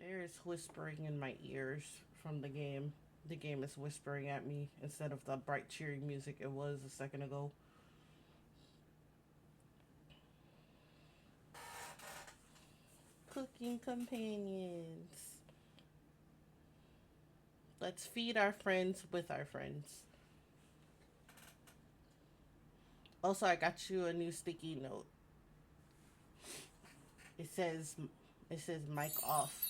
There's whispering in my ears from the game. The game is whispering at me instead of the bright, cheery music it was a second ago. Cooking companions. Let's feed our friends with our friends. Also, I got you a new sticky note. It says it says mic off.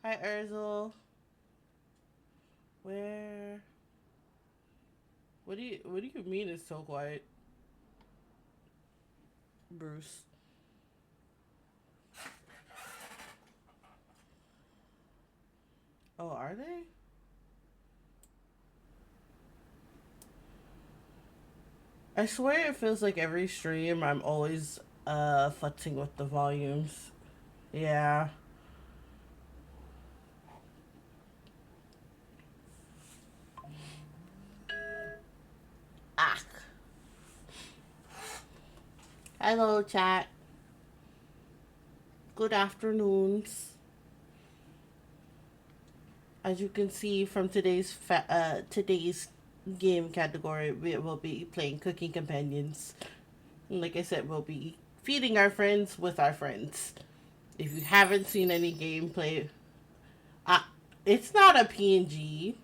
Hi Urzel. Where what do you mean it's so quiet? Bruce. Oh, are they? I swear it feels like every stream I'm always futzing with the volumes. Yeah. Ah. Hello chat. Good afternoons. As you can see from today's game category, we will be playing cooking companions. And like I said, we'll be feeding our friends with our friends. If you haven't seen any gameplay, uh, it's not a PNG.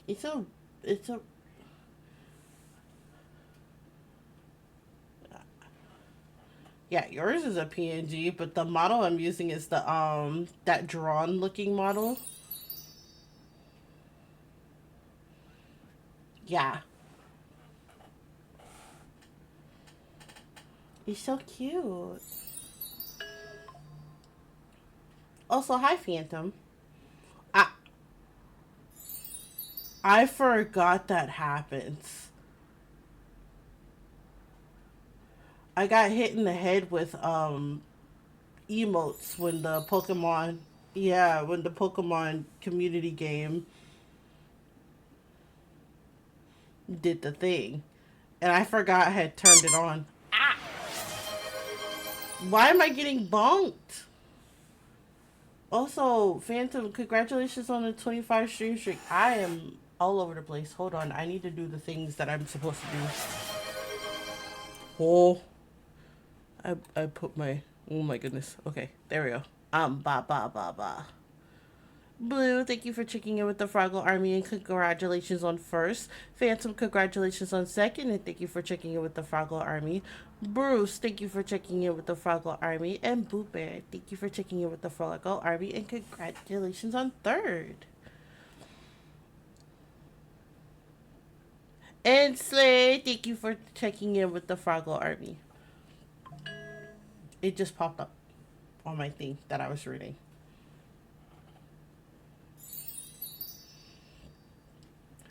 It's a it's a yeah, yours is a PNG, but the model I'm using is the that drawn looking model. Yeah. He's so cute. Also, hi Phantom. I I forgot that happens. I got hit in the head with emotes when the Pokemon yeah, when the Pokemon community game did the thing. And I forgot I had turned it on. Ah! Why am I getting bonked? Also, Phantom, congratulations on the 25 stream streak. I am all over the place. Hold on, I need to do the things that I'm supposed to do. Oh, I put my. Oh my goodness. Okay, there we go. Ba ba ba ba. Blue, thank you for checking in with the Froggle Army and congratulations on first. Phantom, congratulations on second and thank you for checking in with the Froggle Army. Bruce, thank you for checking in with the Froggle Army. And Boo Bear, thank you for checking in with the Froggle Army and congratulations on third. And Slay, thank you for checking in with the Froggle Army. It just popped up on my thing that I was reading.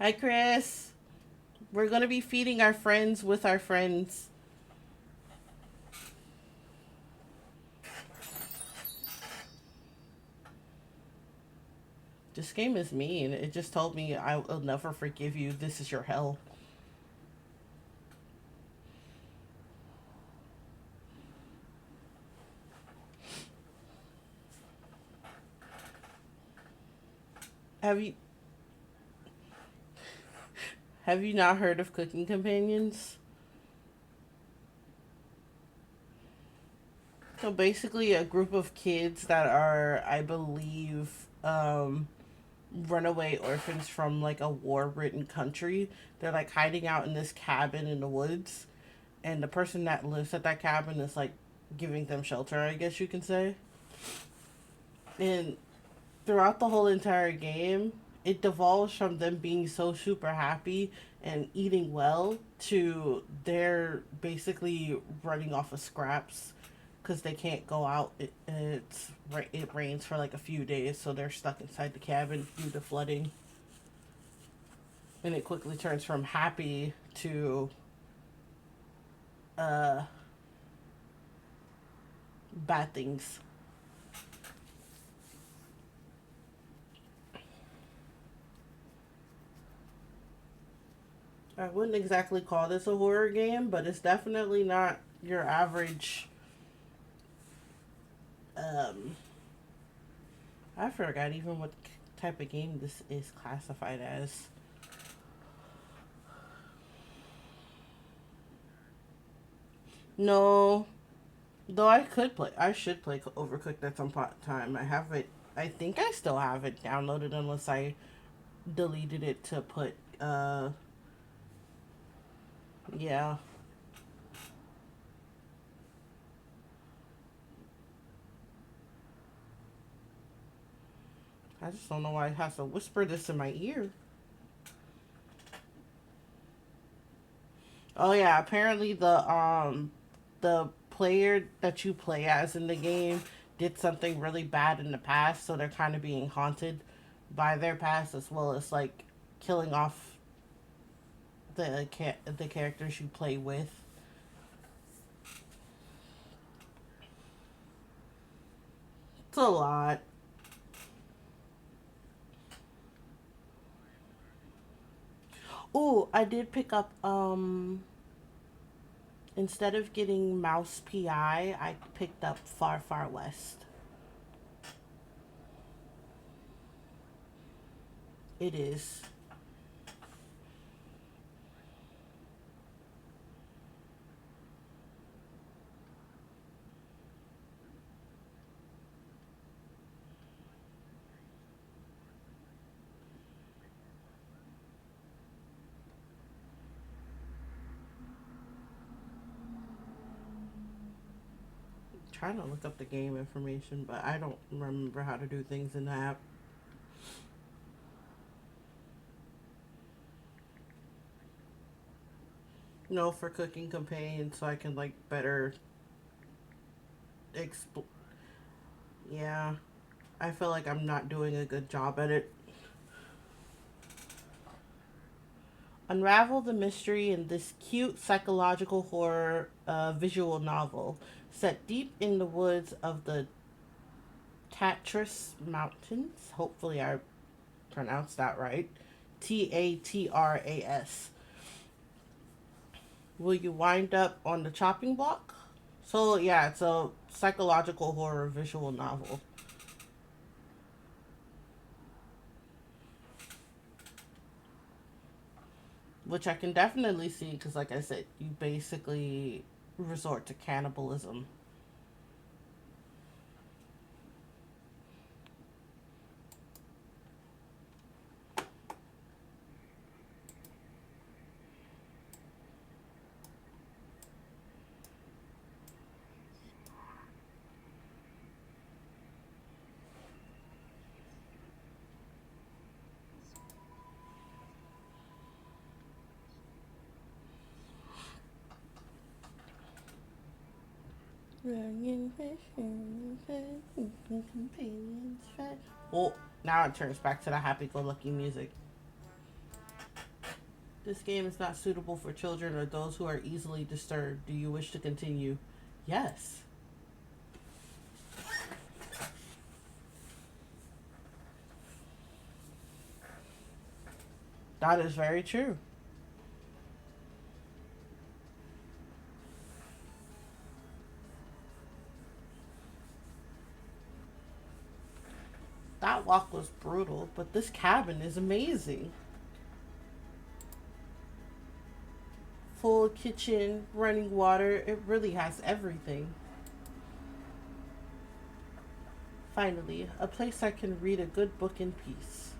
Hi, Chris. We're going to be feeding our friends with our friends. This game is mean. It just told me I will never forgive you. This is your hell. Have you have you not heard of cooking companions? So basically a group of kids that are, I believe, runaway orphans from like a war-ridden country. They're like hiding out in this cabin in the woods, and the person that lives at that cabin is like giving them shelter, I guess you can say. And throughout the whole entire game, it devolves from them being so super happy and eating well to they're basically running off of scraps because they can't go out. It rains for like a few days, so they're stuck inside the cabin due to flooding. And it quickly turns from happy to uh bad things. I wouldn't exactly call this a horror game, but it's definitely not your average. Um, I forgot even what type of game this is classified as. No, though I could play. I should play Overcooked at some time. I have it. I think I still have it downloaded unless I deleted it to put. Yeah. I just don't know why it has to whisper this in my ear. Oh yeah, apparently the player that you play as in the game did something really bad in the past, so they're kind of being haunted by their past as well as like killing off the characters you play with. It's a lot. Oh, I did pick up instead of getting Mouse PI, I picked up Far Far West. It is. Trying to look up the game information, but I don't remember how to do things in the app. No, for cooking companions, so I can like better exp. Yeah, I feel like I'm not doing a good job at it. Unravel the mystery in this cute psychological horror visual novel set deep in the woods of the Tatras Mountains. Hopefully, I pronounced that right. Tatras. Will you wind up on the chopping block? So, yeah, it's a psychological horror visual novel, which I can definitely see because, like I said, you basically resort to cannibalism. Oh, now it turns back to the happy go lucky music. This game is not suitable for children or those who are easily disturbed. Do you wish to continue? Yes. That is very true. That walk was brutal, but this cabin is amazing. Full kitchen, running water, it really has everything. Finally, a place I can read a good book in peace.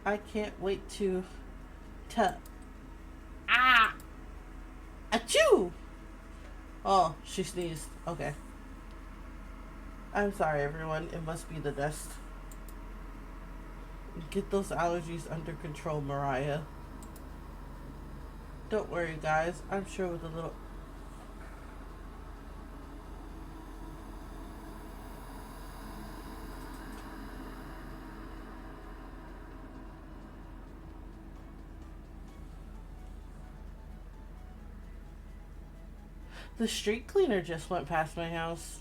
I can't wait to ah achoo. Oh, she sneezed. Okay. I'm sorry, everyone. It must be the dust. Get those allergies under control, Mariah. Don't worry, guys. I'm sure with a little. The street cleaner just went past my house.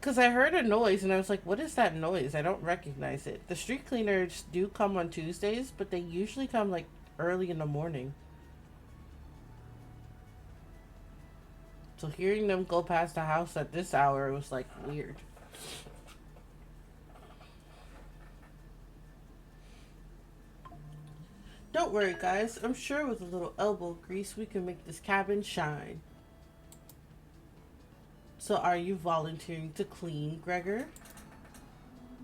Because I heard a noise and I was like, what is that noise? I don't recognize it. The street cleaners do come on Tuesdays, but they usually come like early in the morning. So hearing them go past the house at this hour was like weird. Don't worry, guys. I'm sure with a little elbow grease, we can make this cabin shine. So are you volunteering to clean, Gregor?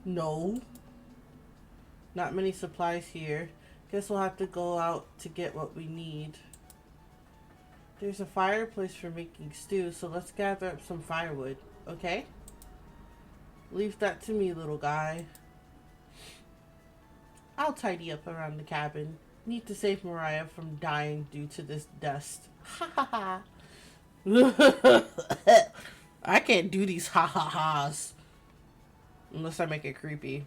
No. Not many supplies here. Guess we'll have to go out to get what we need. There's a fireplace for making stew, so let's gather up some firewood, okay? Leave that to me, little guy. I'll tidy up around the cabin. Need to save Mariah from dying due to this dust. Ha ha ha. I can't do these ha ha ha's. Unless I make it creepy.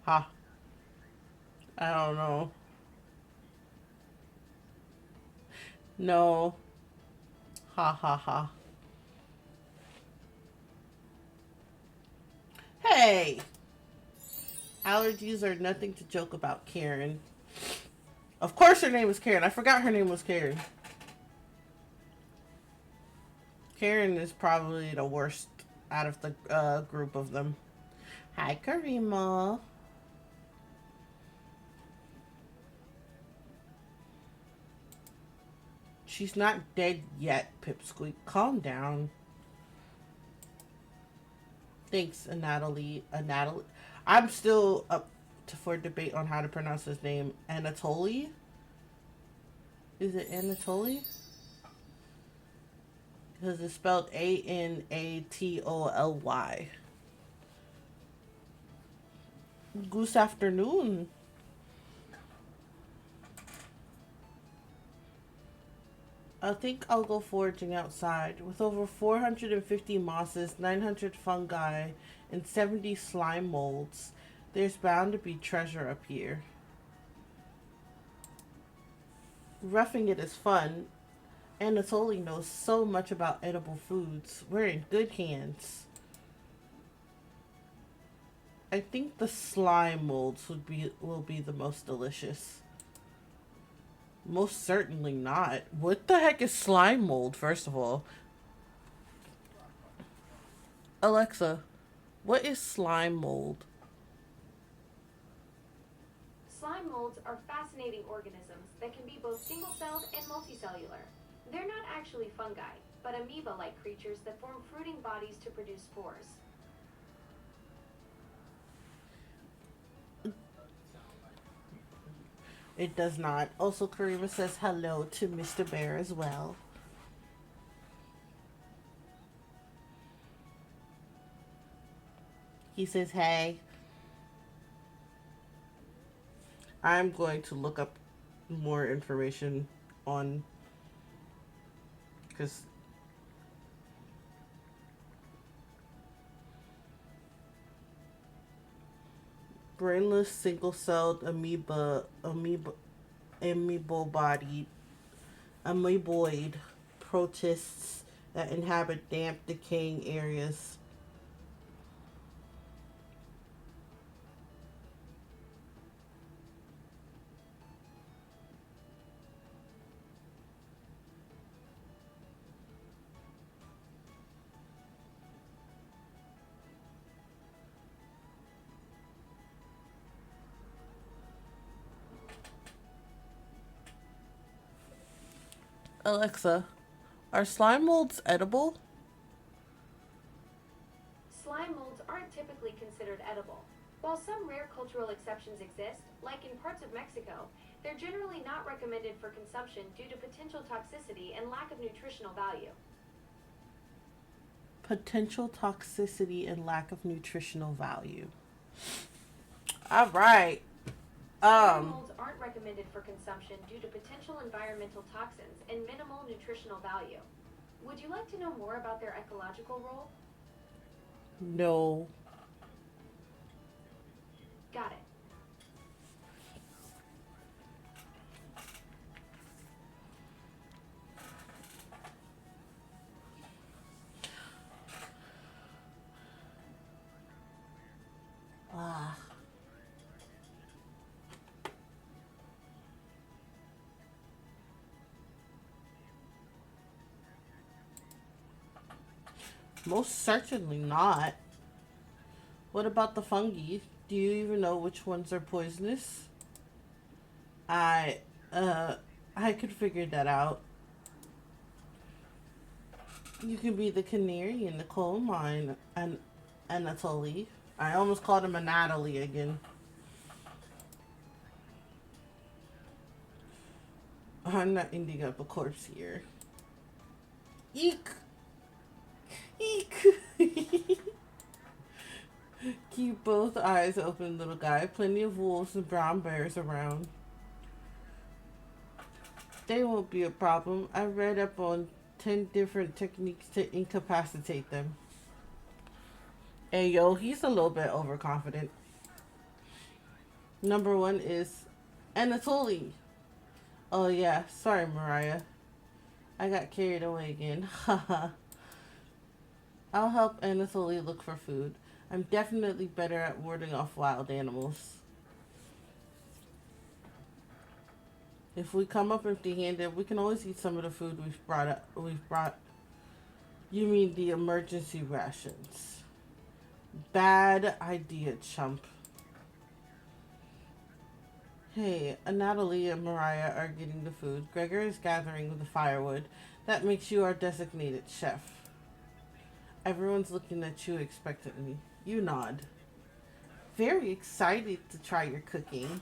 Ha. I don't know. No. Ha ha ha. Hey! Allergies are nothing to joke about, Karen. Of course her name was Karen. I forgot her name was Karen. Karen is probably the worst out of the group of them. Hi, Karima. She's not dead yet, Pipsqueak. Calm down. Thanks, Natalie. Natalie. I'm still up for debate on how to pronounce his name. Anatoly? Is it Anatoly? Because it's spelled Anatoly. Goose afternoon. I think I'll go foraging outside. With over 450 mosses, 900 fungi, and 70 slime molds, there's bound to be treasure up here. Roughing it is fun. Anatoly knows so much about edible foods. We're in good hands. I think the slime molds will be the most delicious. Most certainly not. What the heck is slime mold, first of all? Alexa, what is slime mold? Slime molds are fascinating organisms that can be both single-celled and multicellular. They're not actually fungi, but amoeba-like creatures that form fruiting bodies to produce spores. It does not. Also, Karima says hello to Mr. Bear as well. He says, hey. I'm going to look up more information on... Because... brainless, single-celled amoeboid protists that inhabit damp, decaying areas. Alexa, are slime molds edible? Slime molds aren't typically considered edible. While some rare cultural exceptions exist, like in parts of Mexico, they're generally not recommended for consumption due to potential toxicity and lack of nutritional value. Potential toxicity and lack of nutritional value. All right. Slime molds aren't recommended for consumption due to potential environmental toxins and minimal nutritional value. Would you like to know more about their ecological role? No. Got it. Most certainly not. What about the fungi? Do you even know which ones are poisonous? I, uh, I could figure that out. You can be the canary in the coal mine, and Anatoly. I almost called him Anatoly again. I'm not ending up a corpse here. Eek! Eek! Keep both eyes open, little guy. Plenty of wolves and brown bears around. They won't be a problem. I read up on 10 different techniques to incapacitate them. Hey yo, he's a little bit overconfident. Number one is Anatoly. Oh yeah, sorry Mariah. I got carried away again. Haha. I'll help Anatoly look for food. I'm definitely better at warding off wild animals. If we come up empty-handed, we can always eat some of the food we've brought up. We've brought. You mean the emergency rations? Bad idea, chump. Hey, Natalie and Mariah are getting the food. Gregor is gathering the firewood. That makes you our designated chef. Everyone's looking at you expectantly. You nod. Very excited to try your cooking.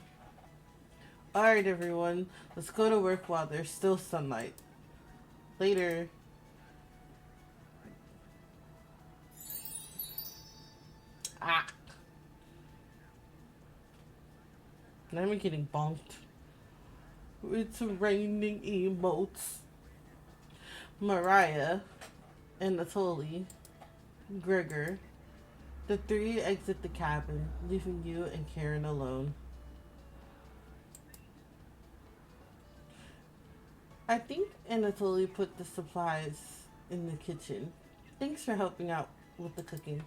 Alright, everyone. Let's go to work while there's still sunlight. Later. Ah. Now I'm getting bonked. It's raining emotes. Mariah, Anatoly, Gregor. The three exit the cabin, leaving you and Karen alone. I think Anatoly put the supplies in the kitchen. Thanks for helping out with the cooking.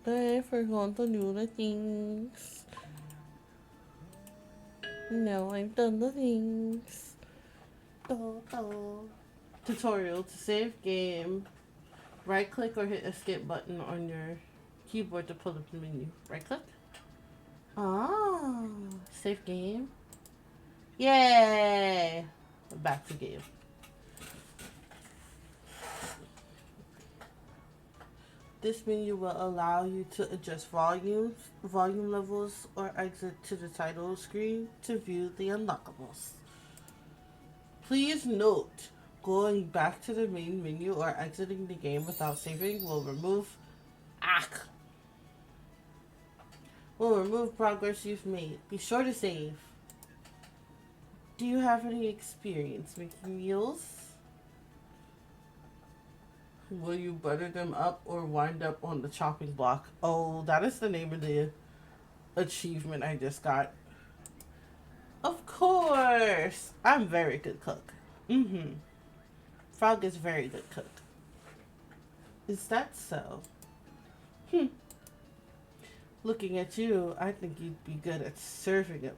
I forgot to do the things. No, I've done the things. Tutorial to save game. Right click or hit escape button on your keyboard to pull up the menu. Right click. Ah, save game. Yay! Back to game. This menu will allow you to adjust volume levels, or exit to the title screen to view the unlockables. Please note, going back to the main menu or exiting the game without saving will remove progress you've made. Be sure to save. Do you have any experience making meals? Will you butter them up or wind up on the chopping block? Oh, that is the name of the achievement I just got. Of course! I'm a very good cook. Frog is a very good cook. Is that so? Looking at you, I think you'd be good at serving up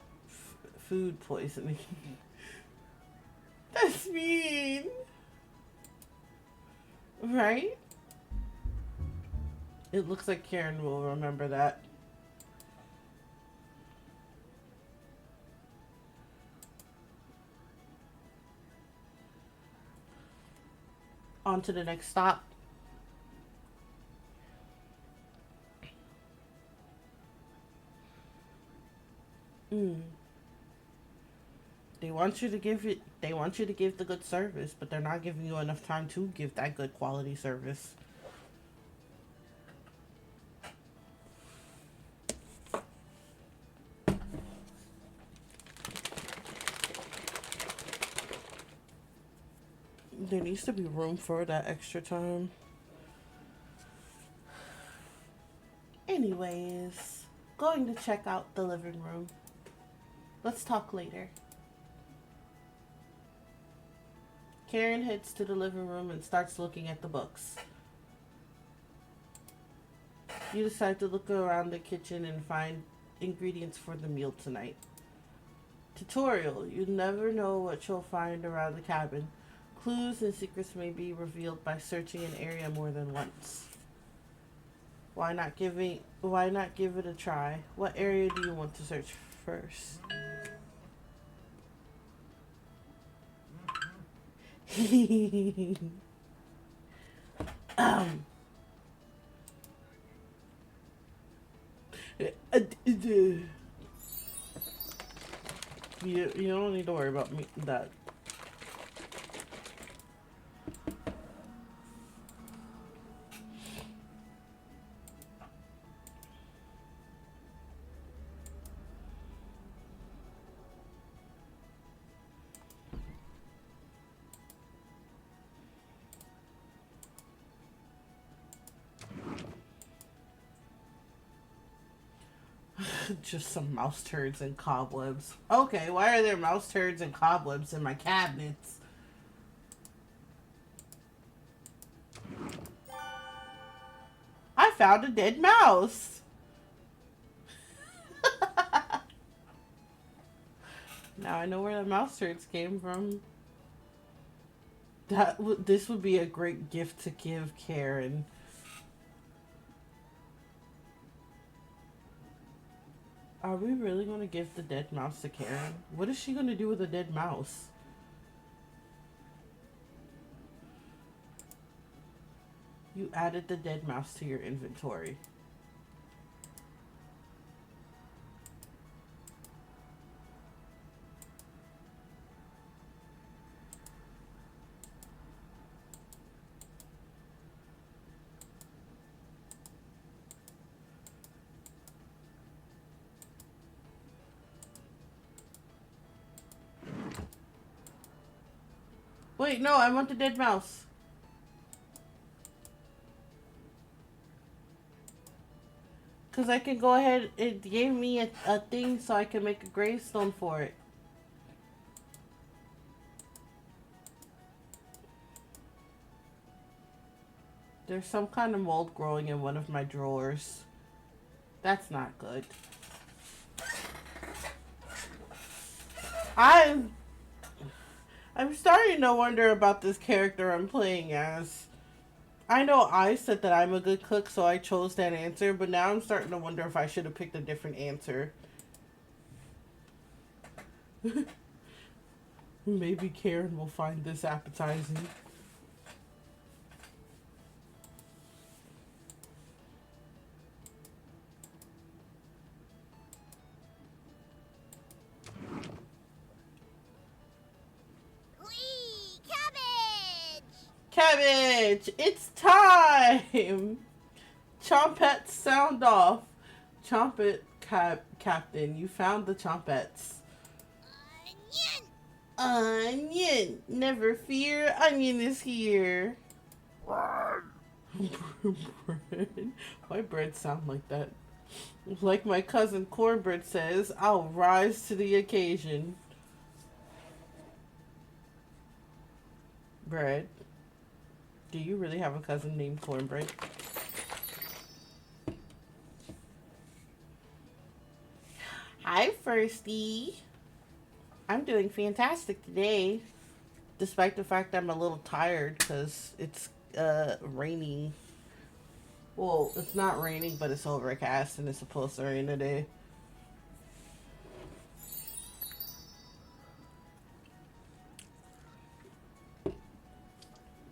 food poisoning. That's mean! Right? It looks like Karen will remember that. On to the next stop. They want you to give the good service, but they're not giving you enough time to give that good quality service. There needs to be room for that extra time. Anyways, going to check out the living room. Let's talk later. Karen heads to the living room and starts looking at the books. You decide to look around the kitchen and find ingredients for the meal tonight. Tutorial. You never know what you'll find around the cabin. Clues and secrets may be revealed by searching an area more than once. Why not give it a try? What area do you want to search first? um you don't need to worry about me that. Just some mouse turds and cobwebs. Okay, why are there mouse turds and cobwebs in my cabinets? I found a dead mouse. Now I know where the mouse turds came from. This would be a great gift to give Karen. Are we really going to give the dead mouse to Karen? What is she going to do with a dead mouse? You added the dead mouse to your inventory. Wait, no, I want the dead mouse. Because I can go ahead, it gave me a thing so I can make a gravestone for it. There's some kind of mold growing in one of my drawers. That's not good. I'm starting to wonder about this character I'm playing as. I know I said that I'm a good cook, so I chose that answer, but now I'm starting to wonder if I should have picked a different answer. Maybe Karen will find this appetizing. Cabbage! It's time! Chompettes sound off. Chompet Captain, you found the Chompettes. Onion! Onion! Never fear, Onion is here. Bread. Why bread sound like that? Like my cousin Cornbread says, I'll rise to the occasion. Bread. Do you really have a cousin named Cornbread? Hi, Firsty. I'm doing fantastic today, despite the fact I'm a little tired because it's raining. Well, it's not raining, but it's overcast and it's supposed to rain today.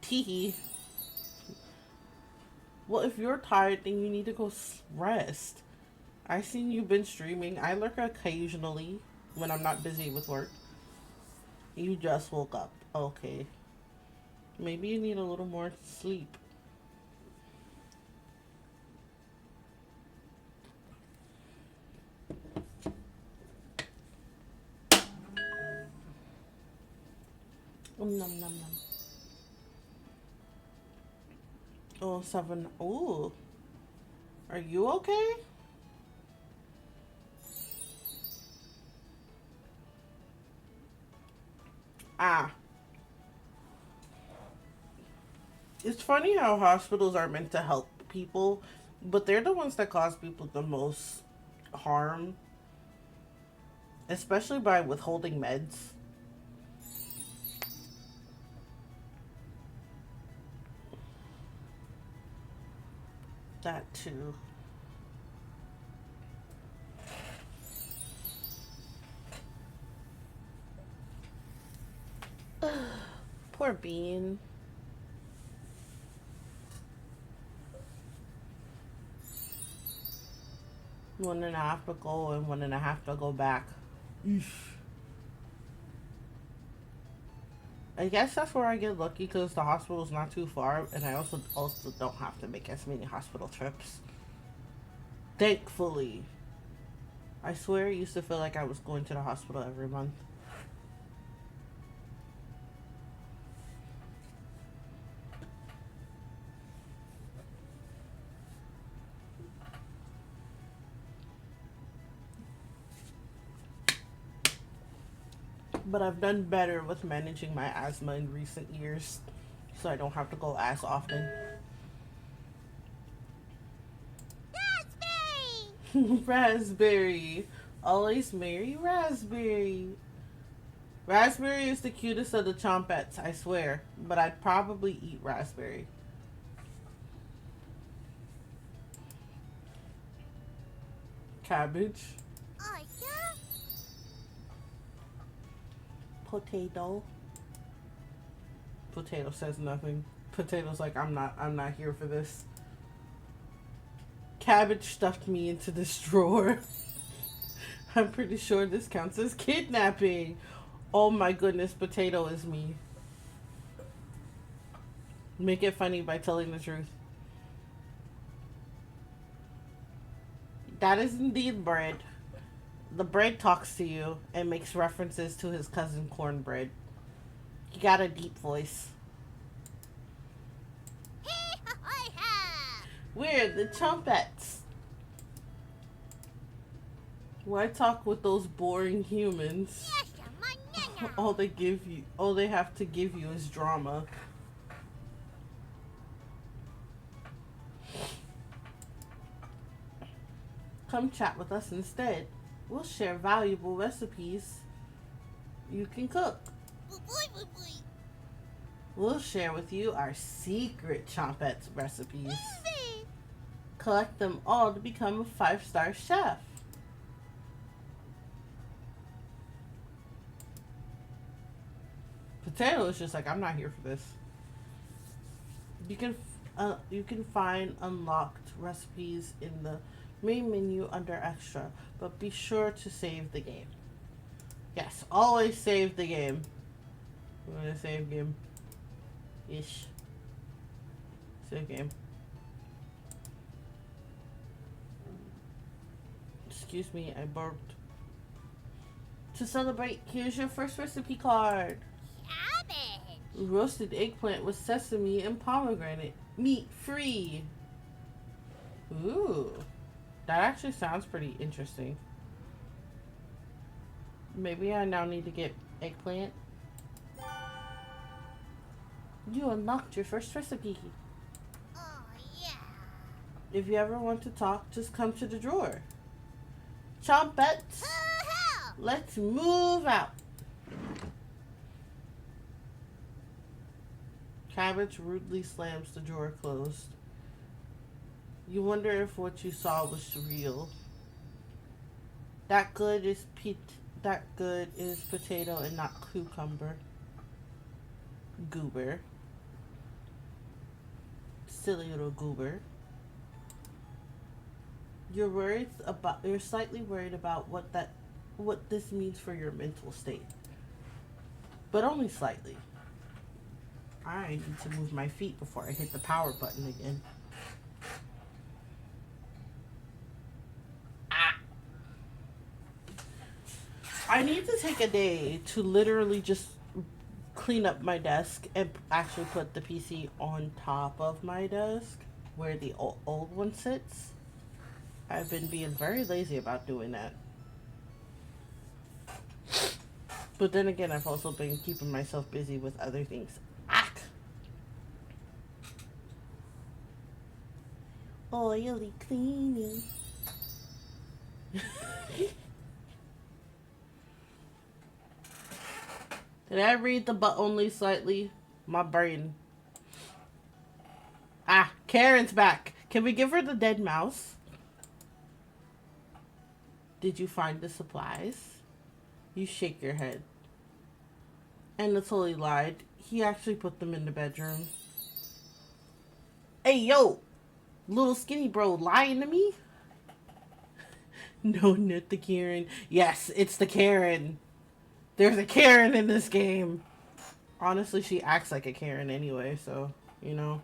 Teehee. Well, if you're tired, then you need to go rest. I seen you've been streaming. I lurk occasionally when I'm not busy with work. You just woke up. Okay. Maybe you need a little more sleep. Nom nom nom. Oh, 7. Ooh. Are you okay? Ah. It's funny how hospitals are meant to help people, but they're the ones that cause people the most harm, especially by withholding meds. That too. Poor Bean. 1.5 to go and 1.5 to go back. Eesh. I guess that's where I get lucky because the hospital's not too far, and I also don't have to make as many hospital trips. Thankfully. I swear I used to feel like I was going to the hospital every month. But I've done better with managing my asthma in recent years, so I don't have to go as often. Raspberry! Raspberry. Always marry Raspberry. Raspberry is the cutest of the chompettes, I swear. But I'd probably eat Raspberry. Cabbage. Oh, yeah. Potato. Potato says nothing. Potato's like, I'm not here for this. Cabbage stuffed me into this drawer. I'm pretty sure this counts as kidnapping. Oh my goodness, Potato is me. Make it funny by telling the truth. That is indeed bread. The bread talks to you and makes references to his cousin Cornbread. He got a deep voice. We're the Chompettes. Why talk with those boring humans? All they have to give you is drama. Come chat with us instead. We'll share valuable recipes you can cook. We'll share with you our secret Chompettes recipes. Collect them all to become a 5-star chef. Potato is just like, I'm not here for this. You can find unlocked recipes in the main menu under extra, but be sure to save the game. Yes, always save the game. We're gonna save game. Ish. Save game. Excuse me, I burped. To celebrate, here's your first recipe card. Cabbage. Roasted eggplant with sesame and pomegranate. Meat free. Ooh. That actually sounds pretty interesting. Maybe I now need to get eggplant. You unlocked your first recipe. Oh, yeah. If you ever want to talk, just come to the drawer. Chompettes, let's move out. Cabbage rudely slams the drawer closed. You wonder if what you saw was real. That good is potato and not cucumber. Goober. Silly little goober. You're slightly worried about what this means for your mental state. But only slightly. I need to move my feet before I hit the power button again. I need to take a day to literally just clean up my desk and actually put the PC on top of my desk where the old one sits. I've been being very lazy about doing that. But then again, I've also been keeping myself busy with other things. Oily cleaning. Did I read the but only slightly? My brain. Ah, Karen's back. Can we give her the dead mouse? Did you find the supplies? You shake your head. And Natoli lied. He actually put them in the bedroom. Hey, yo! Little skinny bro lying to me? No, not the Karen. Yes, it's the Karen. There's a Karen in this game. Honestly, she acts like a Karen anyway, so, you know.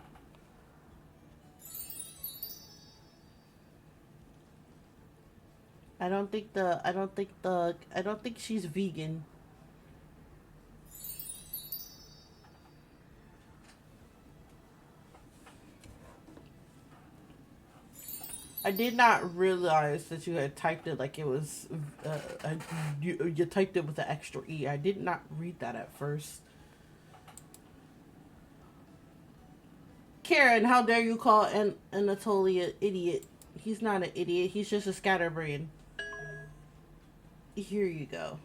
I don't think she's vegan. I did not realize that you had typed it like it was, you typed it with the extra E. I did not read that at first. Karen, how dare you call Anatoly an idiot? He's not an idiot. He's just a scatterbrain. Here you go.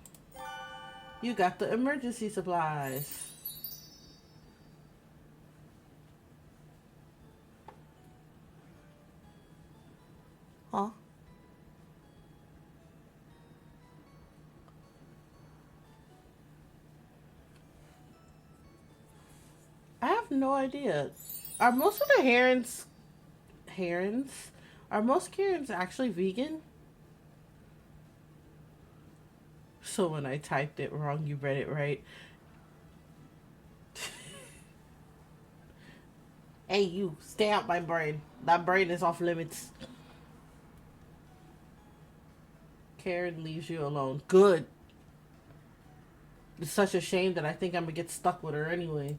You got the emergency supplies. Huh? I have no idea. Are most of the herons? Are most Karens actually vegan? So when I typed it wrong, you read it right. Hey, you, stay out my brain. That brain is off limits. Karen leaves you alone. Good. It's such a shame that I think I'm gonna get stuck with her anyway.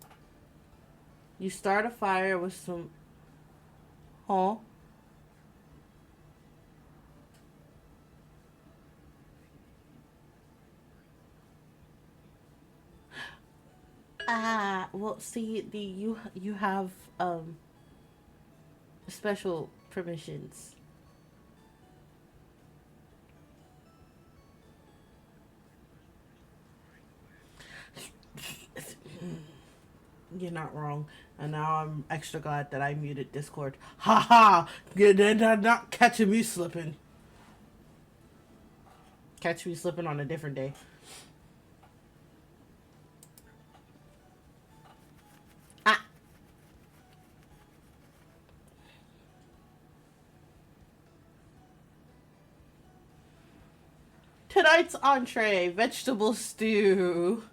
You start a fire with some... Huh? Well, see, you have special permissions. You're not wrong. And now I'm extra glad that I muted Discord. Ha ha! You're not catching me slipping. Catch me slipping on a different day. Ah! Tonight's entree, vegetable stew.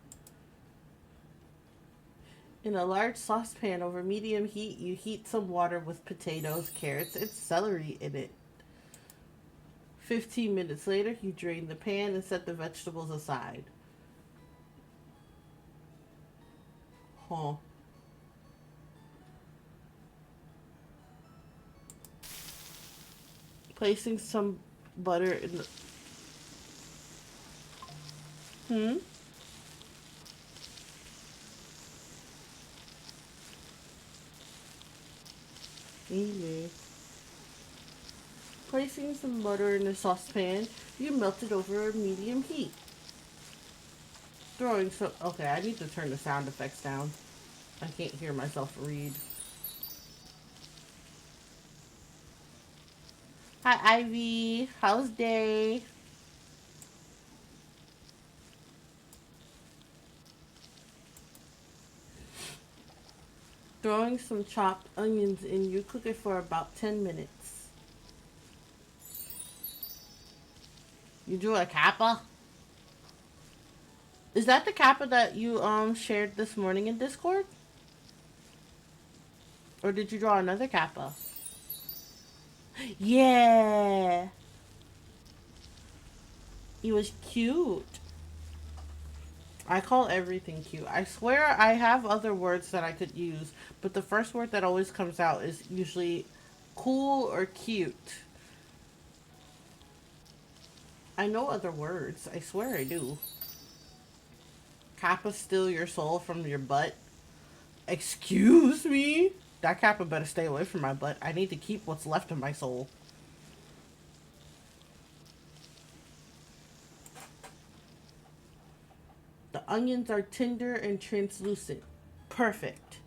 In a large saucepan over medium heat, you heat some water with potatoes, carrots, and celery in it. 15 minutes later, you drain the pan and set the vegetables aside. Huh. Placing some butter in the... Hmm? Maybe. Placing some butter in a saucepan, you melt it over a medium heat. Throwing some... Okay, I need to turn the sound effects down. I can't hear myself read. Hi, Ivy. How's day? Throwing some chopped onions in, you cook it for about 10 minutes. You do a kappa? Is that the kappa that you shared this morning in Discord? Or did you draw another kappa? Yeah. He was cute. I call everything cute. I swear I have other words that I could use, but the first word that always comes out is usually cool or cute. I know other words. I swear I do. Kappa steal your soul from your butt? Excuse me? That kappa better stay away from my butt. I need to keep what's left of my soul. The onions are tender and translucent. Perfect.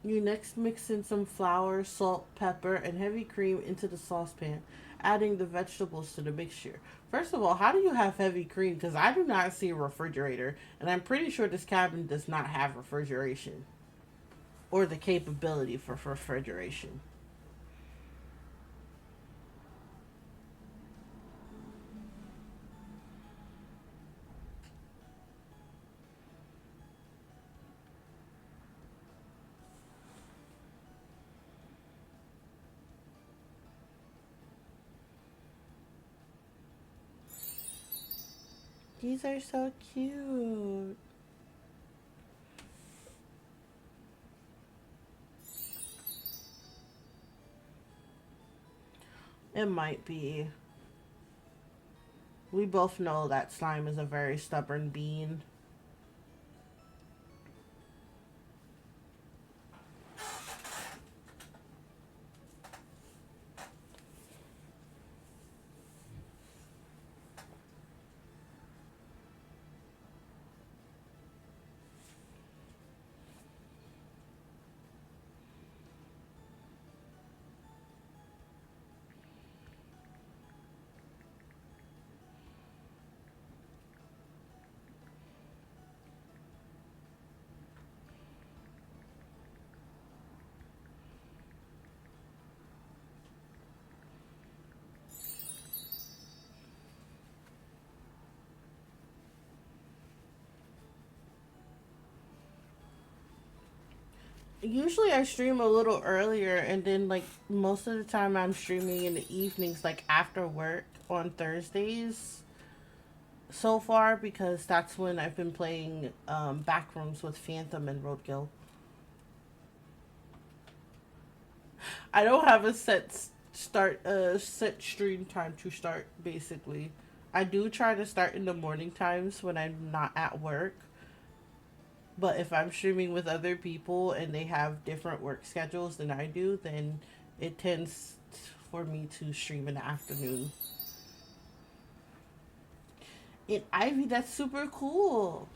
You next mix in some flour, salt, pepper, and heavy cream into the saucepan, adding the vegetables to the mixture. First of all, how do you have heavy cream? Because I do not see a refrigerator, and I'm pretty sure this cabin does not have refrigeration or the capability for refrigeration. These are so cute. It might be. We both know that slime is a very stubborn bean. Usually I stream a little earlier, and then like most of the time I'm streaming in the evenings, like after work on Thursdays so far, because that's when I've been playing Backrooms with Phantom and Roadkill. I don't have a set stream time to start basically. I do try to start in the morning times when I'm not at work. But if I'm streaming with other people and they have different work schedules than I do, then it tends for me to stream in the afternoon. And Ivy, that's super cool.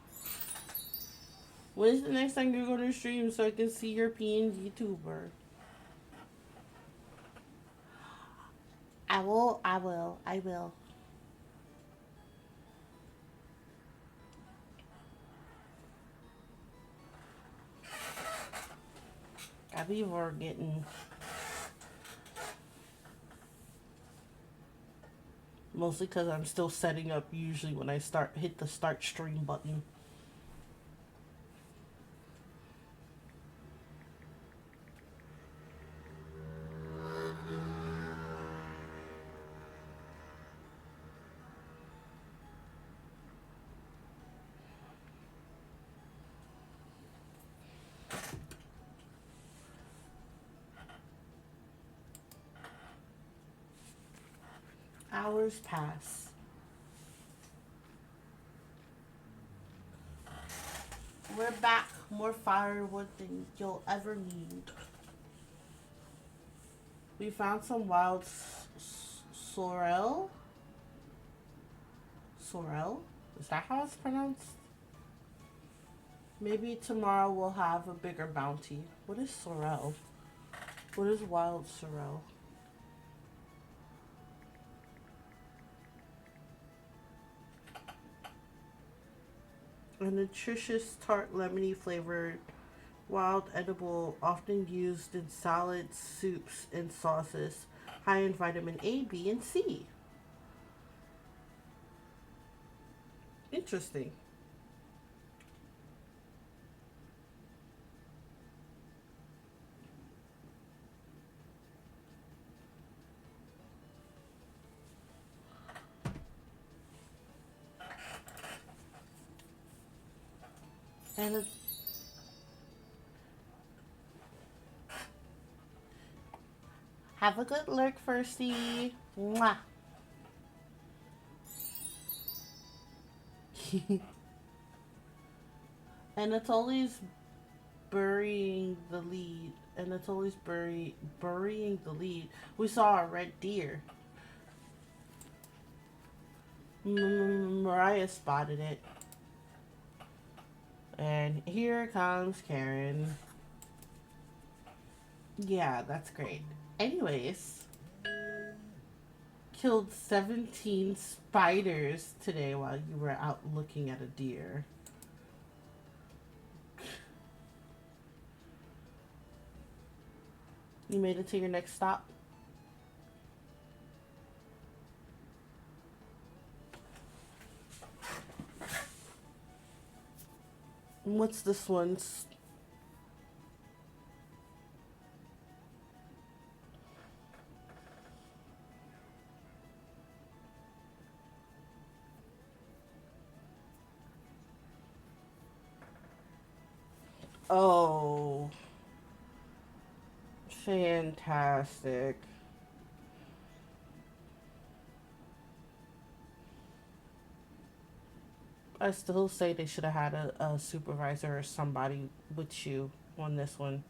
When's the next time you're going to stream so I can see your PNG tuber? I will. I be over getting mostly because I'm still setting up usually when I hit the start stream button. Hours pass. We're back. More firewood than you'll ever need. We found some wild sorrel. Sorrel? Is that how it's pronounced? Maybe tomorrow we'll have a bigger bounty. What is sorrel? What is wild sorrel? A nutritious tart lemony flavored wild edible often used in salads, soups, and sauces, high in vitamin A, B, and C. Interesting. And have a good lurk, Firsty. Mwah. And it's always burying the lead. And it's always burying the lead. We saw a red deer. Mariah spotted it. And here comes Karen. Yeah, that's great. Anyways, killed 17 spiders today while you were out looking at a deer. You made it to your next stop? What's this one's? Oh, fantastic. I still say they should have had a supervisor or somebody with you on this one.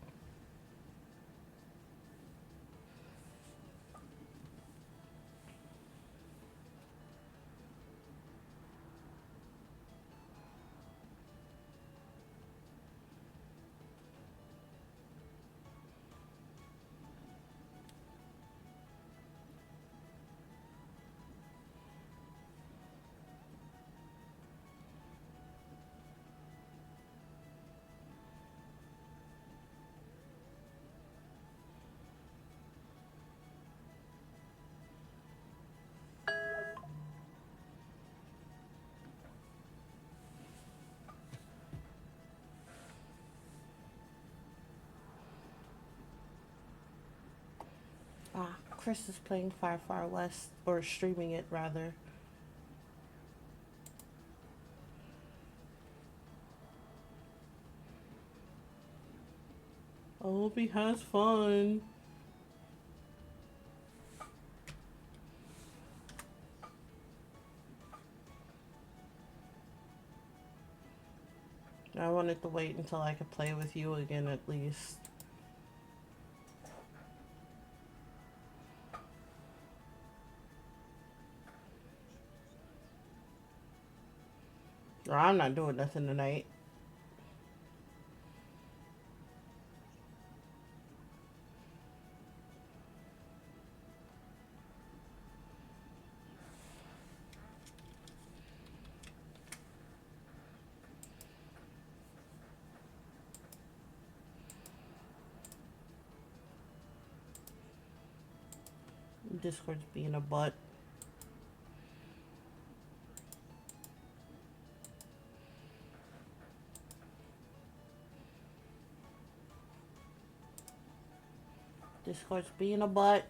Ah, Chris is playing Far Far West, or streaming it rather. I hope he has fun. I wanted to wait until I could play with you again at least. Or I'm not doing nothing tonight. Discord's being a butt. Discord's being a butt.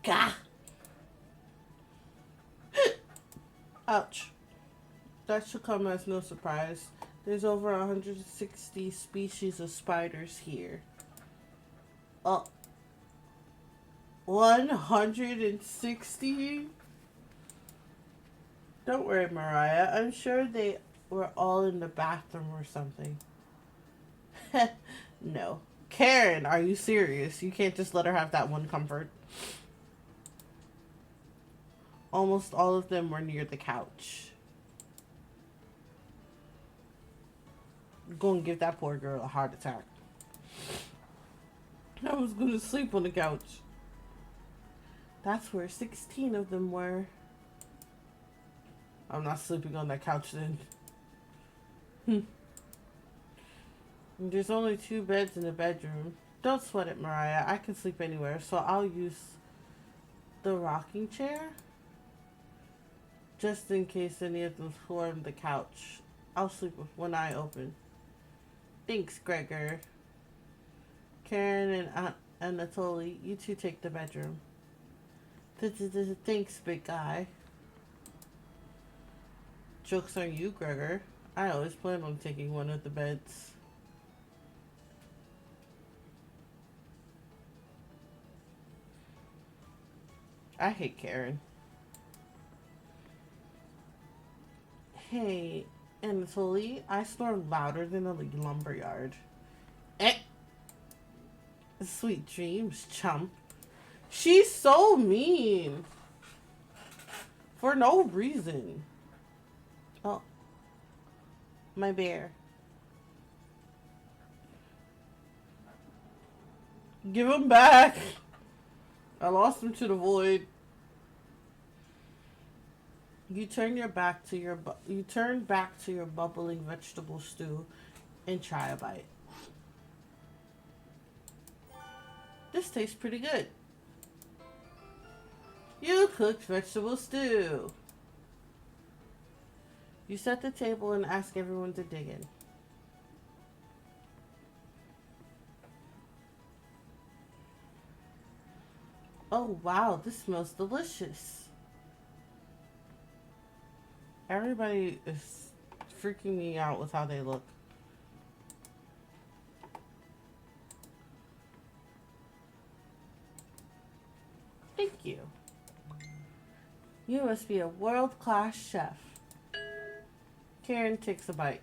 Gah! Ouch. That should come as no surprise. There's over 160 species of spiders here. Oh, 160? Don't worry, Mariah. I'm sure they were all in the bathroom or something. No. Karen, are you serious? You can't just let her have that one comfort. Almost all of them were near the couch. Go and give that poor girl a heart attack. I was gonna sleep on the couch. That's where 16 of them were. I'm not sleeping on that couch then. There's only 2 beds in the bedroom. Don't sweat it, Mariah. I can sleep anywhere, so I'll use the rocking chair. Just in case any of them form the couch. I'll sleep with one eye open. Thanks, Gregor. Karen and Anatoly, you two take the bedroom. Thanks, big guy. Joke's on you, Gregor. I always plan on taking one of the beds. I hate Karen. Hey, Anatoly, I snore louder than a lumberyard. Eh, sweet dreams, chump. She's so mean. For no reason. Oh, my bear. Give him back. I lost him to the void. You turn back to your bubbling vegetable stew and try a bite. This tastes pretty good. You cooked vegetable stew. You set the table and ask everyone to dig in. Oh wow, this smells delicious. Everybody is freaking me out with how they look. Thank you. You must be a world-class chef. Karen takes a bite.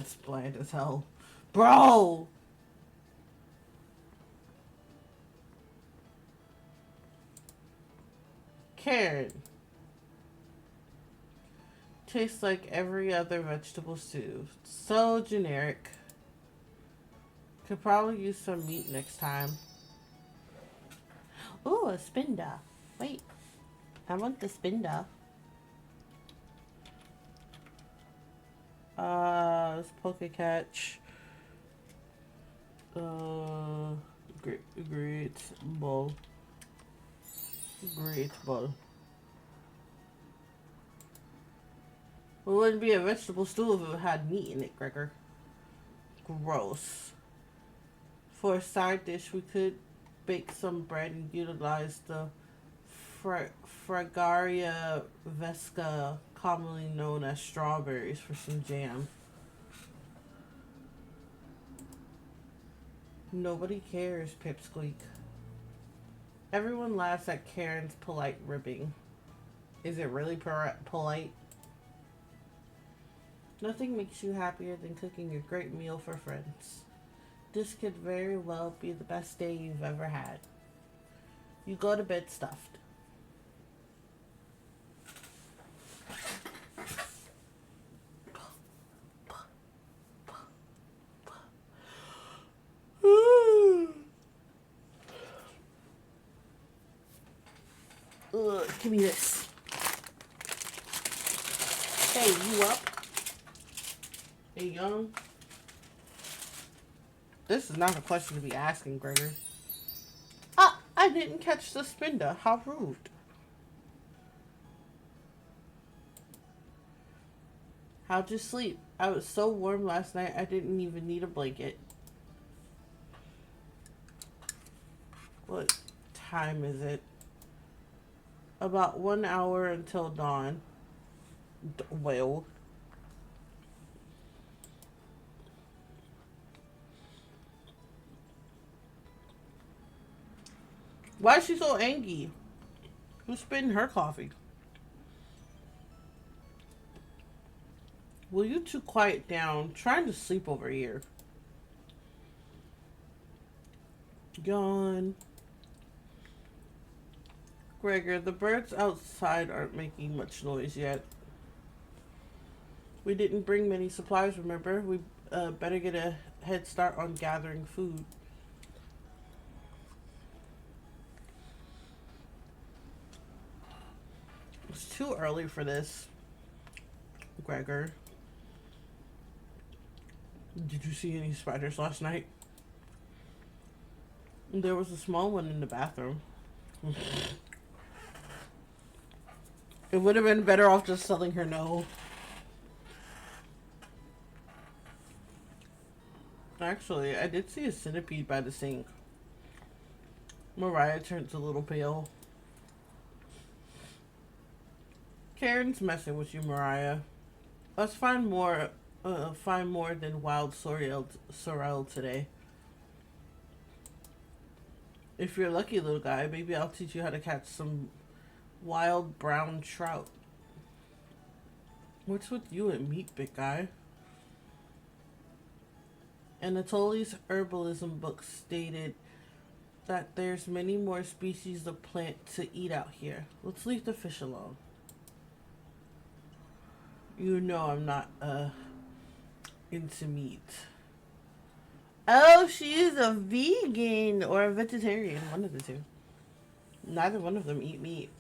It's bland as hell. Bro! Karen. Tastes like every other vegetable stew. So generic. Could probably use some meat next time. Ooh, a spinda. Wait. I want the spinda. It's poke catch. Great ball. Great ball. It wouldn't be a vegetable stew if it had meat in it, Gregor. Gross. For a side dish, we could bake some bread and utilize the Fragaria vesca, commonly known as strawberries, for some jam. Nobody cares, Pipsqueak. Everyone laughs at Karen's polite ribbing. Is it really polite? Nothing makes you happier than cooking a great meal for friends. This could very well be the best day you've ever had. You go to bed stuffed. Give me this. Hey, you up? Hey, young. This is not a question to be asking, Gregor. Ah, I didn't catch the spinda. How rude. How'd you sleep? I was so warm last night I didn't even need a blanket. What time is it? About 1 hour until dawn. Well. Why is she so angry? Who's spitting her coffee? Will you two quiet down? Trying to sleep over here. Yawn. Gregor, the birds outside aren't making much noise yet. We didn't bring many supplies, remember? We better get a head start on gathering food. It's too early for this, Gregor. Did you see any spiders last night? There was a small one in the bathroom. It would have been better off just telling her no. Actually, I did see a centipede by the sink. Mariah turns a little pale. Karen's messing with you, Mariah. Let's find more than wild sorrel today. If you're lucky, little guy, maybe I'll teach you how to catch some wild brown trout. What's with you and meat, big guy? Anatoly's herbalism book stated that there's many more species of plant to eat out here. Let's leave the fish alone. You know I'm not into meat. Oh, she's a vegan or a vegetarian, one of the two. Neither one of them eat meat.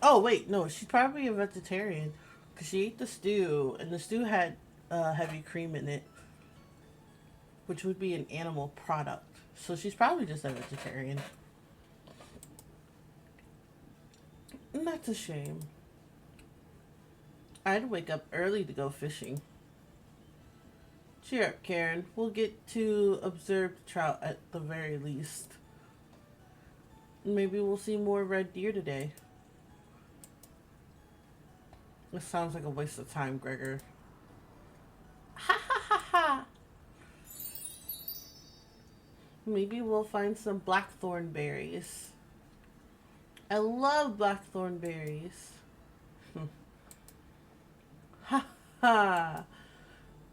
Oh wait, no, she's probably a vegetarian because she ate the stew, and the stew had heavy cream in it, which would be an animal product. So she's probably just a vegetarian. And that's a shame. I'd wake up early to go fishing. Cheer up, Karen. We'll get to observe the trout at the very least. Maybe we'll see more red deer today. This sounds like a waste of time, Gregor. Ha ha ha ha! Maybe we'll find some blackthorn berries. I love blackthorn berries. Ha ha!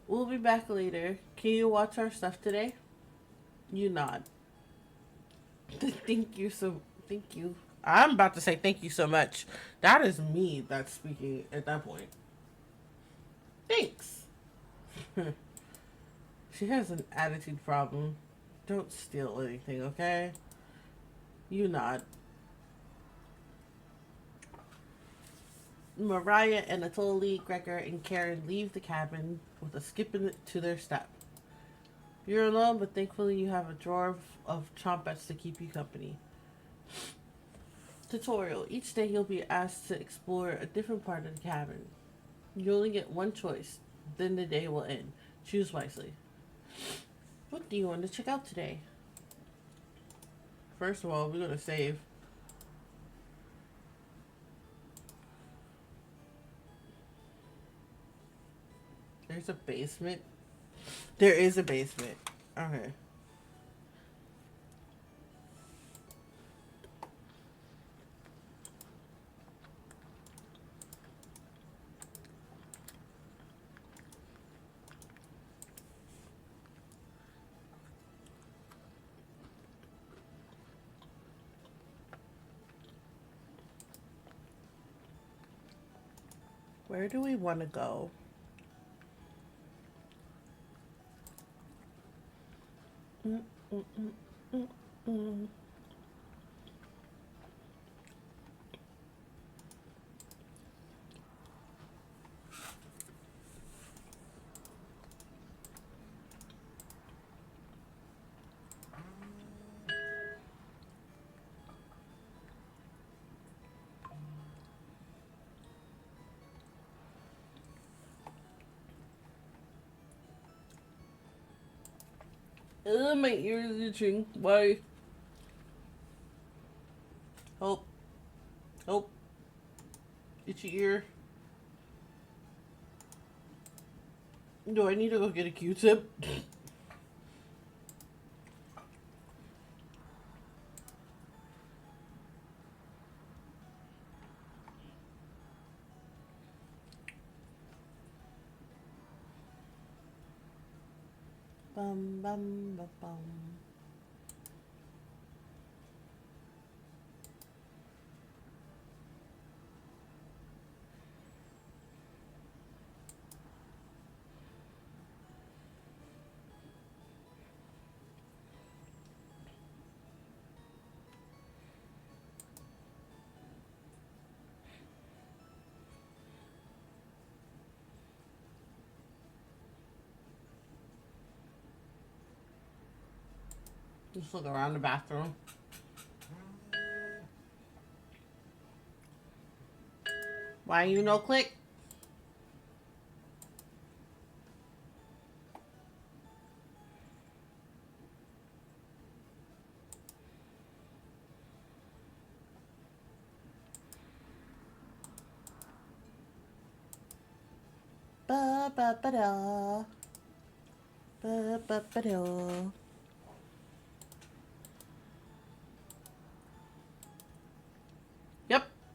We'll be back later. Can you watch our stuff today? You nod. Thank you. I'm about to say thank you so much. That is me that's speaking at that point. Thanks. She has an attitude problem. Don't steal anything, okay? You nod. Mariah, Anatoly, Gregor, and Karen leave the cabin with a skip to their step. You're alone, but thankfully you have a drawer of chompets to keep you company. Tutorial. Each day you'll be asked to explore a different part of the cabin. You only get one choice, then the day will end. Choose wisely. What do you want to check out today? First of all, we're going to save. There's a basement. There is a basement. Okay. Where do we want to go? Mm, mm, mm, mm, mm. My ears itching. Why? Help. Help. Itchy ear. Do I need to go get a Q-tip? Bum bum bum bum. Just look around the bathroom. Why you no click? Ba ba ba da. Ba ba ba da.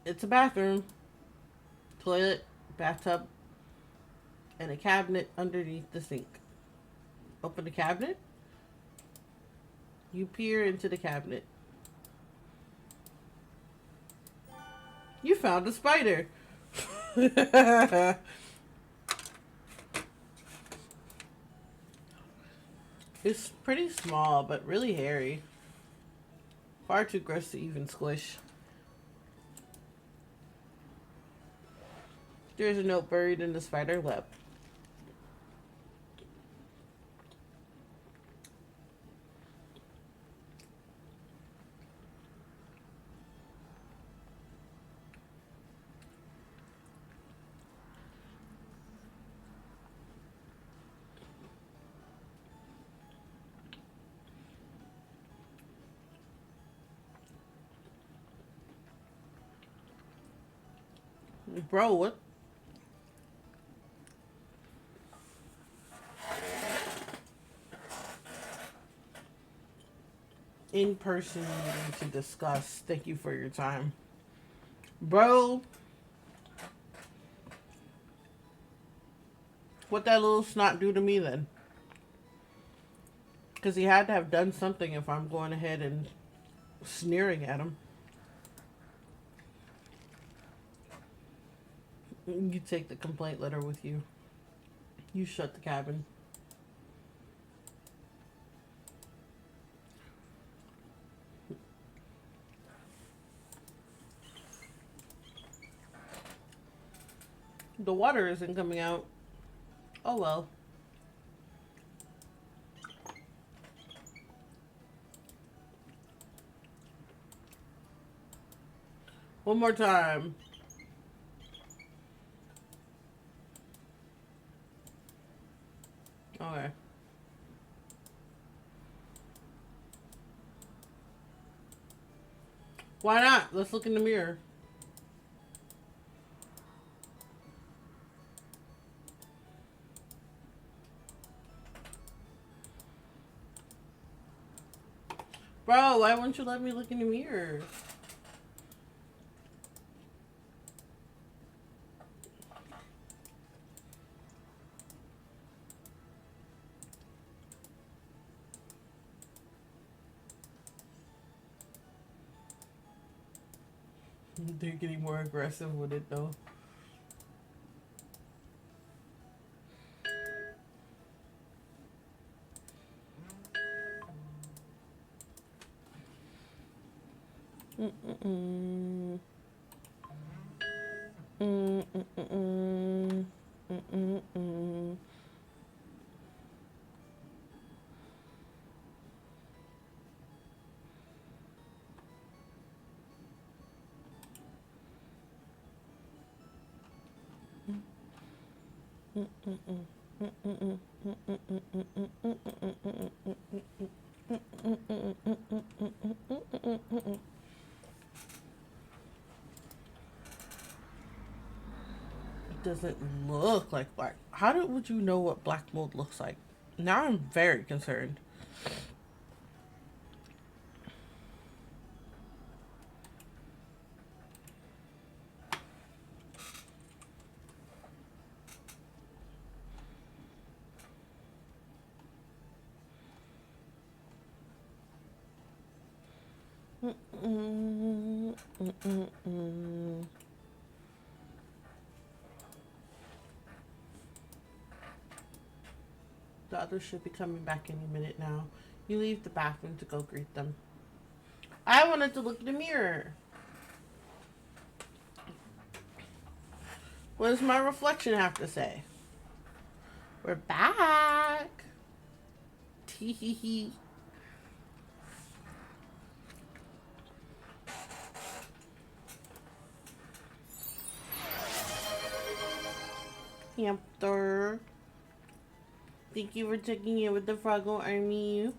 It's a bathroom, toilet, bathtub, and a cabinet underneath the sink. Open the cabinet. You peer into the cabinet. You found a spider. It's pretty small, but really hairy. Far too gross to even squish. There's a note buried in the spider web. Bro, what? In person meeting to discuss. Thank you for your time. Bro, what that little snot do to me then? Because he had to have done something if I'm going ahead and sneering at him. You take the complaint letter with you. You shut the cabin. The water isn't coming out. Oh well. One more time. Okay. Why not? Let's look in the mirror. Bro, why won't you let me look in the mirror? They're getting more aggressive with it though. Mm-mm-mm. Mm-mm-mm. Mm-mm-mm. It doesn't look like black. Would you know what black mold looks like? Now I'm very concerned. Mm-mm, mm-mm. The others should be coming back any minute now. You leave the bathroom to go greet them. I wanted to look in the mirror. What does my reflection have to say? We're back. Tee hee hee. Hamster. Thank you for checking in with the Froggle Army.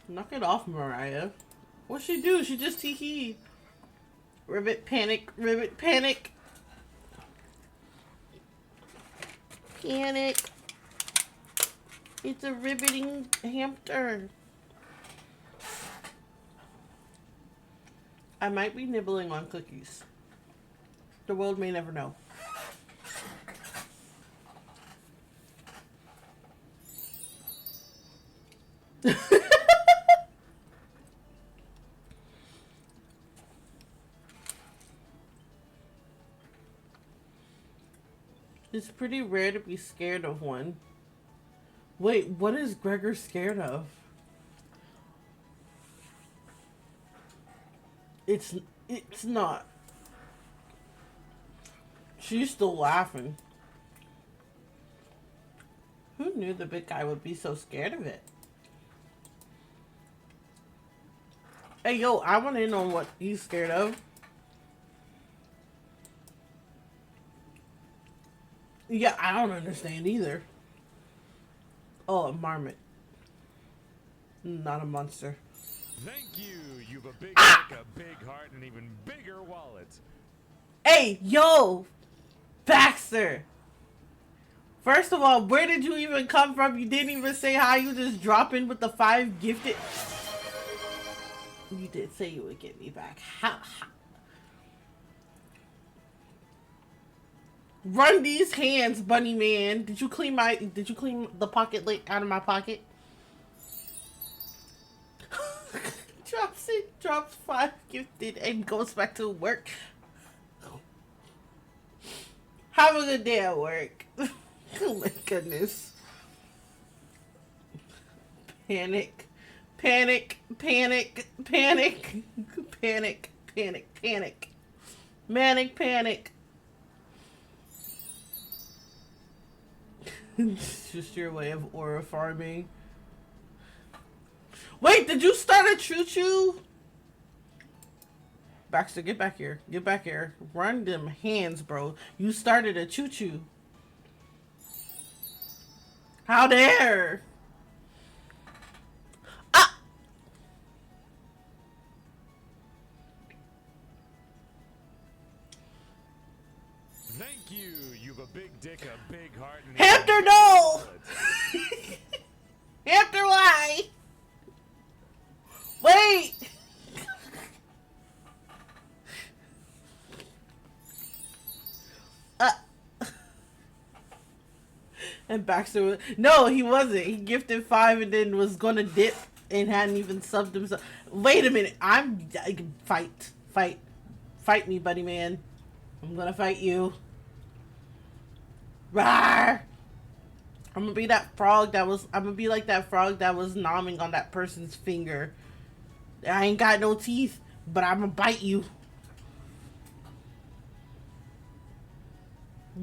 Knock it off, Mariah. What'd she do? She just tee hee. Ribbit panic. Ribbit panic. Panic. It's a ribbiting hamster. I might be nibbling on cookies. The world may never know. It's pretty rare to be scared of one. Wait, what is Gregor scared of? It's not. She's still laughing. Who knew the big guy would be so scared of it? Hey, yo, I want to know what he's scared of. Yeah, I don't understand either. Oh, a marmot. Not a monster. Thank you. You've a big dick, a big heart, and an even bigger wallet. Hey, yo! Baxter! First of all, where did you even come from? You didn't even say hi. You just drop in with the 5 gifted. You did say you would get me back. How? Run these hands, bunny man. Did you clean the pocket out of my pocket? Drops 5 gifted and goes back to work. Have a good day at work. Oh my goodness. Panic. Panic. Panic. Panic. Panic. Panic. Panic. Manic panic. It's just your way of aura farming. Wait, did you start a choo-choo? Baxter, get back here. Get back here. Run them hands, bro. You started a choo-choo. How dare? Ah! Thank you. You've a big dick, a big heart, and Hampton, no! Hampton, why? Wait! And Baxter was... No, he wasn't. He gifted 5 and then was gonna dip and hadn't even subbed himself. Wait a minute. I can fight. Fight me, buddy man. I'm gonna fight you. Rawr! I'm gonna be that frog that was... I'm gonna be like that frog that was nomming on that person's finger. I ain't got no teeth, but I'm gonna bite you.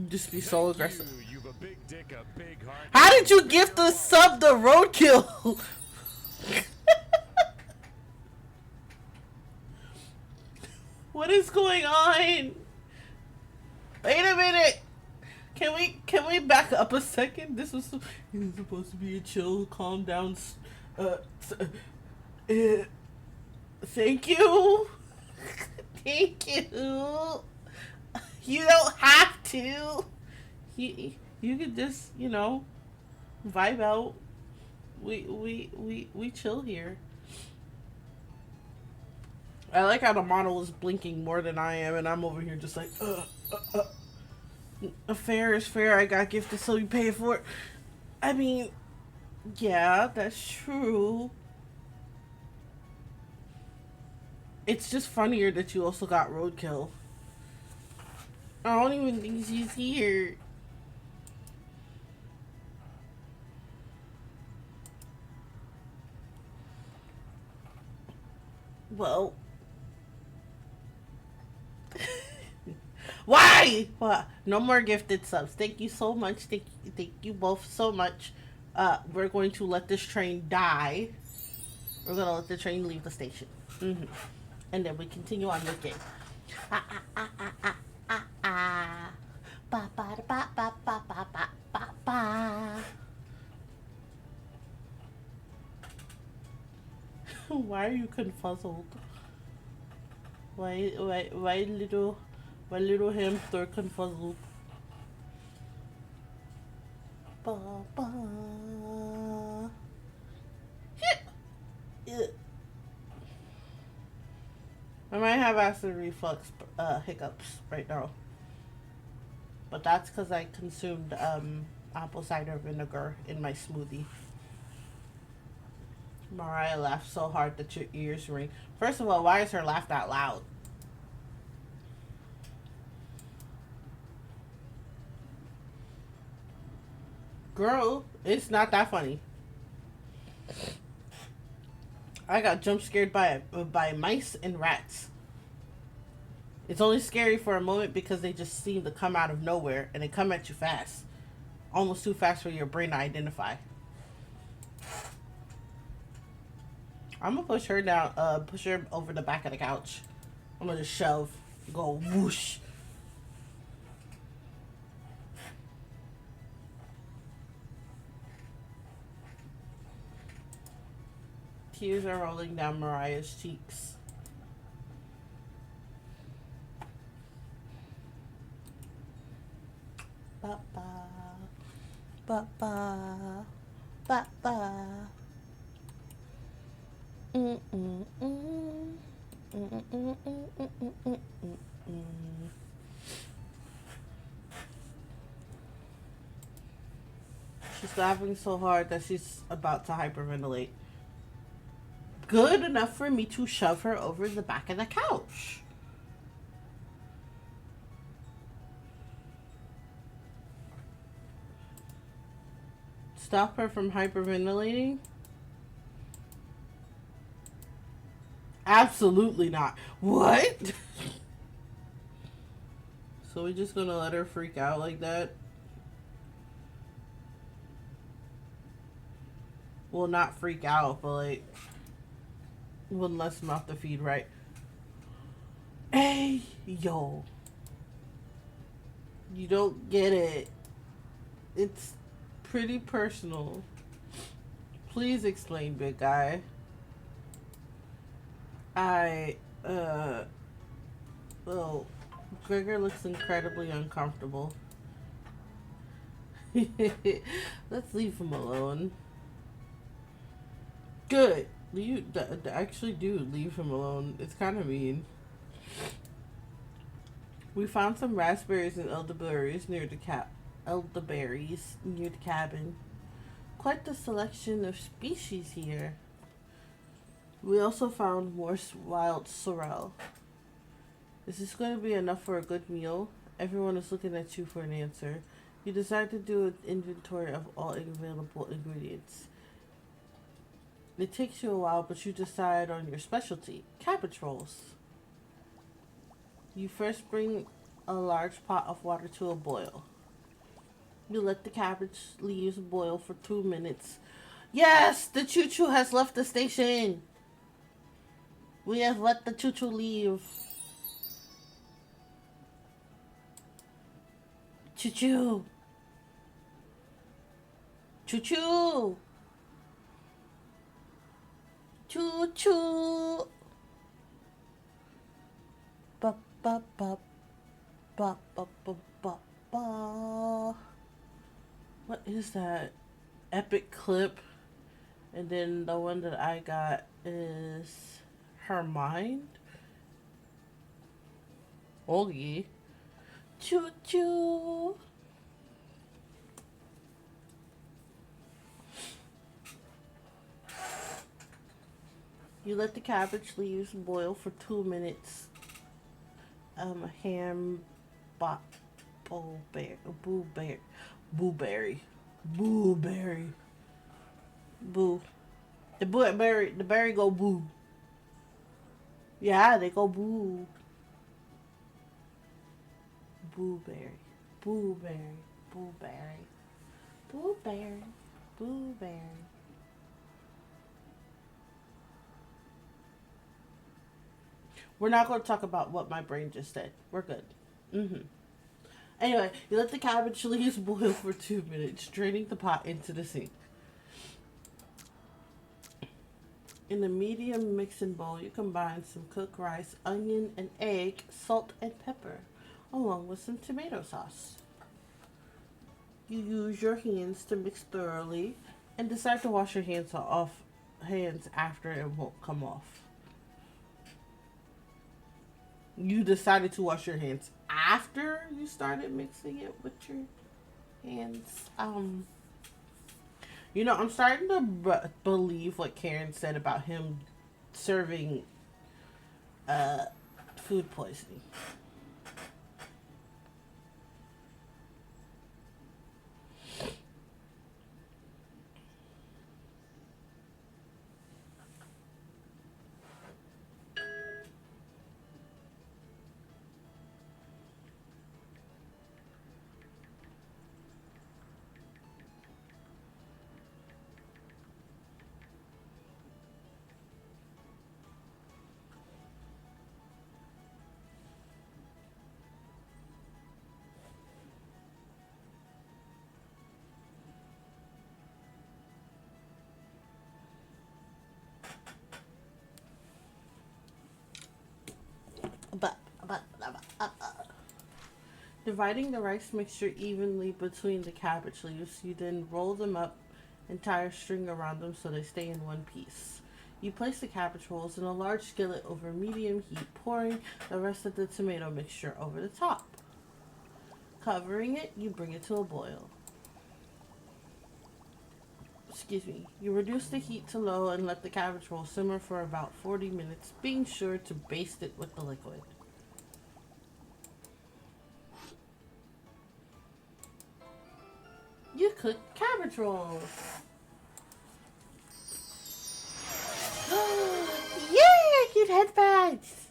Just be so aggressive. You've a big dick, a big heart. How did you gift the sub the roadkill? What is going on? Wait a minute. Can we back up a second? This was supposed to be a chill, calm down. Thank you. Thank you. You don't have to. You could just, you know, vibe out. We chill here. I like how the model is blinking more than I am, and I'm over here just like, fair is fair. I got gifted, so you pay for it. I mean, yeah, that's true. It's just funnier that you also got roadkill. I don't even think she's here. Well. Why? What? No more gifted subs. Thank you so much. Thank you both so much. We're going to let this train die. We're going to let the train leave the station. And then we continue on with game. Why are you confuzzled? Why little hamster confuzzled? I might have acid reflux hiccups right now. But that's because I consumed apple cider vinegar in my smoothie. Mariah laughed so hard that your ears ring. First of all, why is her laugh that loud? Girl, it's not that funny. I got jump scared by mice and rats. It's only scary for a moment because they just seem to come out of nowhere and they come at you fast. Almost too fast for your brain to identify. I'm gonna push her down, push her over the back of the couch. I'm gonna just shove, go whoosh. Tears are rolling down Mariah's cheeks. Ba-ba, ba-ba, ba-ba. She's laughing so hard that she's about to hyperventilate. Good enough for me to shove her over the back of the couch. Stop her from hyperventilating? Absolutely not. What? So we're just gonna let her freak out like that? Well, not freak out, but like, wouldn't let him off the feed, right? Hey, yo. You don't get it. It's pretty personal. Please explain, big guy. Well, Gregor looks incredibly uncomfortable. Let's leave him alone. Good. You actually do leave him alone. It's kind of mean. We found some raspberries and elderberries near the cabin. Quite the selection of species here. We also found more wild sorrel. Is this going to be enough for a good meal? Everyone is looking at you for an answer. You decide to do an inventory of all available ingredients. It takes you a while, but you decide on your specialty, cabbage rolls. You first bring a large pot of water to a boil. You let the cabbage leaves boil for 2 minutes. Yes, the choo-choo has left the station. We have let the choo-choo leave. Choo-choo. Choo-choo. Choo-choo. Ba ba ba ba ba ba ba ba. What is that? Epic clip. And then the one that I got is Her Mind. Olgie. Choo choo. You let the cabbage leaves boil for 2 minutes. Ham bop blueberry. Boo. The berry go boo. Yeah, they go boo. Blueberry. Blueberry. Blueberry. Blueberry. Blueberry. We're not going to talk about what my brain just said. We're good. Anyway, you let the cabbage leaves boil for 2 minutes, draining the pot into the sink. In a medium mixing bowl, you combine some cooked rice, onion, and egg, salt, and pepper, along with some tomato sauce. You use your hands to mix thoroughly and decide to wash your hands after it won't come off. You decided to wash your hands after you started mixing it with your hands. I'm starting to believe what Karen said about him serving uh, food poisoning. Dividing the rice mixture evenly between the cabbage leaves, you then roll them up and tie a string around them so they stay in one piece. You place the cabbage rolls in a large skillet over medium heat, pouring the rest of the tomato mixture over the top. Covering it, you bring it to a boil. You reduce the heat to low and let the cabbage roll simmer for about 40 minutes, being sure to baste it with the liquid. You cook cabbage rolls. Yay! Cute headbands.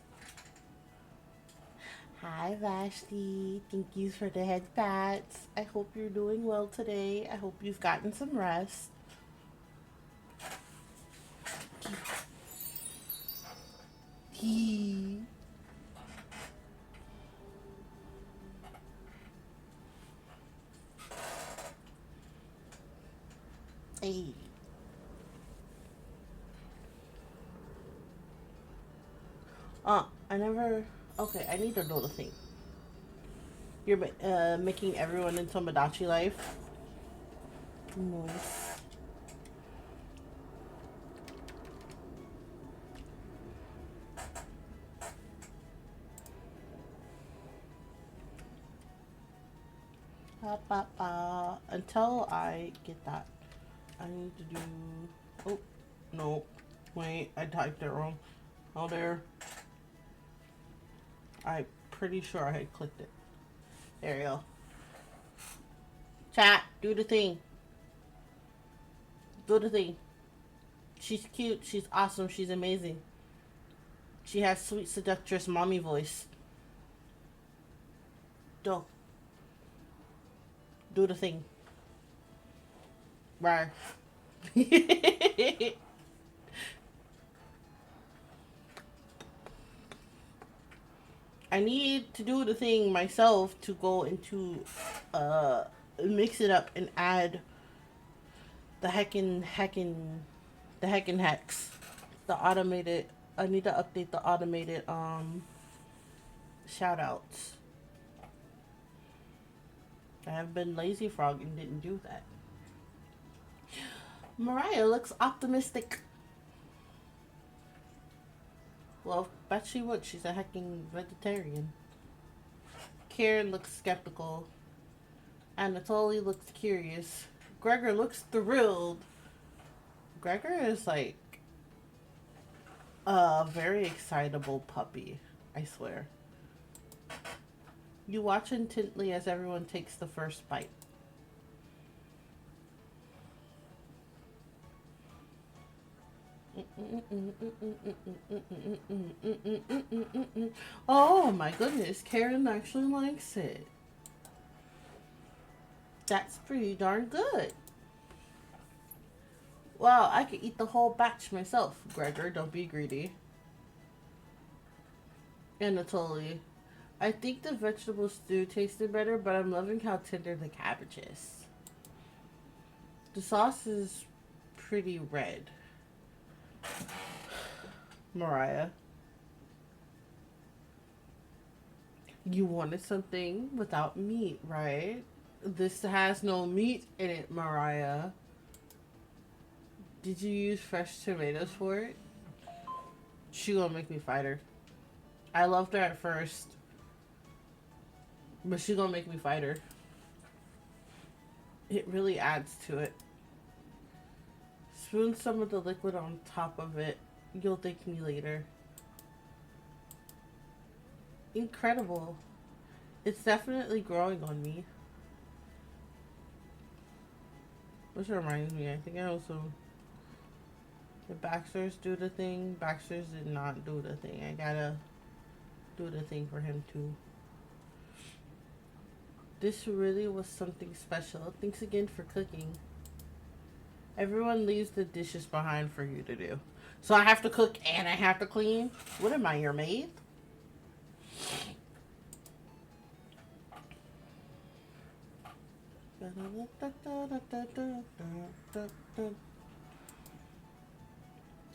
Hi, Vashti. Thank you for the headbands. I hope you're doing well today. I hope you've gotten some rest. He. Hey. I never. Okay, I need to know the thing. You're making everyone in Tomodachi Life. Nice. Until I get that, I need to do. Oh, no. Wait, I typed it wrong. Oh, there. I'm pretty sure I had clicked it. There you go. Chat, do the thing. Do the thing. She's cute. She's awesome. She's amazing. She has sweet, seductress mommy voice. Do the thing. Right. I need to do the thing myself to go into mix it up and add the heckin' hex. The automated, I need to update the automated shout outs. I have been lazy frog and didn't do that. Mariah looks optimistic. Well, bet she would. She's a heckin' vegetarian. Karen looks skeptical. Anatoly looks curious. Gregor looks thrilled. Gregor is like a very excitable puppy, I swear. You watch intently as everyone takes the first bite. Oh my goodness, Karen actually likes it. That's pretty darn good. Wow, I could eat the whole batch myself. Gregor, don't be greedy. Anatoly, I think the vegetable stew tasted better, but I'm loving how tender the cabbage is. The sauce is pretty red. Mariah, you wanted something without meat, right? This has no meat in it, Mariah. Did you use fresh tomatoes for it? She gonna make me fight her. I loved her at first, but she gonna make me fight her. It really adds to it. Spoon some of the liquid on top of it. You'll thank me later. Incredible. It's definitely growing on me. Which reminds me, I think I also... Did Baxter's do the thing? Baxter's did not do the thing. I gotta do the thing for him too. This really was something special. Thanks again for cooking. Everyone leaves the dishes behind for you to do. So I have to cook and I have to clean? What am I, your maid?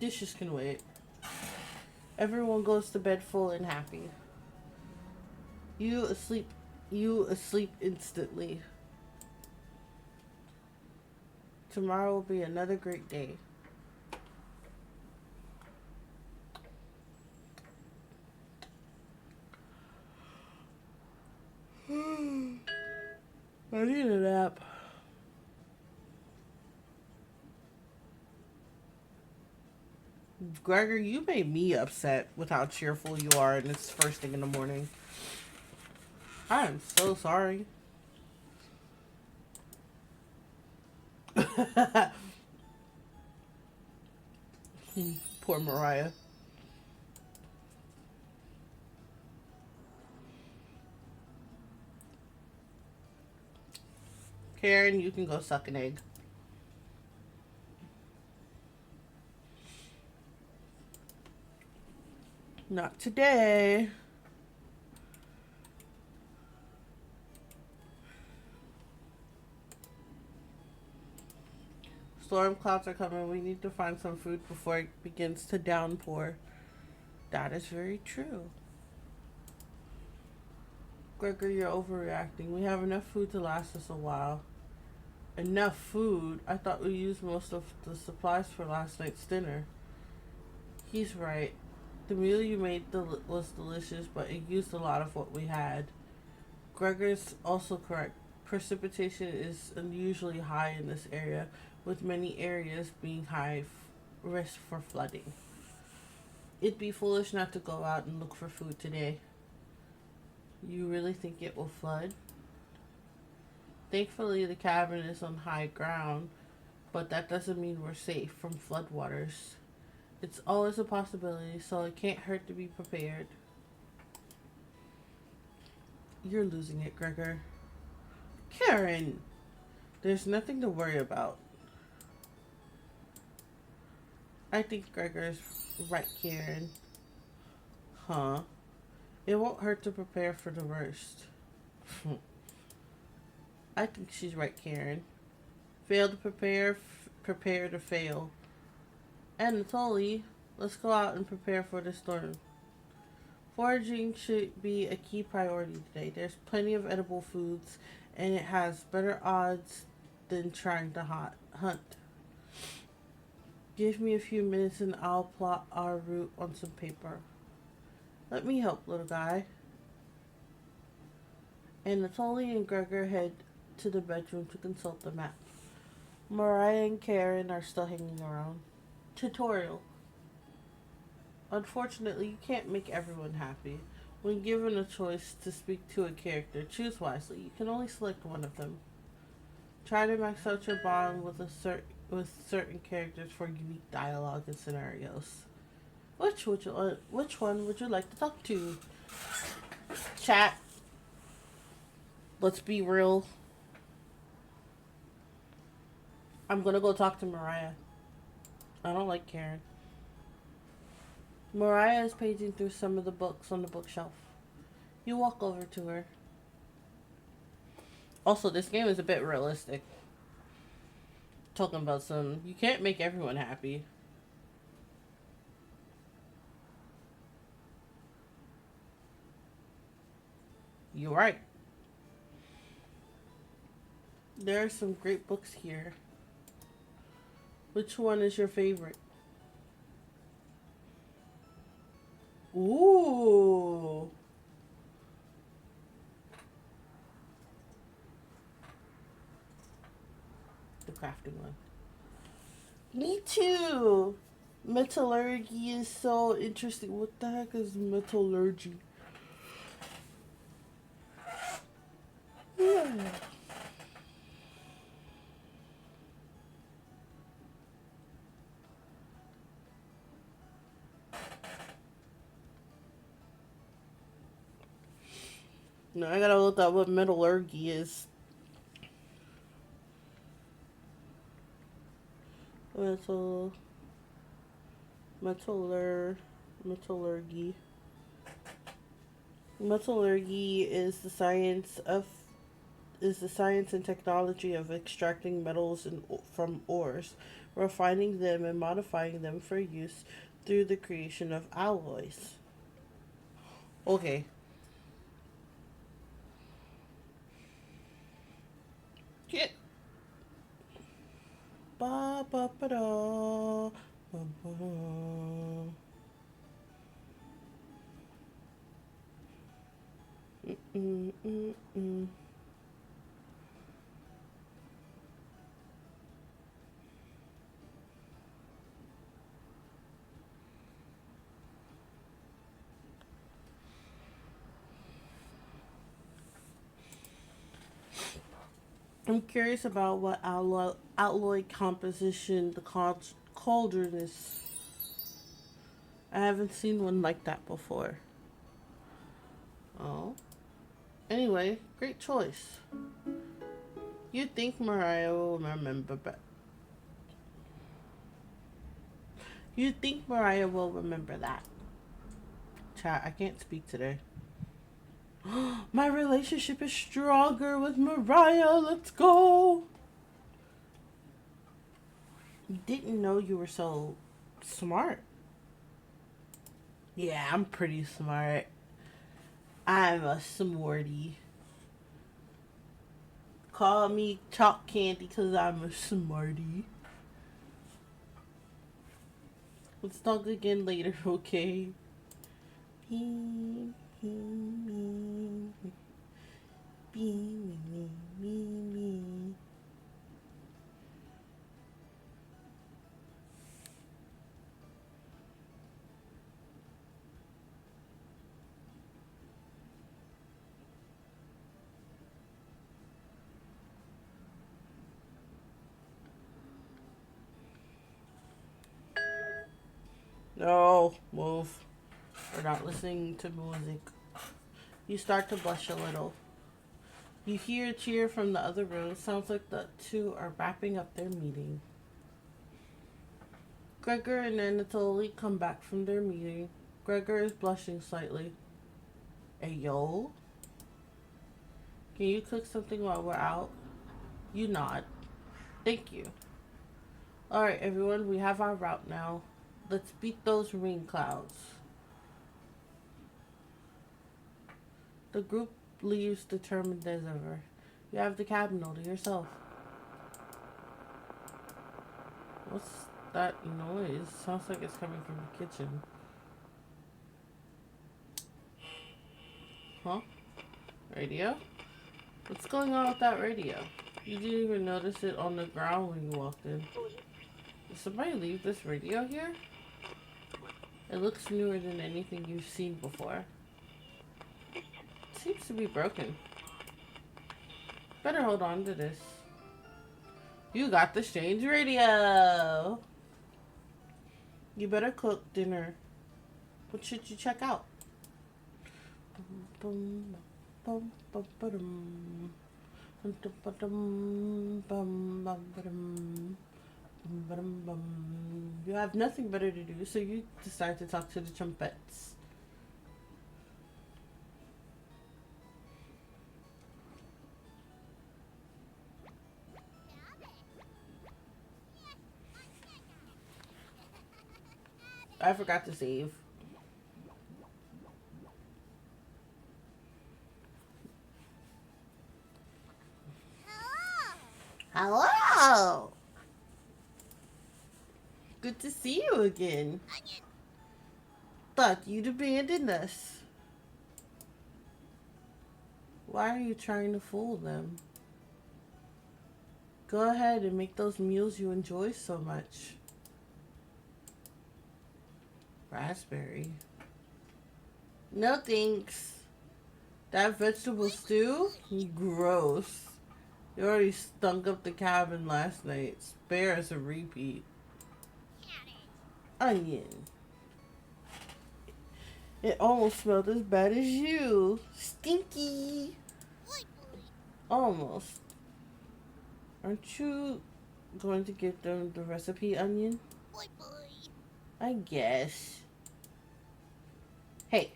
Dishes can wait. Everyone goes to bed full and happy. You asleep instantly. Tomorrow will be another great day. I need a nap. Gregor, you made me upset with how cheerful you are and it's first thing in the morning. I am so sorry. Poor Mariah. Karen, you can go suck an egg. Not today. Storm clouds are coming. We need to find some food before it begins to downpour. That is very true. Gregor, you're overreacting. We have enough food to last us a while. Enough food? I thought we used most of the supplies for last night's dinner. He's right. The meal you made was delicious, but it used a lot of what we had. Gregor's also correct. Precipitation is unusually high in this area, with many areas being high risk for flooding. It'd be foolish not to go out and look for food today. You really think it will flood? Thankfully, the cabin is on high ground, but that doesn't mean we're safe from floodwaters. It's always a possibility, so it can't hurt to be prepared. You're losing it, Gregor. Karen! There's nothing to worry about. I think Gregor's right, Karen. Huh? It won't hurt to prepare for the worst. I think she's right, Karen. Fail to prepare, prepare to fail. And Anatoly, let's go out and prepare for the storm. Foraging should be a key priority today. There's plenty of edible foods, and it has better odds than trying to hunt. Give me a few minutes and I'll plot our route on some paper. Let me help, little guy. And Anatoly and Gregor head to the bedroom to consult the map. Mariah and Karen are still hanging around. Tutorial. Unfortunately, you can't make everyone happy. When given a choice to speak to a character, choose wisely. You can only select one of them. Try to max out your bond with certain characters for unique dialogue and scenarios. Which one would you like to talk to? Chat. Let's be real. I'm gonna go talk to Mariah. I don't like Karen. Mariah is paging through some of the books on the bookshelf. You walk over to her. Also, this game is a bit realistic. Talking about you can't make everyone happy. You're right. There are some great books here. Which one is your favorite? Ooh. crafting one. Me too. Metallurgy is so interesting. What the heck is metallurgy? Yeah. No, I gotta look up what metallurgy is. Metallurgy. Metallurgy is the science and technology of extracting metals from ores, refining them and modifying them for use through the creation of alloys. Okay. Yeah. Ba ba ba da. Ba, ba. Mm. I'm curious about what alloy composition the cauldron is. I haven't seen one like that before. Oh. Anyway, great choice. You'd think Mariah will remember, but you'd think Mariah will remember that. Chat, I can't speak today. My relationship is stronger with Mariah. Let's go. Didn't know you were so smart. Yeah, I'm pretty smart. I'm a smarty. Call me chalk candy because I'm a smarty. Let's talk again later, okay? Me. No, move. We're not listening to music. You start to blush a little. You hear a cheer from the other room. Sounds like the two are wrapping up their meeting. Gregor and Anatoly come back from their meeting. Gregor is blushing slightly. Hey, yo. Can you cook something while we're out? You nod. Thank you. Alright, everyone, we have our route now. Let's beat those rain clouds. The group leaves determined as ever. You have the cabin all to yourself. What's that noise? Sounds like it's coming from the kitchen. Huh? Radio? What's going on with that radio? You didn't even notice it on the ground when you walked in. Did somebody leave this radio here? It looks newer than anything you've seen before. It seems to be broken. Better hold on to this. You got the strange radio. You better cook dinner. What should you check out? You have nothing better to do, so you decide to talk to the trumpets. I forgot to save. Hello! Good to see you again. Thought you'd abandoned us. Why are you trying to fool them? Go ahead and make those meals you enjoy so much. Raspberry. No thanks. That vegetable stew? Gross. You already stunk up the cabin last night. Spare us a repeat. Onion. It almost smelled as bad as you. Stinky. Almost. Aren't you going to give them the recipe, Onion? I guess. Hey,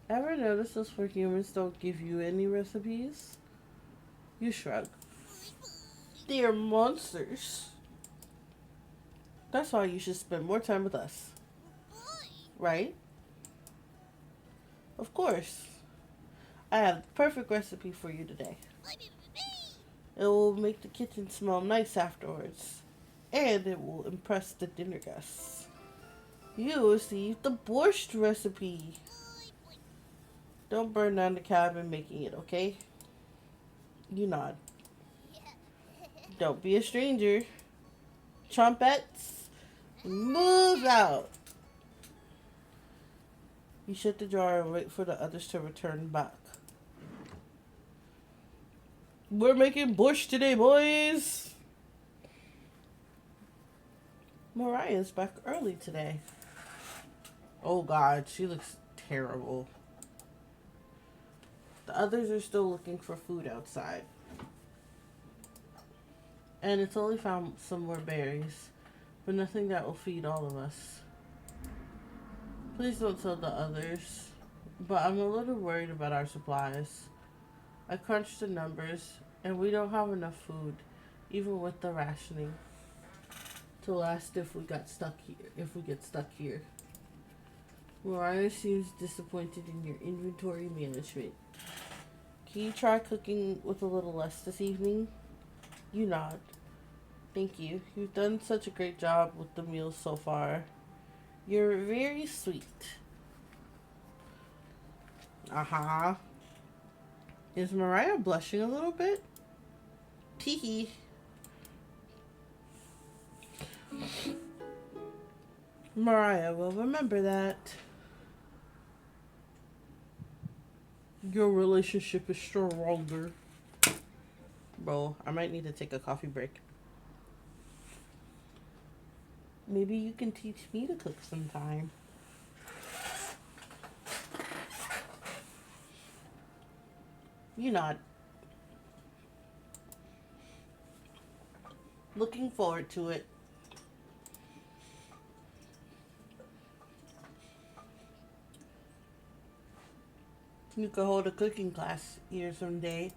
ever notice those for humans don't give you any recipes? You shrug. They're monsters. That's why you should spend more time with us. Right? Of course. I have the perfect recipe for you today. It will make the kitchen smell nice afterwards. And it will impress the dinner guests. You received the borscht recipe. Don't burn down the cabin making it, okay? You nod. Don't be a stranger. Trumpets, move out. You shut the jar and wait for the others to return back. We're making borscht today, boys. Mariah's back early today. Oh God, she looks terrible. The others are still looking for food outside. And it's only found some more berries, but nothing that will feed all of us. Please don't tell the others, but I'm a little worried about our supplies. I crunched the numbers, and we don't have enough food, even with the rationing, to last if we get stuck here. Mariah seems disappointed in your inventory management. Can you try cooking with a little less this evening? You nod. Thank you. You've done such a great job with the meals so far. You're very sweet. Uh-huh. Is Mariah blushing a little bit? Teehee. Mariah will remember that. Your relationship is stronger. Bro, I might need to take a coffee break. Maybe you can teach me to cook sometime. You nod. Looking forward to it. You could hold a cooking class here someday.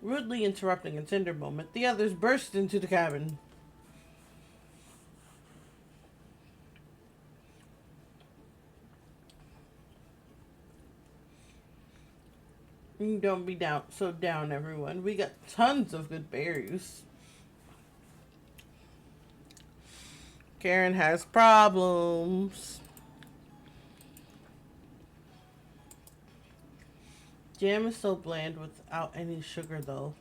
Rudely interrupting a tender moment, the others burst into the cabin. Don't be so down, everyone. We got tons of good berries. Karen has problems. Jam is so bland without any sugar, though.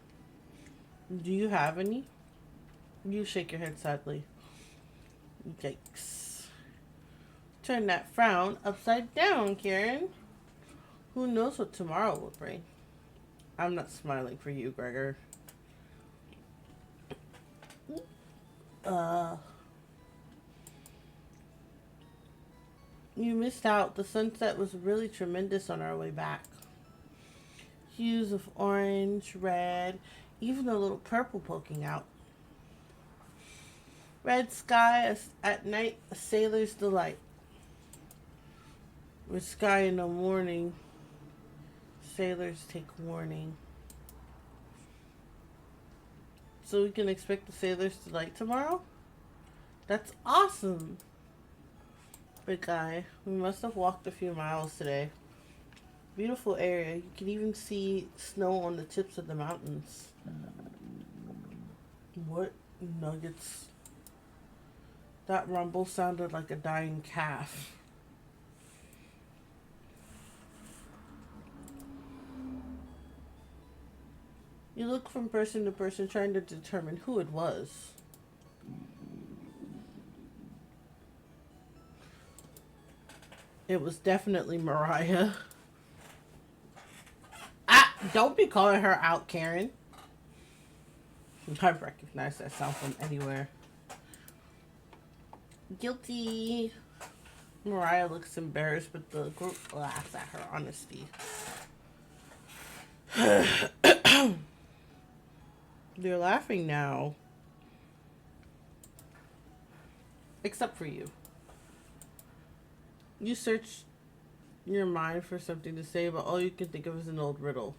Do you have any? You shake your head sadly. Yikes. Turn that frown upside down, Karen. Who knows what tomorrow will bring? I'm not smiling for you, Gregor. You missed out. The sunset was really tremendous on our way back. Hues of orange, red, even a little purple poking out. Red sky at night, a sailor's delight. With sky in the morning, sailors take warning. So we can expect the sailor's delight tomorrow? That's awesome! Big guy, we must have walked a few miles today. Beautiful area. You can even see snow on the tips of the mountains. What nuggets? That rumble sounded like a dying calf. You look from person to person trying to determine who it was. It was definitely Mariah. Ah! Don't be calling her out, Karen. I recognize that sound from anywhere. Guilty. Mariah looks embarrassed, but the group laughs at her honesty. They're laughing now. Except for you. You search your mind for something to say, but all you can think of is an old riddle.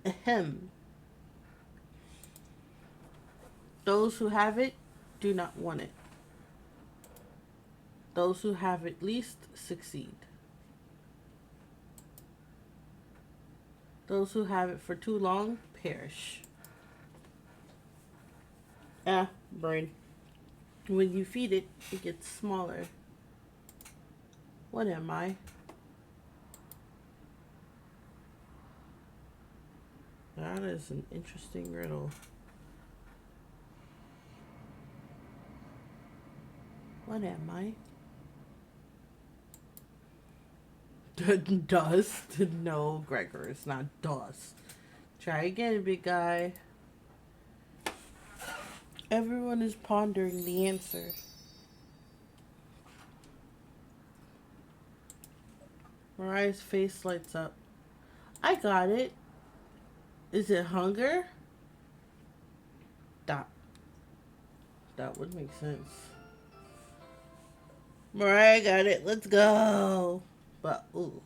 Ahem. Those who have it do not want it. Those who have at least succeed. Those who have it for too long perish. Brain. When you feed it, it gets smaller. What am I? That is an interesting riddle. What am I? Dust? No, Gregor, it's not dust. Try again, big guy. Everyone is pondering the answer. Mariah's face lights up. I got it. Is it hunger? That would make sense. Mariah got it. Let's go. But ooh,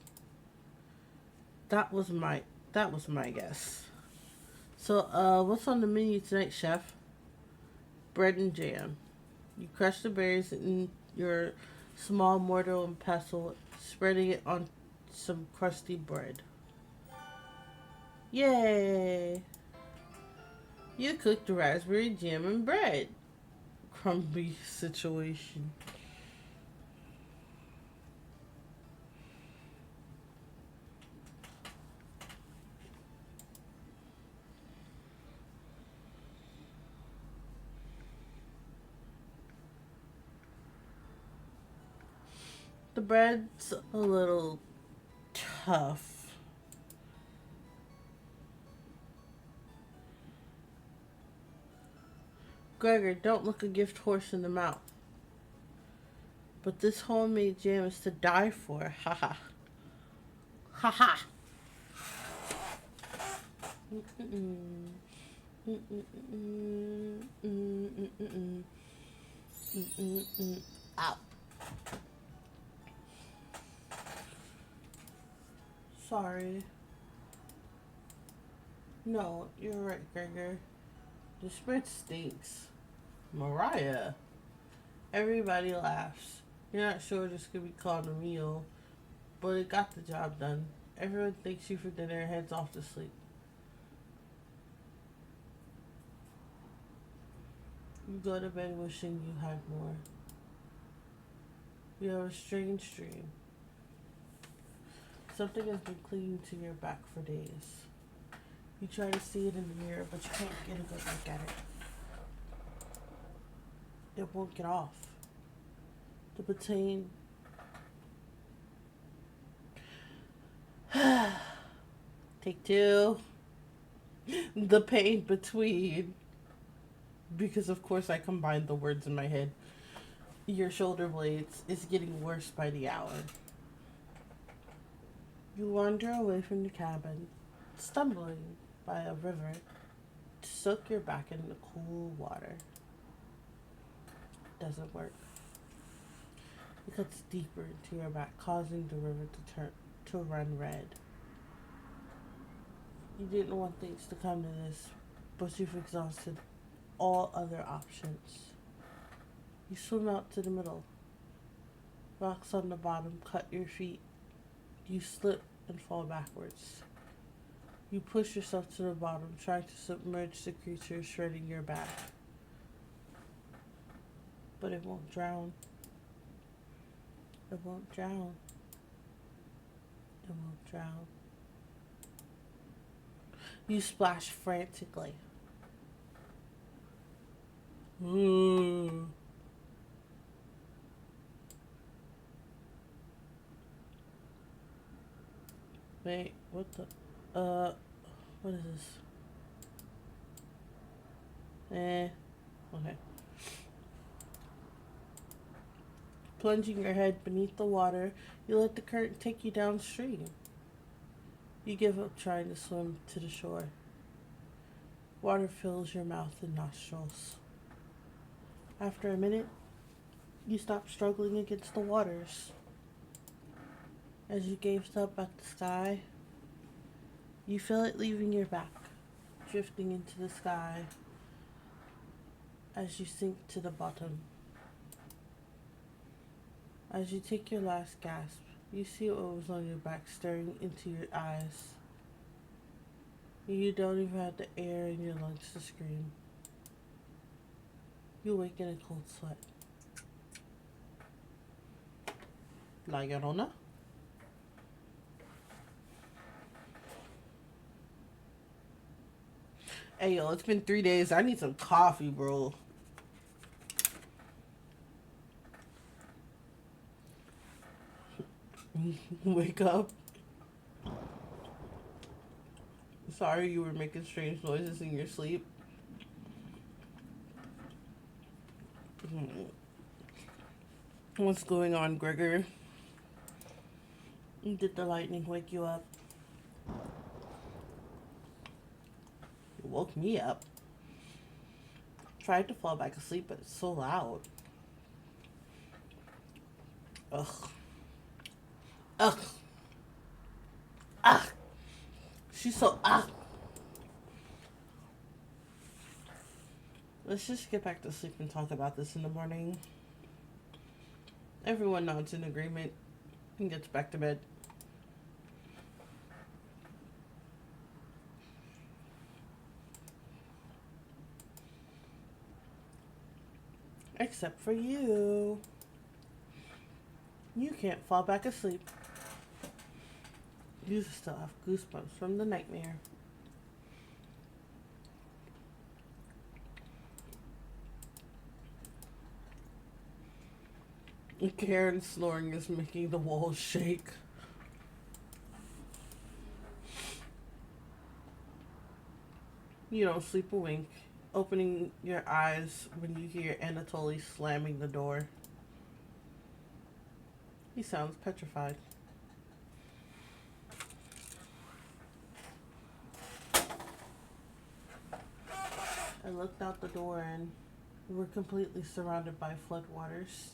that was my guess. So what's on the menu tonight, chef? Bread and jam. You crush the berries in your small mortar and pestle, spreading it on some crusty bread. Yay! You cooked raspberry jam and bread. Crumbly situation. The bread's a little tough. Gregor, don't look a gift horse in the mouth. But this homemade jam is to die for. Haha. Haha. Ow. Sorry. No, you're right, Gregor. The spread stinks. Mariah. Everybody laughs. You're not sure this could be called a meal, but it got the job done. Everyone thanks you for dinner and heads off to sleep. You go to bed wishing you had more. You have a strange dream. Something has been clinging to your back for days. You try to see it in the mirror, but you can't get a good look at it. It won't get off. The pain. Take two. The pain between. Because of course I combined the words in my head. Your shoulder blades is getting worse by the hour. You wander away from the cabin, stumbling by a river to soak your back in the cool water. Doesn't work. It cuts deeper into your back, causing the river to run red. You didn't want things to come to this, but you've exhausted all other options. You swim out to the middle. Rocks on the bottom cut your feet. You slip and fall backwards. You push yourself to the bottom, trying to submerge the creature shredding your back. But it won't drown. It won't drown. It won't drown. You splash frantically. Ooh. Wait, what the? What is this? Okay. Plunging your head beneath the water, you let the current take you downstream. You give up trying to swim to the shore. Water fills your mouth and nostrils. After a minute, you stop struggling against the waters. As you gaze up at the sky, you feel it leaving your back, drifting into the sky as you sink to the bottom. As you take your last gasp, you see what was on your back staring into your eyes. You don't even have the air in your lungs to scream. You wake in a cold sweat. La Llorona? Hey yo, it's been 3 days. I need some coffee, bro. Wake up. Sorry you were making strange noises in your sleep. What's going on, Gregor? Did the lightning wake you up? You woke me up. Tried to fall back asleep, but it's so loud. Ugh. Ugh. Ugh. She's so ugh. Let's just get back to sleep and talk about this in the morning. Everyone nods in agreement and gets back to bed. Except for you. You can't fall back asleep. You still have goosebumps from the nightmare. Karen's snoring is making the walls shake. You don't sleep a wink, opening your eyes when you hear Anatoly slamming the door. He sounds petrified. I looked out the door and we're completely surrounded by floodwaters.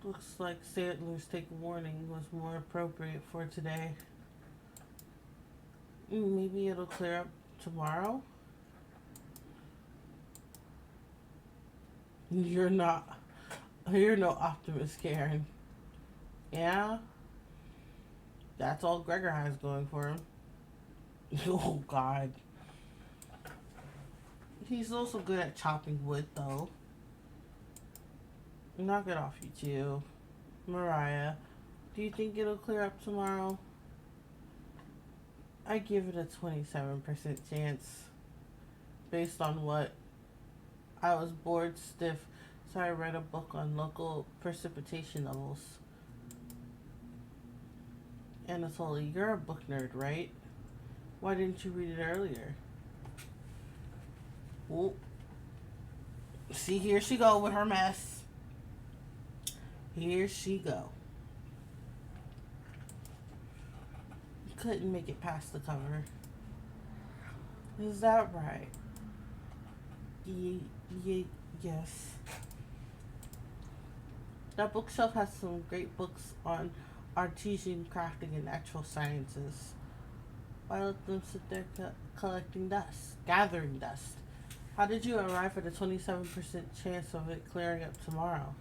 Looks like Sandler's take warning was more appropriate for today. Maybe it'll clear up tomorrow? You're no optimist, Karen. Yeah? That's all Gregor has going for him. Oh, God. He's also good at chopping wood, though. Knock it off, you two. Mariah, do you think it'll clear up tomorrow? I give it a 27% chance. Based on what? I was bored stiff, so I read a book on local precipitation levels. Anatoly, you're a book nerd, right? Why didn't you read it earlier? Well, see, here she go with her mess. Here she go. Couldn't make it past the cover. Is that right? Yes. That bookshelf has some great books on artisan crafting and natural sciences. Why let them sit there collecting dust, gathering dust? How did you arrive at a 27% chance of it clearing up tomorrow?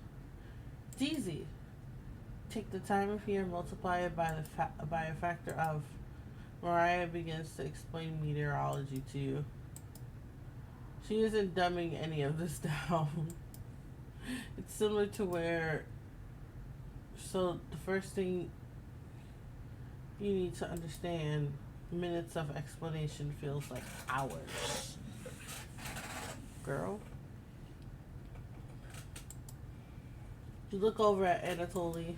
It's easy. Take the time of year and multiply it by a factor of. Mariah begins to explain meteorology to you. She isn't dumbing any of this down. It's similar to where. So the first thing You need to understand, minutes of explanation feels like hours. Girl. You look over at Anatoly.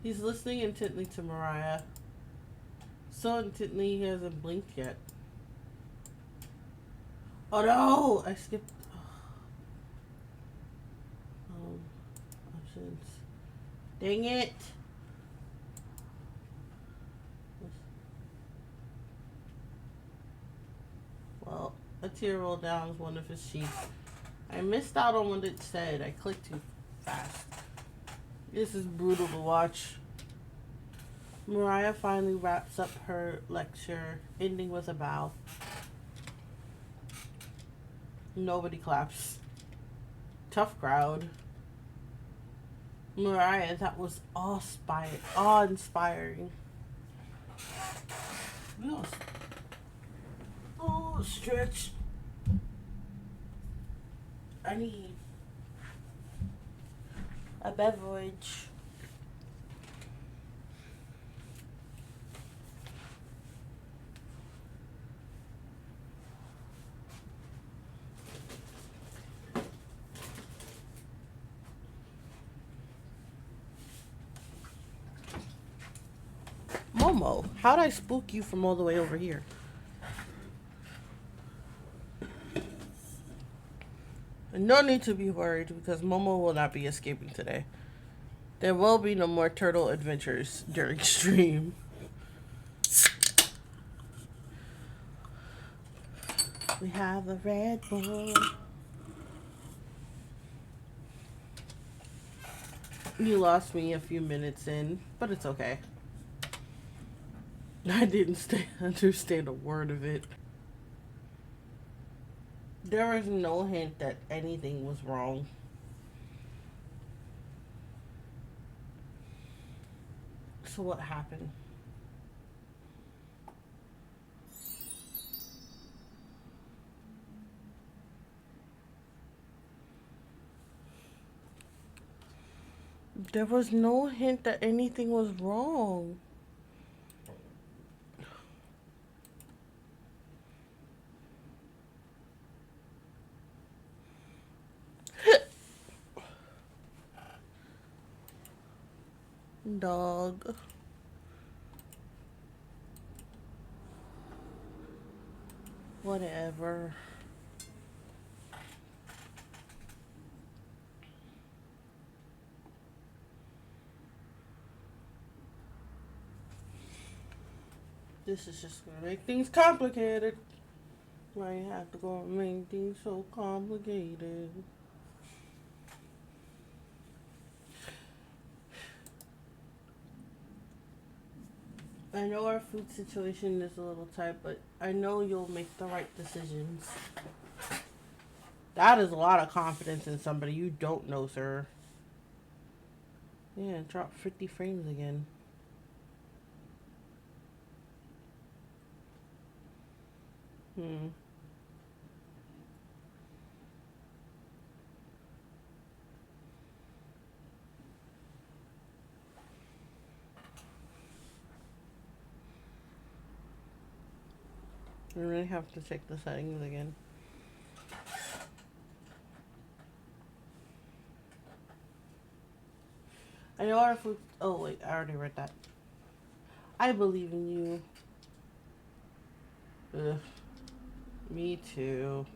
He's listening intently to Mariah. So intently he hasn't blinked yet. Oh no! I skipped. Options. Dang it! Well, a tear rolled down one of his cheeks. I missed out on what it said. I clicked too fast. This is brutal to watch. Mariah finally wraps up her lecture, ending with a bow. Nobody claps. Tough crowd. Mariah, that was awe-inspiring. Oh, stretch. I need a beverage. Momo, how'd I spook you from all the way over here? No need to be worried because Momo will not be escaping today. There will be no more turtle adventures during stream. We have a Red Bull. You lost me a few minutes in, but it's okay. I didn't understand a word of it. There was no hint that anything was wrong. So what happened? There was no hint that anything was wrong. Dog. Whatever. This is just gonna make things complicated. Why you have to go and make things so complicated? I know our food situation is a little tight, but I know you'll make the right decisions. That is a lot of confidence in somebody you don't know, sir. Yeah, drop 50 frames again. Hmm. I really have to check the settings again. I know our food. Oh, wait, I already read that. I believe in you. Ugh. Me too.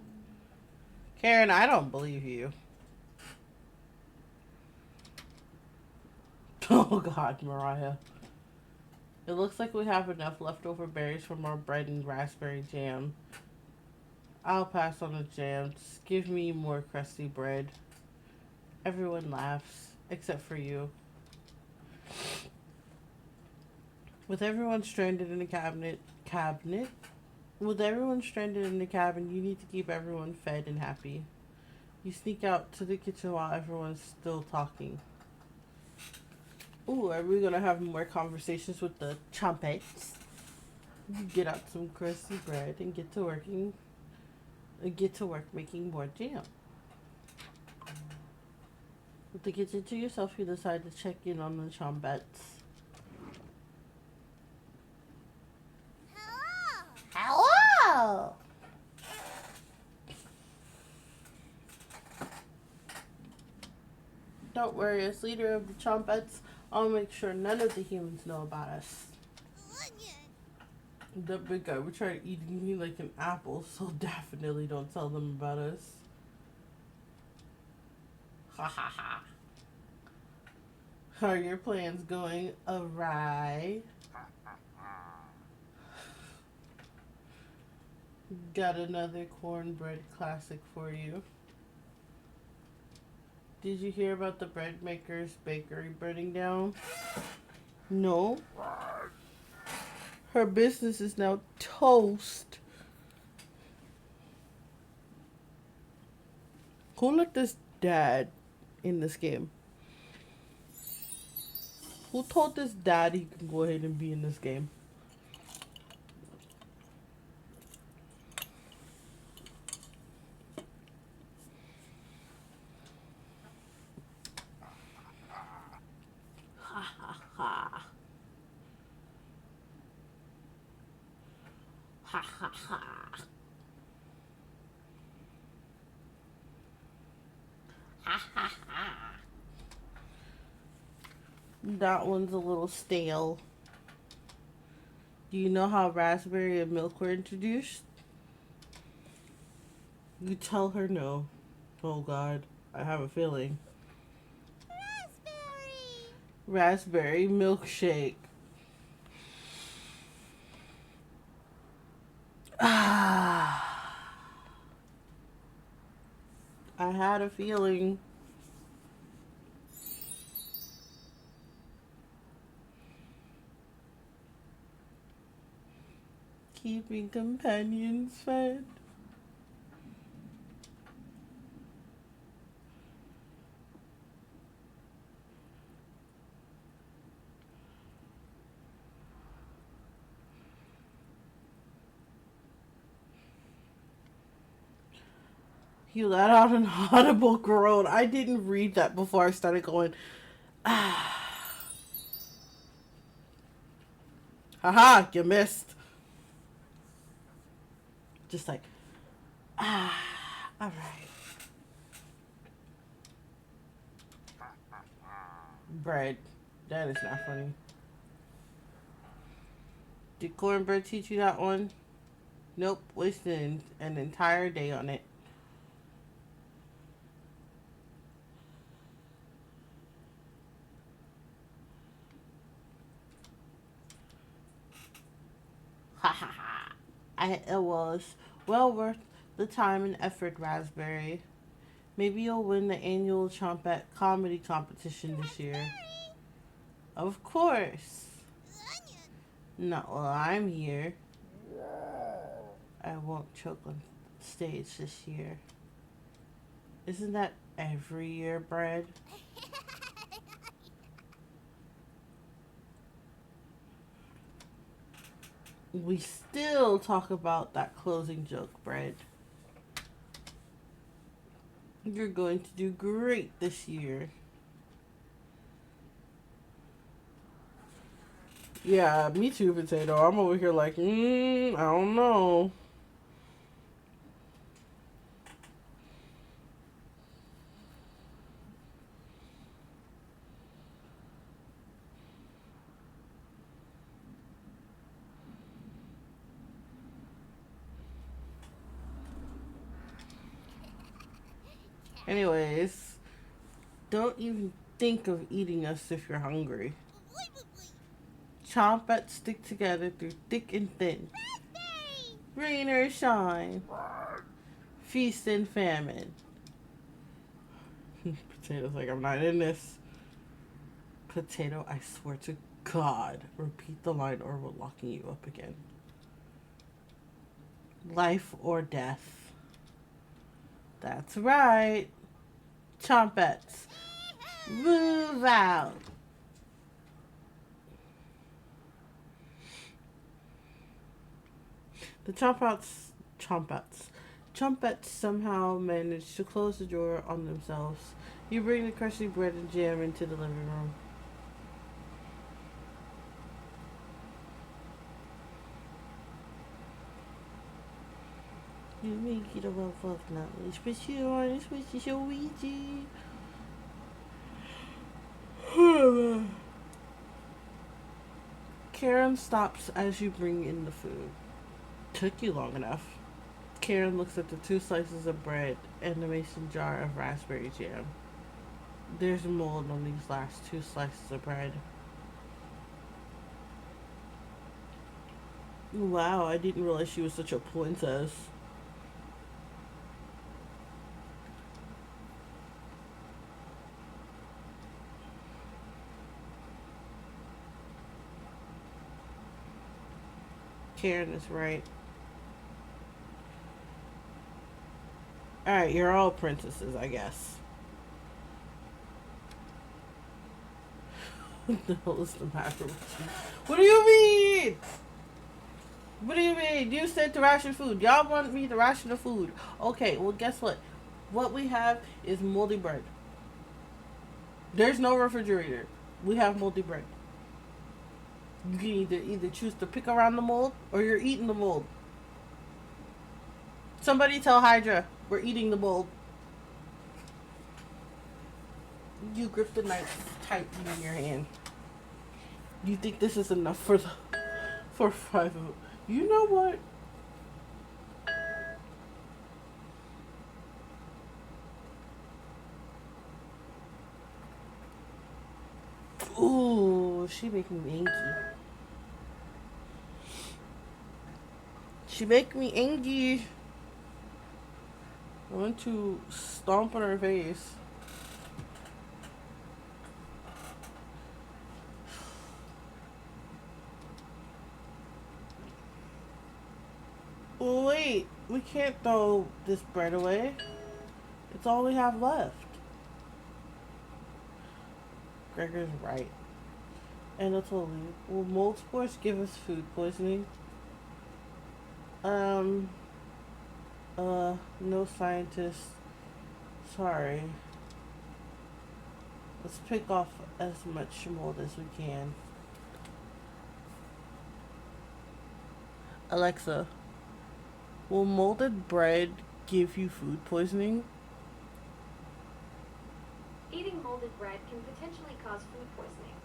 Karen, I don't believe you. Oh, God, Mariah. It looks like we have enough leftover berries from our bread and raspberry jam. I'll pass on the jam. Just give me more crusty bread. Everyone laughs, except for you. With everyone stranded in the cabinet? With everyone stranded in the cabin, you need to keep everyone fed and happy. You sneak out to the kitchen while everyone's still talking. Ooh, are we gonna have more conversations with the trumpets? You get out some crusty bread and get to work making more jam. With the kitchen to yourself, you decide to check in on the trumpets. Don't worry, as leader of the Chompettes, I'll make sure none of the humans know about us. The big guy would try eating me like an apple, so definitely don't tell them about us. Ha ha ha. Are your plans going awry? Got another cornbread classic for you. Did you hear about the bread maker's bakery burning down? No. Her business is now toast. Who let this dad in this game? Who told this dad he can go ahead and be in this game? Ha ha ha. Ha ha ha. Ha ha ha. That one's a little stale. Do you know how raspberry and milk were introduced? You tell her no. Oh God, I have a feeling. Raspberry milkshake. Ah. I had a feeling. Keeping companions fed. You let out an audible groan. I didn't read that before I started going, ah. Haha, you missed. Just like, ah, alright. Bread. That is not funny. Did Cornbread teach you that one? Nope, wasted an entire day on it. Ha ha ha. It was well worth the time and effort, Raspberry. Maybe you'll win the annual Chompette comedy competition this year. Of course. Not while I'm here. I won't choke on stage this year. Isn't that every year, Bread? We still talk about that closing joke, Bread. You're going to do great this year. Yeah, me too, Potato. I'm over here like, I don't know. Anyways, don't even think of eating us if you're hungry. Chompettes stick together through thick and thin. Rain or shine. Feast and famine. Potato's like, I'm not in this. Potato, I swear to God, repeat the line or we're locking you up again. Life or death. That's right. Chompettes. Move out. The Chompettes somehow manage to close the door on themselves. You bring the crusty bread and jam into the living room. You make it a well fuck not. It's what you are, it's what you so easy. Karen stops as you bring in the food. Took you long enough. Karen looks at the 2 slices of bread and the mason jar of raspberry jam. There's mold on these last 2 slices of bread. Wow, I didn't realize she was such a princess. Karen is right. Alright, you're all princesses, I guess. What the hell is the matter with you? What do you mean? What do you mean? You said to ration food. Y'all want me to ration the food. Okay, well, guess what? What we have is moldy bread. There's no refrigerator. We have moldy bread. You can either choose to pick around the mold or you're eating the mold. Somebody tell Hydra we're eating the mold. You grip the knife tightly in your hand. You think this is enough for 5 of them? You know what? Ooh, she making me angry. She make me angry. I want to stomp on her face. Wait, we can't throw this bread away. It's all we have left. Gregor's right. Anatoly, will mold spores give us food poisoning? No scientist. Sorry. Let's pick off as much mold as we can. Alexa, will molded bread give you food poisoning? Eating molded bread can potentially cause food poisoning.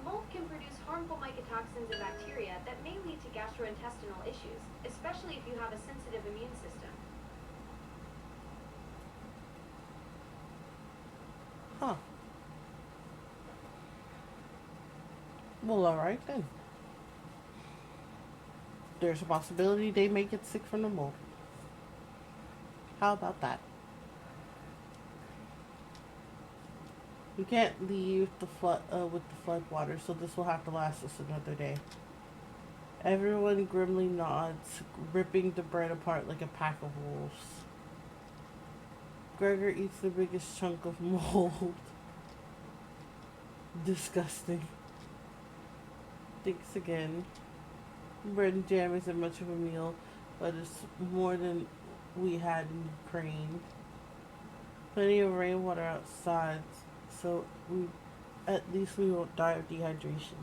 Mold can produce harmful mycotoxins and bacteria that may lead to gastrointestinal issues, especially if you have a sensitive immune system. Huh. Well, alright then. There's a possibility they may get sick from the mold. How about that? We can't leave the flood with the flood water, so this will have to last us another day. Everyone grimly nods, ripping the bread apart like a pack of wolves. Gregor eats the biggest chunk of mold. Disgusting. Thinks again. Bread and jam isn't much of a meal, but it's more than we had in Ukraine. Plenty of rainwater outside, so at least we won't die of dehydration.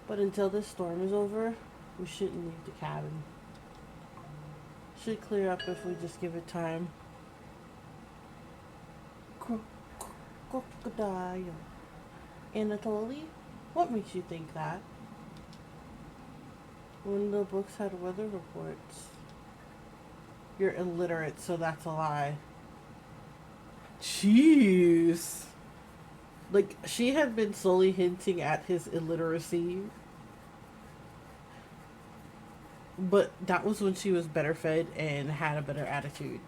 But until this storm is over, we shouldn't leave the cabin. Should clear up if we just give it time. Crocodile. Anatoly, what makes you think that? When the books had weather reports. You're illiterate, so that's a lie. Jeez. Like, she had been slowly hinting at his illiteracy. But that was when she was better fed and had a better attitude.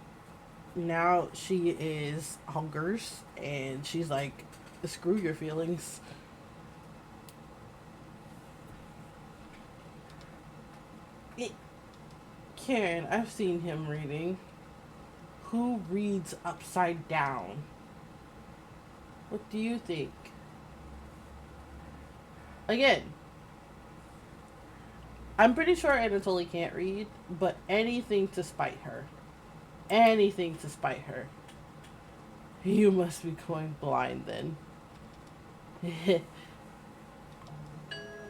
Now she is hungers and she's like, screw your feelings. Karen, I've seen him reading. Who reads upside down? What do you think? Again, I'm pretty sure Anatoly can't read, but anything to spite her. Anything to spite her. You must be going blind then.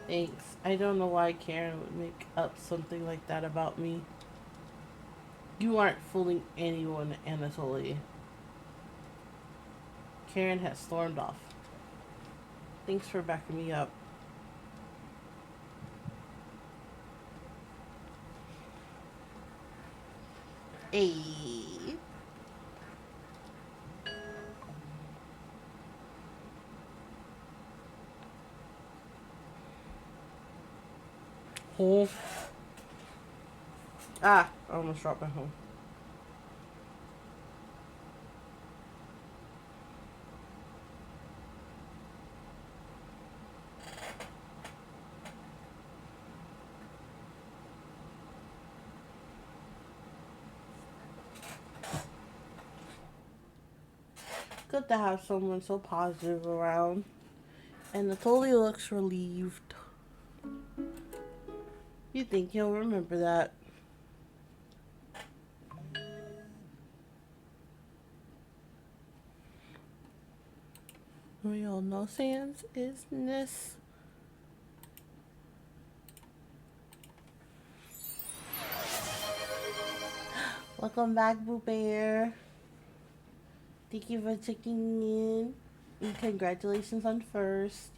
Thanks. I don't know why Karen would make up something like that about me. You aren't fooling anyone, Anatoly. Karen has stormed off. Thanks for backing me up. Hey. Oh. Ah, I almost dropped my home. Good to have someone so positive around. And Natoli looks relieved. You think he'll remember that? We all know Sans is this. Welcome back, Boo Bear. Thank you for checking in. And congratulations on first.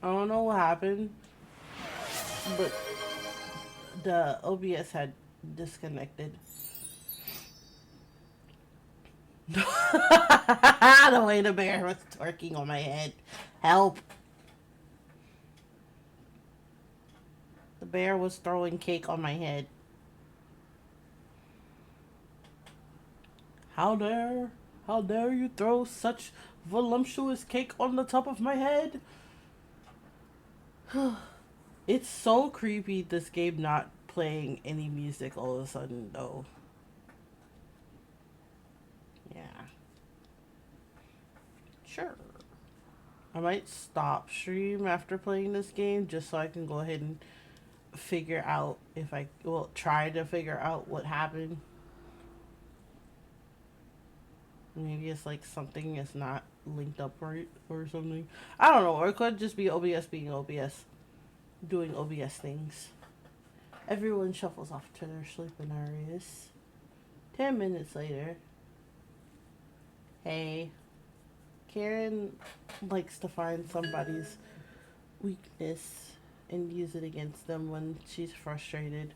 I don't know what happened, but the OBS had disconnected. The way the bear was twerking on my head. Help. The bear was throwing cake on my head. How dare you throw such voluptuous cake on the top of my head? It's so creepy, this game not playing any music all of a sudden, though. Yeah. Sure. I might stop stream after playing this game just so I can go ahead and figure out if I will try to figure out what happened. Maybe it's like something is not linked up right or something. I don't know. Or it could just be OBS being OBS, doing OBS things. Everyone shuffles off to their sleeping areas. 10 minutes later. Hey. Karen likes to find somebody's weakness and use it against them when she's frustrated.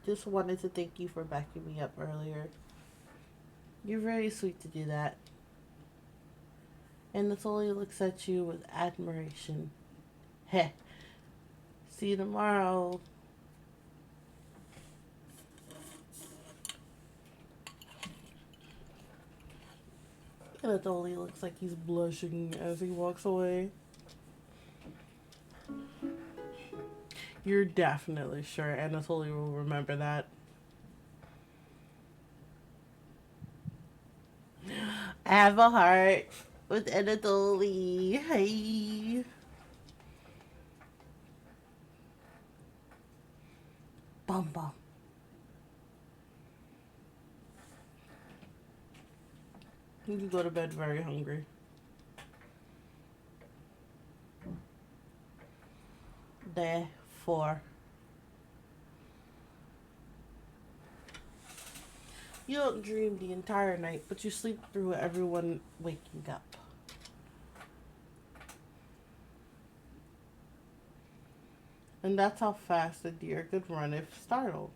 Just wanted to thank you for backing me up earlier. You're very sweet to do that. And Natoli looks at you with admiration. Heh. See you tomorrow. And Natoli looks like he's blushing as he walks away. You're definitely sure Anatoly will remember that. I have a heart with Anatoly. Hey. Bum bum. You go to bed very hungry. Therefore, you don't dream the entire night, but you sleep through everyone waking up. And that's how fast a deer could run if startled.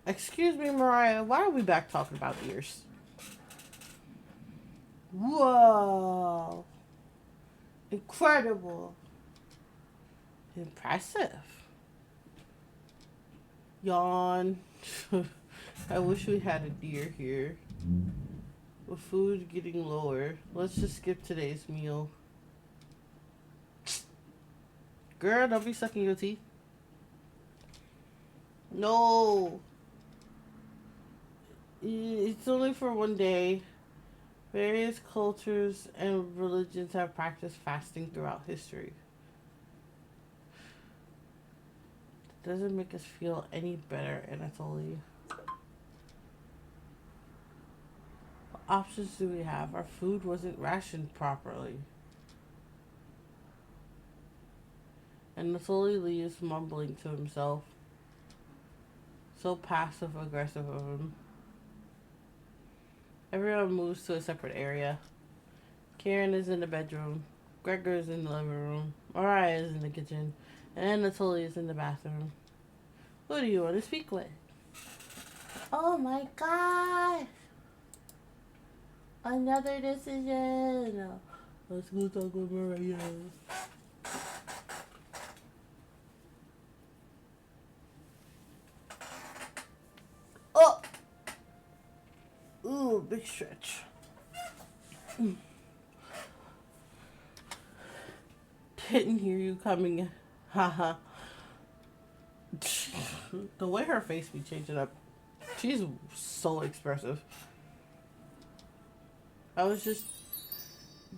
Excuse me, Mariah, why are we back talking about deers? Whoa. Incredible. Impressive. Yawn. I wish we had a deer here. With food getting lower, let's just skip today's meal. Girl, don't be sucking your teeth. No. It's only for one day. Various cultures and religions have practiced fasting throughout history. It doesn't make us feel any better, Anatoly. What options do we have? Our food wasn't rationed properly. And Anatoly leaves mumbling to himself. So passive aggressive of him. Everyone moves to a separate area. Karen is in the bedroom. Gregor is in the living room. Mariah is in the kitchen. And Anatoly is in the bathroom. Who do you want to speak with? Oh my god! Another decision! Let's go talk with Mariah. Oh! Ooh, big stretch. Didn't hear you coming. Haha. The way her face be changing up. She's so expressive. I was just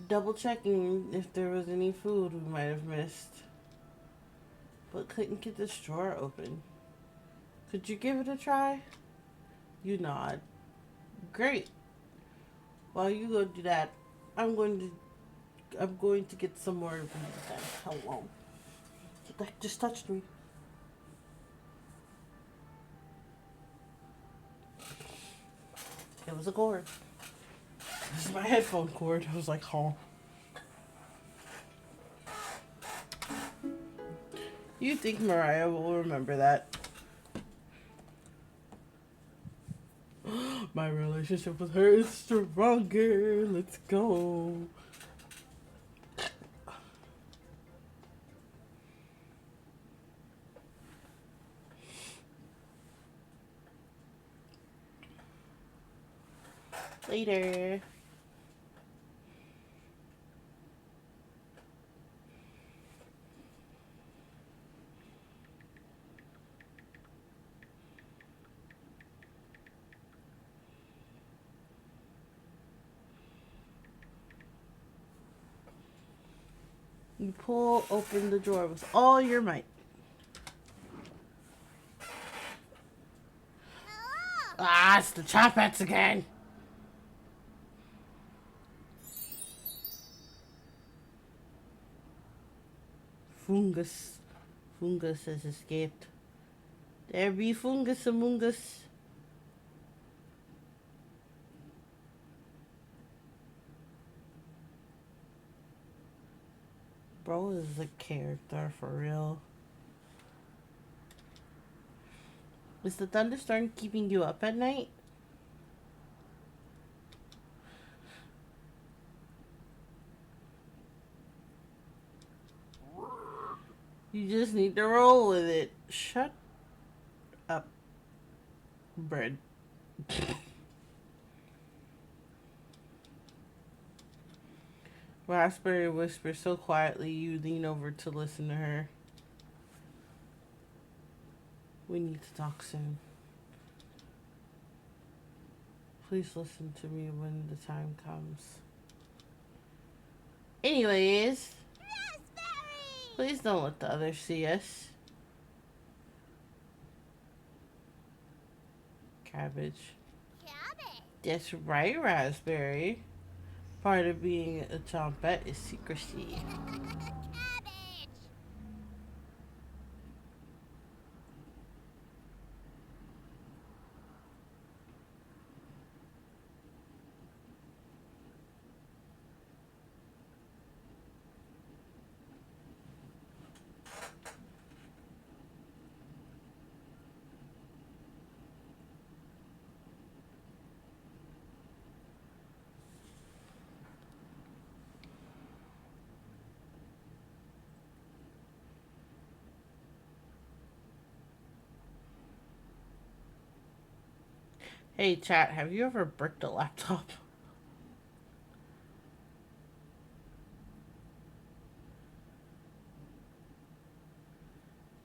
double checking if there was any food we might have missed. But couldn't get this drawer open. Could you give it a try? You nod. Great. While you go do that, I'm going to get some more food then. Hello. That just touched me. It was a cord. This is my headphone cord. I was like, huh. You think Mariah will remember that? My relationship with her is stronger. Let's go. Later. You pull open the drawer with all your might. Ah, it's the Chopettes again. Fungus. Fungus has escaped. There be fungus among us. Bro is a character for real. Is the thunderstorm keeping you up at night? You just need to roll with it. Shut up, Bread. Raspberry whispers so quietly you lean over to listen to her. We need to talk soon. Please listen to me when the time comes. Anyways, Raspberry! Please don't let the others see us. Cabbage. Cabbage. That's right, Raspberry. Part of being a Chompette is secrecy. Cabbage. Hey chat, have you ever bricked a laptop?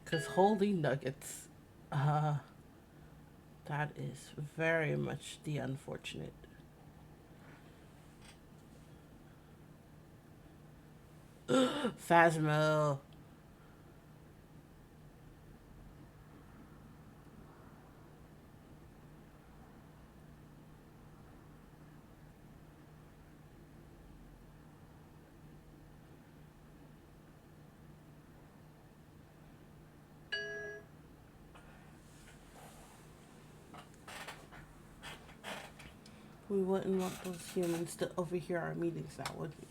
Cause holy nuggets. That is very much the unfortunate. Phasmo. We wouldn't want those humans to overhear our meetings now, would we?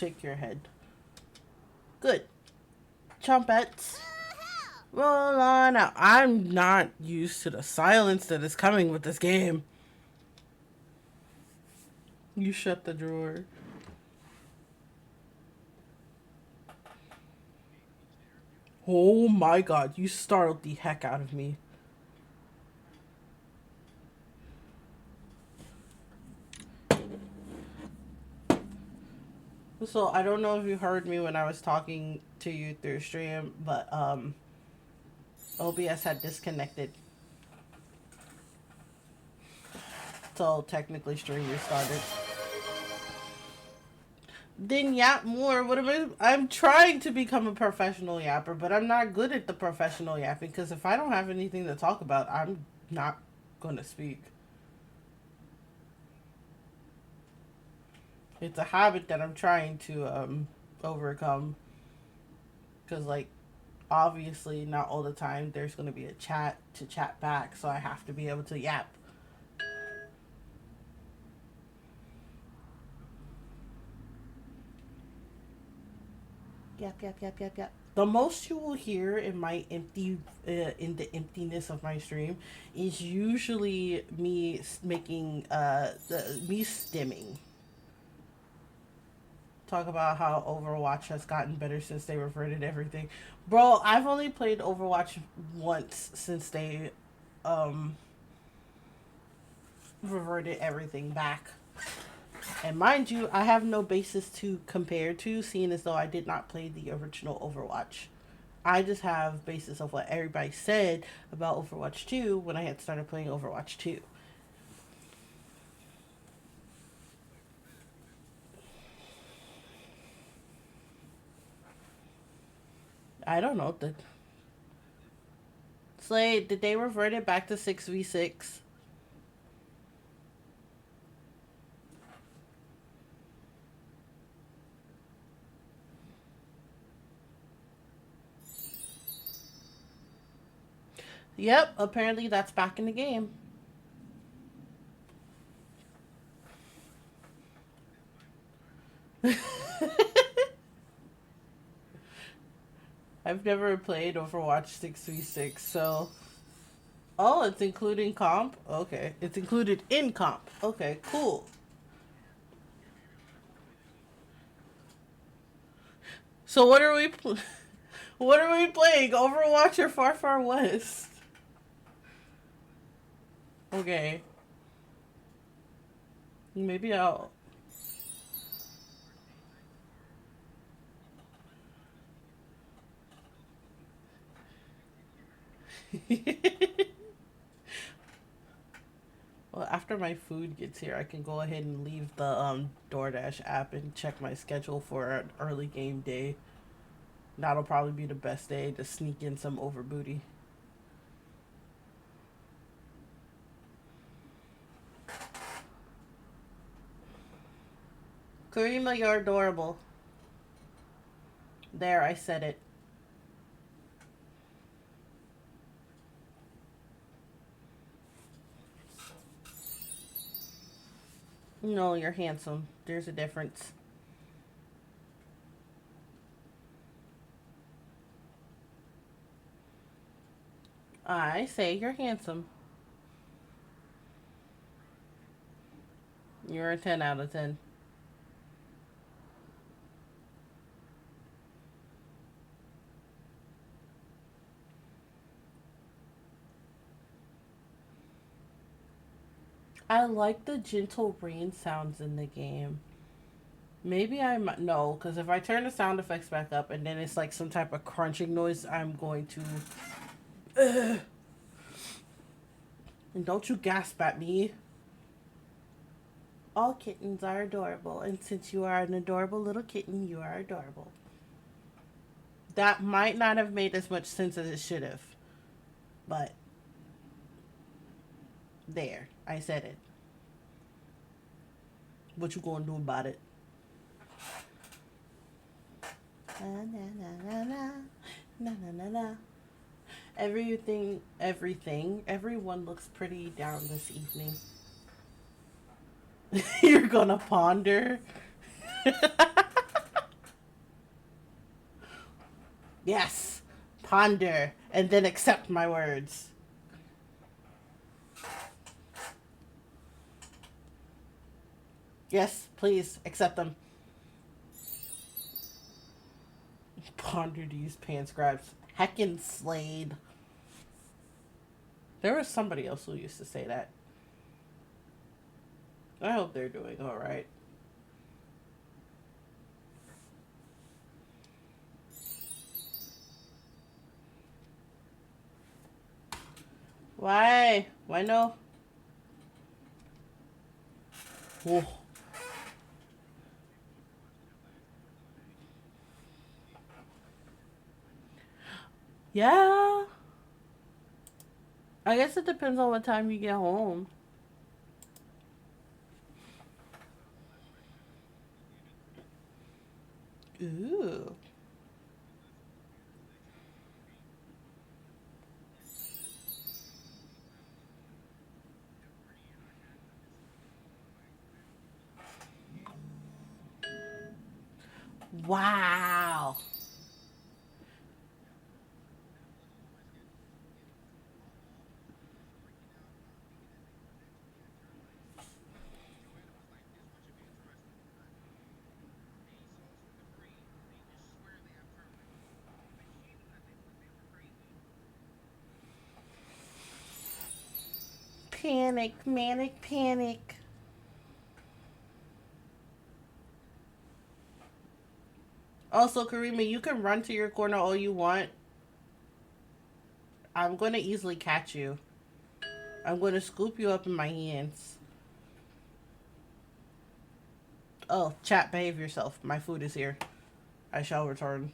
shake your head. Good. Chompettes. Roll on out. I'm not used to the silence that is coming with this game. You shut the drawer. Oh my god, you startled the heck out of me. So, I don't know if you heard me when I was talking to you through stream, but OBS had disconnected. So, technically stream restarted. Then yap more. What am I'm trying to become a professional yapper, but I'm not good at the professional yapping because if I don't have anything to talk about, I'm not going to speak. It's a habit that I'm trying to overcome because, like, obviously not all the time there's going to be a chat to chat back, so I have to be able to yap. Yap, yap, yap, yap, yap. The most you will hear in my in the emptiness of my stream is usually me making me stimming. Talk about how Overwatch has gotten better since they reverted everything. Bro, I've only played Overwatch once since they reverted everything back. And mind you, I have no basis to compare to, seeing as though I did not play the original Overwatch. I just have basis of what everybody said about Overwatch 2 when I had started playing Overwatch 2. I don't know. Slade, did they revert it back to 6v6? Yep, apparently that's back in the game. I've never played Overwatch 6v6, so... Oh, it's including comp? Okay. It's included in comp. Okay, cool. So what are we what are we playing? Overwatch or Far Far West? Okay. Maybe I'll... Well, after my food gets here, I can go ahead and leave the DoorDash app and check my schedule for an early game day. That'll probably be the best day to sneak in some overbooty. Karima, you're adorable. There, I said it. No, you're handsome. There's a difference. I say you're handsome. You're a 10 out of 10. I like the gentle rain sounds in the game. Maybe I might... No, because if I turn the sound effects back up and then it's like some type of crunching noise, I'm going to... And don't you gasp at me. All kittens are adorable, and since you are an adorable little kitten, you are adorable. That might not have made as much sense as it should have. But... There. I said it. What you gonna do about it? Na na na na na na na na na. Everyone looks pretty down this evening. You're gonna ponder. Yes. Ponder and then accept my words. Yes, please accept them. Ponder these panscribes. Heckin' Slade. There was somebody else who used to say that. I hope they're doing alright. Why? Why no? Whoa. Yeah. I guess it depends on what time you get home. Ooh. Wow. Panic, manic, panic. Also, Karima, you can run to your corner all you want. I'm going to easily catch you. I'm going to scoop you up in my hands. Oh, chat, behave yourself. My food is here. I shall return.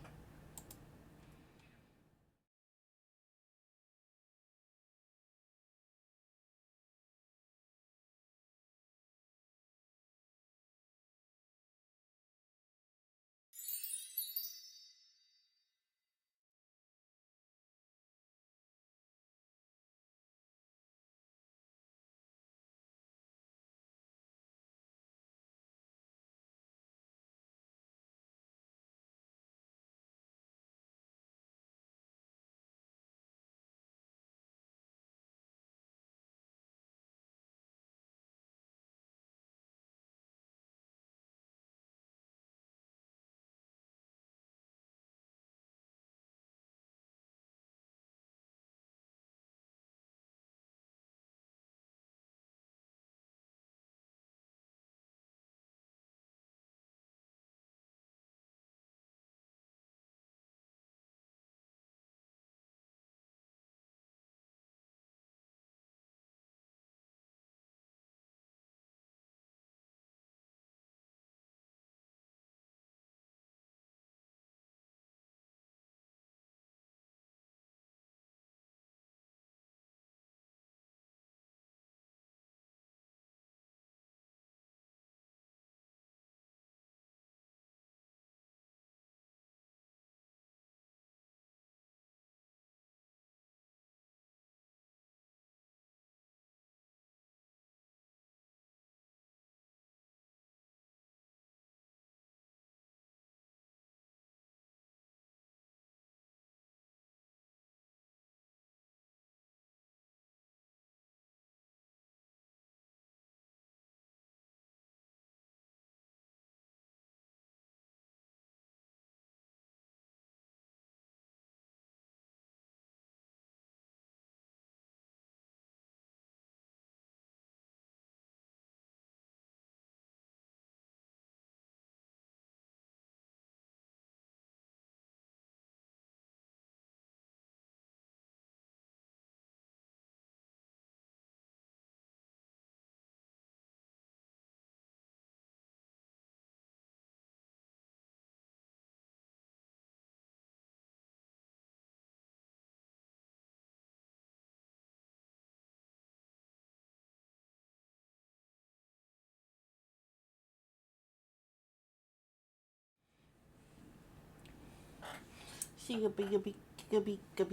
Pika pika pika pika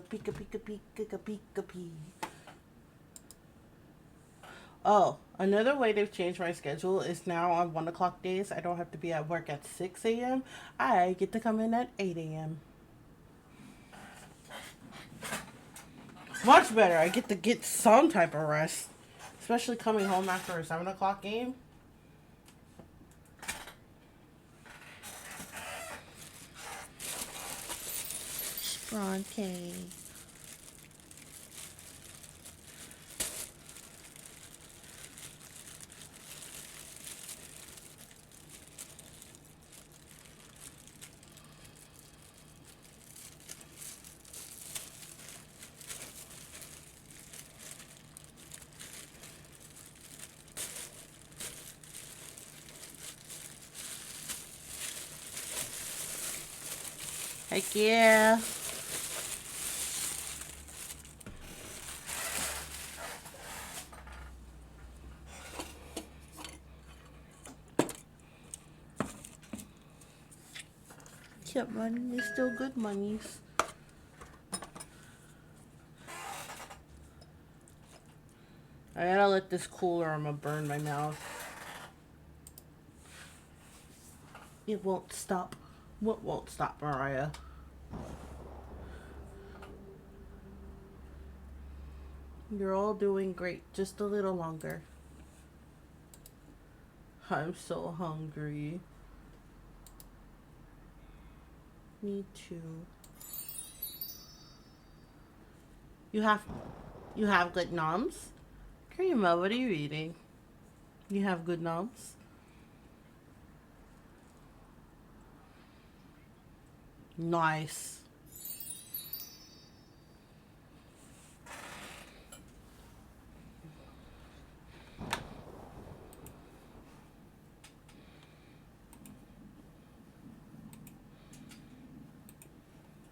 pika pika pika pika pika. Oh, another way they've changed my schedule is now on 1 o'clock days. I don't have to be at work at 6 a.m. I get to come in at 8 a.m. Much better. I get to get some type of rest. Especially coming home after a 7 o'clock game. Bronte. Heck yeah. Yep, money is still good monies. I gotta let this cool or I'm gonna burn my mouth. It won't stop. What won't stop, Mariah? You're all doing great. Just a little longer. I'm so hungry. Me too. You have good noms? Karima, what are you eating? You have good noms? Nice.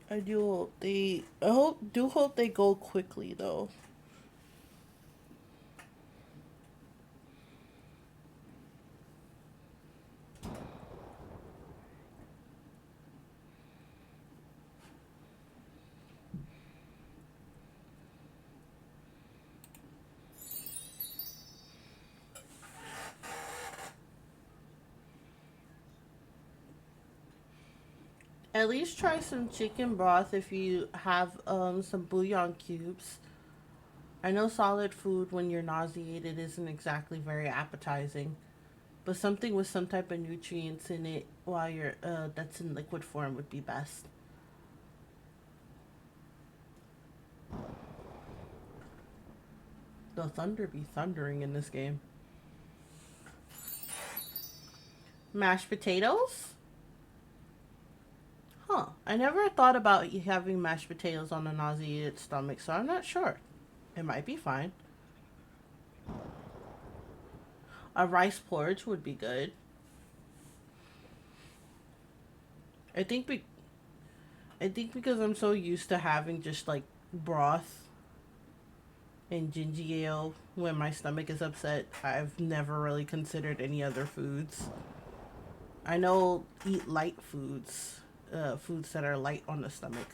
I hope they go quickly though. At least try some chicken broth if you have some bouillon cubes. I know solid food when you're nauseated isn't exactly very appetizing, but something with some type of nutrients in it while you're that's in liquid form would be best. The thunder be thundering in this game. Mashed potatoes? Huh. I never thought about having mashed potatoes on a nauseated stomach, so I'm not sure. It might be fine. A rice porridge would be good. I think be- I think because I'm so used to having just like broth and ginger ale when my stomach is upset, I've never really considered any other foods. I know eat light foods, foods that are light on the stomach.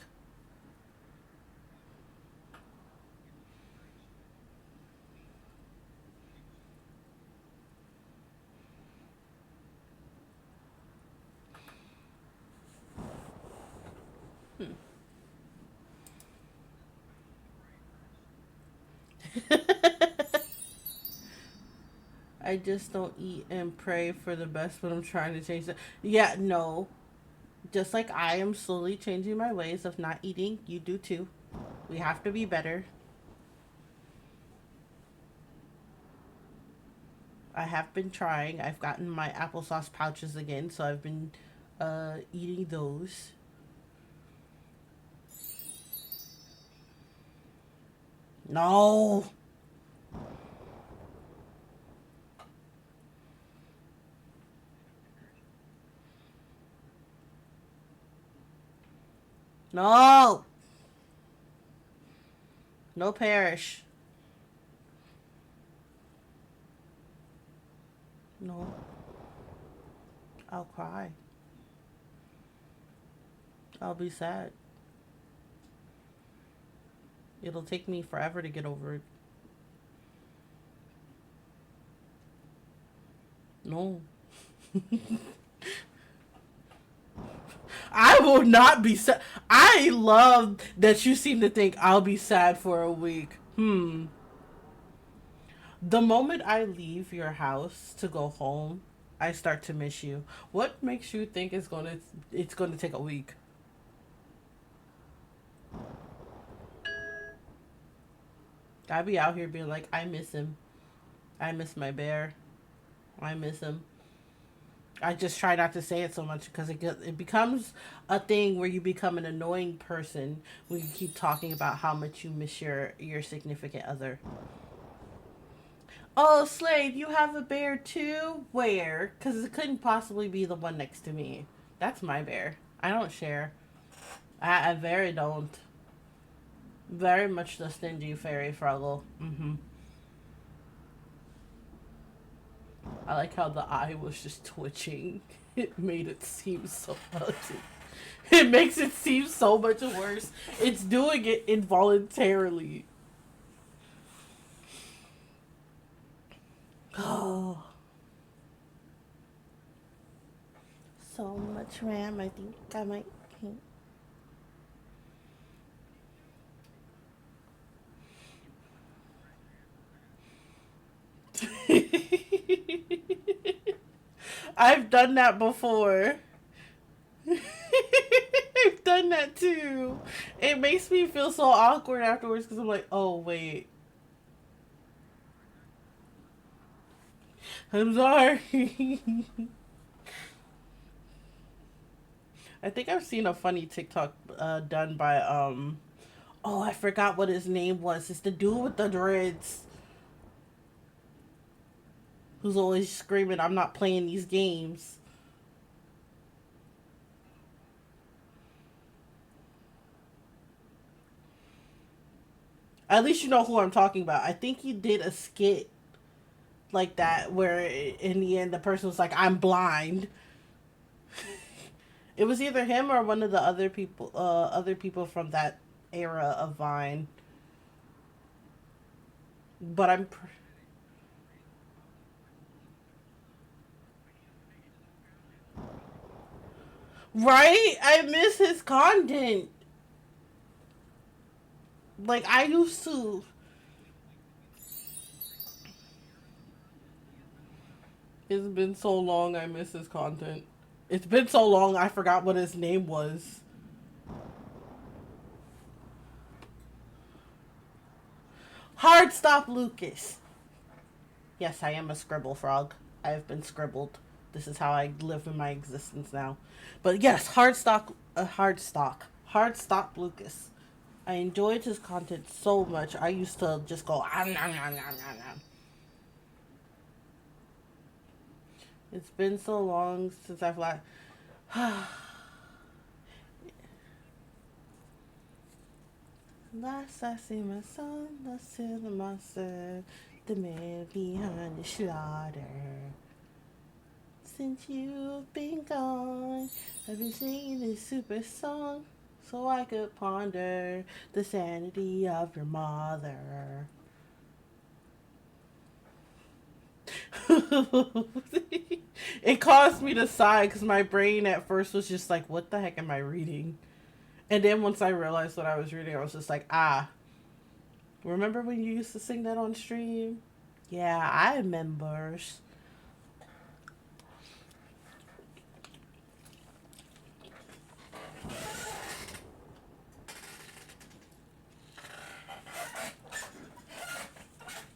I just don't eat and pray for the best when I'm trying to change the. Yeah, no. Just like I am slowly changing my ways of not eating, you do too. We have to be better. I have been trying. I've gotten my applesauce pouches again, so I've been eating those. No. No. No perish. No. I'll cry. I'll be sad. It'll take me forever to get over it. No. I will not be sad. I love that you seem to think I'll be sad for a week. The moment I leave your house to go home, I start to miss you. What makes you think it's gonna take a week? I be out here being like, I miss him. I miss my bear. I miss him. I just try not to say it so much because it becomes a thing where you become an annoying person when you keep talking about how much you miss your significant other. Oh, Slade, you have a bear too? Where? Because it couldn't possibly be the one next to me. That's my bear. I don't share. I very don't. Very much the stingy fairy froggle. I like how the eye was just twitching. It made it seem so ugly. It makes it seem so much worse. It's doing it involuntarily. Oh. So much RAM, I think I might. I've done that before. I've done that too. It makes me feel so awkward afterwards because I'm like, oh, wait. I'm sorry. I think I've seen a funny TikTok done by, oh, I forgot what his name was. It's the dude with the dreads who's always screaming, I'm not playing these games. At least you know who I'm talking about. I think he did a skit like that where in the end the person was like, I'm blind. It was either him or one of the other people from that era of Vine. But right? I miss his content. Like I used to. It's been so long I miss his content. It's been so long I forgot what his name was. Hard stop Lucas. Yes, I am a scribble frog. I have been scribbled. This is how I live in my existence now. But yes, hard stop Lucas. I enjoyed his content so much. I used to just go, It's been so long since I've like. Last I see my son, I see the monster, the man behind the slaughter. Since you've been gone, I've been singing this super song so I could ponder the sanity of your mother. It caused me to sigh because my brain at first was just like, what the heck am I reading? And then once I realized what I was reading, I was just like, remember when you used to sing that on stream? Yeah, I remember.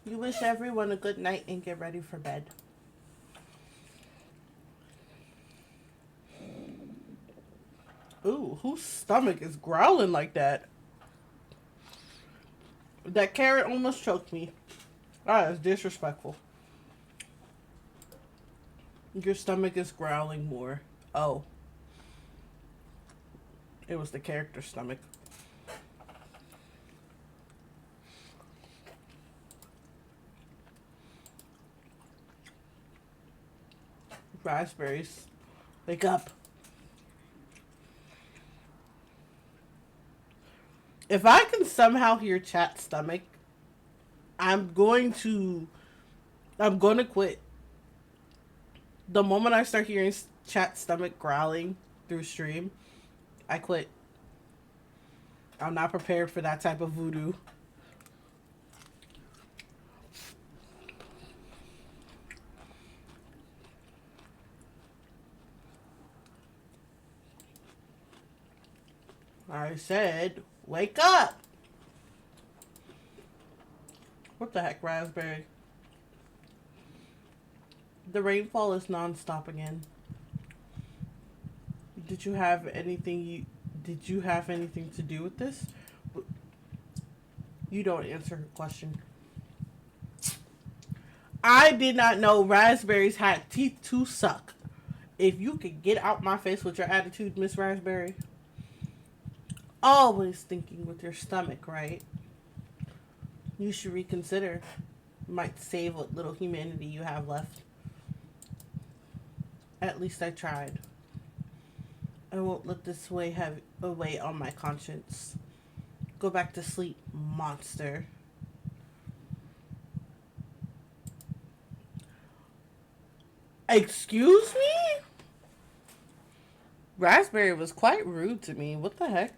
You wish everyone a good night and get ready for bed. Ooh, whose stomach is growling like that? That carrot almost choked me. That's disrespectful. Your stomach is growling more. Oh. It was the character's stomach. Raspberries. Wake up. If I can somehow hear chat stomach, I'm going to quit. The moment I start hearing chat stomach growling through stream, I quit. I'm not prepared for that type of voodoo. I said, wake up! What the heck, Raspberry? The rainfall is non-stop again. Did you have anything to do with this? You don't answer her question. I did not know raspberries had teeth to suck. If you could get out my face with your attitude, Miss Raspberry. Always thinking with your stomach, right? You should reconsider. Might save what little humanity you have left. At least I tried. I won't let this weigh on my conscience. Go back to sleep, monster. Excuse me? Raspberry was quite rude to me. What the heck?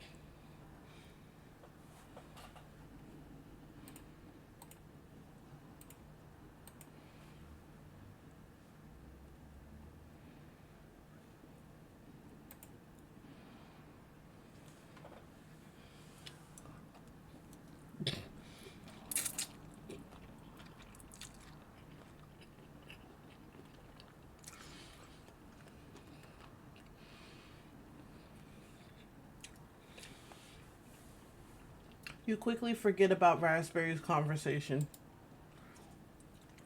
You quickly forget about Raspberry's conversation.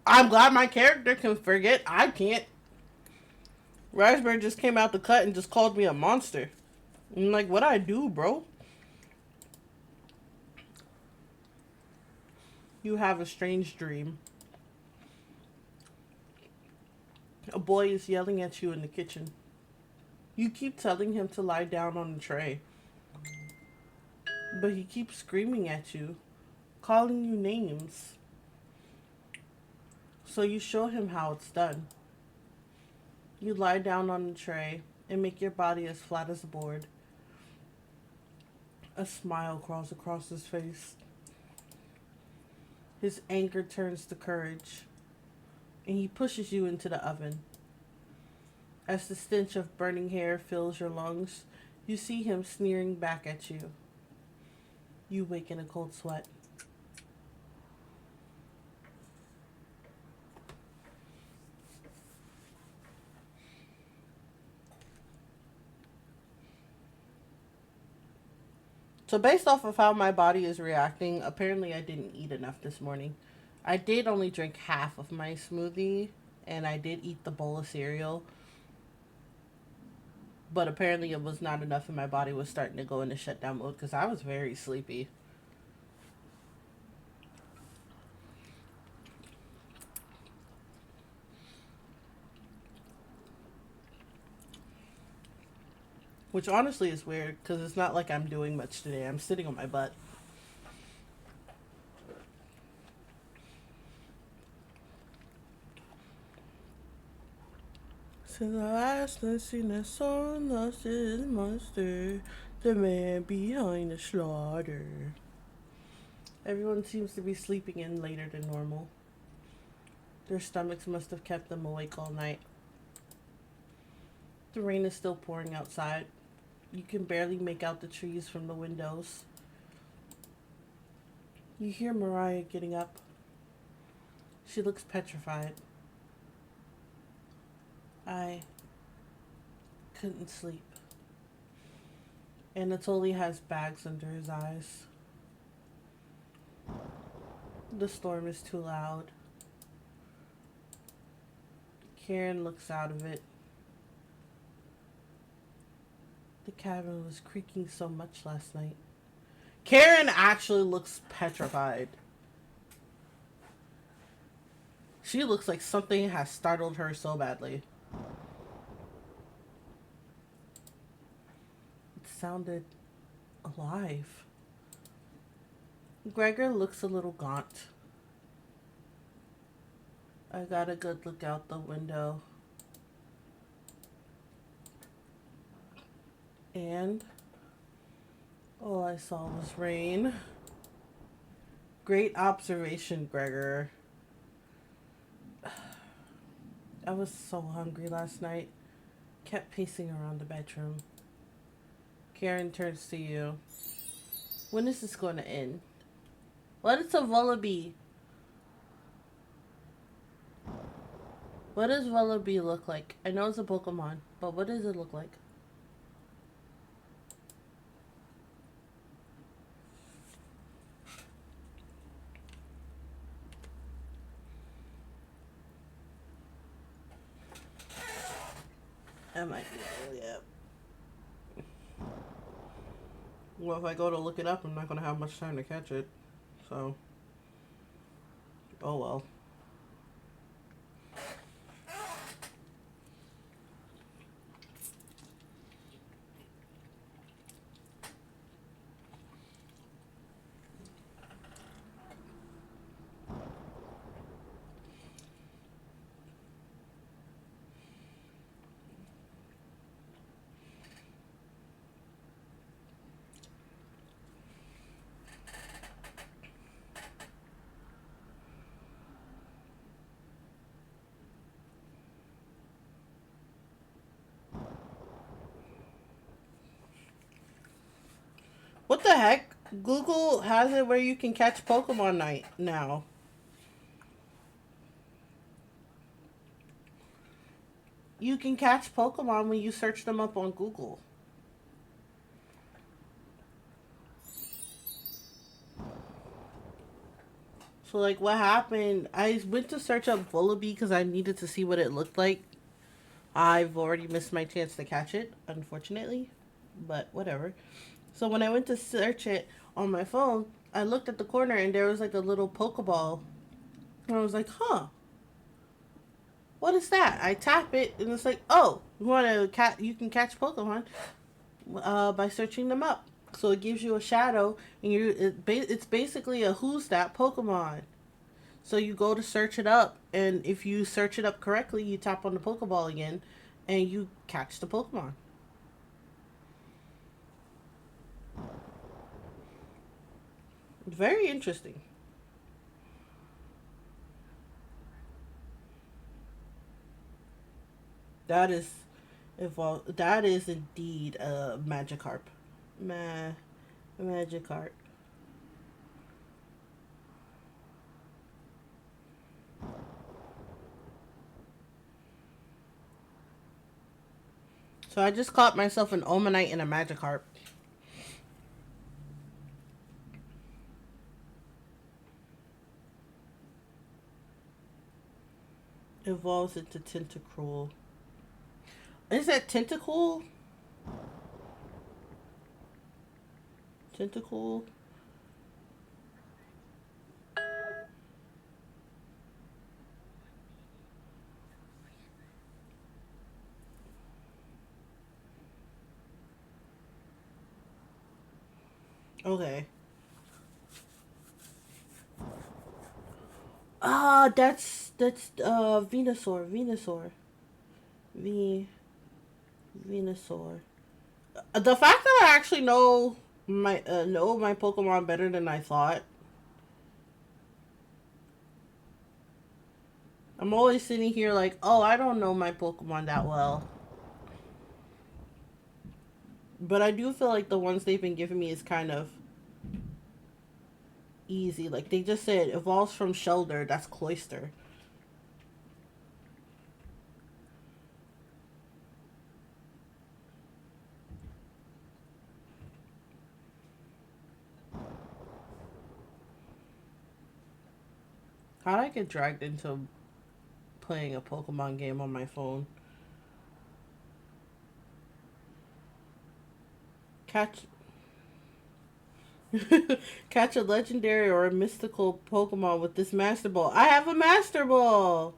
I'm glad my character can forget. I can't. Raspberry just came out the cut and just called me a monster. I'm like, what'd I do, bro? You have a strange dream. A boy is yelling at you in the kitchen. You keep telling him to lie down on the tray. But he keeps screaming at you, calling you names. So you show him how it's done. You lie down on the tray and make your body as flat as a board. A smile crawls across his face. His anger turns to courage, and he pushes you into the oven. As the stench of burning hair fills your lungs, you see him sneering back at you. You wake in a cold sweat. So based off of how my body is reacting, apparently I didn't eat enough this morning. I did only drink half of my smoothie, and I did eat the bowl of cereal. But apparently it was not enough, and my body was starting to go into shutdown mode because I was very sleepy. Which honestly is weird because it's not like I'm doing much today. I'm sitting on my butt. Since I last seen that song, lost his monster, the man behind the slaughter. Everyone seems to be sleeping in later than normal. Their stomachs must have kept them awake all night. The rain is still pouring outside. You can barely make out the trees from the windows. You hear Mariah getting up. She looks petrified. I couldn't sleep. Anatoly has bags under his eyes. The storm is too loud. Karen looks out of it. The cabin was creaking so much last night. Karen actually looks petrified. She looks like something has startled her so badly. It sounded alive. Gregor looks a little gaunt. I got a good look out the window. And All I saw was rain. Great observation, Gregor. I was so hungry last night. Kept pacing around the bedroom. Karen turns to you. When is this going to end? What is a Vullaby? What does Vullaby look like? I know it's a Pokemon, but what does it look like? That might be early up. Well, if I go to look it up, I'm not going to have much time to catch it. So, oh well. What the heck? Google has it where you can catch Pokemon night now. You can catch Pokemon when you search them up on Google. So, like, what happened? I went to search up Vullaby because I needed to see what it looked like. I've already missed my chance to catch it, unfortunately. But whatever. So, when I went to search it on my phone, I looked at the corner and there was like a little Pokeball. And I was like, huh, what is that? I tap it and it's like, oh, you can catch Pokemon by searching them up. So it gives you a shadow, and it's basically a Who's That Pokemon. So you go to search it up, and if you search it up correctly, you tap on the Pokeball again, and you catch the Pokemon. Very interesting. That is That is indeed a Magikarp. Magikarp. So I just caught myself an Omanite and a Magikarp. Evolves into Tentacruel. Is that Tentacool? Tentacool? Okay. Ah, that's Venusaur. V Venusaur. The fact that I actually know my Pokemon better than I thought. I'm always sitting here like, oh, I don't know my Pokemon that well. But I do feel like the ones they've been giving me is kind of easy. Like they just said evolves from Shelder, that's Cloyster. How'd I get dragged into playing a Pokemon game on my phone? Catch catch a legendary or a mystical Pokemon with this Master Ball. I have a Master Ball!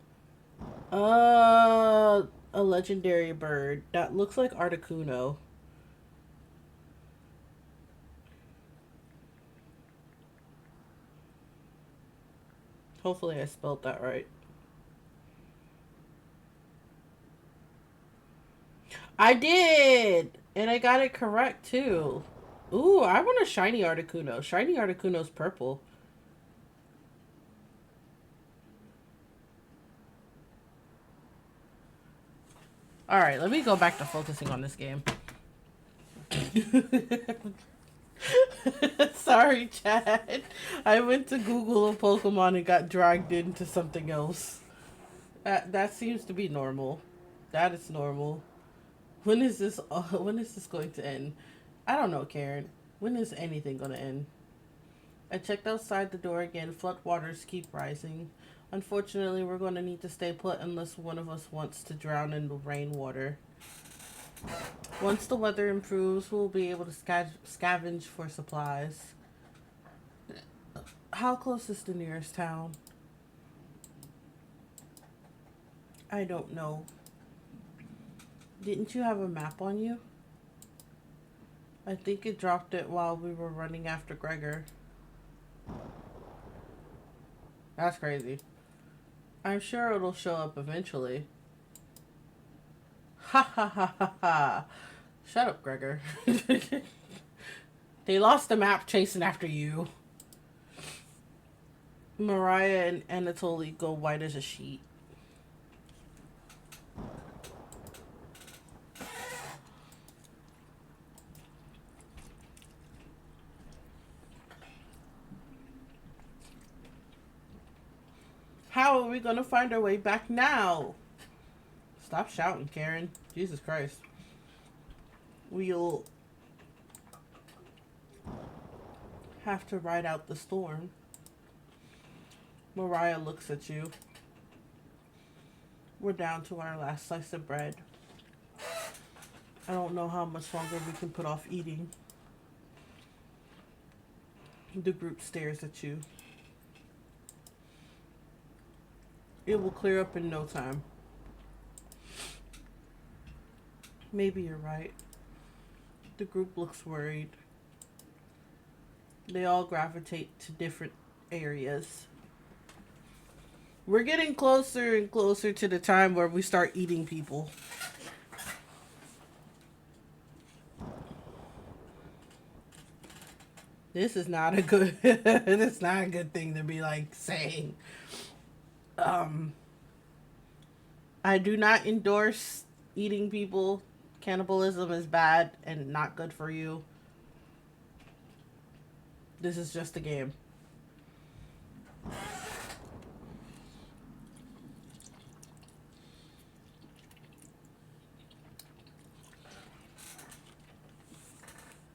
A legendary bird. That looks like Articuno. Hopefully I spelled that right. I did! And I got it correct too. Ooh, I want a shiny Articuno. Shiny Articuno's purple. Alright, let me go back to focusing on this game. Sorry, Chad. I went to Google a Pokemon and got dragged into something else. That seems to be normal. That is normal. When is this going to end? I don't know, Karen. When is anything gonna end? I checked outside the door again. Flood waters keep rising. Unfortunately, we're gonna need to stay put unless one of us wants to drown in the rainwater. Once the weather improves, we'll be able to scavenge for supplies. How close is the nearest town? I don't know. Didn't you have a map on you? I think it dropped it while we were running after Gregor. That's crazy. I'm sure it'll show up eventually. Ha ha ha ha ha. Shut up, Gregor. They lost the map chasing after you. Mariah and Anatoly go white as a sheet. How are we gonna find our way back now? Stop shouting, Karen. Jesus Christ. We'll have to ride out the storm. Mariah looks at you. We're down to our last slice of bread. I don't know how much longer we can put off eating. The group stares at you. It will clear up in no time. Maybe you're right. The group looks worried. They all gravitate to different areas. We're getting closer and closer to the time where we start eating people. This is not a good it's not a good thing to be like saying. I do not endorse eating people. Cannibalism is bad and not good for you. This is just a game.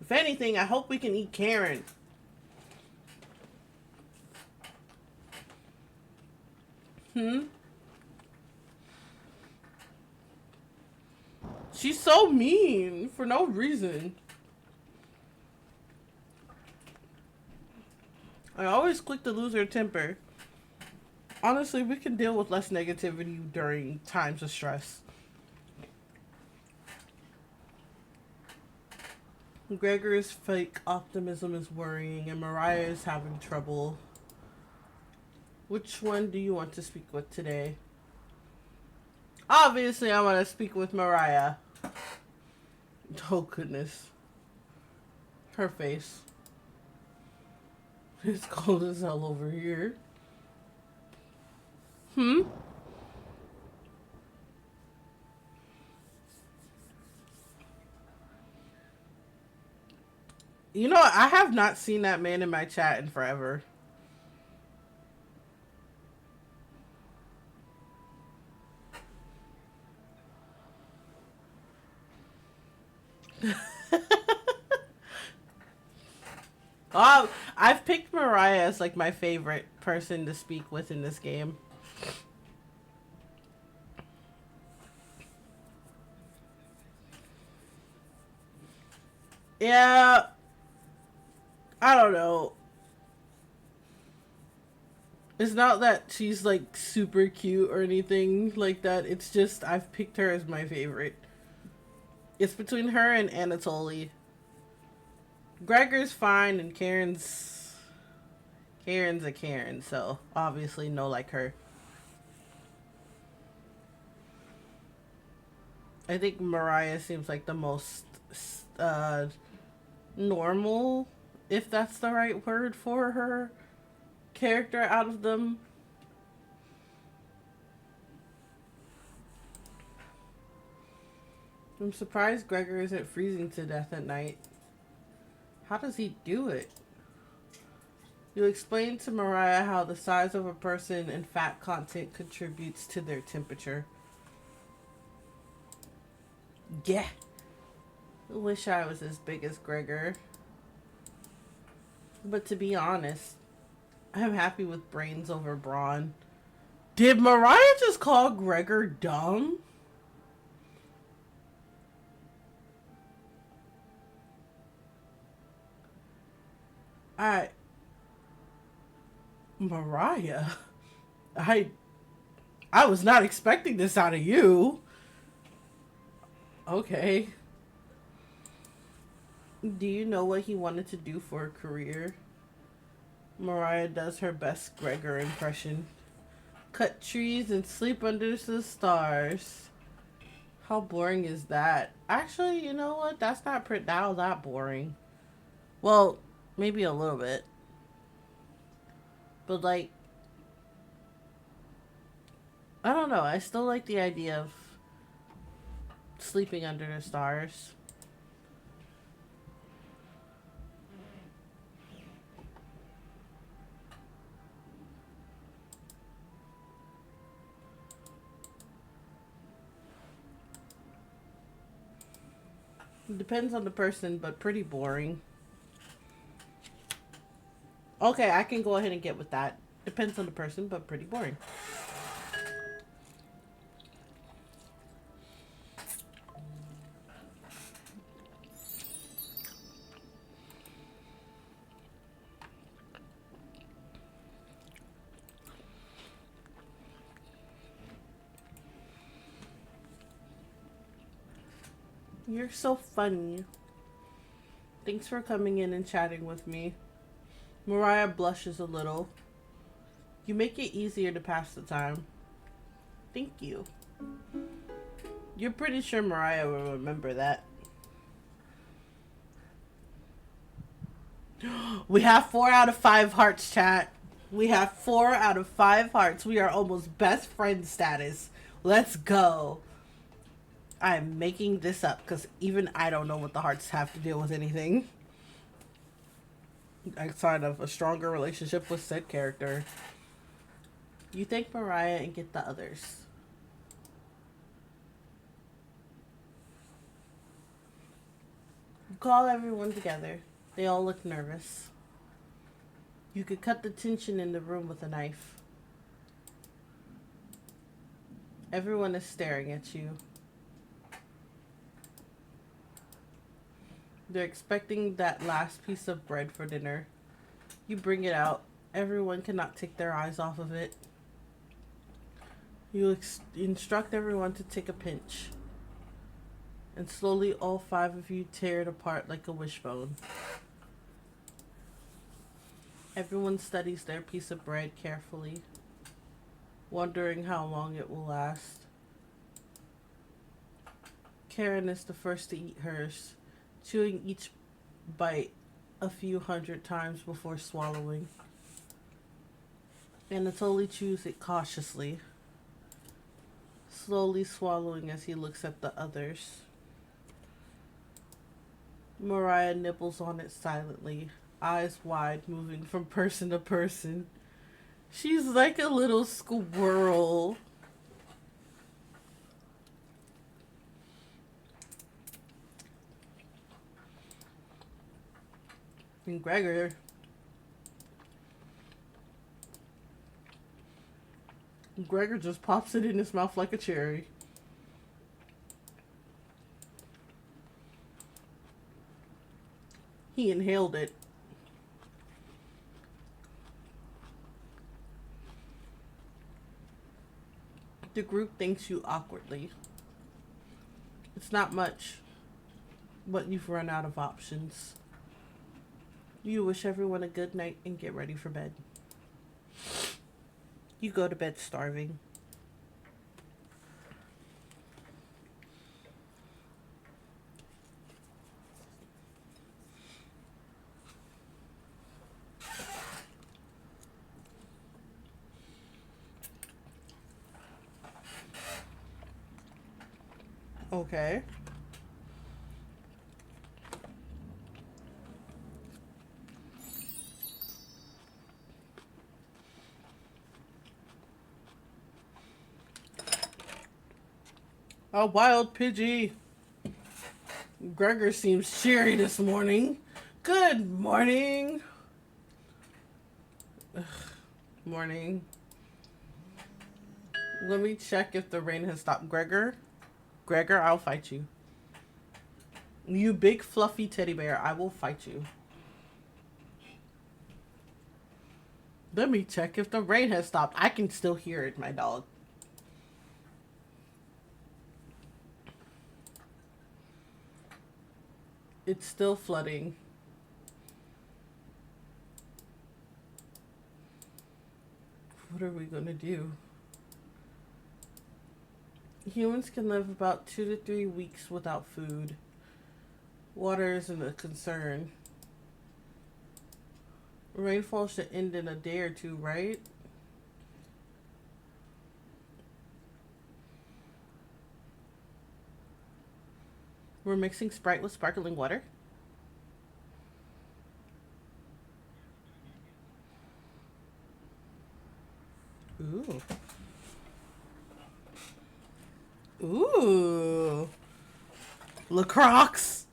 If anything, I hope we can eat Karen. She's so mean for no reason. I always click to lose her temper. Honestly, we can deal with less negativity during times of stress. Gregor's fake optimism is worrying, and Mariah is having trouble. Which one do you want to speak with today? Obviously, I want to speak with Mariah. Oh, goodness. Her face. It's cold as hell over here. You know, I have not seen that man in my chat in forever. Oh, I've picked Mariah as like my favorite person to speak with in this game. Yeah, I don't know. It's not that she's like super cute or anything like that. It's just I've picked her as my favorite. It's between her and Anatoly. Gregor's fine and Karen's a Karen, so obviously no like her. I think Mariah seems like the most normal, if that's the right word for her character out of them. I'm surprised Gregor isn't freezing to death at night. How does he do it? You explain to Mariah how the size of a person and fat content contributes to their temperature. Yeah. I wish I was as big as Gregor. But to be honest, I'm happy with brains over brawn. Did Mariah just call Gregor dumb? Mariah, I was not expecting this out of you. Okay. Do you know what he wanted to do for a career? Mariah does her best Gregor impression. Cut trees and sleep under the stars. How boring is that? Actually, you know what? That's not that boring. Well, maybe a little bit. But like, I don't know. I still like the idea of sleeping under the stars. It depends on the person, but pretty boring. Okay, I can go ahead and get with that. Depends on the person, but pretty boring. You're so funny. Thanks for coming in and chatting with me. Mariah blushes a little. You make it easier to pass the time. Thank you. You're pretty sure Mariah will remember that. We have 4 out of 5 hearts, chat. We have 4 out of 5 hearts. We are almost best friend status. Let's go. I'm making this up because even I don't know what the hearts have to deal with anything outside of a stronger relationship with said character. You thank Mariah and get the others. You call everyone together. They all look nervous. You could cut the tension in the room with a knife. Everyone is staring at you. They're expecting that last piece of bread for dinner. You bring it out. Everyone cannot take their eyes off of it. You instruct everyone to take a pinch. And slowly all 5 of you tear it apart like a wishbone. Everyone studies their piece of bread carefully, wondering how long it will last. Karen is the first to eat hers, chewing each bite a few hundred times before swallowing. Anatoly chews it cautiously, slowly swallowing as he looks at the others. Mariah nibbles on it silently, eyes wide, moving from person to person. She's like a little squirrel. And Gregor just pops it in his mouth like a cherry. He inhaled it. The group thanks you awkwardly. It's not much, but you've run out of options. You wish everyone a good night and get ready for bed. You go to bed starving. Okay. A wild Pidgey. Gregor seems cheery this morning. Good morning. Ugh. Morning. Let me check if the rain has stopped. Gregor, I'll fight you. You big fluffy teddy bear, I will fight you. Let me check if the rain has stopped. I can still hear it, my dog. It's still flooding. What are we gonna do? Humans can live about 2 to 3 weeks without food. Water isn't a concern. Rainfall should end in a day or two, right? We're mixing Sprite with sparkling water. Ooh. Ooh. LaCroix.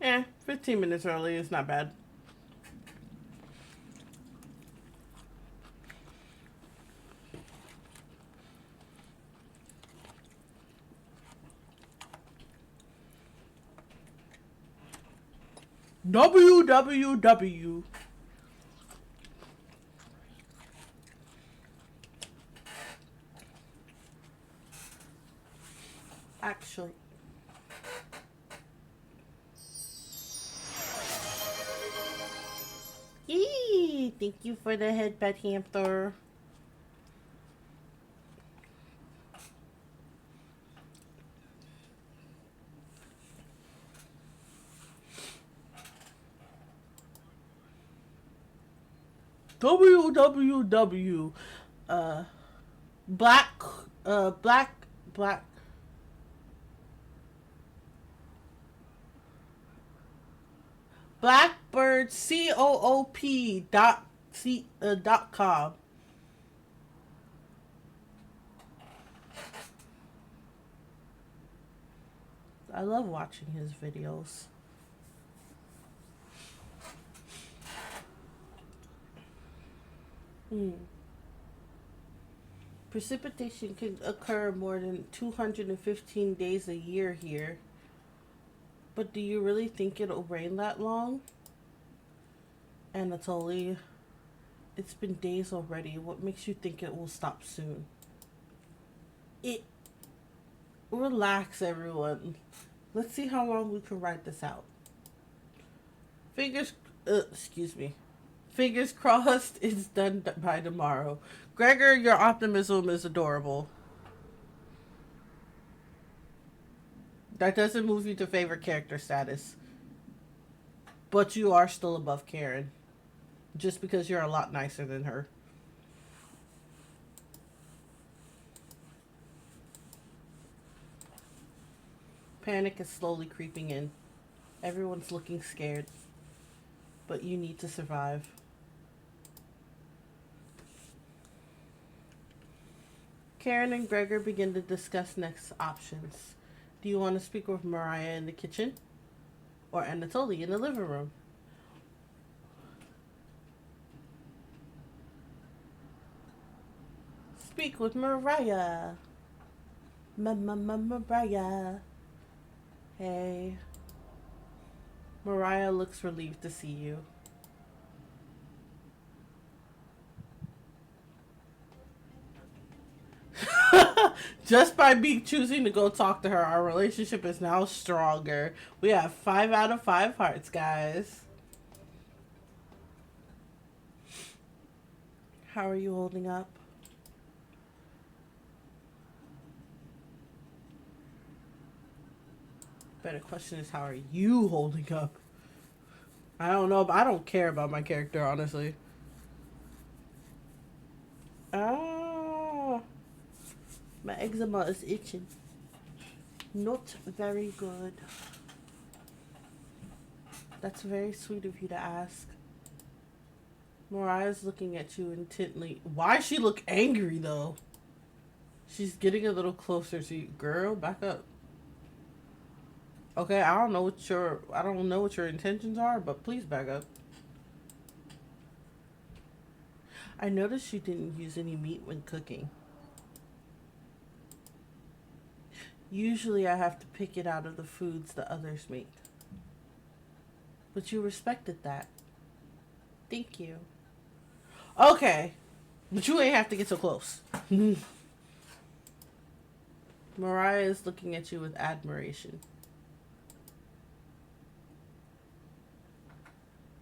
Eh, 15 minutes early is not bad. WWW. Actually. Yee! Thank you for the head pet hamster. WWW. Black, black. Blackbird COOP.com. I love watching his videos. Precipitation can occur more than 215 days a year here. But do you really think it'll rain that long? Anatoly, it's been days already. What makes you think it will stop soon? Relax, everyone. Let's see how long we can ride this out. Excuse me. Fingers crossed it's done by tomorrow. Gregor, your optimism is adorable. That doesn't move you to favorite character status. But you are still above Karen. Just because you're a lot nicer than her. Panic is slowly creeping in. Everyone's looking scared. But you need to survive. Karen and Gregor begin to discuss next options. Do you want to speak with Mariah in the kitchen? Or Anatoly in the living room? Speak with Mariah. Mariah. Hey. Mariah looks relieved to see you. Just by me choosing to go talk to her, our relationship is now stronger. We have 5 out of 5 hearts, guys. How are you holding up? Better question is, how are you holding up? I don't know, but I don't care about my character, honestly. Ah, my eczema is itching. Not very good. That's very sweet of you to ask. Mariah's looking at you intently. Why does she look angry, though? She's getting a little closer to you. Girl, back up. Okay, I don't know what your intentions are, but please back up. I noticed you didn't use any meat when cooking. Usually I have to pick it out of the foods that others make. But you respected that. Thank you. Okay. But you ain't have to get so close. Mariah is looking at you with admiration.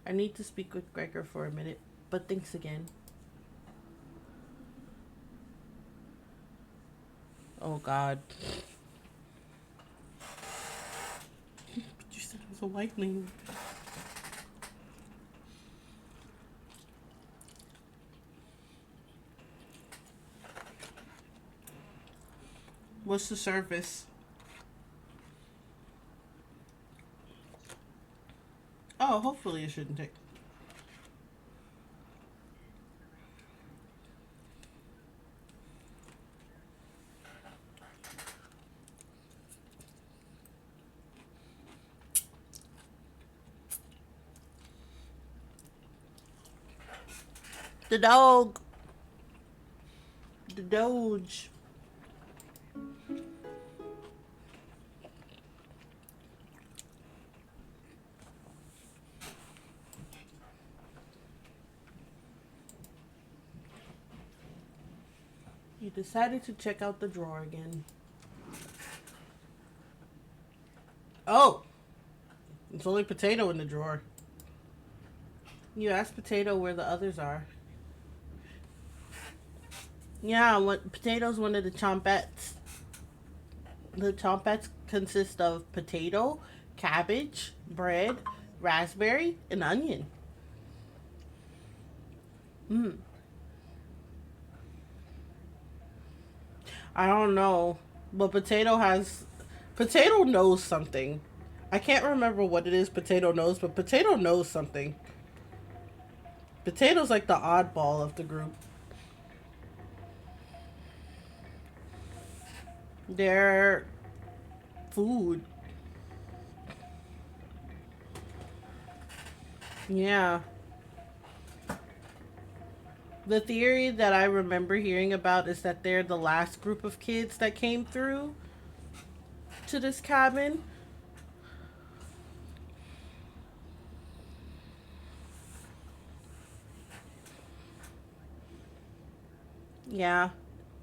I need to speak with Gregor for a minute, but thanks again. Oh, God. But you said it was a lightning. What's the service? Oh, hopefully it shouldn't take. The dog. The Doge. You decided to check out the drawer again. Oh! It's only Potato in the drawer. You asked Potato where the others are. Yeah, Potato's one of the chompettes. The chompettes consist of potato, cabbage, bread, raspberry, and onion. I don't know, but Potato knows something. I can't remember what it is Potato knows, but Potato knows something. Potato's like the oddball of the group. Their food. Yeah. The theory that I remember hearing about is that they're the last group of kids that came through to this cabin. Yeah.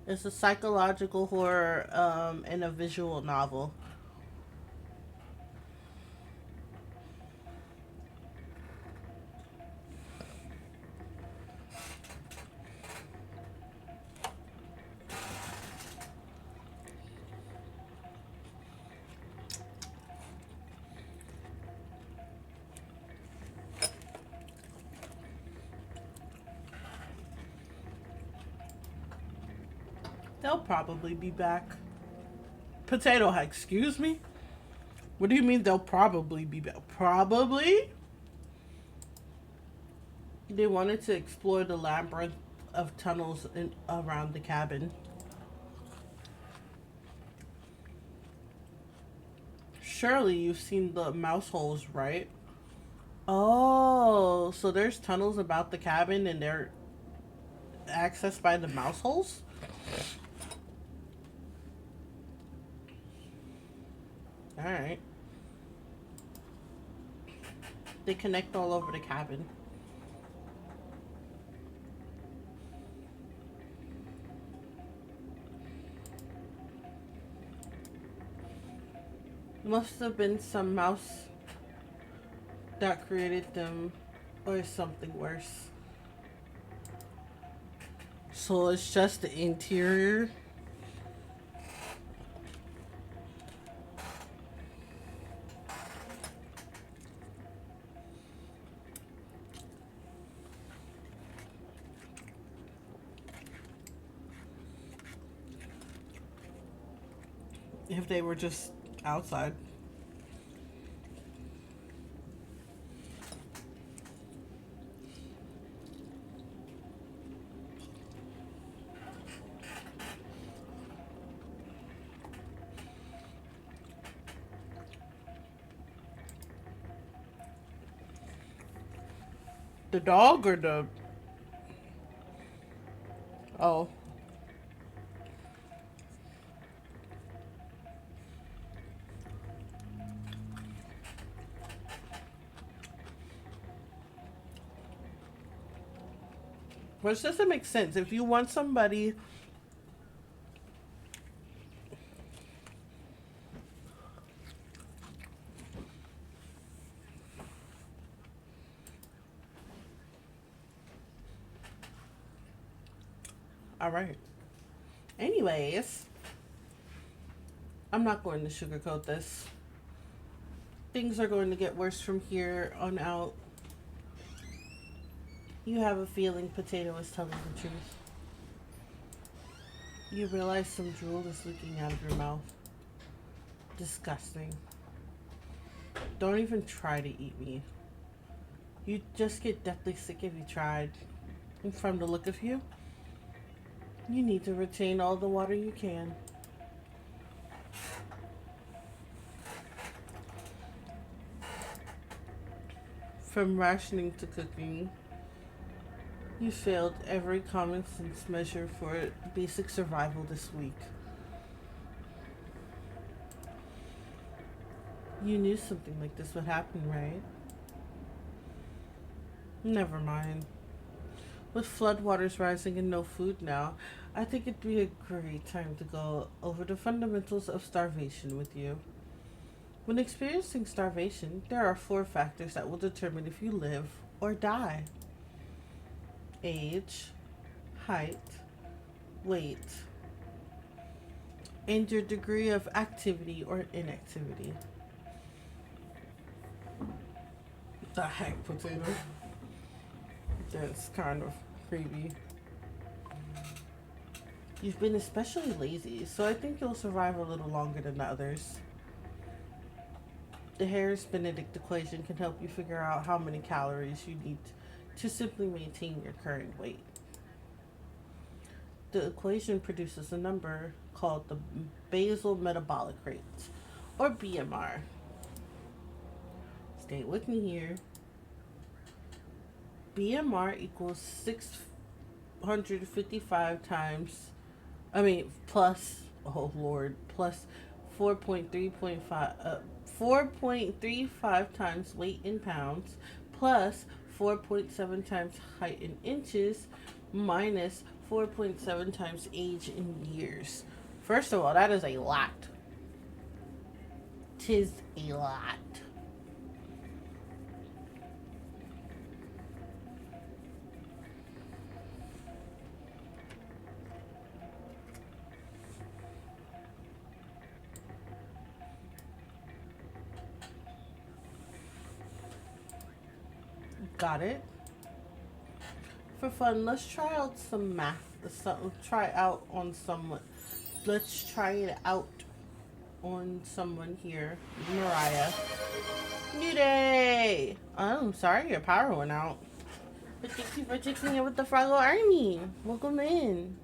It's a psychological horror and a visual novel. They'll probably be back. Potato, excuse me? What do you mean they'll probably be back? Probably? They wanted to explore the labyrinth of tunnels around the cabin. Surely you've seen the mouse holes, right? Oh, so there's tunnels about the cabin and they're accessed by the mouse holes? Alright. They connect all over the cabin. Must have been some mouse that created them, or something worse. So it's just the interior. If they were just outside. The dog or the... Oh. Which doesn't make sense. If you want somebody... All right. Anyways, I'm not going to sugarcoat this. Things are going to get worse from here on out. You have a feeling Potato is telling the truth. You realize some drool is leaking out of your mouth. Disgusting. Don't even try to eat me. You'd just get deathly sick if you tried. And from the look of you, you need to retain all the water you can. From rationing to cooking, you failed every common sense measure for basic survival this week. You knew something like this would happen, right? Never mind. With floodwaters rising and no food now, I think it'd be a great time to go over the fundamentals of starvation with you. When experiencing starvation, there are 4 factors that will determine if you live or die: age, height, weight, and your degree of activity or inactivity. The heck, Potato? That's kind of creepy. You've been especially lazy, so I think you'll survive a little longer than the others. The Harris-Benedict equation can help you figure out how many calories you need to simply maintain your current weight. The equation produces a number called the basal metabolic rate, or BMR. Stay with me here. BMR equals 655 times, plus, oh Lord, plus 4.35 times weight in pounds, plus 4.7 times height in inches, minus 4.7 times age in years. First of all, that is a lot. 'Tis a lot. Got it? For fun, let's try out some math. Let's try out on someone. Let's try it out on someone here. Mariah. New day! I'm sorry your power went out. But thank you for checking in with the Froggle Army. Welcome in.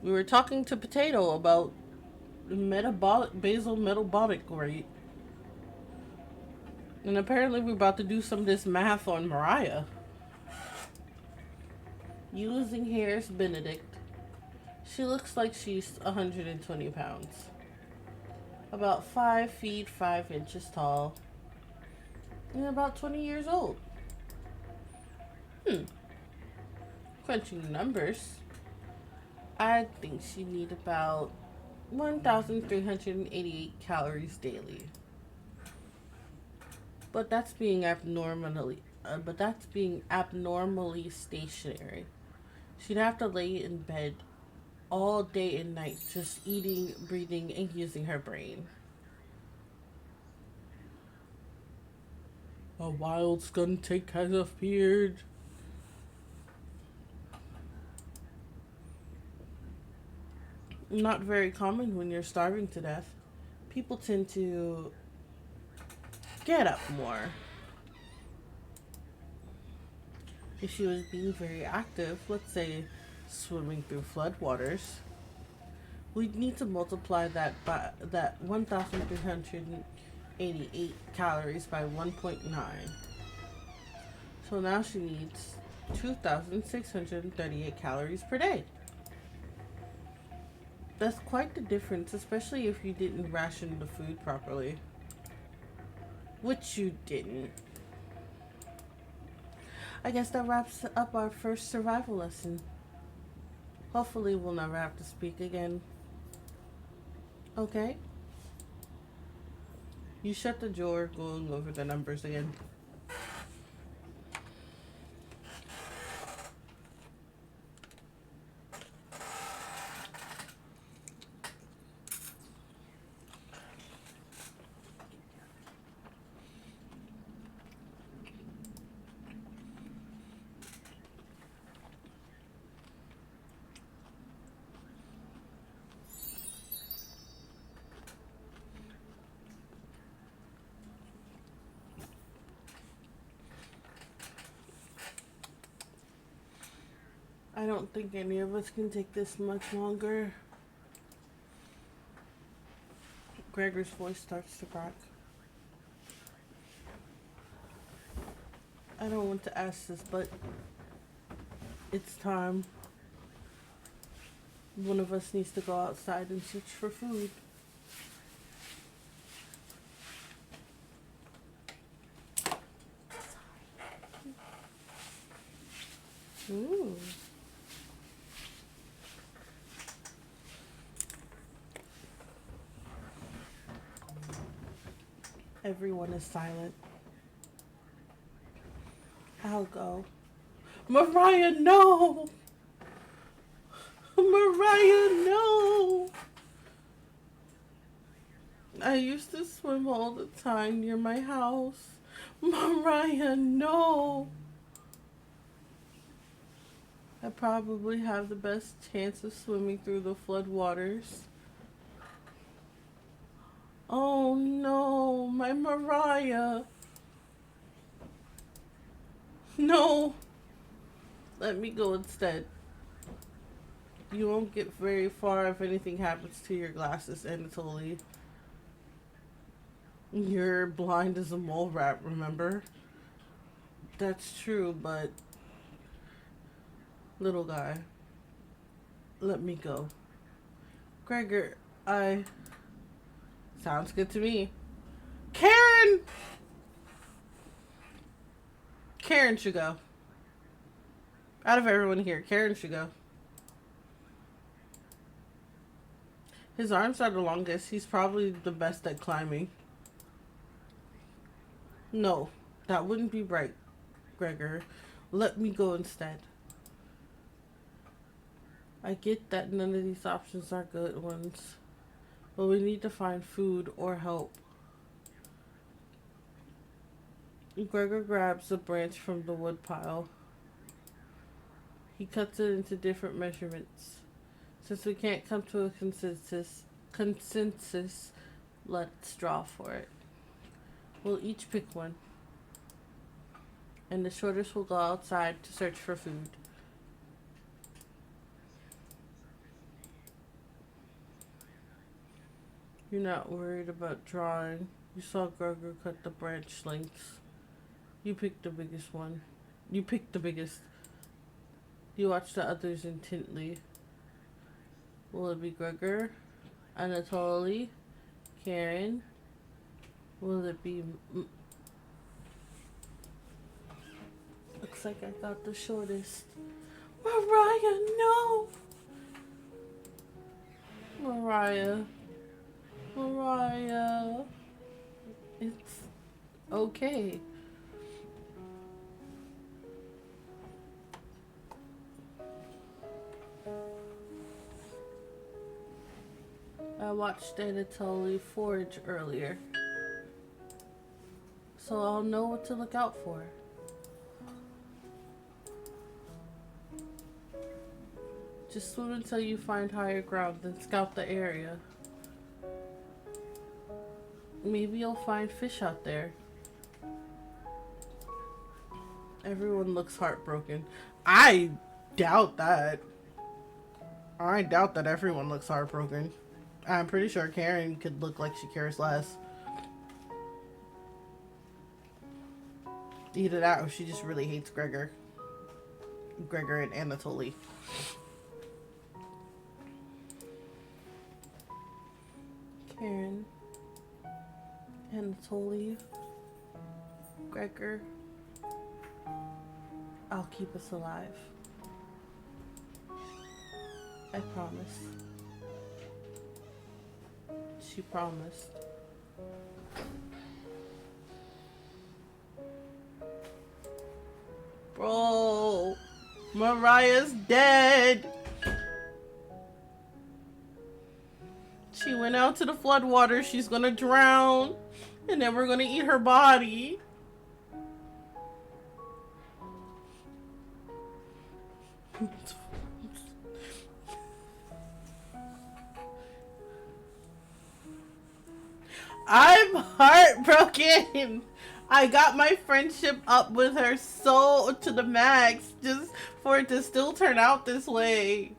We were talking to Potato about basal metabolic rate. And apparently we're about to do some of this math on Mariah. Using Harris-Benedict, she looks like she's 120 pounds. About 5 feet 5 inches tall. And about 20 years old. Crunching the numbers, I think she need about 1,388 calories daily. But that's being abnormally stationary. She'd have to lay in bed all day and night, just eating, breathing, and using her brain. A wild skunk has appeared. Not very common when you're starving to death. People tend to get up more. If she was being very active, let's say swimming through floodwaters, we'd need to multiply that by that 1,388 calories by 1.9. So now she needs 2,638 calories per day. That's quite the difference, especially if you didn't ration the food properly. Which you didn't. I guess that wraps up our first survival lesson. Hopefully we'll never have to speak again. Okay? You shut the door going over the numbers again. I don't think any of us can take this much longer. Gregor's voice starts to crack. I don't want to ask this, but it's time. One of us needs to go outside and search for food. Ooh. Everyone is silent. I'll go. Mariah, no! Mariah, no! I used to swim all the time near my house. Mariah, no! I probably have the best chance of swimming through the flood waters. Oh no, my Mariah. No. Let me go instead. You won't get very far if anything happens to your glasses, Anatoly. You're blind as a mole rat, remember? That's true, but... Little guy. Let me go. Gregor, Sounds good to me. Karen! Karen should go. Out of everyone here, Karen should go. His arms are the longest. He's probably the best at climbing. No, that wouldn't be right, Gregor. Let me go instead. I get that none of these options are good ones, but we need to find food or help. Gregor grabs a branch from the wood pile. He cuts it into different measurements. Since we can't come to a consensus, let's draw for it. We'll each pick one, and the shortest will go outside to search for food. You're not worried about drawing. You saw Gregor cut the branch lengths. You picked the biggest one. You picked the biggest. You watch the others intently. Will it be Gregor? Anatoly? Karen? Will it be... Looks like I got the shortest. Mariah, no! Mariah. Mariah. It's okay. I watched Anatoly forage earlier, so I'll know what to look out for. Just swim until you find higher ground, then scout the area. Maybe you'll find fish out there. Everyone looks heartbroken. I doubt that. I doubt that everyone looks heartbroken. I'm pretty sure Karen could look like she cares less. Either that or she just really hates Gregor. Gregor and Anatoly. Karen, Anatoly, Gregor. I'll keep us alive. I promise. She promised. Bro, Mariah's dead. She went out to the floodwater. She's gonna drown. And then we're gonna eat her body. I'm heartbroken. I got my friendship up with her so to the max just for it to still turn out this way.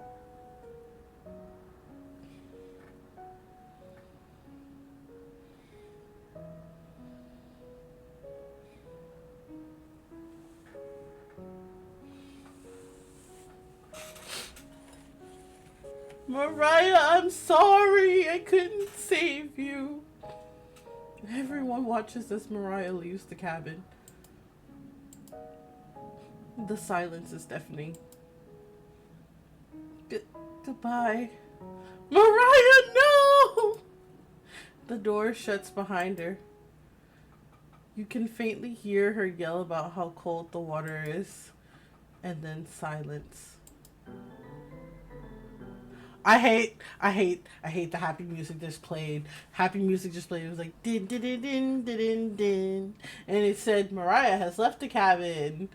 Mariah, I'm sorry. I couldn't save you. Everyone watches as Mariah leaves the cabin. The silence is deafening. Goodbye. Mariah, no! The door shuts behind her. You can faintly hear her yell about how cold the water is, and then silence. I hate the happy music just played. Happy music just played. It was like din din din din din din din, and it said Mariah has left the cabin.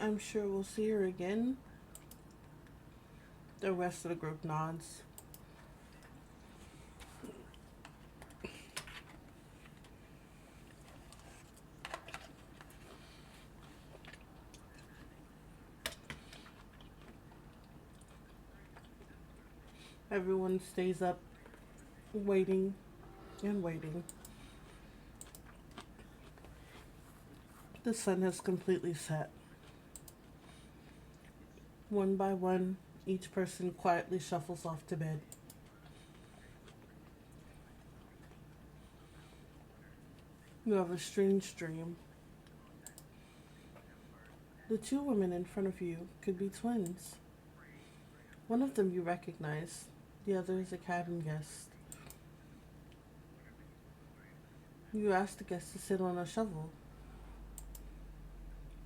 I'm sure we'll see her again. The rest of the group nods. Everyone stays up, waiting and waiting. The sun has completely set. One by one, each person quietly shuffles off to bed. You have a strange dream. The two women in front of you could be twins. One of them you recognize, the other is a cabin guest. You ask the guest to sit on a shovel,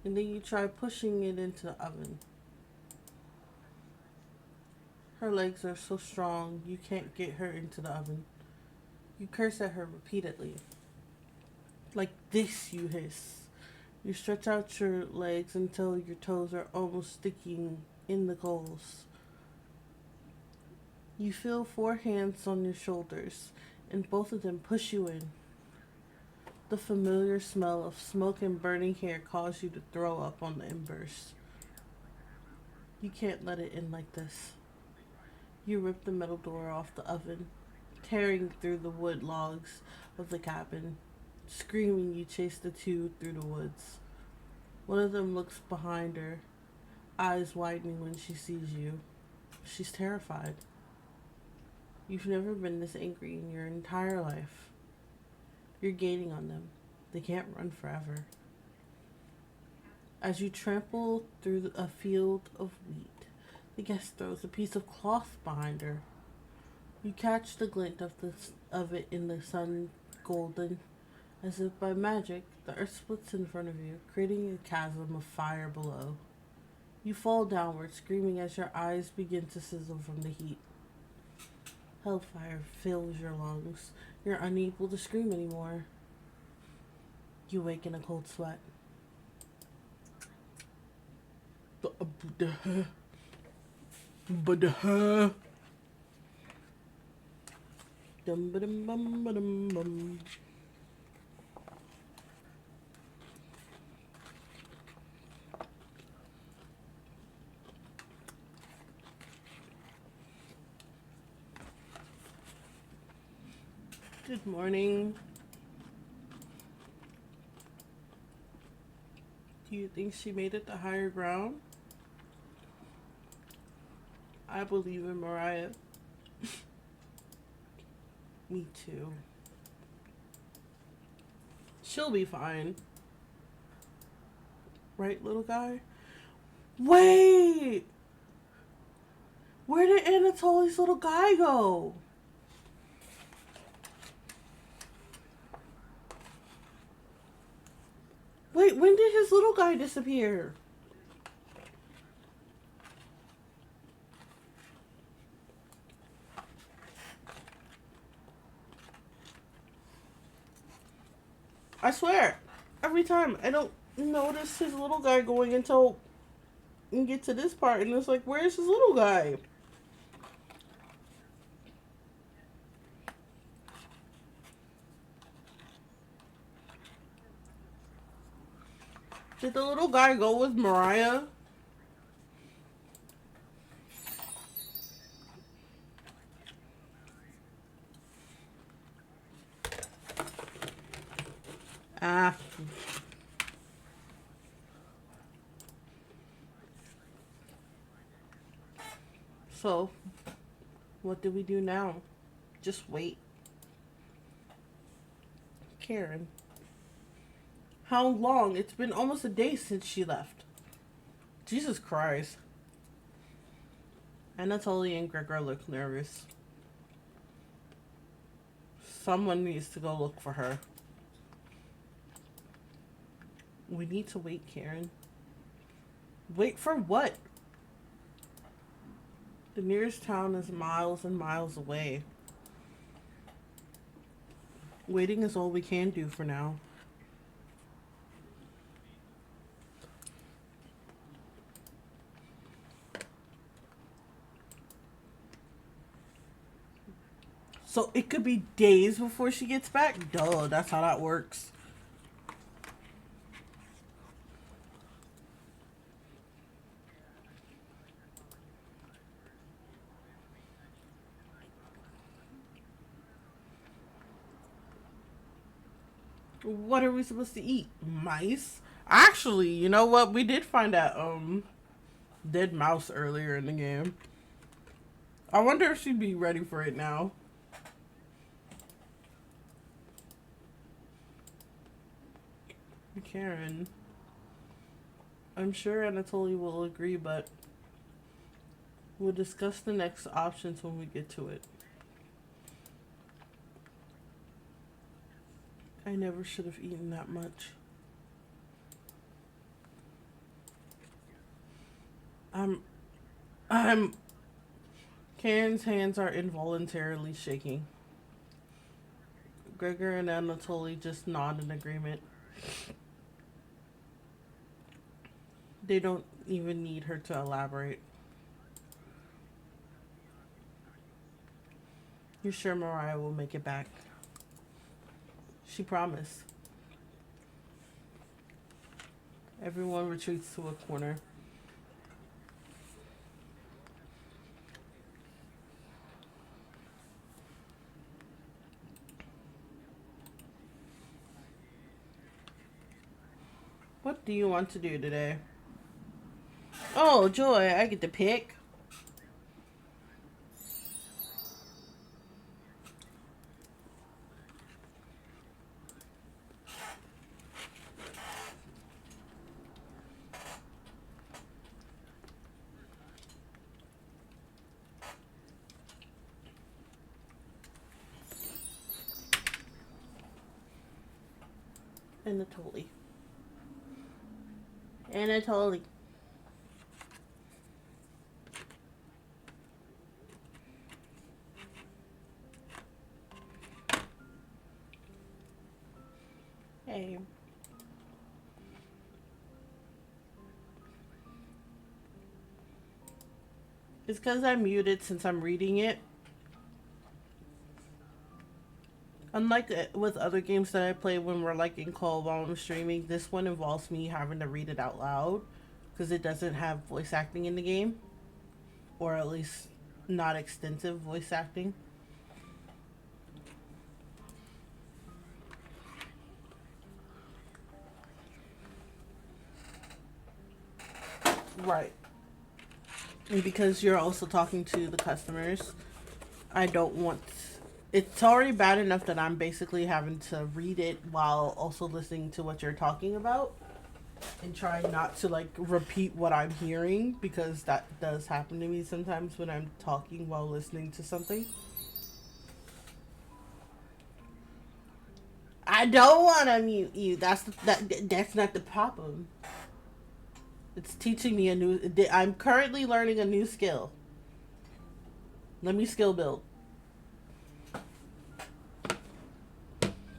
and then you try pushing it into the oven. Her legs are so strong, you can't get her into the oven. You curse at her repeatedly. Like this, you hiss. You stretch out your legs until your toes are almost sticking in the coals. You feel 4 hands on your shoulders, and both of them push you in. The familiar smell of smoke and burning hair causes you to throw up on the embers. You can't let it end like this. You rip the metal door off the oven, tearing through the wood logs of the cabin. Screaming, you chase the two through the woods. One of them looks behind her, eyes widening when she sees you. She's terrified. You've never been this angry in your entire life. You're gaining on them. They can't run forever. As you trample through a field of wheat, the guest throws a piece of cloth behind her. You catch the glint of it in the sun golden. As if by magic, the earth splits in front of you, creating a chasm of fire below. You fall downward, screaming as your eyes begin to sizzle from the heat. Hellfire fills your lungs. You're unable to scream anymore. You wake in a cold sweat. Good morning. Do you think she made it to higher ground? I believe in Mariah. Me too. She'll be fine. Right, little guy? Wait! Where did Anatoly's little guy go? Wait, when did his little guy disappear? I swear, every time I don't notice his little guy going until we get to this part, and it's like, where's his little guy? Did the little guy go with Mariah? Ah. So, what do we do now? Just wait. Karen. How long? It's been almost a day since she left. Jesus Christ. Anatoly and Gregor look nervous. Someone needs to go look for her. We need to wait, Karen. Wait for what? The nearest town is miles and miles away. Waiting is all we can do for now. So it could be days before she gets back? Duh, that's how that works. What are we supposed to eat? Mice? Actually, you know what? We did find that dead mouse earlier in the game. I wonder if she'd be ready for it now. Karen. I'm sure Anatoly will agree, but we'll discuss the next options when we get to it. I never should have eaten that much. Karen's hands are involuntarily shaking. Gregor and Anatoly just nod in agreement. They don't even need her to elaborate. You're sure Mariah will make it back? She promised. Everyone retreats to a corner. What do you want to do today? Oh, joy, I get to pick. Anatoly. Anatoly. Hey. It's because I'm muted since I'm reading it. Unlike with other games that I play when we're like in call while I'm streaming, this one involves me having to read it out loud because it doesn't have voice acting in the game, or at least not extensive voice acting. Right. And because you're also talking to the customers, I don't want. It's already bad enough that I'm basically having to read it while also listening to what you're talking about and trying not to like repeat what I'm hearing, because that does happen to me sometimes when I'm talking while listening to something. I don't want to mute you. That's not the problem. It's teaching me a new. I'm currently learning a new skill. Let me skill build.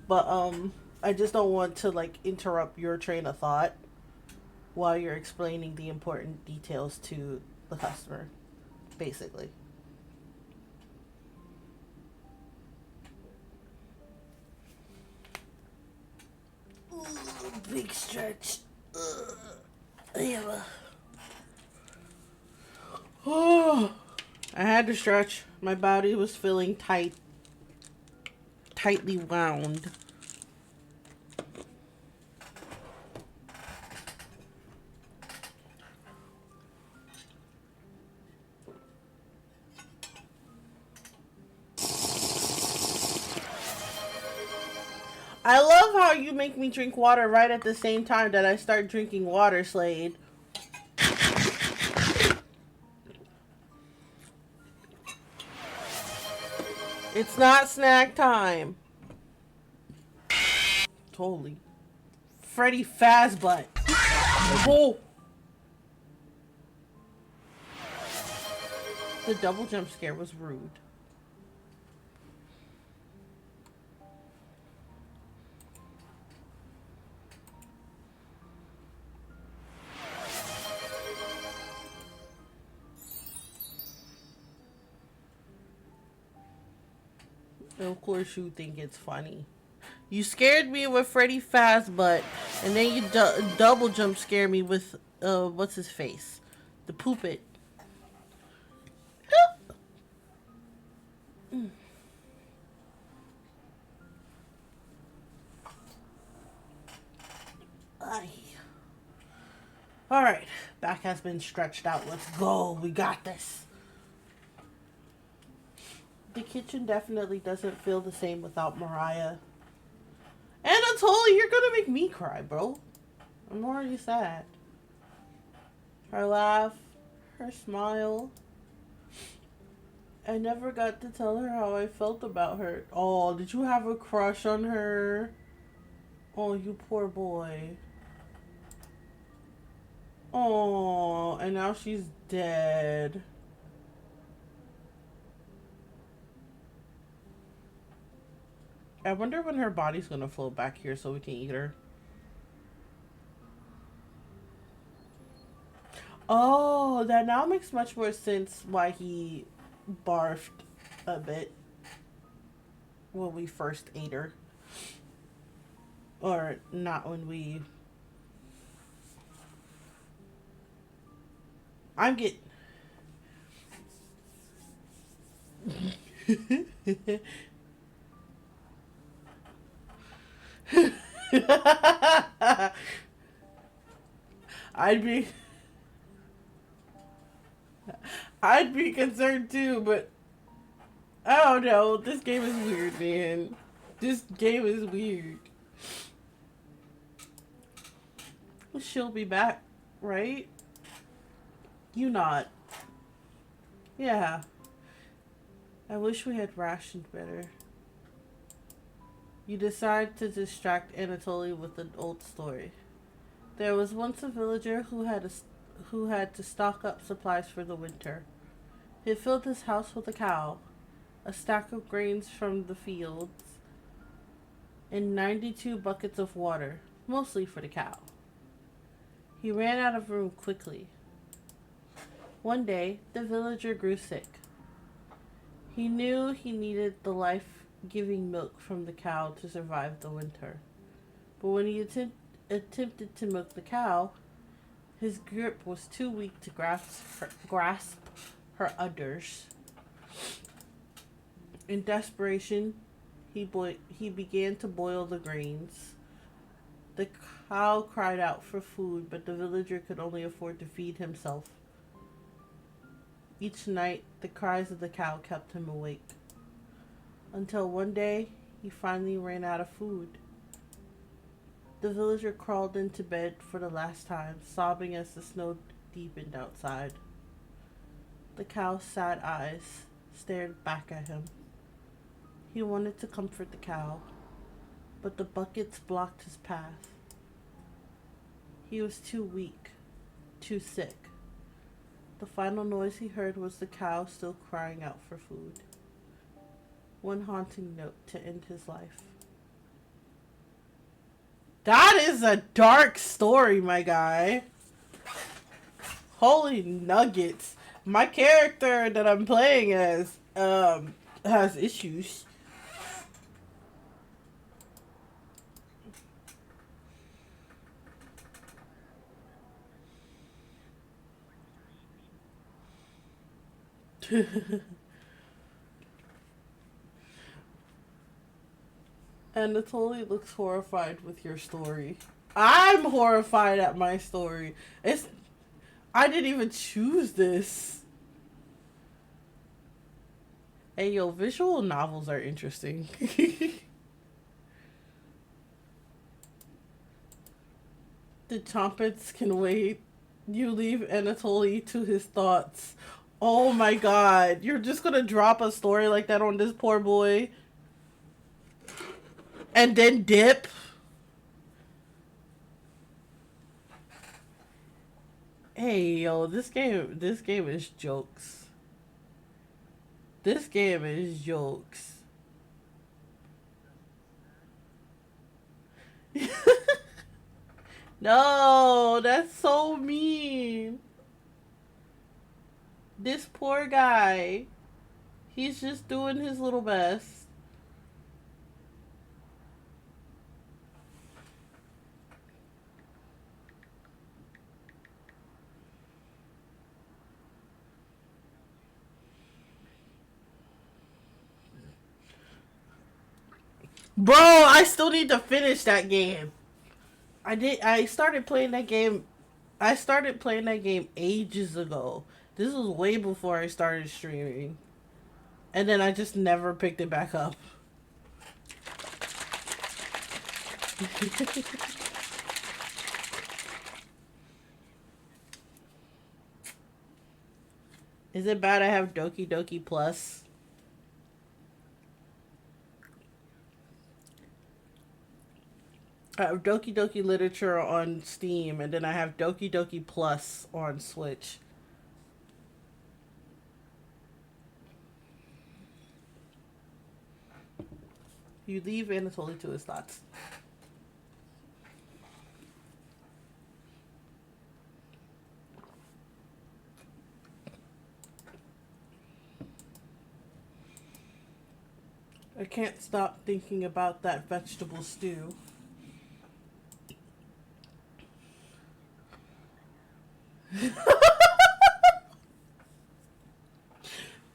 But I just don't want to like interrupt your train of thought while you're explaining the important details to the customer, basically. Ooh, big stretch. Yeah. Oh, I had to stretch. My body was feeling tightly wound. I love how you make me drink water right at the same time that I start drinking water, Slade. It's not snack time. Totally. Freddy Fazbutt. Oh! The double jump scare was rude. And of course you think it's funny. You scared me with Freddy Fazbutt, and then you double jump scare me with, what's his face? The Poopit. Alright, back has been stretched out. Let's go. We got this. The kitchen definitely doesn't feel the same without Mariah. Anatoly, you're gonna make me cry, bro. I'm already sad. Her laugh, her smile. I never got to tell her how I felt about her. Oh, did you have a crush on her? Oh, you poor boy. Oh, and now she's dead. I wonder when her body's gonna float back here so we can eat her. Oh, that now makes much more sense why he barfed a bit when we first ate her. Or not when we... I'm getting... I'd be concerned too, but I don't know. This game is weird, man. This game is weird. She'll be back, right? You not. Yeah. I wish we had rationed better. You decide to distract Anatoly with an old story. There was once a villager who had to stock up supplies for the winter. He filled his house with a cow, a stack of grains from the fields, and 92 buckets of water, mostly for the cow. He ran out of room quickly. One day, the villager grew sick. He knew he needed the life giving milk from the cow to survive the winter. But when he attempted to milk the cow, his grip was too weak to grasp her udders. In desperation, he began to boil the grains. The cow cried out for food, but the villager could only afford to feed himself. Each night, the cries of the cow kept him awake. Until one day, he finally ran out of food. The villager crawled into bed for the last time, sobbing as the snow deepened outside. The cow's sad eyes stared back at him. He wanted to comfort the cow, but the buckets blocked his path. He was too weak, too sick. The final noise he heard was the cow still crying out for food. One haunting note to end his life. That is a dark story, my guy. Holy nuggets. My character that I'm playing as has issues. Anatoly looks horrified with your story. I'm horrified at my story. I didn't even choose this. Hey yo, visual novels are interesting. The trumpets can wait. You leave Anatoly to his thoughts. Oh my god, you're just gonna drop a story like that on this poor boy? And then dip? Hey yo, this game is jokes. This game is jokes. No, that's so mean. This poor guy. He's just doing his little best. Bro, I still need to finish that game. I started playing that game. I started playing that game ages ago. This was way before I started streaming. And then I just never picked it back up. Is it bad I have Doki Doki Plus? I have Doki Doki Literature on Steam, and then I have Doki Doki Plus on Switch. You leave Anatoly to his thoughts. I can't stop thinking about that vegetable stew.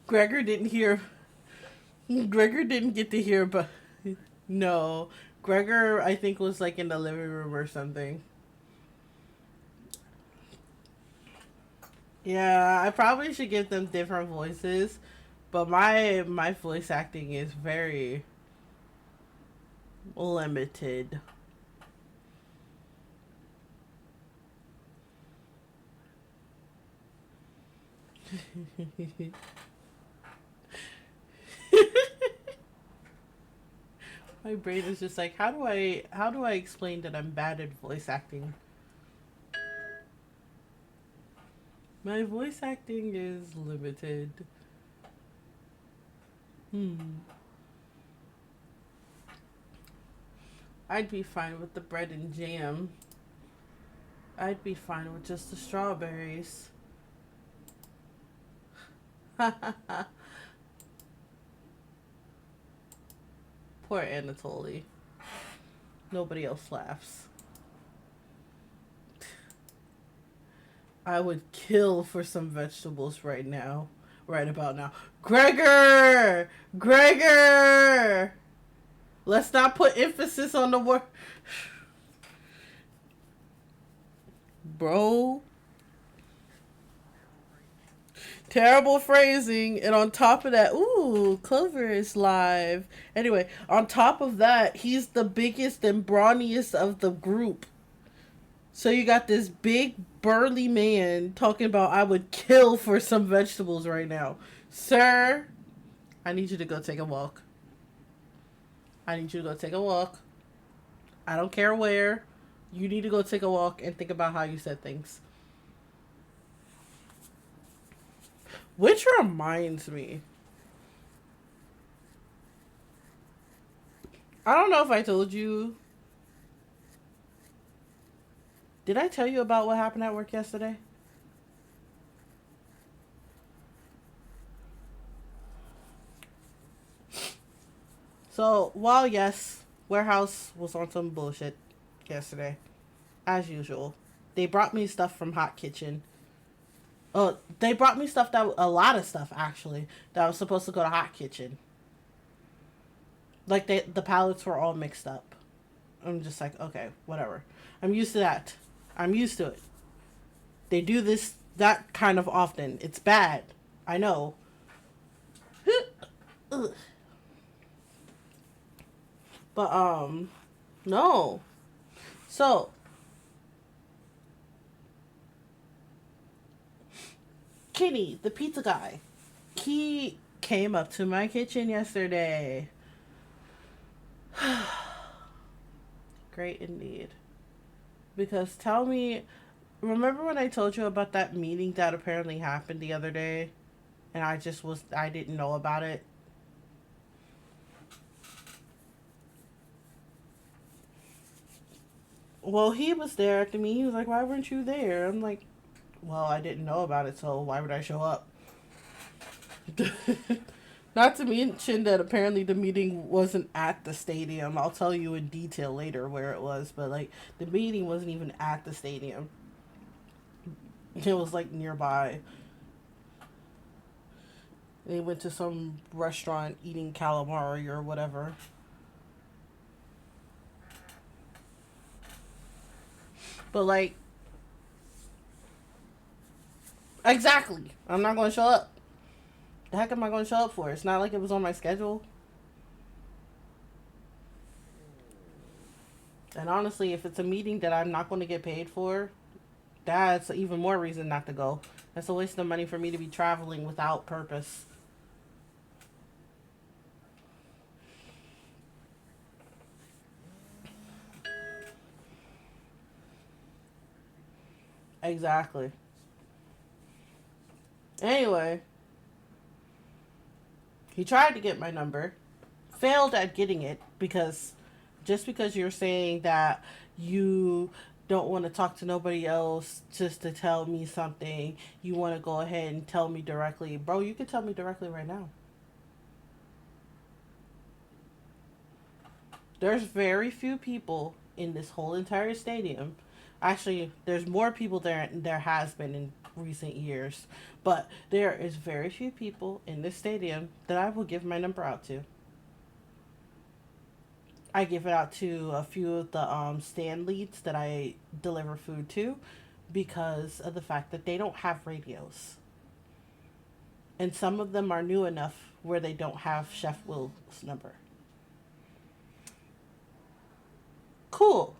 Gregor didn't get to hear, but no. Gregor, I think, was like in the living room or something. Yeah, I probably should give them different voices, but my voice acting is very limited. My brain is just like, how do I explain that I'm bad at voice acting? My voice acting is limited. I'd be fine with the bread and jam. I'd be fine with just the strawberries. Poor Anatoly. Nobody else laughs. I would kill for some vegetables right now. Right about now. Gregor! Gregor! Let's not put emphasis on the word. Bro. Terrible phrasing. And on top of that, ooh, Clover is live. Anyway, on top of that, he's the biggest and brawniest of the group. So you got this big burly man talking about I would kill for some vegetables right now. Sir, I need you to go take a walk. I need you to go take a walk. I don't care where. You need to go take a walk and think about how you said things. Which reminds me. I don't know if I told you. Did I tell you about what happened at work yesterday? So, while yes, warehouse was on some bullshit yesterday, as usual, they brought me stuff from Hot Kitchen. They brought me stuff a lot of stuff actually, that was supposed to go to Hot Kitchen. Like the pallets were all mixed up. I'm just like, okay, whatever. I'm used to that. I'm used to it. They do that kind of often. It's bad. I know. But, no. So, Kenny, the pizza guy, he came up to my kitchen yesterday. Great indeed. Because remember when I told you about that meeting that apparently happened the other day? And I didn't know about it? Well, he was there at the meeting. He was like, why weren't you there? I'm like, well, I didn't know about it, so why would I show up? Not to mention that apparently the meeting wasn't at the stadium. I'll tell you in detail later where it was, but like the meeting wasn't even at the stadium. It was like nearby. They went to some restaurant eating calamari or whatever. But like, exactly. I'm not going to show up. The heck am I going to show up for? It's not like it was on my schedule. And honestly, if it's a meeting that I'm not going to get paid for, that's even more reason not to go. That's a waste of money for me to be traveling without purpose. Exactly. Anyway, he tried to get my number, failed at getting it because just because you're saying that you don't want to talk to nobody else just to tell me something, you want to go ahead and tell me directly. Bro, you can tell me directly right now. There's very few people in this whole entire stadium. Actually, there's more people there than there has been in recent years. But there is very few people in this stadium that I will give my number out to. I give it out to a few of the stand leads that I deliver food to because of the fact that they don't have radios. And some of them are new enough where they don't have Chef Will's number. Cool.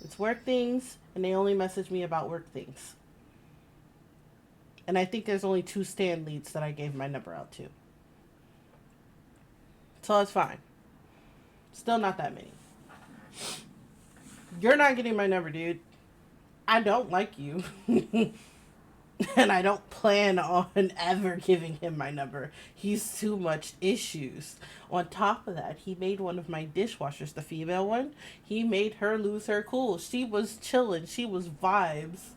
It's work things, and they only message me about work things. And I think there's only 2 stand leads that I gave my number out to. So it's fine. Still not that many. You're not getting my number, dude. I don't like you. And I don't plan on ever giving him my number. He's too much issues. On top of that, he made one of my dishwashers, the female one, he made her lose her cool. She was chilling. She was vibes.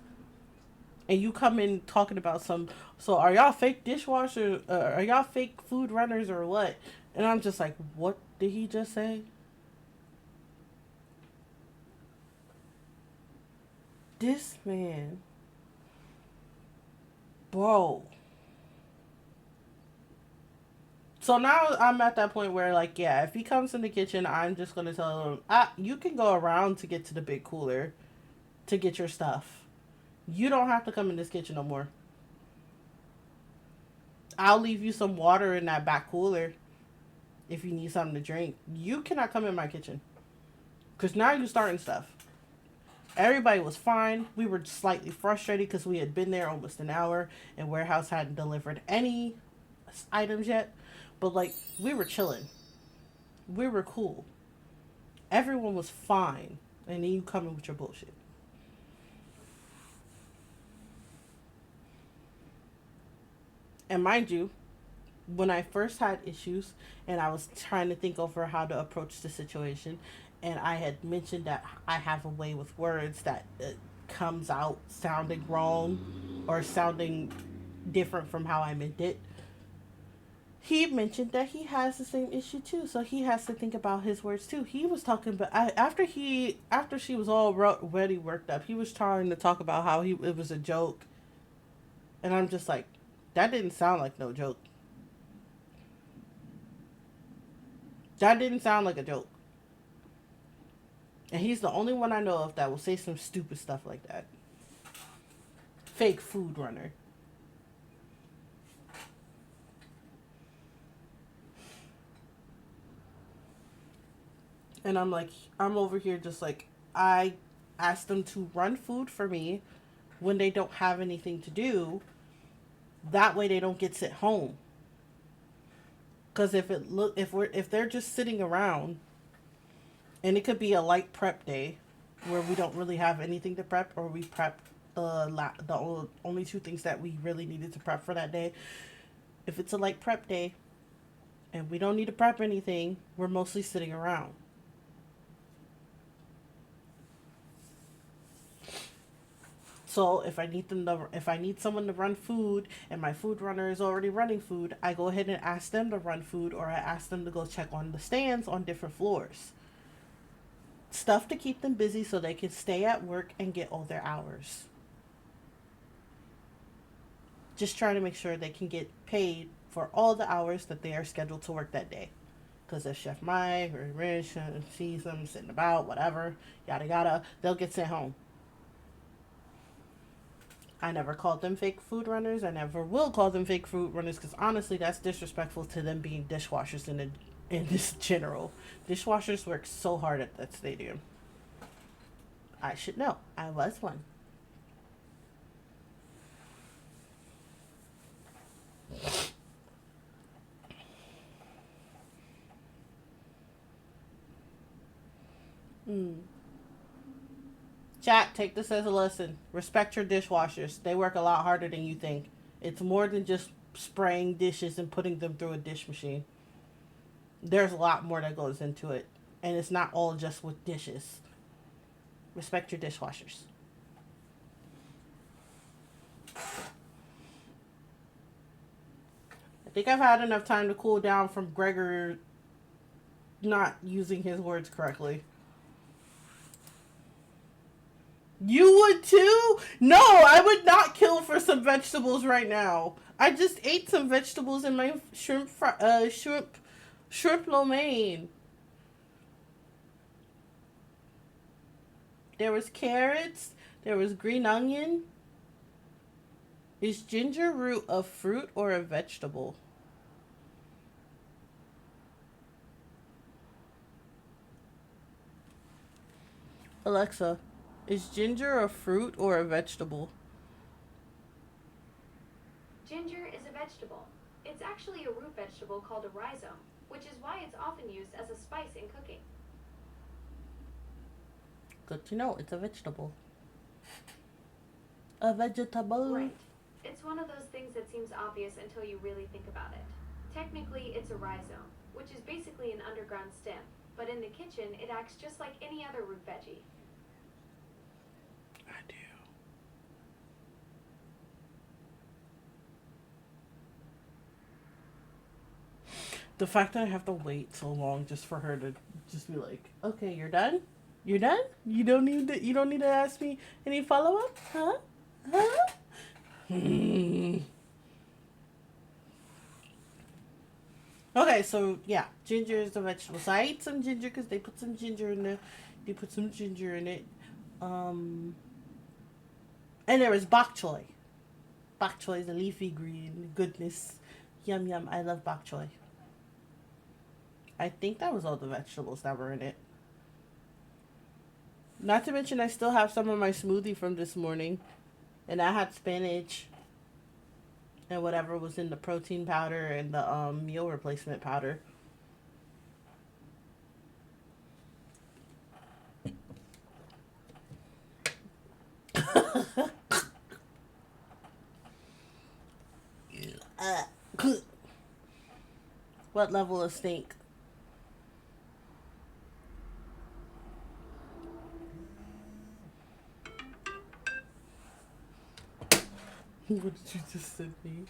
And you come in talking about so are y'all fake dishwashers? Are y'all fake food runners or what? And I'm just like, what did he just say? This man. Bro. So now I'm at that point where, like, yeah, if he comes in the kitchen, I'm just going to tell him, you can go around to get to the big cooler to get your stuff. You don't have to come in this kitchen no more. I'll leave you some water in that back cooler if you need something to drink. You cannot come in my kitchen. Because now you're starting stuff. Everybody was fine. We were slightly frustrated because we had been there almost an hour and warehouse hadn't delivered any items yet. But, like, we were chilling. We were cool. Everyone was fine. And then you come in with your bullshit. And mind you, when I first had issues and I was trying to think over how to approach the situation, and I had mentioned that I have a way with words that comes out sounding wrong or sounding different from how I meant it, he mentioned that he has the same issue too, so he has to think about his words too. He was talking about after she was already worked up, he was trying to talk about how it was a joke, and I'm just like, that didn't sound like no joke. That didn't sound like a joke. And he's the only one I know of that will say some stupid stuff like that. Fake food runner. And I'm like, I'm over here just like, I asked them to run food for me when they don't have anything to do. That way they don't get sent home. Because if they're just sitting around, and it could be a light prep day where we don't really have anything to prep, or we prep the only two things that we really needed to prep for that day. If it's a light prep day and we don't need to prep anything, we're mostly sitting around. So if I need someone to run food and my food runner is already running food, I go ahead and ask them to run food, or I ask them to go check on the stands on different floors. Stuff to keep them busy so they can stay at work and get all their hours. Just trying to make sure they can get paid for all the hours that they are scheduled to work that day. Because if Chef Mike or Rich sees them sitting about, whatever, yada yada, they'll get sent home. I never called them fake food runners. I never will call them fake food runners, because honestly, that's disrespectful to them being dishwashers in this general. Dishwashers work so hard at that stadium. I should know. I was one. Chat, take this as a lesson. Respect your dishwashers. They work a lot harder than you think. It's more than just spraying dishes and putting them through a dish machine. There's a lot more that goes into it. And it's not all just with dishes. Respect your dishwashers. I think I've had enough time to cool down from Gregor not using his words correctly. You would too? No, I would not kill for some vegetables right now. I just ate some vegetables in my shrimp lo mein. There was carrots. There was green onion. Is ginger root a fruit or a vegetable? Alexa, is ginger a fruit or a vegetable? Ginger is a vegetable. It's actually a root vegetable called a rhizome. which is why it's often used as a spice in cooking. Good to know. It's a vegetable. A vegetable. Right. It's one of those things that seems obvious until you really think about it. Technically, it's a rhizome, which is basically an underground stem, but in the kitchen, it acts just like any other root veggie. I do. The fact that I have to wait so long just for her to just be like, "Okay, you're done. You're done. You don't need to. You don't need to ask me any follow up, huh? Huh?" Okay, so yeah, ginger is a vegetable. So I ate some ginger because they put some ginger in there. They put some ginger in it. Um, and there was bok choy. Bok choy is a leafy green goodness. Yum yum. I love bok choy. I think that was all the vegetables that were in it. Not to mention, I still have some of my smoothie from this morning, and I had spinach and whatever was in the protein powder and the meal replacement powder. uh, what level of stink? What did you just send me?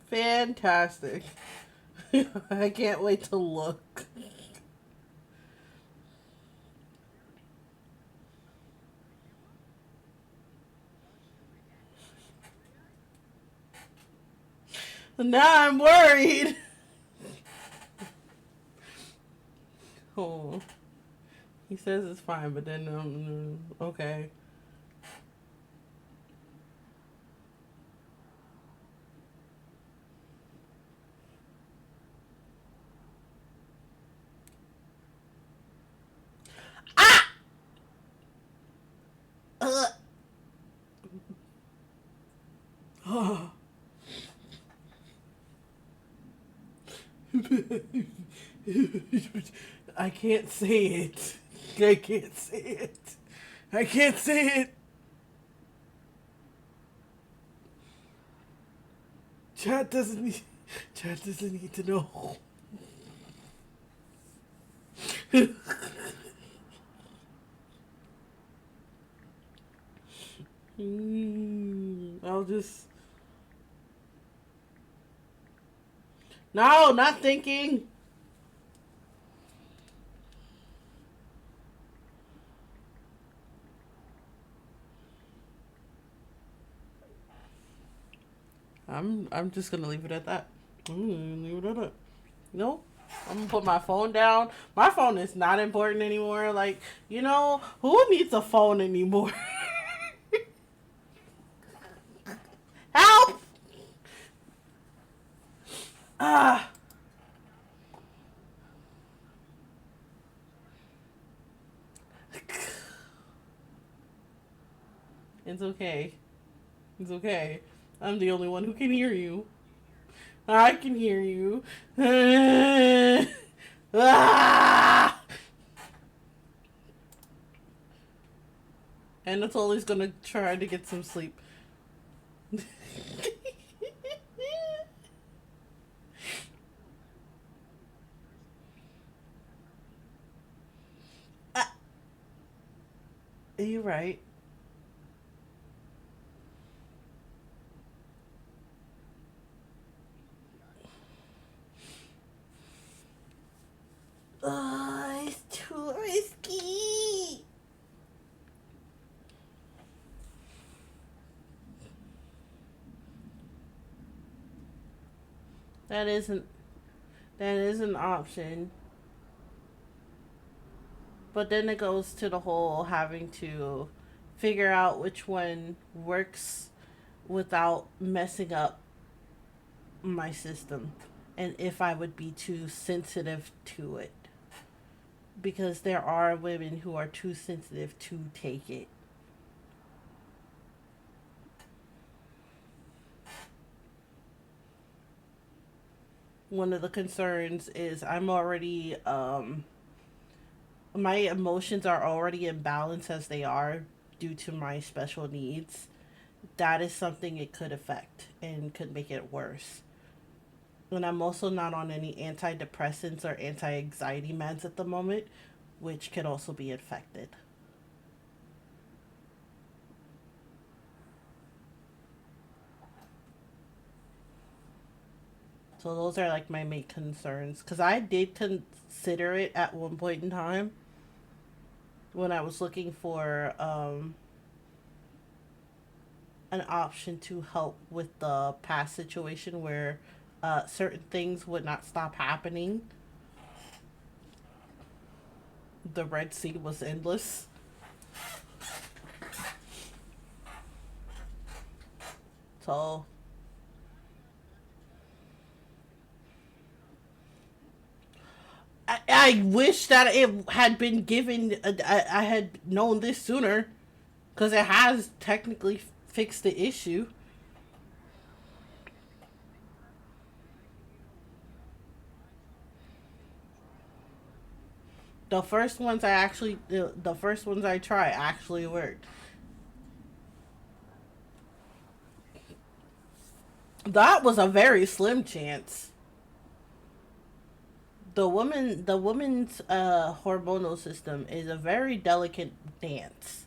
Fantastic. I can't wait to look. Now I'm worried. Oh, he says it's fine, but then okay. Ah! Oh. I can't say it. I can't say it. I can't say it. Chat doesn't need. Chat doesn't need to know. I'll just. No, not thinking. I'm just gonna leave it at that. I'm gonna leave it at that. No, I'm gonna put my phone down. My phone is not important anymore. Like, who needs a phone anymore? Help! Ah. It's okay. It's okay. I'm the only one who can hear you. I can hear you. Ah! Anatoli's gonna try to get some sleep. Ah, you're right. Oh, it's too risky. That isn't that is an option. But then it goes to the whole having to figure out which one works without messing up my system. and if I would be too sensitive to it. Because there are women who are too sensitive to take it. One of the concerns is my emotions are already imbalanced as they are due to my special needs. That is something it could affect and could make it worse. And I'm also not on any antidepressants or anti anxiety meds at the moment, which could also be affected. So those are like my main concerns. Because I did consider it at one point in time when I was looking for an option to help with the past situation where certain things would not stop happening. The Red Sea was endless. So I wish that it had been given. I had known this sooner, because it has technically fixed the issue. The first ones I try actually worked. That was a very slim chance. The woman's hormonal system is a very delicate dance.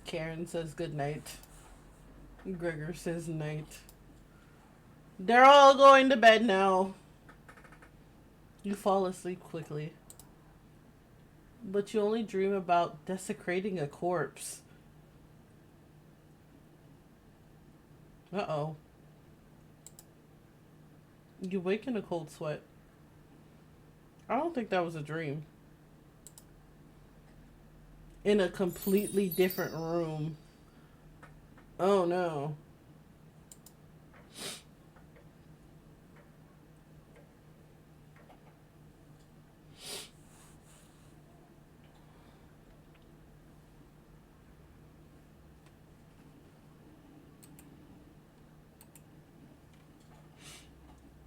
Karen says good night. Gregor says night. They're all going to bed now. You fall asleep quickly. But you only dream about desecrating a corpse. Uh-oh. You wake in a cold sweat. I don't think that was a dream. In a completely different room. Oh no.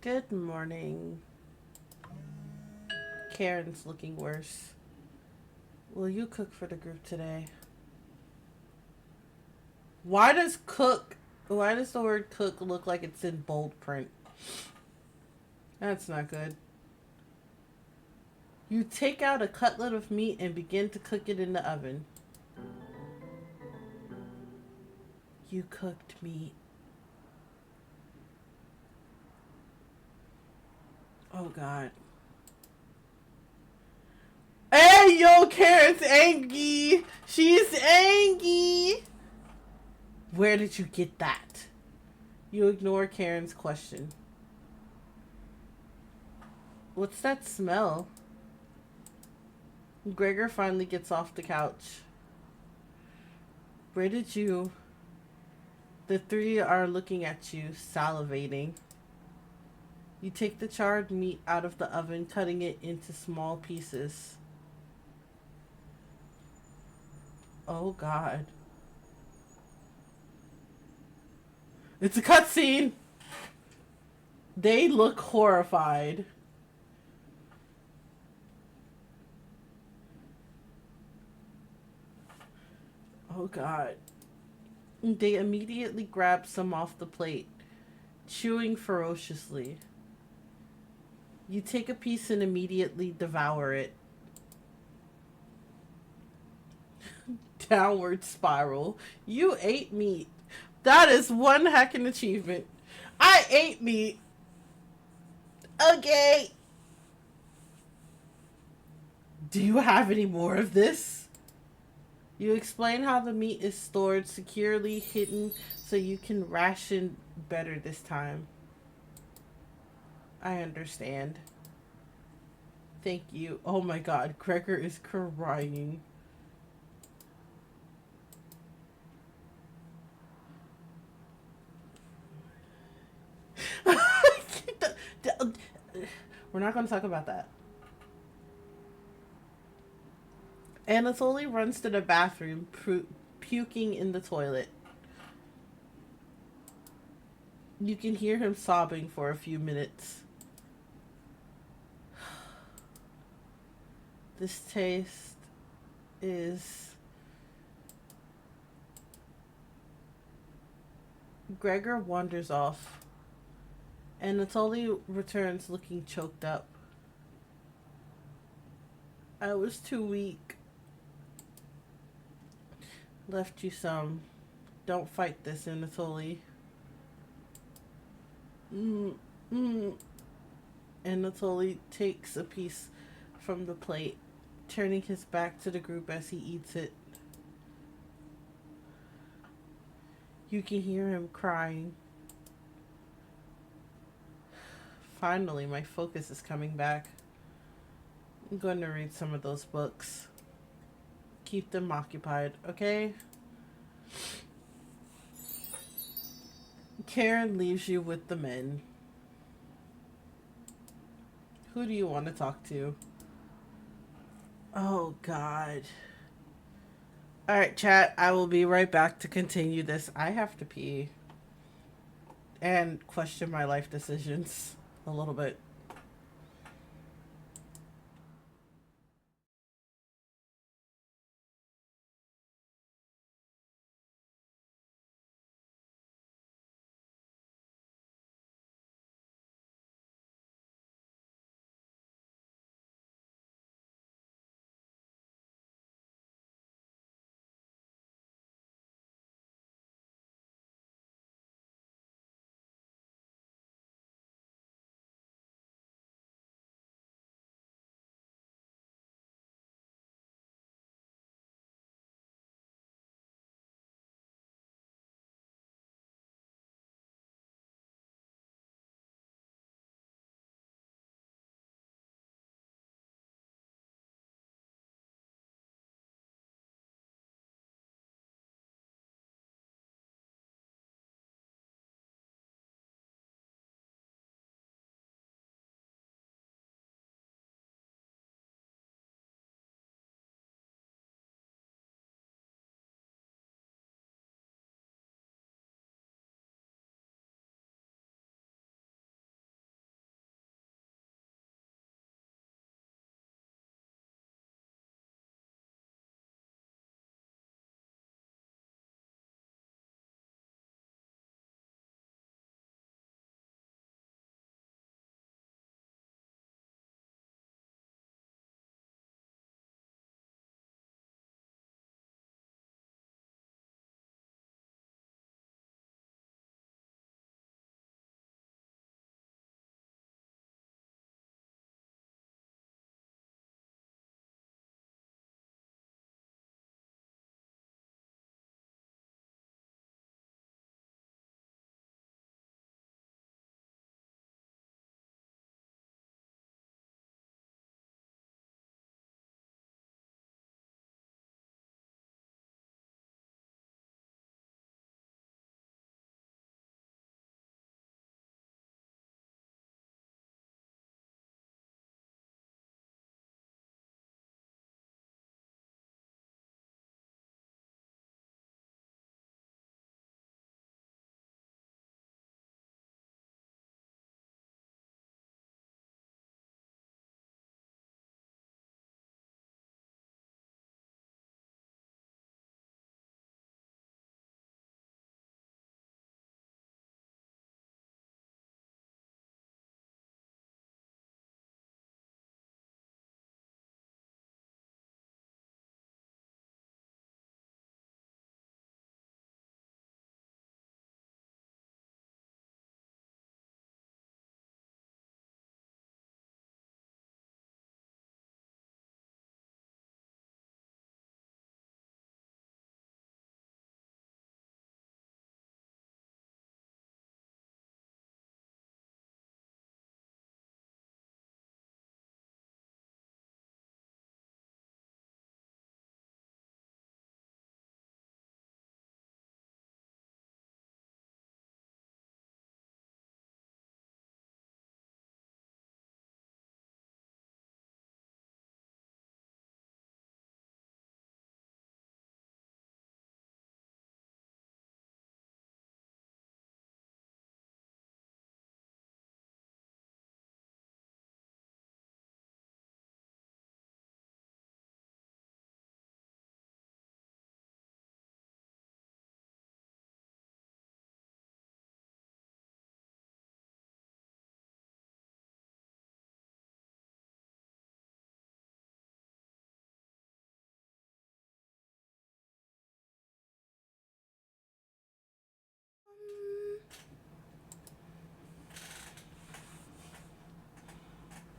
Good morning. Karen's looking worse. Will you cook for the group today? Why does the word cook look like it's in bold print? That's not good. You take out a cutlet of meat and begin to cook it in the oven. You cooked meat. Oh God. Hey, yo, Karen's angry. She's angry. Where did you get that? You ignore Karen's question. What's that smell? Gregor finally gets off the couch. Where did you... The three are looking at you, salivating. You take the charred meat out of the oven, cutting it into small pieces. Oh God. It's a cutscene! They look horrified. Oh God. They immediately grab some off the plate, chewing ferociously. You take a piece and immediately devour it. Downward spiral. You ate meat. That is one heckin' achievement. I ate meat. Okay. Do you have any more of this? You explain how the meat is stored securely hidden so you can ration better this time. I understand. Thank you. Oh my God, Gregor is crying. We're not going to talk about that. Anatoly runs to the bathroom, puking in the toilet. You can hear him sobbing for a few minutes. This taste is... Gregor wanders off. Anatoly returns looking choked up. I was too weak. Left you some. Don't fight this, Anatoly. Anatoly takes a piece from the plate, turning his back to the group as he eats it. You can hear him crying. Finally, my focus is coming back. I'm going to read some of those books. Keep them occupied, okay? Karen leaves you with the men. Who do you want to talk to? Oh, God. Alright, chat. I will be right back to continue this. I have to pee. And question my life decisions a little bit.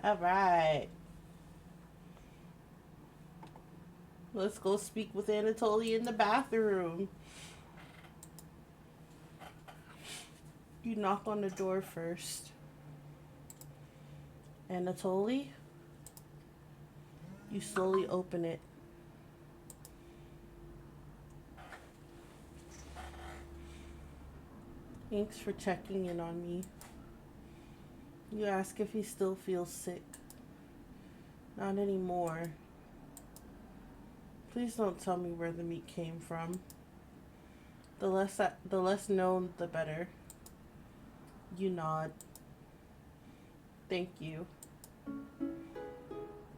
All right. Let's go speak with Anatoly in the bathroom. You knock on the door first. Anatoly? You slowly open it. Thanks for checking in on me. You ask if he still feels sick. Not anymore. Please don't tell me where the meat came from. The less known, the better. You nod. Thank you.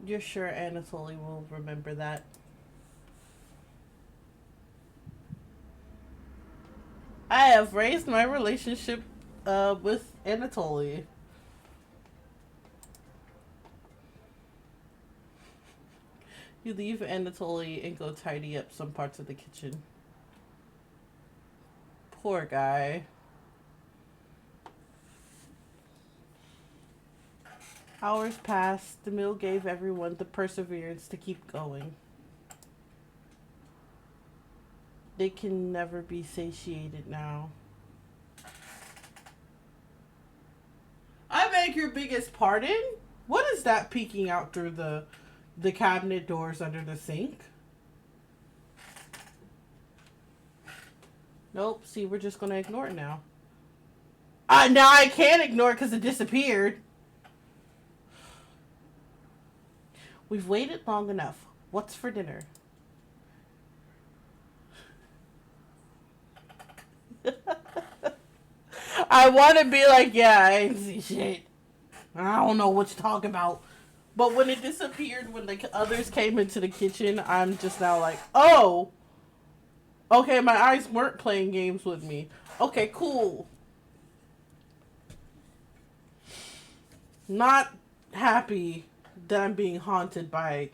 You're sure Anatoly will remember that? I have raised my relationship with Anatoly. You leave Anatoly and go tidy up some parts of the kitchen. Poor guy. Hours passed. The meal gave everyone the perseverance to keep going. They can never be satiated now. I beg your biggest pardon? What is that peeking out through the cabinet doors under the sink? Nope, see, we're just gonna ignore it now. Now I can't ignore it because it disappeared. We've waited long enough. What's for dinner? I want to be like, yeah, I ain't see shit. I don't know what you're talking about. But when it disappeared, when the others came into the kitchen, I'm just now like, oh, okay, my eyes weren't playing games with me. Okay, cool. Not happy that I'm being haunted by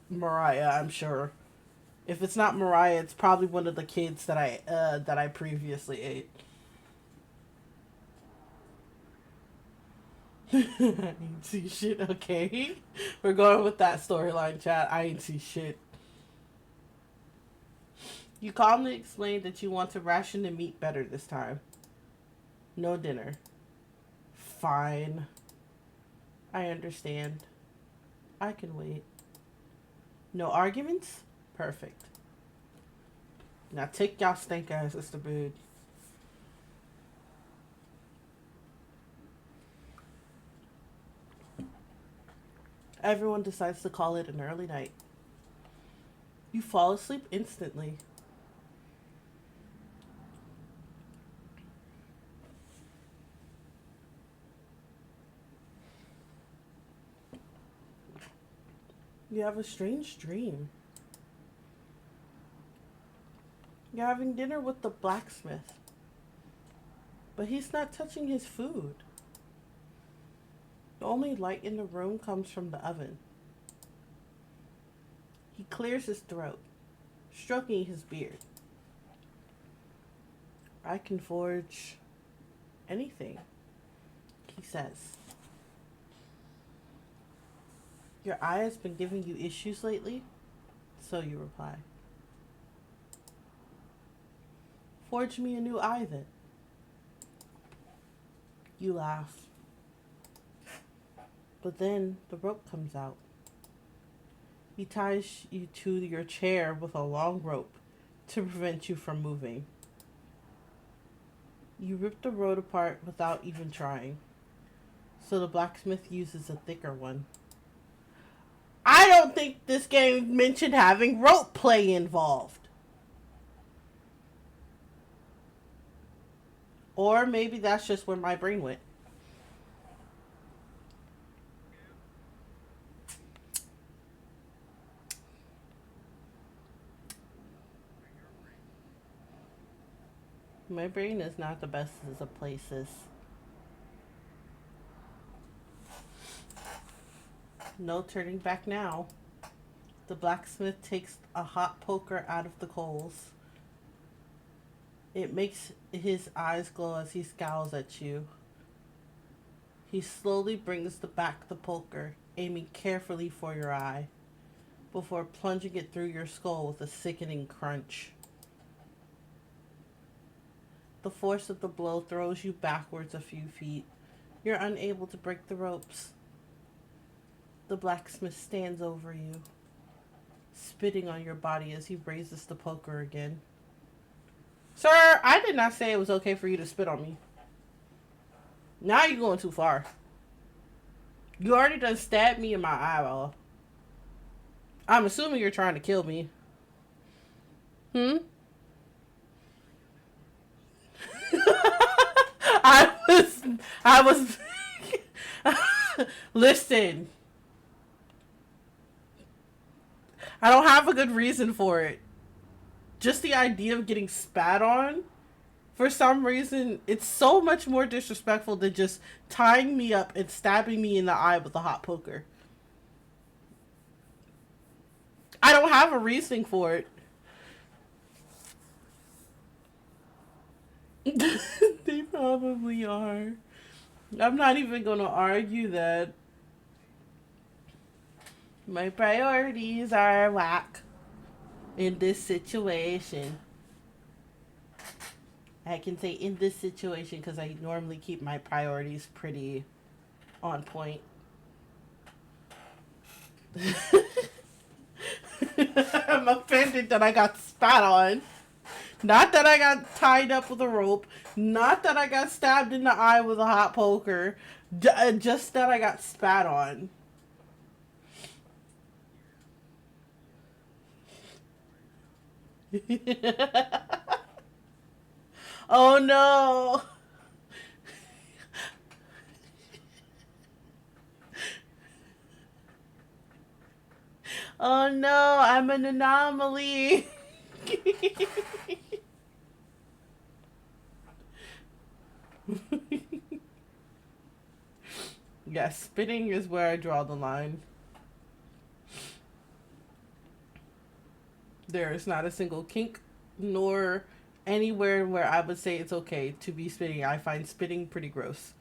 Mariah, I'm sure. If it's not Mariah, it's probably one of the kids that I previously ate. I ain't see shit, okay? We're going with that storyline, chat. I ain't see shit. You calmly explain that you want to ration the meat better this time. No dinner. Fine. I understand. I can wait. No arguments? Perfect. Now take y'all stink asses to bed. Everyone decides to call it an early night. You fall asleep instantly. You have a strange dream. You're having dinner with the blacksmith, but he's not touching his food. The only light in the room comes from the oven. He clears his throat, stroking his beard. I can forge anything, he says. Your eye has been giving you issues lately? So you reply. Forge me a new eye then. You laugh. But then the rope comes out. He ties you to your chair with a long rope to prevent you from moving. You rip the rope apart without even trying. So the blacksmith uses a thicker one. I don't think this game mentioned having rope play involved. Or maybe that's just where my brain went. My brain is not the best as a places. No turning back now. The blacksmith takes a hot poker out of the coals. It makes his eyes glow as he scowls at you. He slowly brings back the poker, aiming carefully for your eye, before plunging it through your skull with a sickening crunch. The force of the blow throws you backwards a few feet. You're unable to break the ropes. The blacksmith stands over you, spitting on your body as he raises the poker again. Sir, I did not say it was okay for you to spit on me. Now you're going too far. You already done stabbed me in my eyeball. I'm assuming you're trying to kill me. I was listen. I don't have a good reason for it. Just the idea of getting spat on, for some reason, it's so much more disrespectful than just tying me up and stabbing me in the eye with a hot poker. I don't have a reasoning for it. They probably are. I'm not even gonna argue that. My priorities are whack in this situation. I can say in this situation because I normally keep my priorities pretty on point. I'm offended that I got spat on. Not that I got tied up with a rope. Not that I got stabbed in the eye with a hot poker. Just that I got spat on. Oh no. Oh no, I'm an anomaly. Yes, spitting is where I draw the line. There is not a single kink, nor anywhere where I would say it's okay to be spitting. I find spitting pretty gross.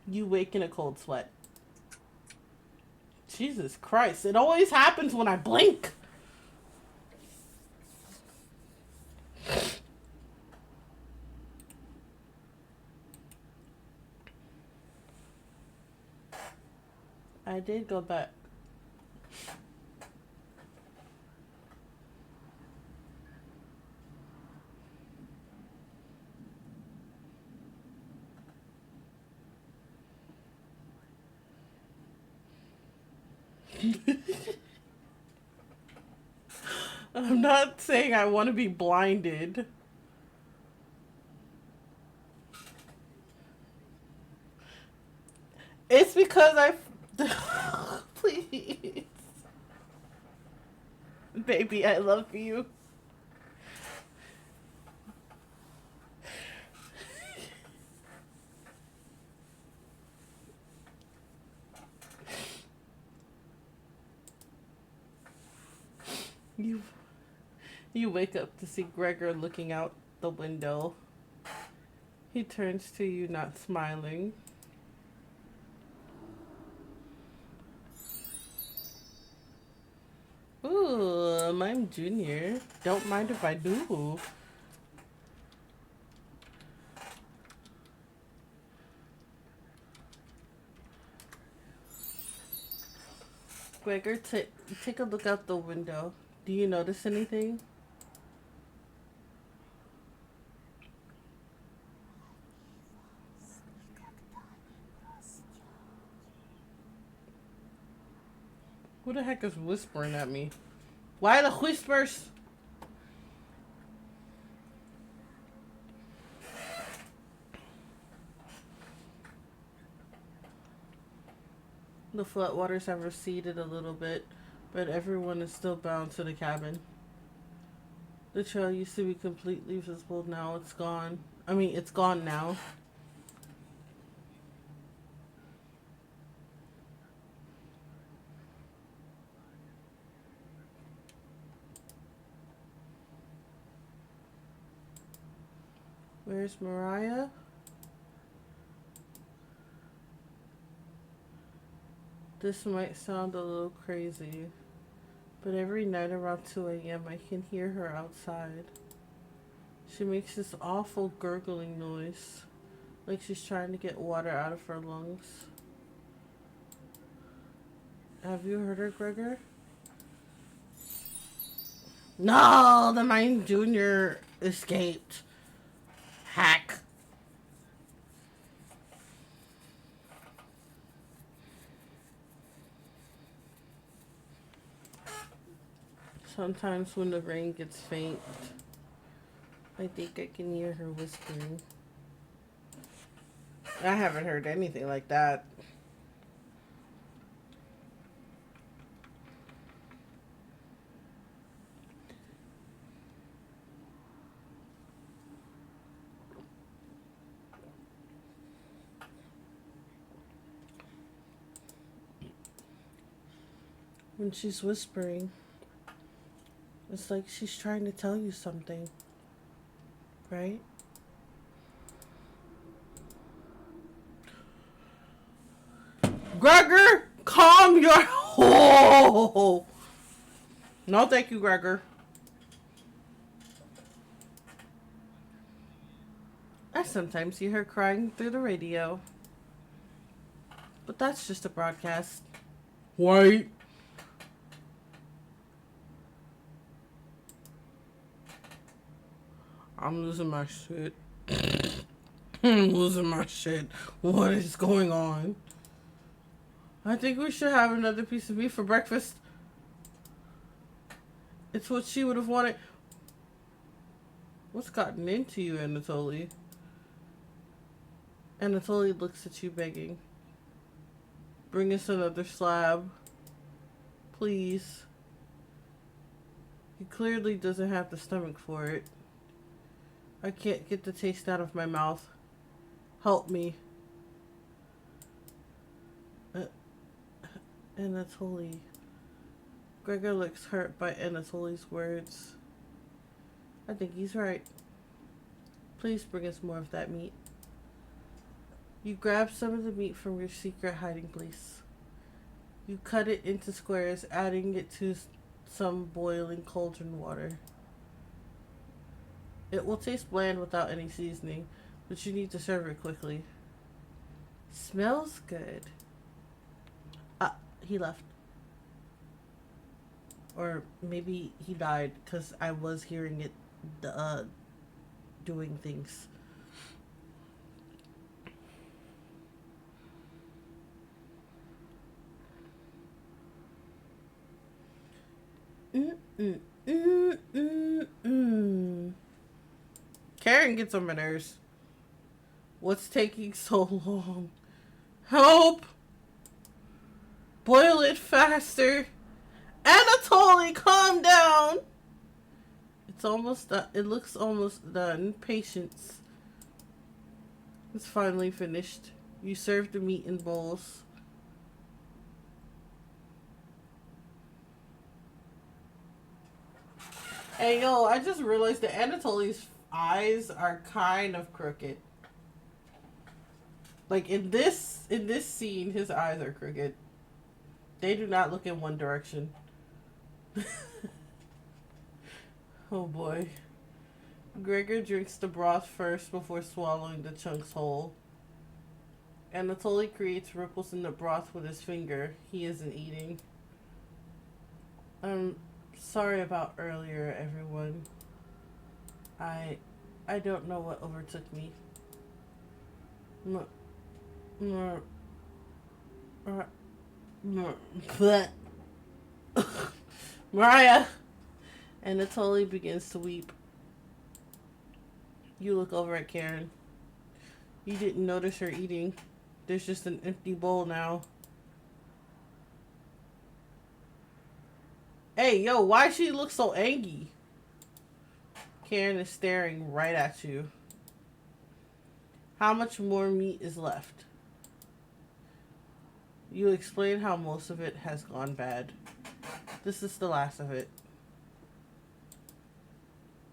You wake in a cold sweat. Jesus Christ, it always happens when I blink. I did go back. I'm not saying I want to be blinded. It's because I... Please. Baby, I love you. You wake up to see Gregor looking out the window. He turns to you, not smiling. Ooh, I'm Junior. Don't mind if I do. Gregor, take a look out the window. Do you notice anything? Who the heck is whispering at me? Why the whispers? The floodwaters have receded a little bit, but everyone is still bound to the cabin. The trail used to be completely visible. Now it's gone. I mean, it's gone now. Where's Mariah? This might sound a little crazy, but every night around 2 a.m. I can hear her outside. She makes this awful gurgling noise, like she's trying to get water out of her lungs. Have you heard her, Gregor? No, the Mine Jr. escaped. Hack. Sometimes when the rain gets faint, I think I can hear her whispering. I haven't heard anything like that. When she's whispering, it's like she's trying to tell you something, right? Gregor, calm your... Oh! No, thank you, Gregor. I sometimes hear her crying through the radio. But that's just a broadcast. White. I'm losing my shit. I'm losing my shit. What is going on? I think we should have another piece of beef for breakfast. It's what she would have wanted. What's gotten into you, Anatoly? Anatoly looks at you begging. Bring us another slab. Please. He clearly doesn't have the stomach for it. I can't get the taste out of my mouth. Help me. Anatoly. Gregor looks hurt by Anatoly's words. I think he's right. Please bring us more of that meat. You grab some of the meat from your secret hiding place. You cut it into squares, adding it to some boiling cauldron water. It will taste bland without any seasoning, but you need to serve it quickly. Smells good. He left. Or maybe he died, because I was hearing it doing things. Karen gets on my nerves. What's taking so long? Help! Boil it faster. Anatoly, calm down. It's almost done. It looks almost done. Patience. It's finally finished. You serve the meat in bowls. Hey, yo, I just realized that Anatoly's eyes are kind of crooked. Like in this scene, his eyes are crooked. They do not look in one direction. Oh boy. Gregor drinks the broth first before swallowing the chunks whole. Anatoly creates ripples in the broth with his finger. He isn't eating. Sorry about earlier, everyone. I don't know what overtook me. Mariah! Anatoly begins to weep. You look over at Karen. You didn't notice her eating. There's just an empty bowl now. Hey, yo, why she look so angry? Karen is staring right at you. How much more meat is left? You explain how most of it has gone bad. This is the last of it.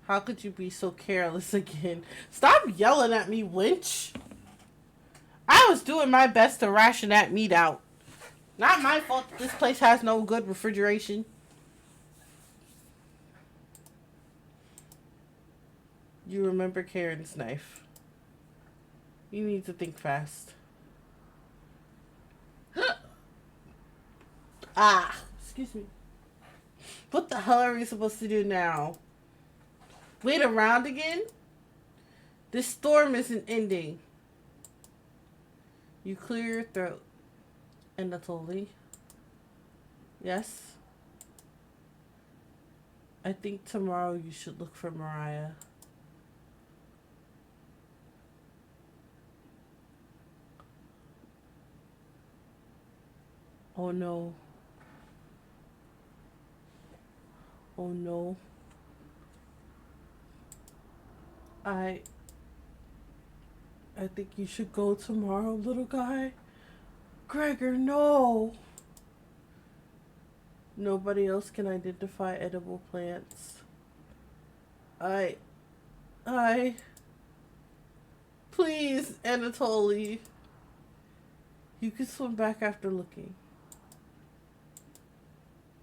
How could you be so careless again? Stop yelling at me, wench. I was doing my best to ration that meat out. Not my fault that this place has no good refrigeration. You remember Karen's knife. You need to think fast. Excuse me. What the hell are we supposed to do now? Wait around again? This storm isn't ending. You clear your throat. Anatoly. Yes? I think tomorrow you should look for Mariah. Oh no. Oh no. I think you should go tomorrow, little guy. Gregor, no. Nobody else can identify edible plants. Please, Anatoly. You can swim back after looking.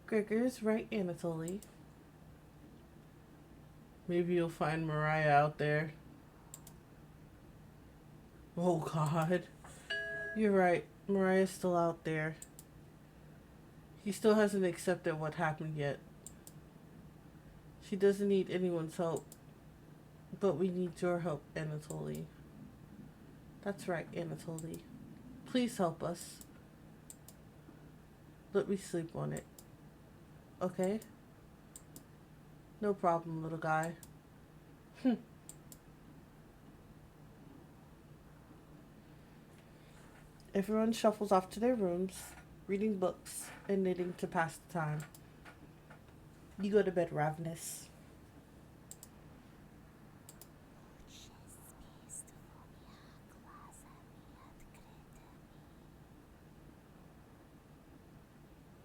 Gregor's right, Anatoly. Maybe you'll find Mariah out there. Oh, God. You're right. Mariah's still out there. He still hasn't accepted what happened yet. She doesn't need anyone's help. But we need your help, Anatoly. That's right, Anatoly. Please help us. Let me sleep on it. Okay? No problem, little guy. Everyone shuffles off to their rooms, reading books and knitting to pass the time. You go to bed ravenous.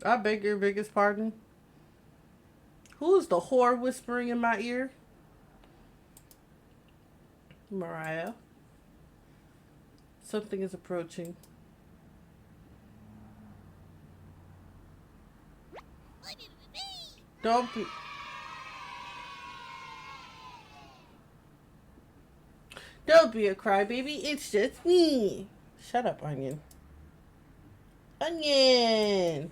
I beg your biggest pardon. Who is the whore whispering in my ear? Mariah. Something is approaching. Don't be... Don't be a crybaby. It's just me. Shut up, Onion. Onion!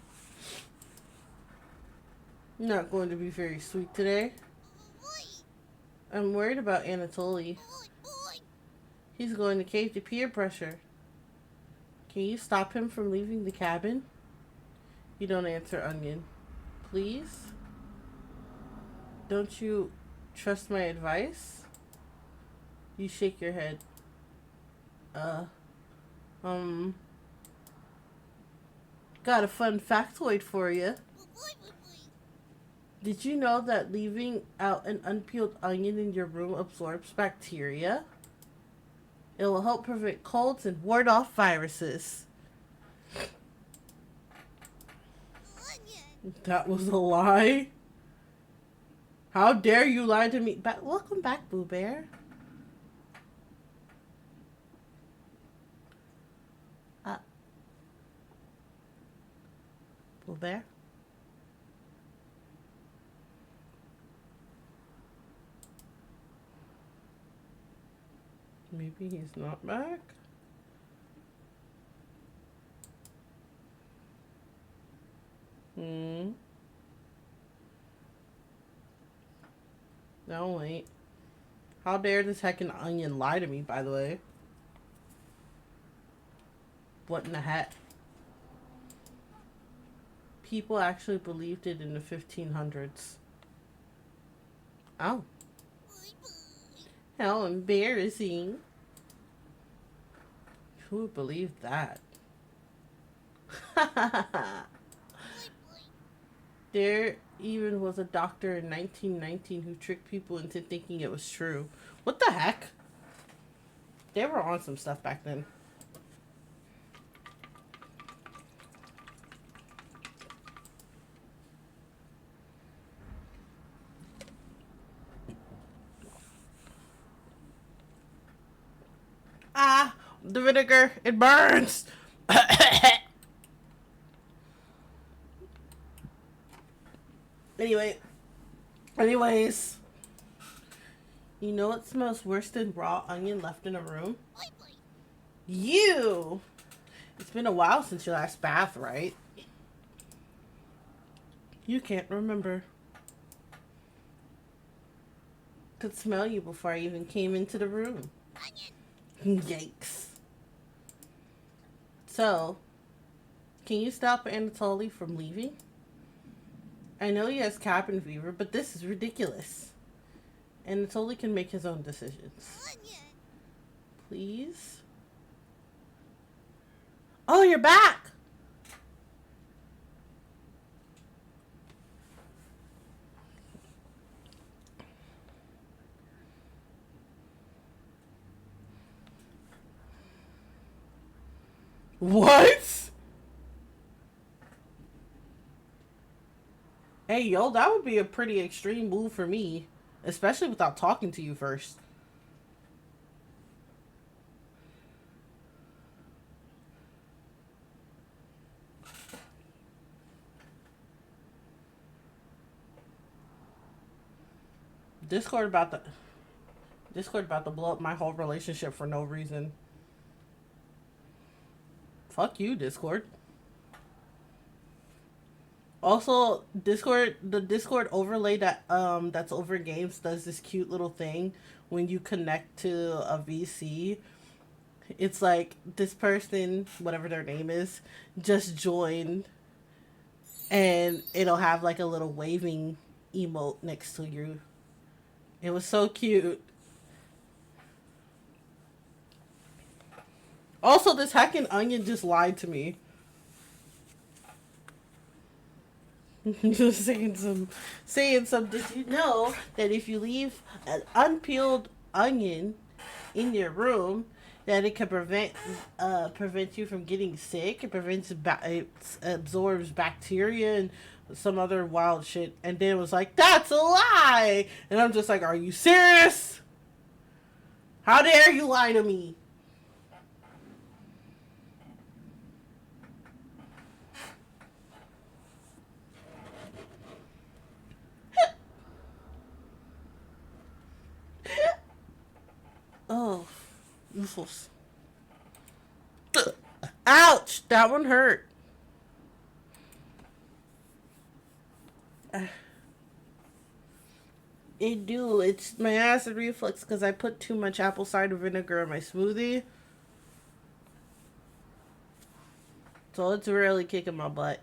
Not going to be very sweet today. I'm worried about Anatoly. He's going to cave to peer pressure. Can you stop him from leaving the cabin? You don't answer, Onion. Please? Don't you trust my advice? You shake your head. Got a fun factoid for you. Did you know that leaving out an unpeeled onion in your room absorbs bacteria? It will help prevent colds and ward off viruses. That was a lie? How dare you lie to me? Welcome back, Boo Bear. Boo Bear? Maybe he's not back. No, wait. How dare this heckin' onion lie to me, by the way? What in the heck? People actually believed it in the 1500s. Oh. How embarrassing. Who would believe that? There even was a doctor in 1919 who tricked people into thinking it was true. What the heck? They were on some stuff back then. Ah, the vinegar, it burns. anyway, anyways, you know what smells worse than raw onion left in a room? You. It's been a while since your last bath, right? You can't remember. Could smell you before I even came into the room. Yikes. So, can you stop Anatoly from leaving? I know he has cabin fever, but this is ridiculous. Anatoly can make his own decisions. Please? Oh, you're back! What? Hey, yo, that would be a pretty extreme move for me. Especially without talking to you first. Discord about to blow up my whole relationship for no reason. Fuck you, Discord. Also, the Discord overlay that's over games does this cute little thing when you connect to a VC. It's like this person, whatever their name is, just joined, and it'll have like a little waving emote next to you. It was so cute. Also, this hacking onion just lied to me. Just saying some. Did you know that if you leave an unpeeled onion in your room, that it can prevent you from getting sick? It it absorbs bacteria and some other wild shit. And then it was like, that's a lie. And I'm just like, are you serious? How dare you lie to me? Oh, useless. Ouch! That one hurt. It do. It's my acid reflux because I put too much apple cider vinegar in my smoothie. So it's really kicking my butt.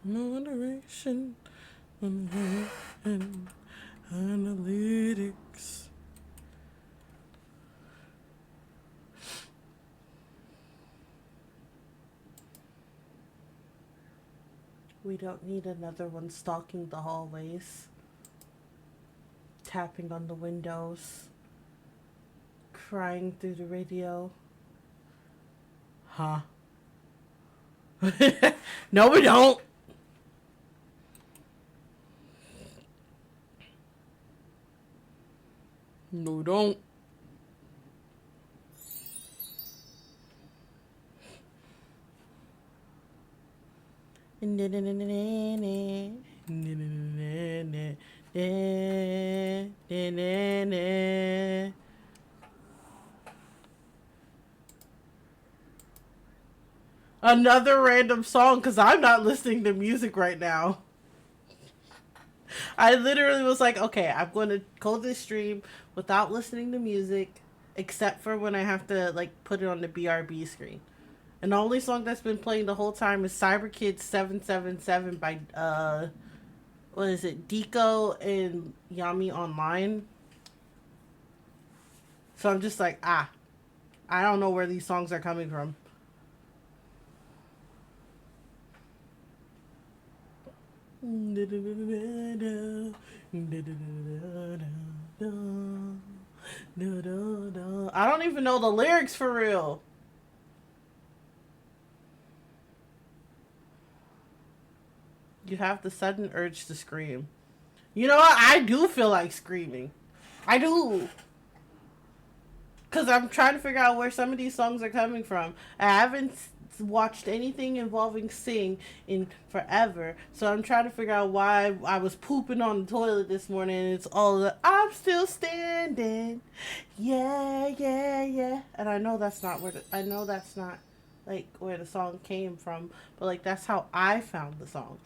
Moderation. And analytics. We don't need another one stalking the hallways, tapping on the windows, crying through the radio. Huh? No, we don't. No, we don't. Another random song because I'm not listening to music right now. I literally was like, okay, I'm going to close this stream without listening to music, except for when I have to like put it on the BRB screen. And the only song that's been playing the whole time is Cyber Kids 777 by what is it, Deco and Yami Online. So I'm just like, I don't know where these songs are coming from. I don't even know the lyrics for real. You have the sudden urge to scream. You know what? I do feel like screaming. I do. Because I'm trying to figure out where some of these songs are coming from. I haven't watched anything involving Sing in forever. So I'm trying to figure out why I was pooping on the toilet this morning. And it's all the, I'm still standing. Yeah, yeah, yeah. And I know that's not like where the song came from. But like that's how I found the song.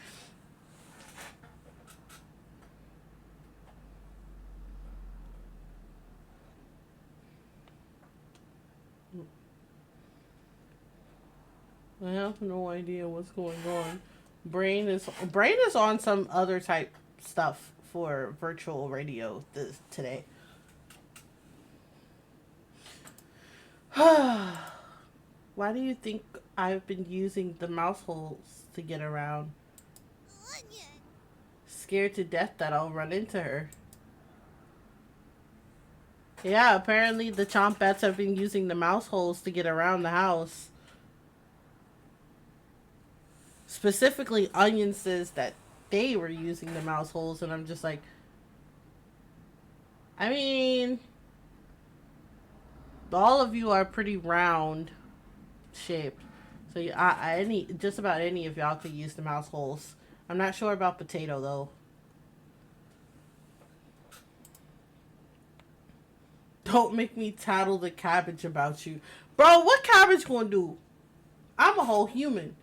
I have no idea what's going on. Brain is on some other type stuff for virtual radio today. Why do you think I've been using the mouse holes to get around? Scared to death that I'll run into her. Yeah, apparently the Chompets have been using the mouse holes to get around the house. Specifically, Onion says that they were using the mouse holes, and I'm just like, I mean, all of you are pretty round shaped, so just about any of y'all could use the mouse holes. I'm not sure about Potato though. Don't make me tattle the Cabbage about you, bro. What Cabbage gonna do? I'm a whole human.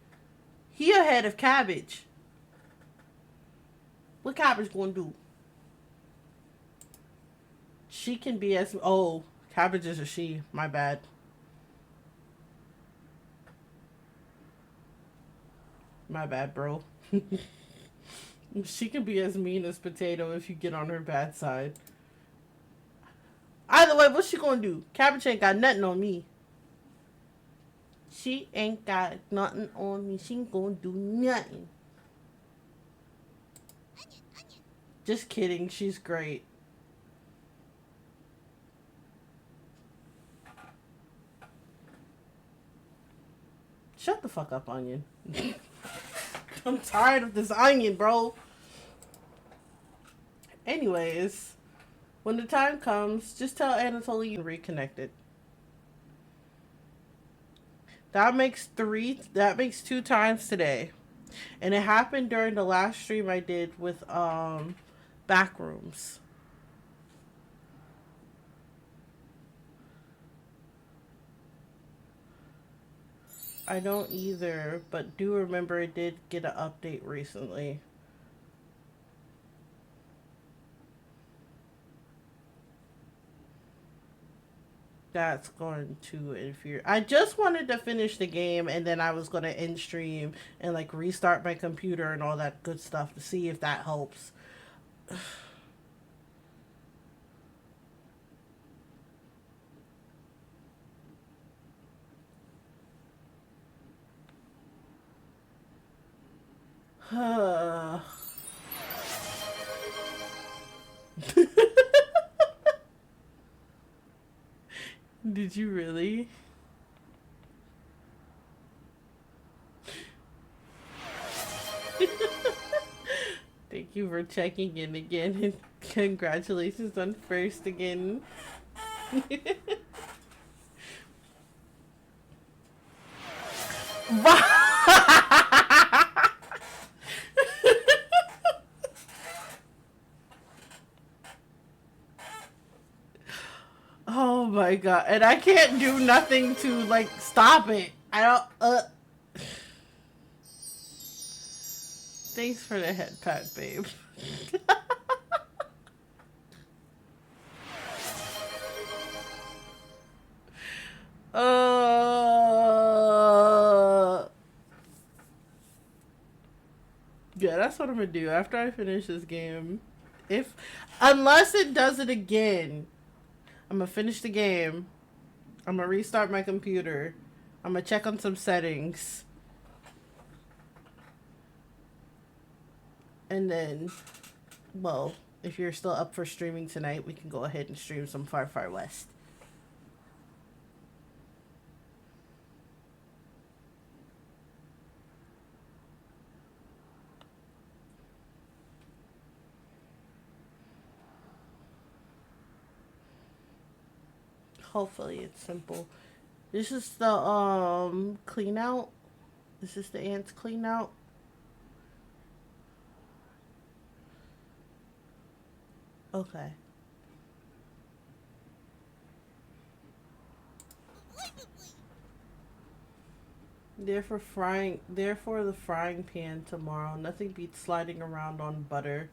He ahead of Cabbage. What Cabbage gonna do? She can be as... Oh, Cabbage is a she. My bad. My bad, bro. She can be as mean as Potato if you get on her bad side. Either way, what's she gonna do? Cabbage ain't got nothing on me. She ain't got nothing on me. She ain't gonna do nothing. Just kidding. She's great. Shut the fuck up, Onion. I'm tired of this Onion, bro. Anyways, when the time comes, just tell Anatoly you reconnected. That makes 2 times today. And it happened during the last stream I did with Backrooms. I don't either, but do remember it did get an update recently. That's going to infuriate. I just wanted to finish the game, and then I was going to end stream and like restart my computer and all that good stuff to see if that helps. Did you really? Thank you for checking in again, and congratulations on first again. Oh my god, and I can't do nothing to like stop it. I don't Thanks for the head pat, babe. Yeah, that's what I'm gonna do after I finish this game. Unless it does it again, I'm gonna finish the game. I'm gonna restart my computer. I'm gonna check on some settings. And then, well, if you're still up for streaming tonight, we can go ahead and stream some Far Far West. Hopefully it's simple. This is the clean out. This is the ants clean out. Okay. Therefore the frying pan tomorrow. Nothing beats sliding around on butter.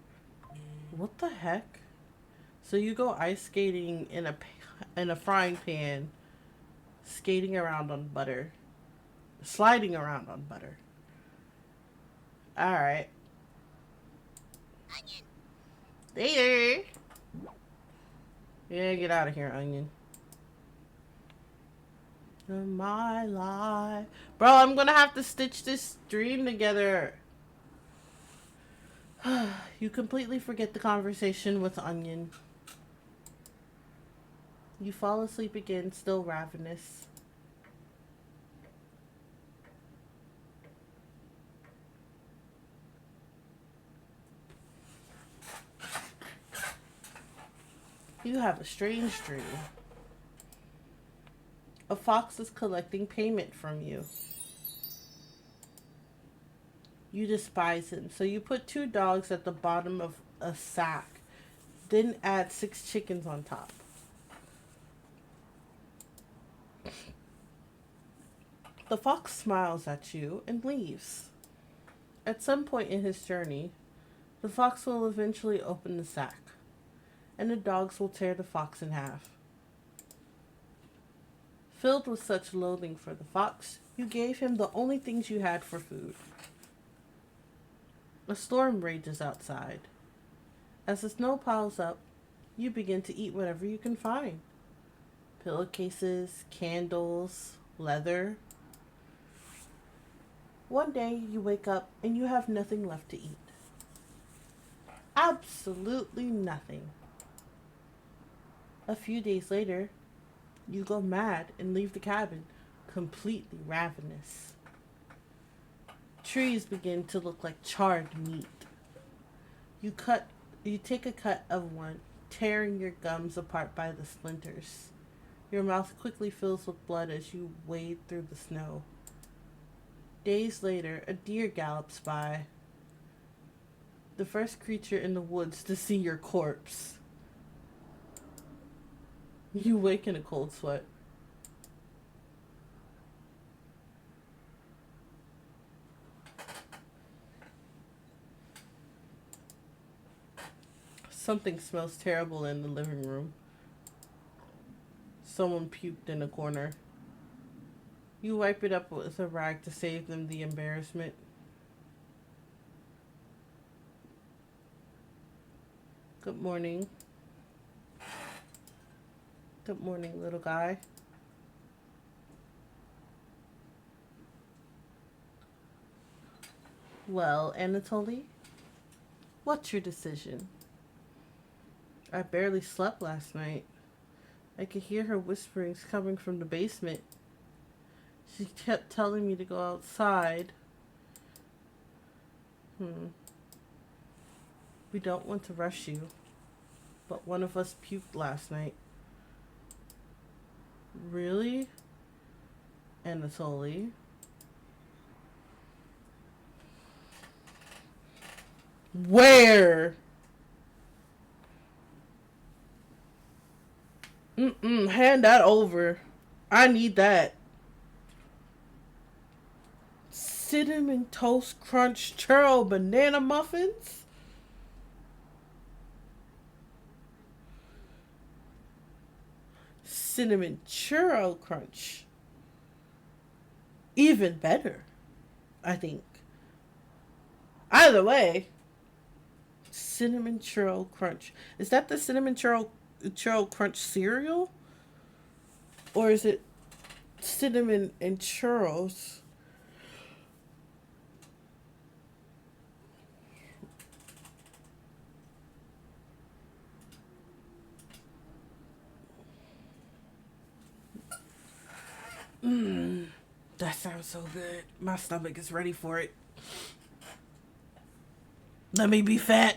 What the heck? So you go ice skating in a frying pan, skating around on butter, sliding around on butter. All right. Later. Yeah, get out of here, onion. My life. Bro, I'm gonna have to stitch this stream together. You completely forget the conversation with Onion. You fall asleep again, still ravenous. You have a strange dream. A fox is collecting payment from you. You despise him, so you put 2 dogs at the bottom of a sack, then add 6 chickens on top. The fox smiles at you and leaves. At some point in his journey, the fox will eventually open the sack, and the dogs will tear the fox in half. Filled with such loathing for the fox, you gave him the only things you had for food. A storm rages outside. As the snow piles up, you begin to eat whatever you can find. Pillowcases, candles, leather. One day you wake up and you have nothing left to eat. Absolutely nothing. A few days later, you go mad and leave the cabin, completely ravenous. Trees begin to look like charred meat. You take a cut of one, tearing your gums apart by the splinters. Your mouth quickly fills with blood as you wade through the snow. Days later, a deer gallops by. The first creature in the woods to see your corpse. You wake in a cold sweat. Something smells terrible in the living room. Someone puked in a corner. You wipe it up with a rag to save them the embarrassment. Good morning. Good morning, little guy. Well, Anatoly, what's your decision? I barely slept last night. I could hear her whisperings coming from the basement. She kept telling me to go outside. We don't want to rush you, but one of us puked last night. Really? Anatoly? Where? Hand that over. I need that. Cinnamon Toast Crunch Churro Banana Muffins? Cinnamon Churro Crunch. Even better, I think. Either way, Cinnamon Churro Crunch. Is that the Cinnamon Churro Crunch cereal? Or is it cinnamon and churros? That sounds so good. My stomach is ready for it. Let me be fat.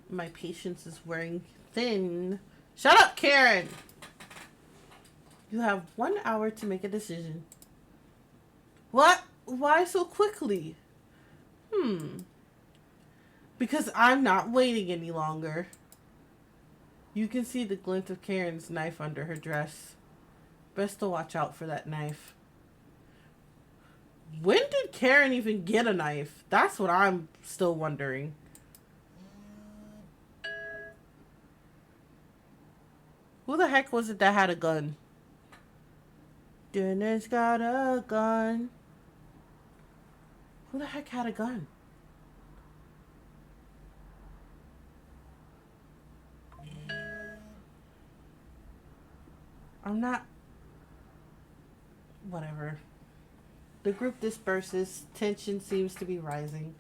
My patience is wearing thin. Shut up, Karen! You have 1 hour to make a decision. What? Why so quickly? Because I'm not waiting any longer. You can see the glint of Karen's knife under her dress. Best to watch out for that knife. When did Karen even get a knife? That's what I'm still wondering. Who the heck was it that had a gun? Dennis got a gun. Who the heck had a gun? I'm not... Whatever. The group disperses. Tension seems to be rising.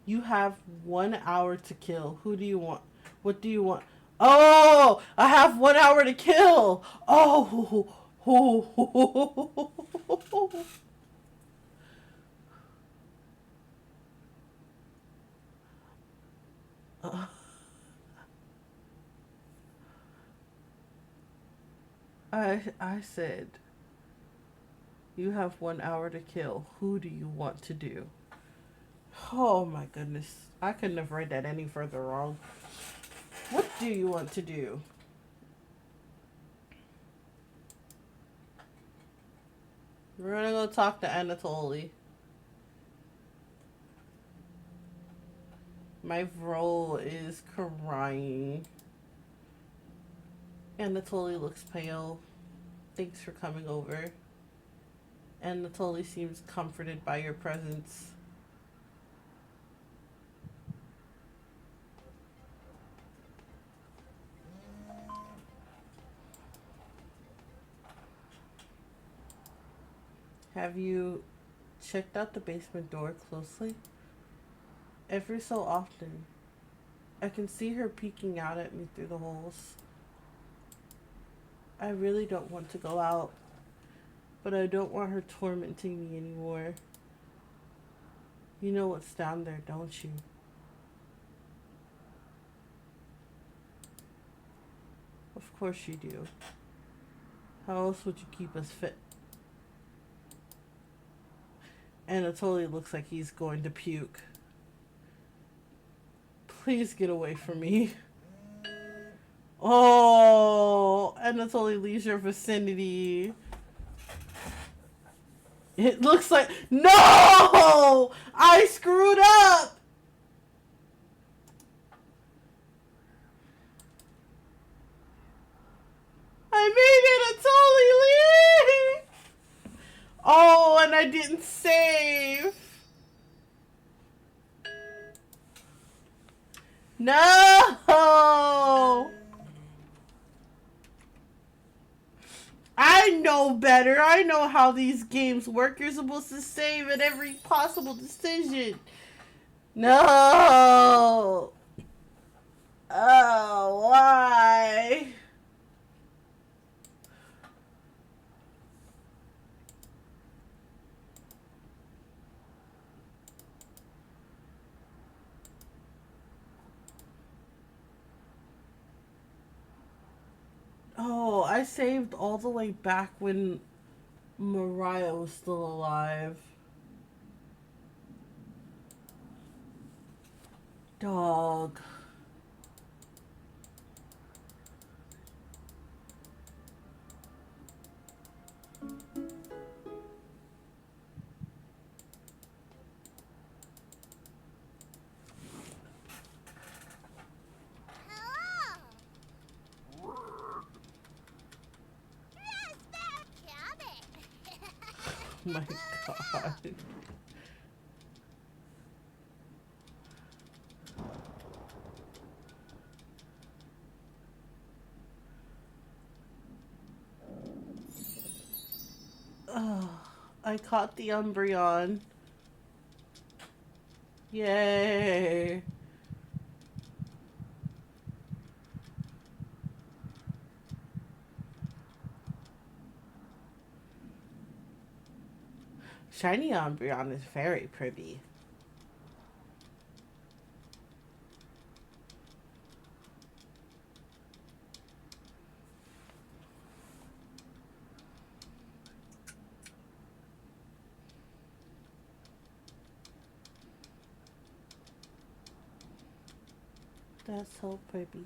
You have 1 hour to kill. Who do you want? What do you want? Oh! I have 1 hour to kill! Oh! I said, you have 1 hour to kill. Who do you want to do? Oh my goodness. I couldn't have read that any further wrong. What do you want to do? We're gonna go talk to Anatoly. My Vrol is crying. Anatoly looks pale. Thanks for coming over. Anatoly seems comforted by your presence. Have you checked out the basement door closely? Every so often, I can see her peeking out at me through the holes. I really don't want to go out, but I don't want her tormenting me anymore. You know what's down there, don't you? Of course you do. How else would you keep us fit? Anatoly looks like he's going to puke. Please get away from me. Oh, Anatoly leaves your vicinity. It looks like... No! I screwed up! I made Anatoly leave! Oh, and I didn't save. No! I know better. I know how these games work. You're supposed to save at every possible decision. No! Oh, why? Oh, I saved all the way back when Mariah was still alive. Dog. Oh my god. Oh, I caught the Umbreon. Yay. Shiny Umbreon is very pretty. That's so pretty.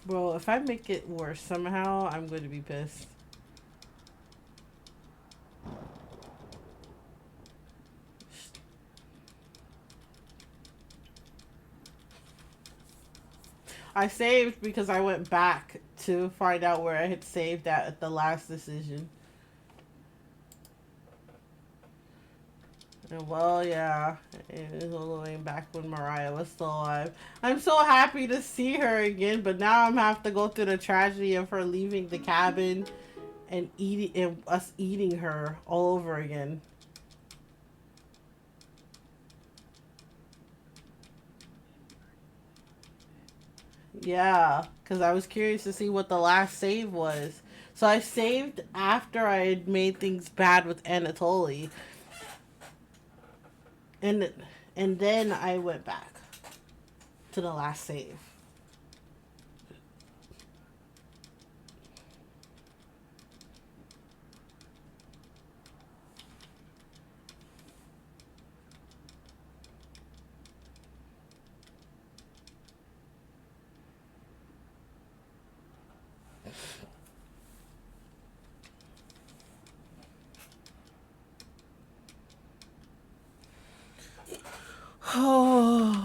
Bro, if I make it worse somehow, I'm going to be pissed. I saved because I went back to find out where I had saved at the last decision. And well, yeah, it was all the way back when Mariah was still alive. I'm so happy to see her again, but now I'm have to go through the tragedy of her leaving the cabin and eating and us eating her all over again. Yeah, because I was curious to see what the last save was. So I saved after I had made things bad with Anatoly. And and then I went back to the last save. Oh.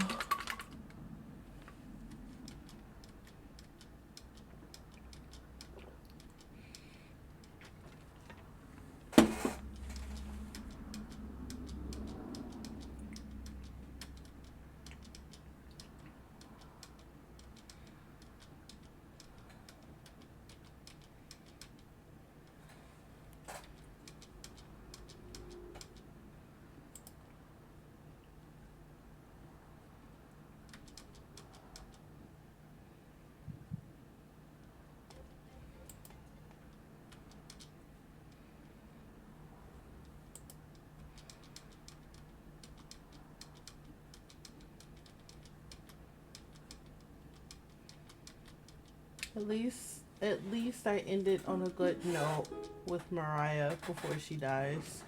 At least I ended on a good note with Mariah before she dies.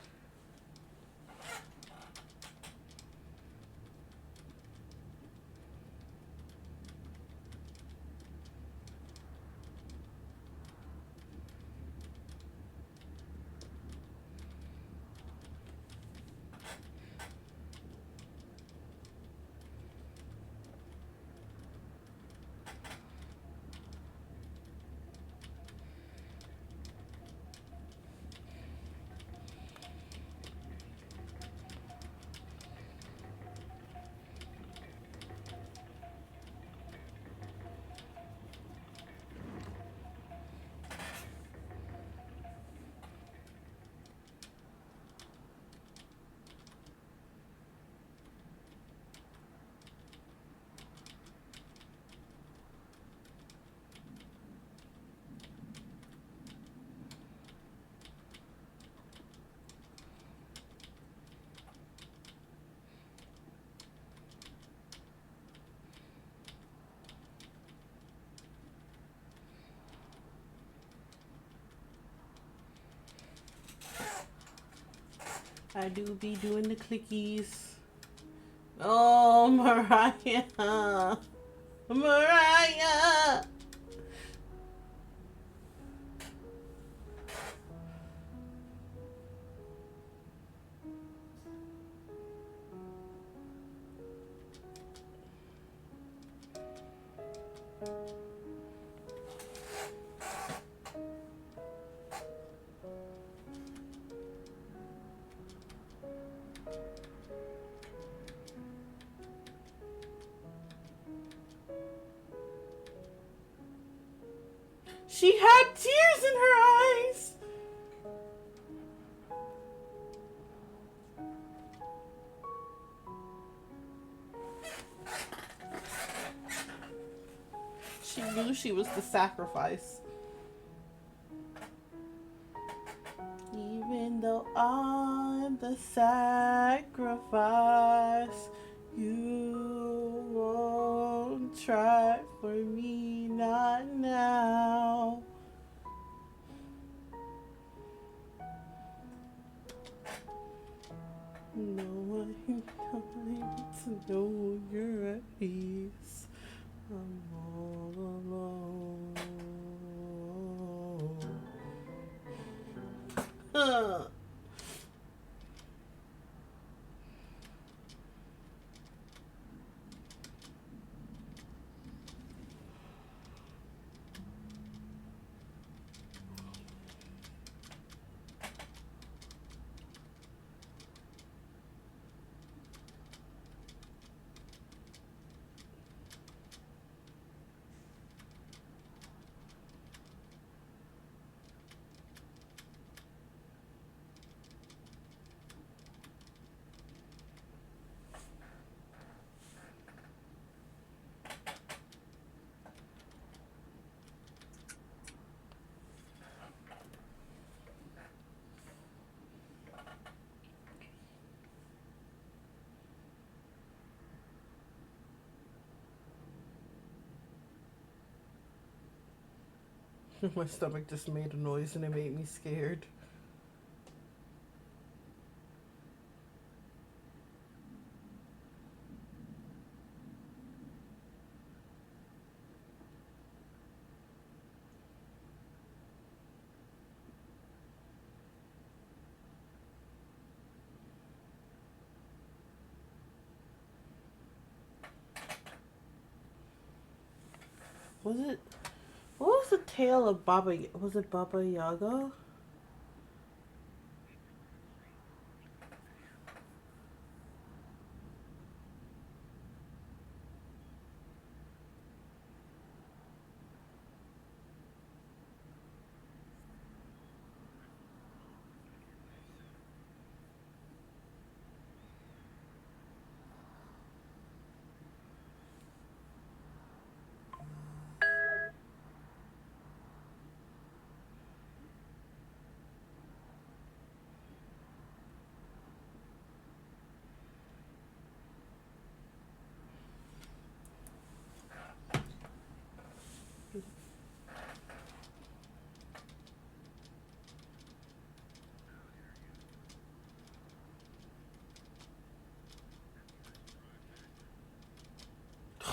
I do be doing the clickies. Oh, Mariah. Mariah. She had tears in her eyes. She knew she was the sacrifice. Even though I'm the sacrifice, you try for me, not now. No one to know you're at peace. I'm all alone. My stomach just made a noise and it made me scared. Was it? What was the tale of Baba? Was it Baba Yaga?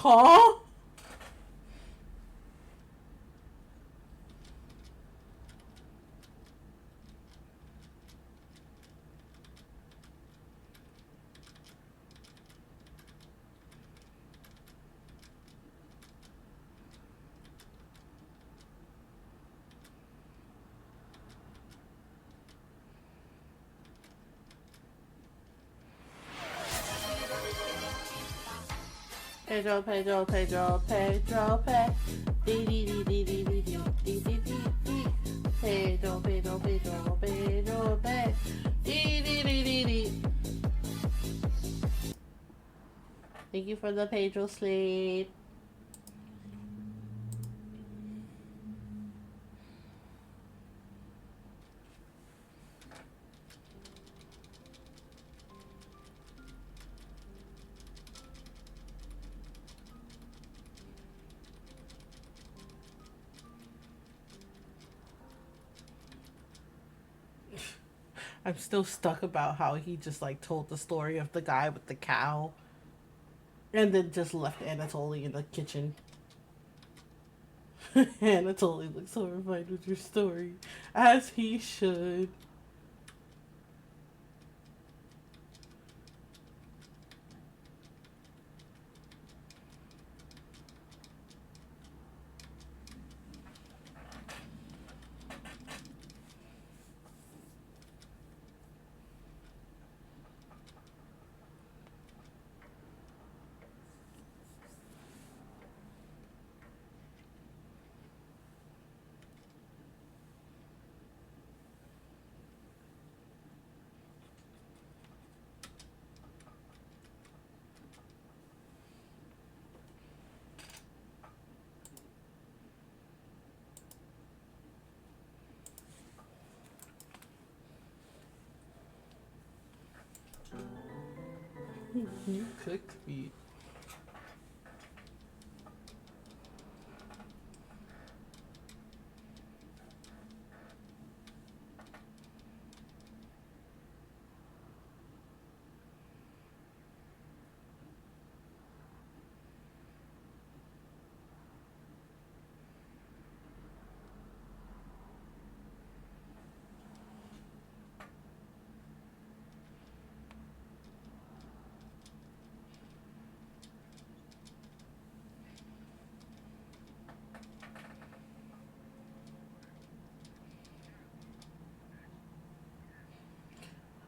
Huh? Pedro, Pedro, Pedro, Pedro, Pedro, dee dee dee dee dee dee dee dee dee dee. Pedro, Pedro, Pedro, Pedro, Pedro, dee dee dee dee dee. Thank you for the Pedro sleep. I'm still stuck about how he just like told the story of the guy with the cow and then just left Anatoly in the kitchen. Anatoly looks horrified with your story, as he should. You cooked me.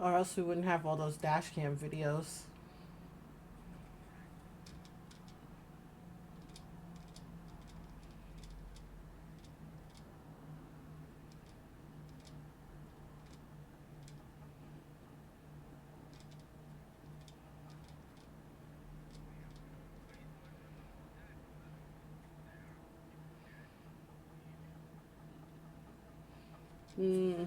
Or else we wouldn't have all those dash cam videos. Hmm.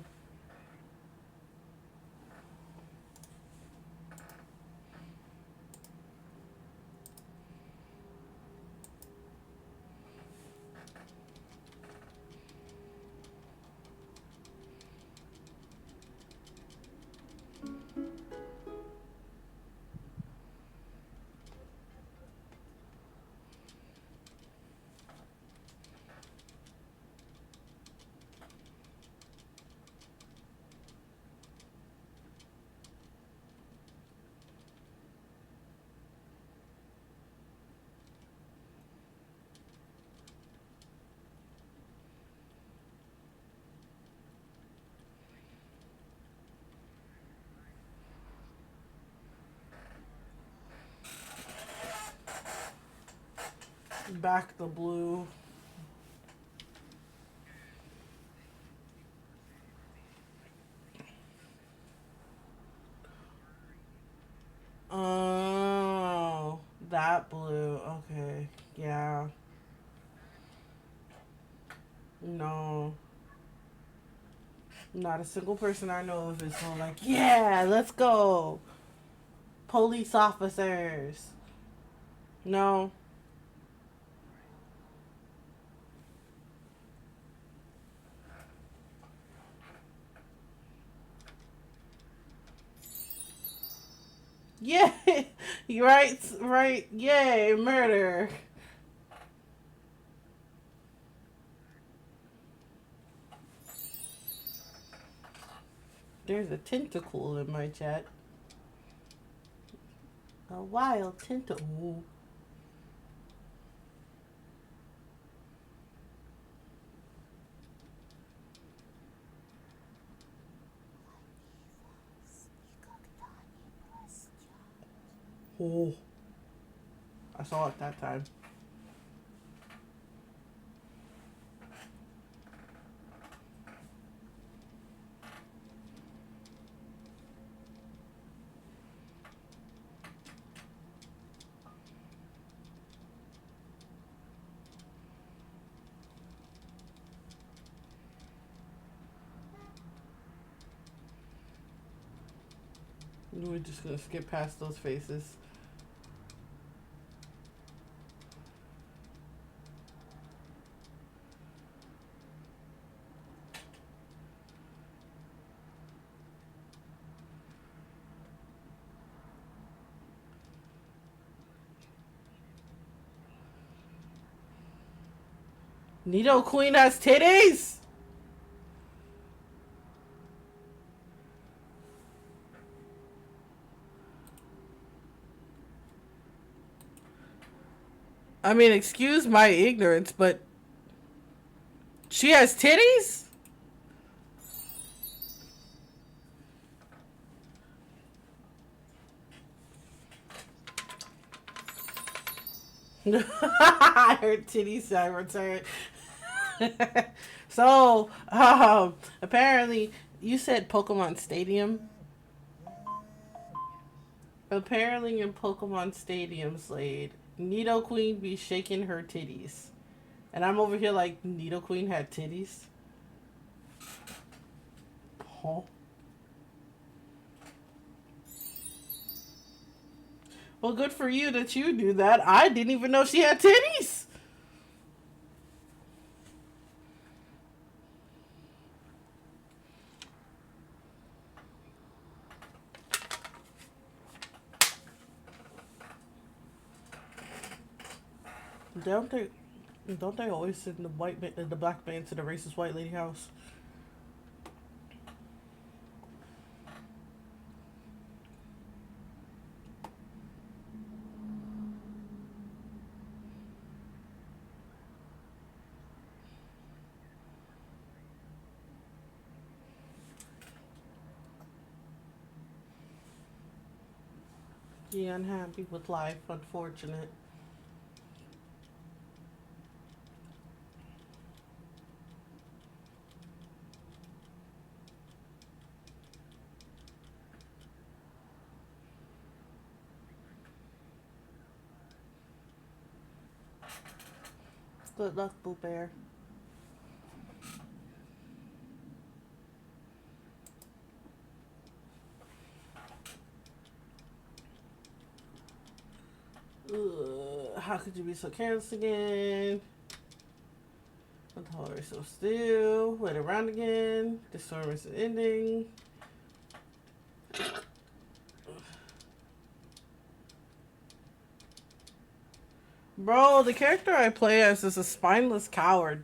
Back the blue. Oh, that blue. Okay. Yeah. No. Not a single person I know of is so like, yeah, let's go. Police officers. No. Yeah. You're right. Right. Yay. Murder. There's a tentacle in my chat. A wild tentacle. Oh. I saw it that time. We're just gonna skip past those faces. Nidoqueen has titties? I mean, excuse my ignorance, but she has titties? I heard titties, I returned. So, apparently, you said Pokemon Stadium. Apparently, in Pokemon Stadium, Slade, Nidoqueen be shaking her titties. And I'm over here like, Nidoqueen had titties? Huh? Well, good for you that you knew that. I didn't even know she had titties. Don't they? Don't they always send the black man to the racist white lady house? Be unhappy with life, unfortunate. Good luck, Boo Bear. Ugh, how could you be so careless again? What the hell are you so still? Wait around again. The storm is ending. Bro, the character I play as is a spineless coward.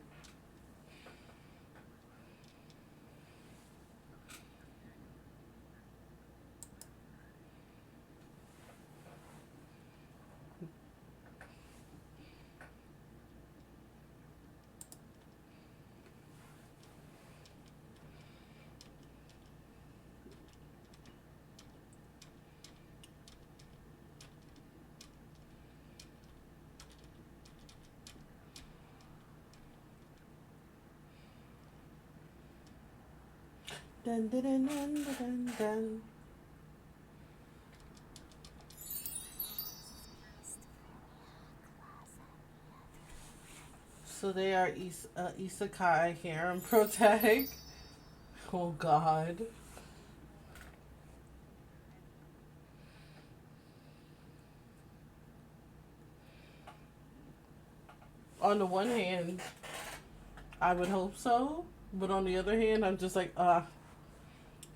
Dun, dun, dun, dun, dun, dun. So they are isekai harem protag. Oh god. On the one hand, I would hope so, but on the other hand, I'm just like,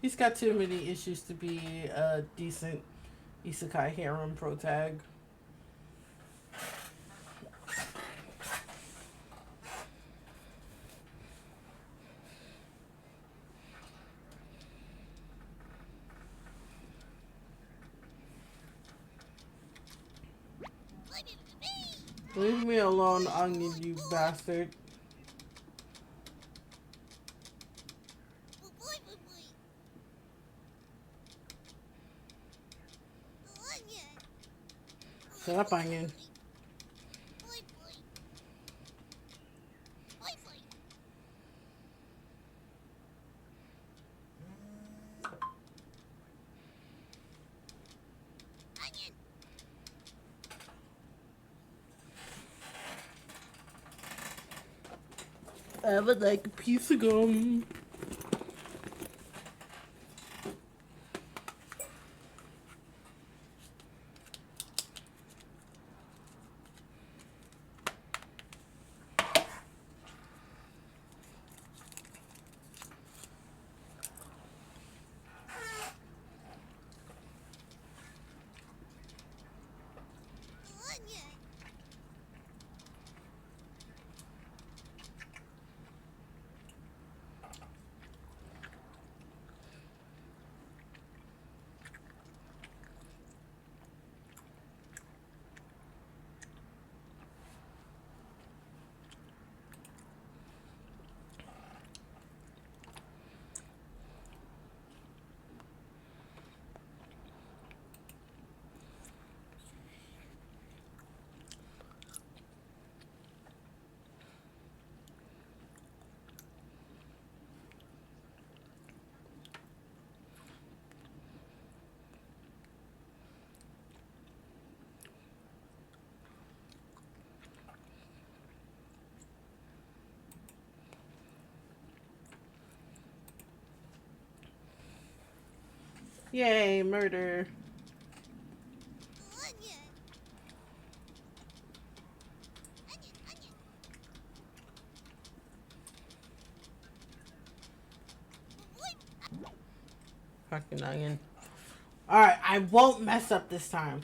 he's got too many issues to be a decent isekai harem protag. Leave me alone, onion, you bastard. Shut up, onion. I would like a piece of gum. Yay, murder. Fucking onion. Alright, I won't mess up this time.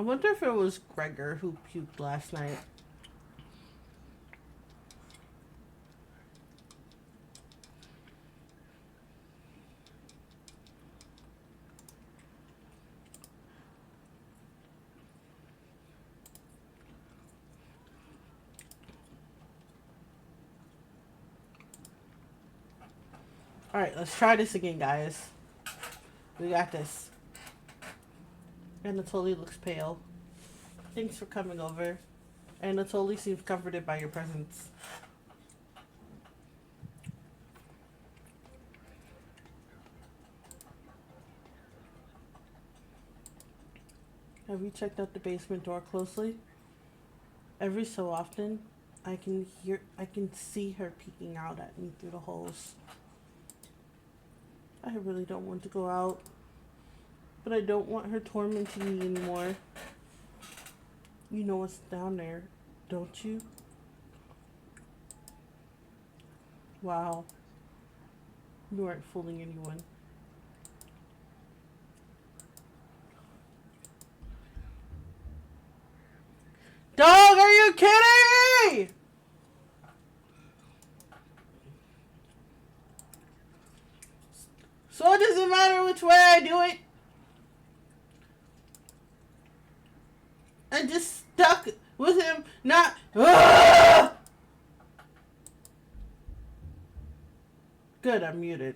wonder if it was Gregor who puked last night. Alright, let's try this again, guys. We got this. Anatoly looks pale. Thanks for coming over. Anatoly seems comforted by your presence. Have you checked out the basement door closely? Every so often, I can see her peeking out at me through the holes. I really don't want to go out, but I don't want her tormenting me anymore. You know what's down there, don't you? Wow. You aren't fooling anyone. Dog, are you kidding me? So it doesn't matter which way I do it. I'm just stuck with him, not... Ah! Good, I'm muted.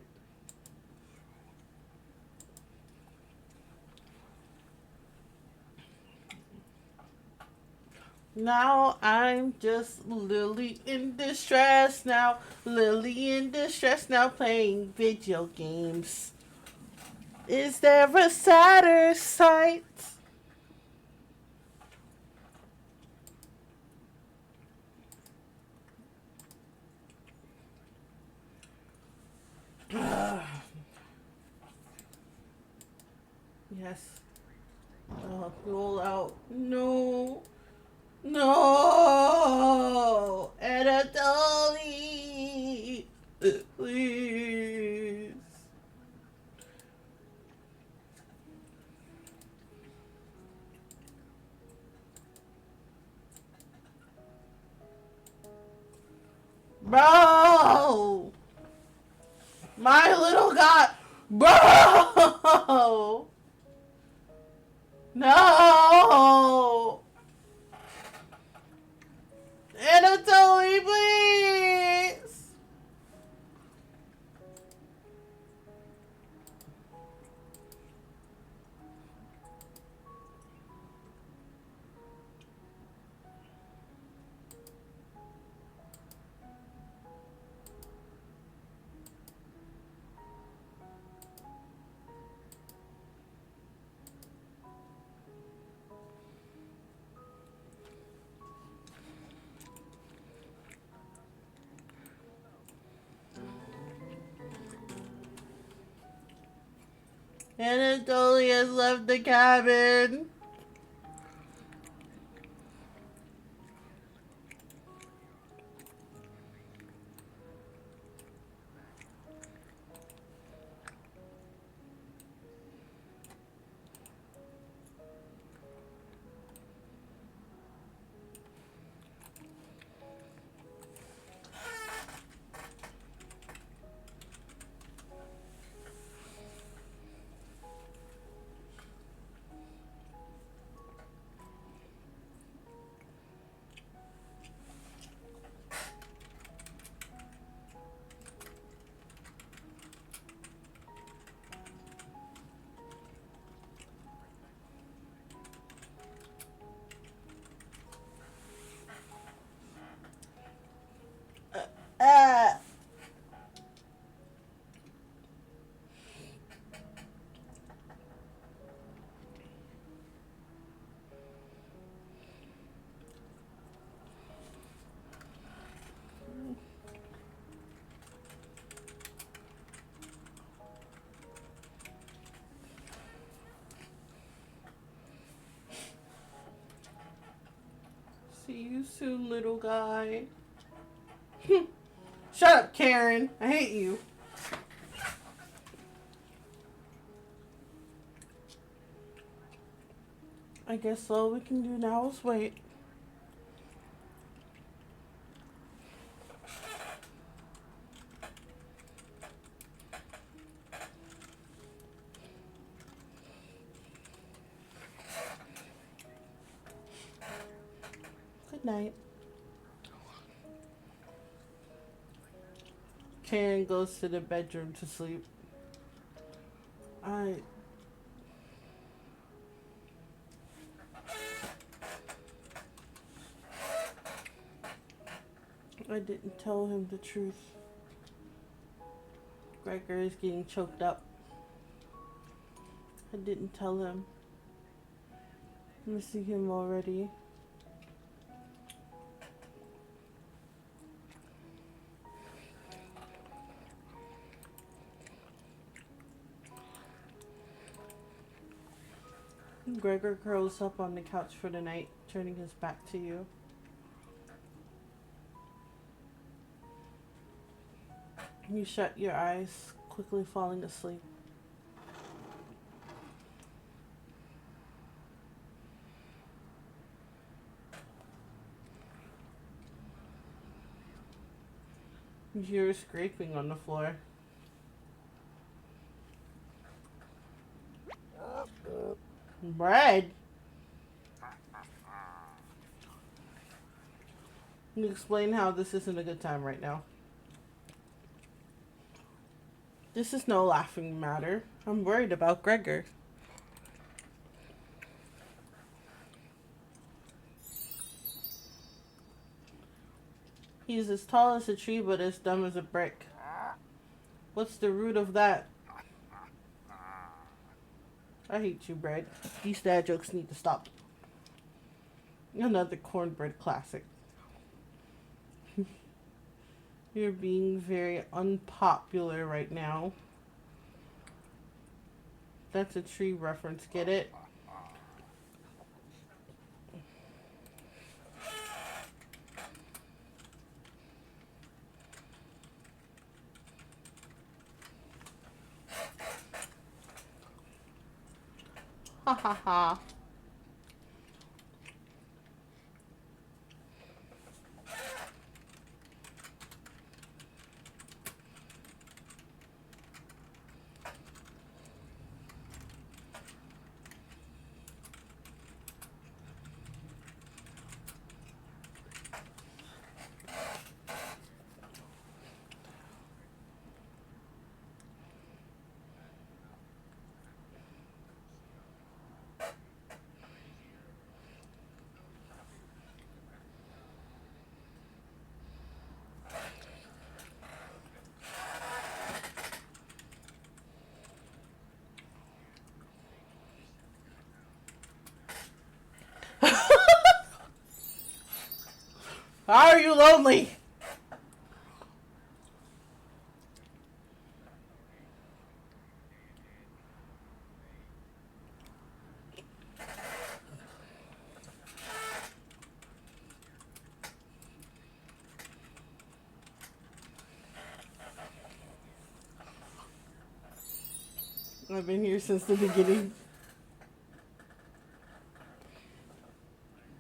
Now I'm just Lily in distress now. Lily in distress now, playing video games. Is there a sadder sight? Yes. Roll out. No. No! Anatoly! Please. Bro! My little guy! Bro! No! Anatoly, please! Anatoly has left the cabin. Ah. See you soon, little guy. Shut up, Karen. I hate you. I guess all we can do now is wait. Good night. Karen goes to the bedroom to sleep. I didn't tell him the truth. Gregor is getting choked up. I didn't tell him. I'm missing him already. Gregor curls up on the couch for the night, turning his back to you. You shut your eyes, quickly falling asleep. You hear scraping on the floor. Bread? Can you explain how this isn't a good time right now? This is no laughing matter. I'm worried about Gregor. He's as tall as a tree, but as dumb as a brick. What's the root of that? I hate you, Bread. These dad jokes need to stop. Another cornbread classic. You're being very unpopular right now. That's a tree reference, get it? Ha ha ha. Are you lonely? I've been here since the beginning.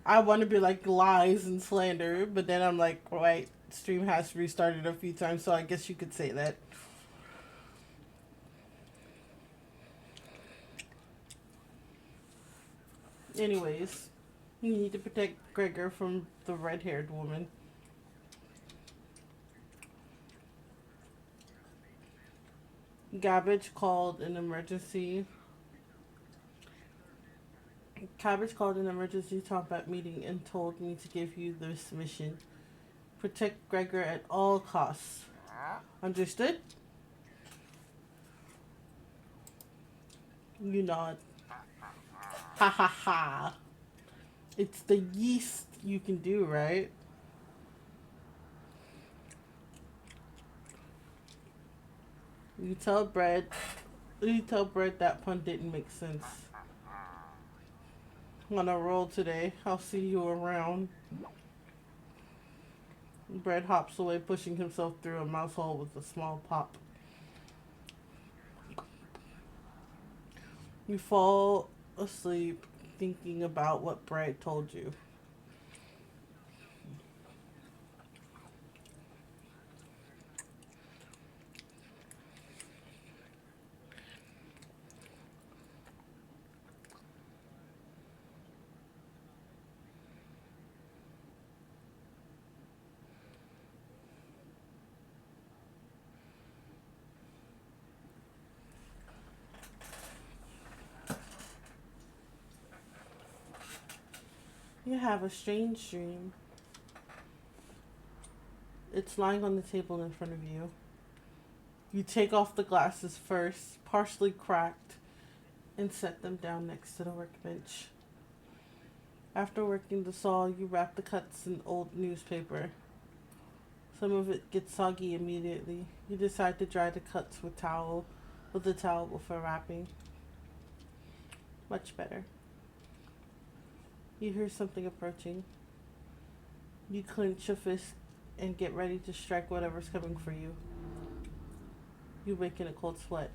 I want to be like lies and slander, but then I'm like, right, stream has restarted a few times, so I guess you could say that. Anyways, you need to protect Gregor from the red-haired woman. Cabbage called an emergency combat meeting and told me to give you this mission. Protect Gregor at all costs. Understood? You nod. Ha ha ha. It's the yeast you can do, right? You tell Bread that pun didn't make sense. I'm on a roll today. I'll see you around. Bread hops away, pushing himself through a mouse hole with a small pop. You fall asleep, thinking about what Brad told you. You have a strange dream. It's lying on the table in front of you. You take off the glasses first, partially cracked, and set them down next to the workbench. After working the saw, you wrap the cuts in old newspaper. Some of it gets soggy immediately. You decide to dry the cuts with the towel before wrapping. Much better. You hear something approaching. You clench your fist and get ready to strike whatever's coming for you. You wake in a cold sweat.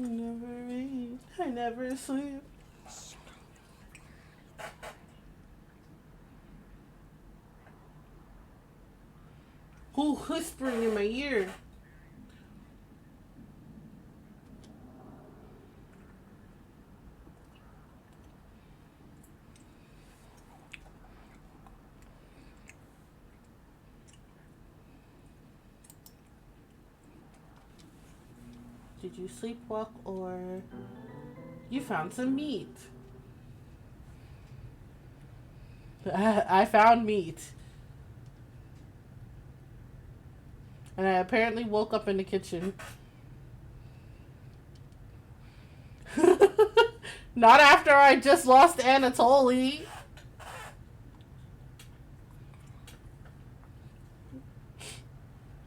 I never eat, I never sleep. Who whispering in my ear? Did you sleepwalk or you found some meat? I found meat. And I apparently woke up in the kitchen. Not after I just lost Anatoly.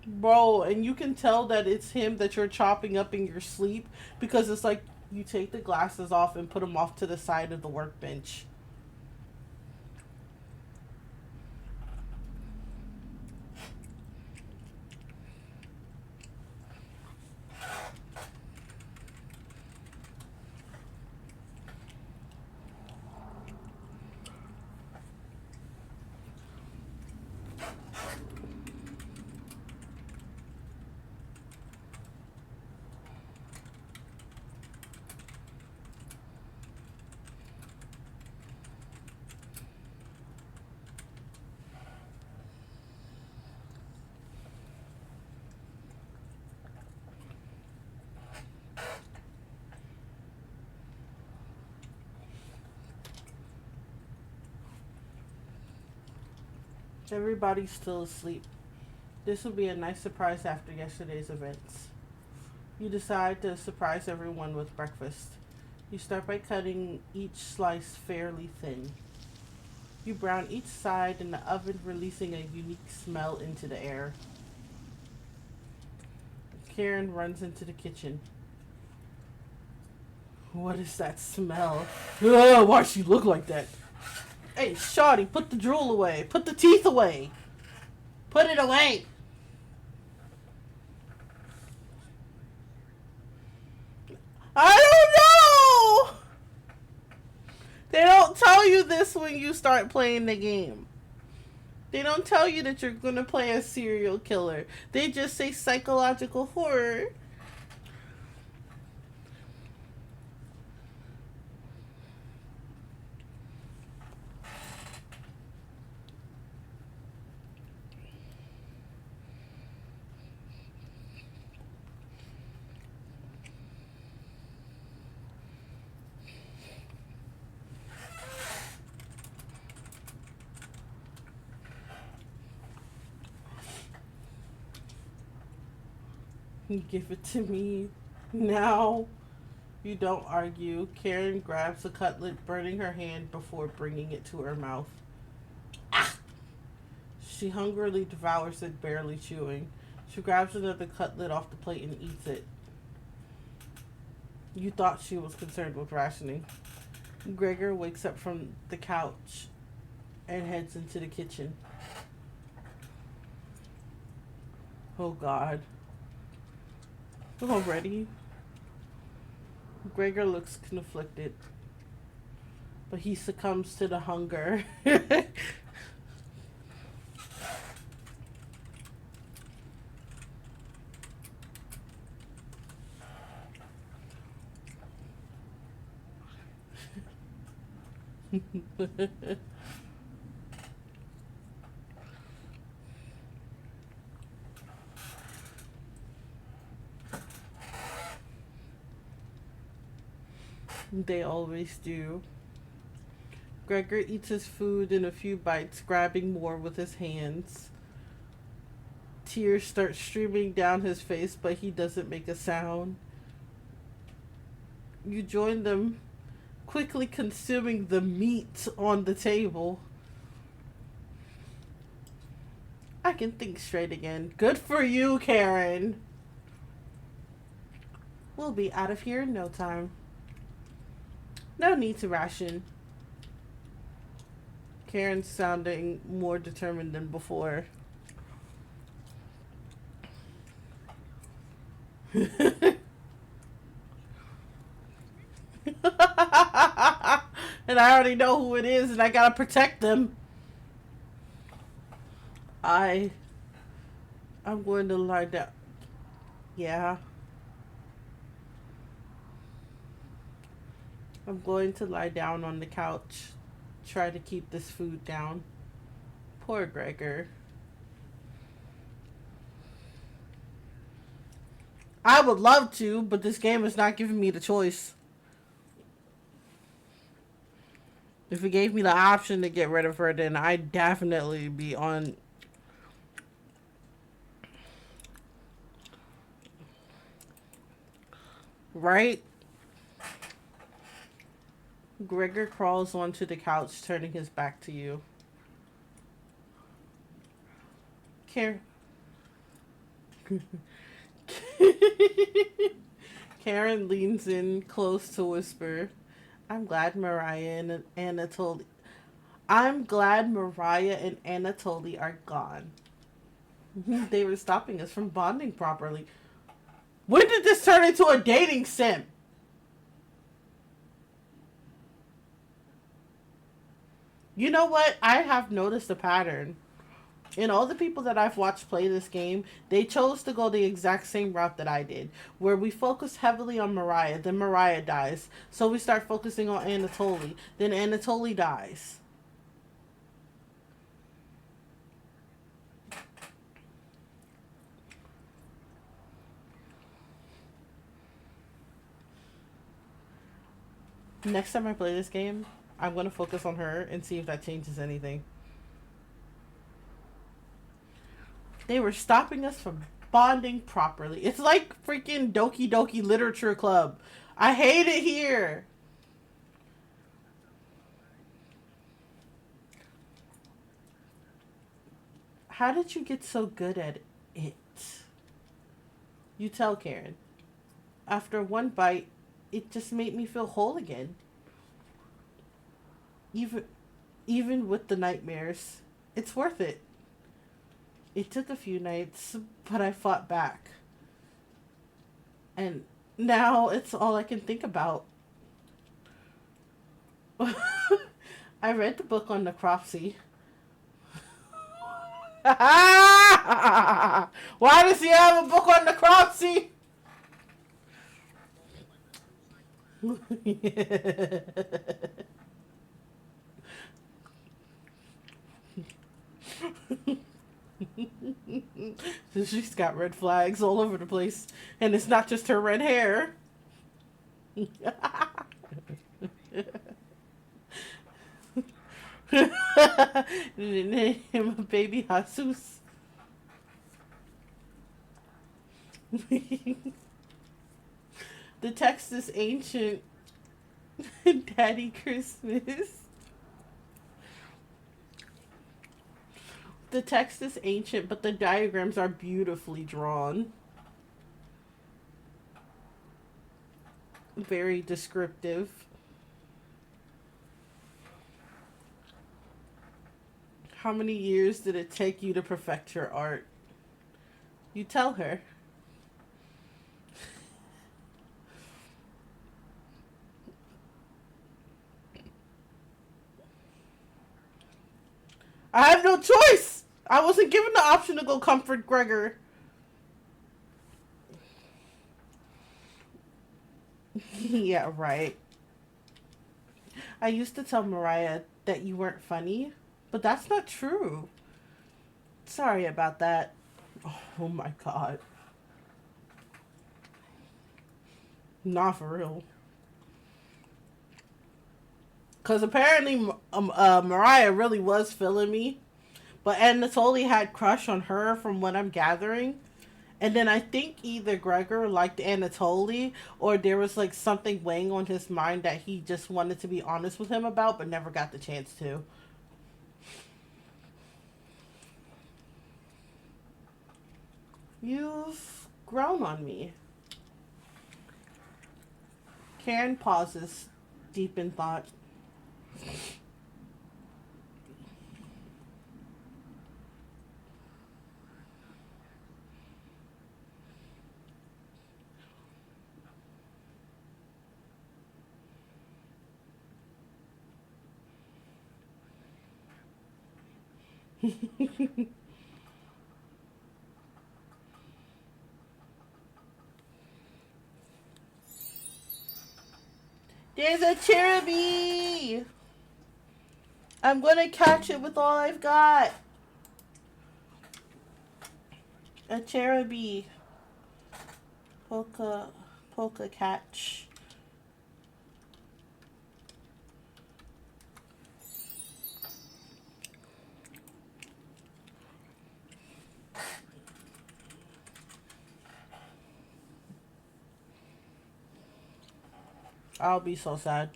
Bro, and you can tell that it's him that you're chopping up in your sleep because it's like you take the glasses off and put them off to the side of the workbench. Everybody's still asleep. This will be a nice surprise after yesterday's events. You decide to surprise everyone with breakfast. You start by cutting each slice fairly thin. You brown each side in the oven, releasing a unique smell into the air. Karen runs into the kitchen. What is that smell? Ugh, why she look like that? Hey, shawty, put the drool away. Put the teeth away. Put it away. I don't know. They don't tell you this when you start playing the game. They don't tell you that you're going to play a serial killer. They just say psychological horror. Give it to me now. You don't argue. Karen grabs a cutlet, burning her hand before bringing it to her mouth. Ah! She hungrily devours it, barely chewing. She grabs another cutlet off the plate and eats it. You thought she was concerned with rationing. Gregor wakes up from the couch and heads into the kitchen. Oh God. Already? Gregor looks conflicted, but he succumbs to the hunger. They always do. Gregor eats his food in a few bites, grabbing more with his hands. Tears start streaming down his face, but he doesn't make a sound. You join them, quickly consuming the meat on the table. I can think straight again. Good for you, Karen. We'll be out of here in no time. No need to ration. Karen's sounding more determined than before. And I already know who it is, and I gotta protect them. I'm going to lie down. Yeah. I'm going to lie down on the couch. Try to keep this food down. Poor Gregor. I would love to, but this game is not giving me the choice. If it gave me the option to get rid of her, then I'd definitely be on. Right? Gregor crawls onto the couch, turning his back to you. Karen leans in close to whisper, I'm glad Mariah and Anatoly are gone. They were stopping us from bonding properly. When did this turn into a dating sim? You know what? I have noticed a pattern. In all the people that I've watched play this game, they chose to go the exact same route that I did, where we focus heavily on Mariah, then Mariah dies. So we start focusing on Anatoly, then Anatoly dies. Next time I play this game, I'm going to focus on her and see if that changes anything. They were stopping us from bonding properly. It's like freaking Doki Doki Literature Club. I hate it here. How did you get so good at it? You tell Karen. After one bite, it just made me feel whole again. Even with the nightmares, it's worth it. It took a few nights, but I fought back. And now it's all I can think about. I read the book on necropsy. Why does he have a book on necropsy? She's got red flags all over the place, and it's not just her red hair. Name him baby Jesus. The text is ancient. Daddy Christmas. The text is ancient, but the diagrams are beautifully drawn. Very descriptive. How many years did it take you to perfect your art? You tell her. I have no choice. I wasn't given the option to go comfort Gregor. Yeah, right. I used to tell Mariah that you weren't funny, but that's not true. Sorry about that. Oh my god. Not for real. Because apparently Mariah really was feeling me. But Anatoly had crush on her from what I'm gathering. And then I think either Gregor liked Anatoly or there was like something weighing on his mind that he just wanted to be honest with him about but never got the chance to. You've grown on me. Karen pauses, deep in thought. There's a cherubim! I'm gonna catch it with all I've got. A cherubim. Polka catch. I'll be so sad.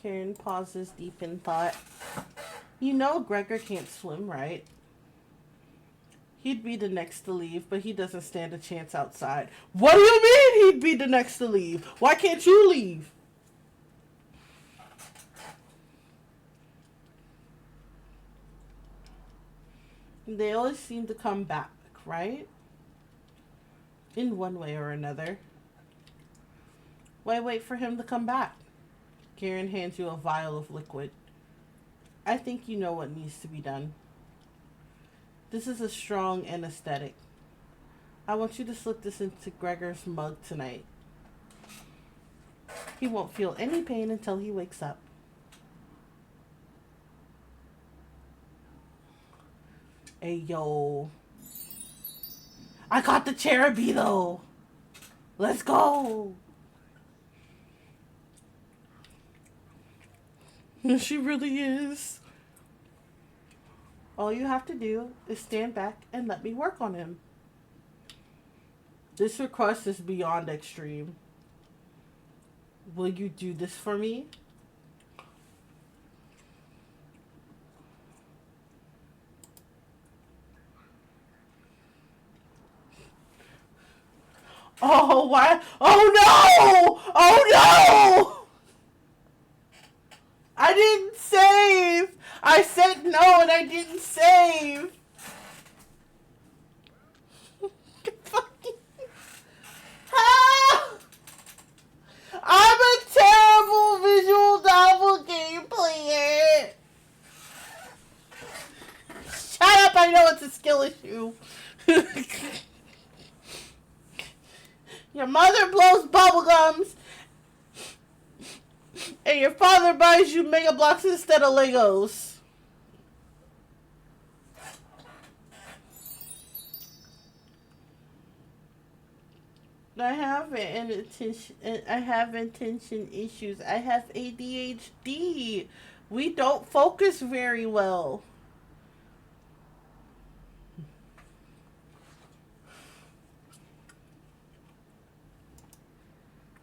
Karen pauses, deep in thought. You know Gregor can't swim, right? He'd be the next to leave, but he doesn't stand a chance outside. What do you mean he'd be the next to leave? Why can't you leave? They always seem to come back, right? In one way or another. Why wait for him to come back? Karen hands you a vial of liquid. I think you know what needs to be done. This is a strong anesthetic. I want you to slip this into Gregor's mug tonight. He won't feel any pain until he wakes up. Hey, yo. I got the cherubim, though. Let's go. She really is. All you have to do is stand back and let me work on him. This request is beyond extreme. Will you do this for me? Oh, why? Oh no! Oh no! I didn't save! I said no and I didn't save! Ah! I'm a terrible visual novel game player! Shut up, I know it's a skill issue. Your mother blows bubblegums and your father buys you Mega Blocks instead of Legos. I have attention issues. I have ADHD. We don't focus very well.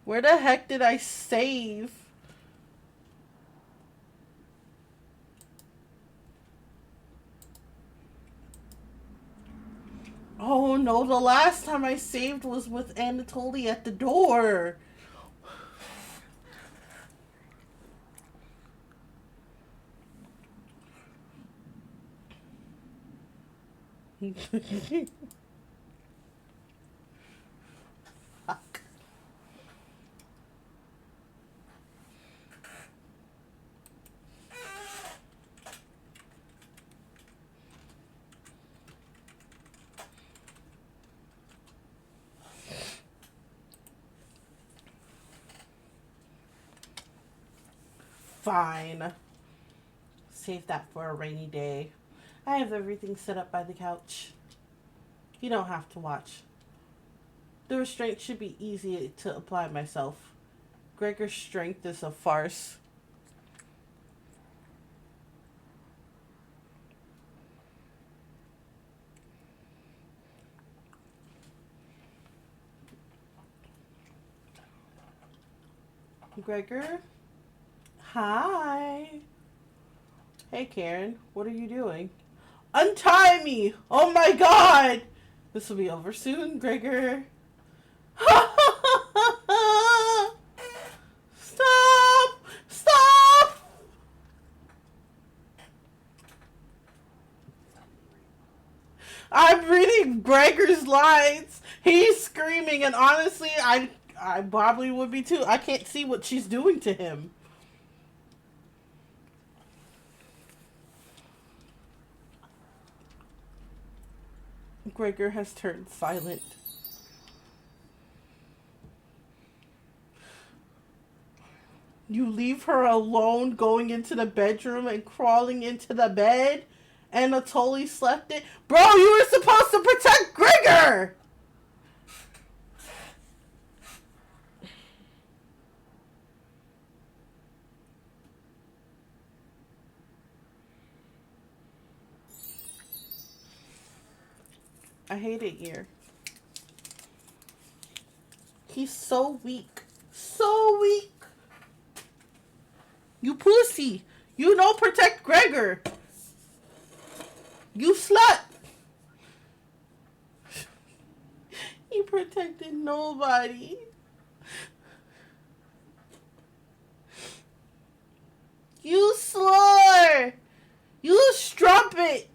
Where the heck did I save? Oh no, the last time I saved was with Anatoly at the door. Fuck. Fine. Save that for a rainy day. I have everything set up by the couch. You don't have to watch. The restraint should be easy to apply myself. Gregor's strength is a farce. Gregor? Hi. Hey, Karen. What are you doing? Untie me! Oh my god! This will be over soon, Gregor. Stop! Stop! I'm reading Gregor's lines. He's screaming, and honestly, I probably would be too. I can't see what she's doing to him. Gregor has turned silent. You leave her alone going into the bedroom and crawling into the bed? Anatoly slept it? Bro, you were supposed to protect Gregor! I hate it here. He's so weak. So weak. You pussy. You don't protect Gregor. You slut. He protected nobody. You slur. You strumpet.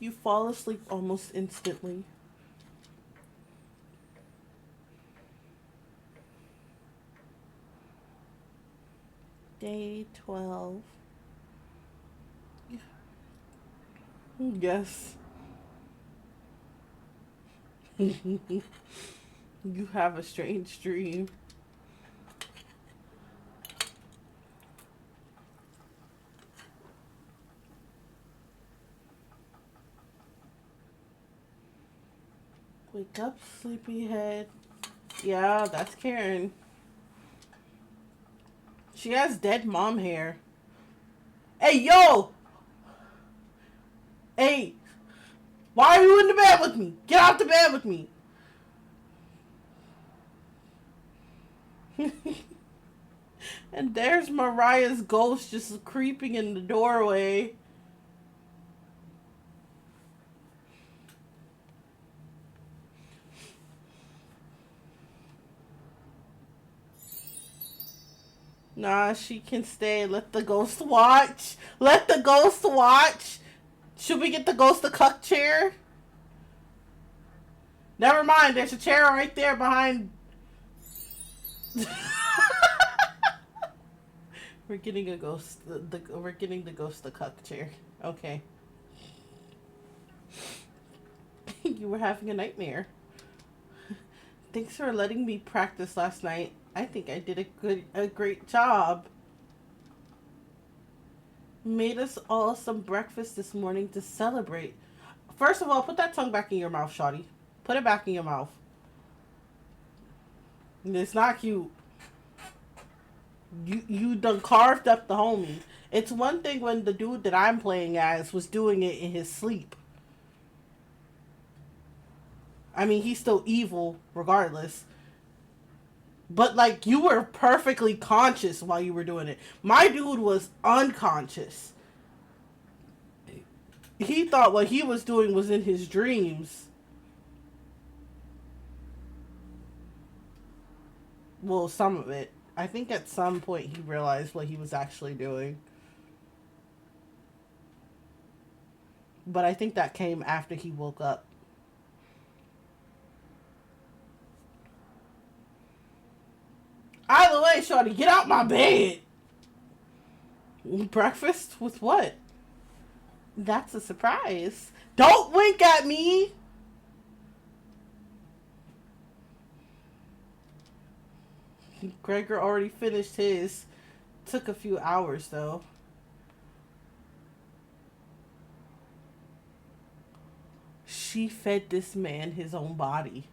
You fall asleep almost instantly. Day 12. Yes. You have a strange dream. Wake up, sleepyhead. Yeah, that's Karen. She has dead mom hair. Hey, yo! Hey! Why are you in the bed with me? Get out the bed with me! And there's Mariah's ghost just creeping in the doorway. Nah, she can stay. Let the ghost watch. Let the ghost watch. Should we get the ghost a cuck chair? Never mind. There's a chair right there behind. We're getting a ghost. We're getting the ghost a cuck chair. Okay. You were having a nightmare. Thanks for letting me practice last night. I think I did a great job. Made us all some breakfast this morning to celebrate. First of all, put that tongue back in your mouth, shawty. Put it back in your mouth. It's not cute. You done carved up the homie. It's one thing when the dude that I'm playing as was doing it in his sleep. I mean, he's still evil regardless. But like you were perfectly conscious while you were doing it. My dude was unconscious. He thought what he was doing was in his dreams. Well, some of it. I think at some point he realized what he was actually doing. But I think that came after he woke up. Either way, shorty, get out my bed. Breakfast with what? That's a surprise. Don't wink at me. Gregor already finished his. Took a few hours though. She fed this man his own body.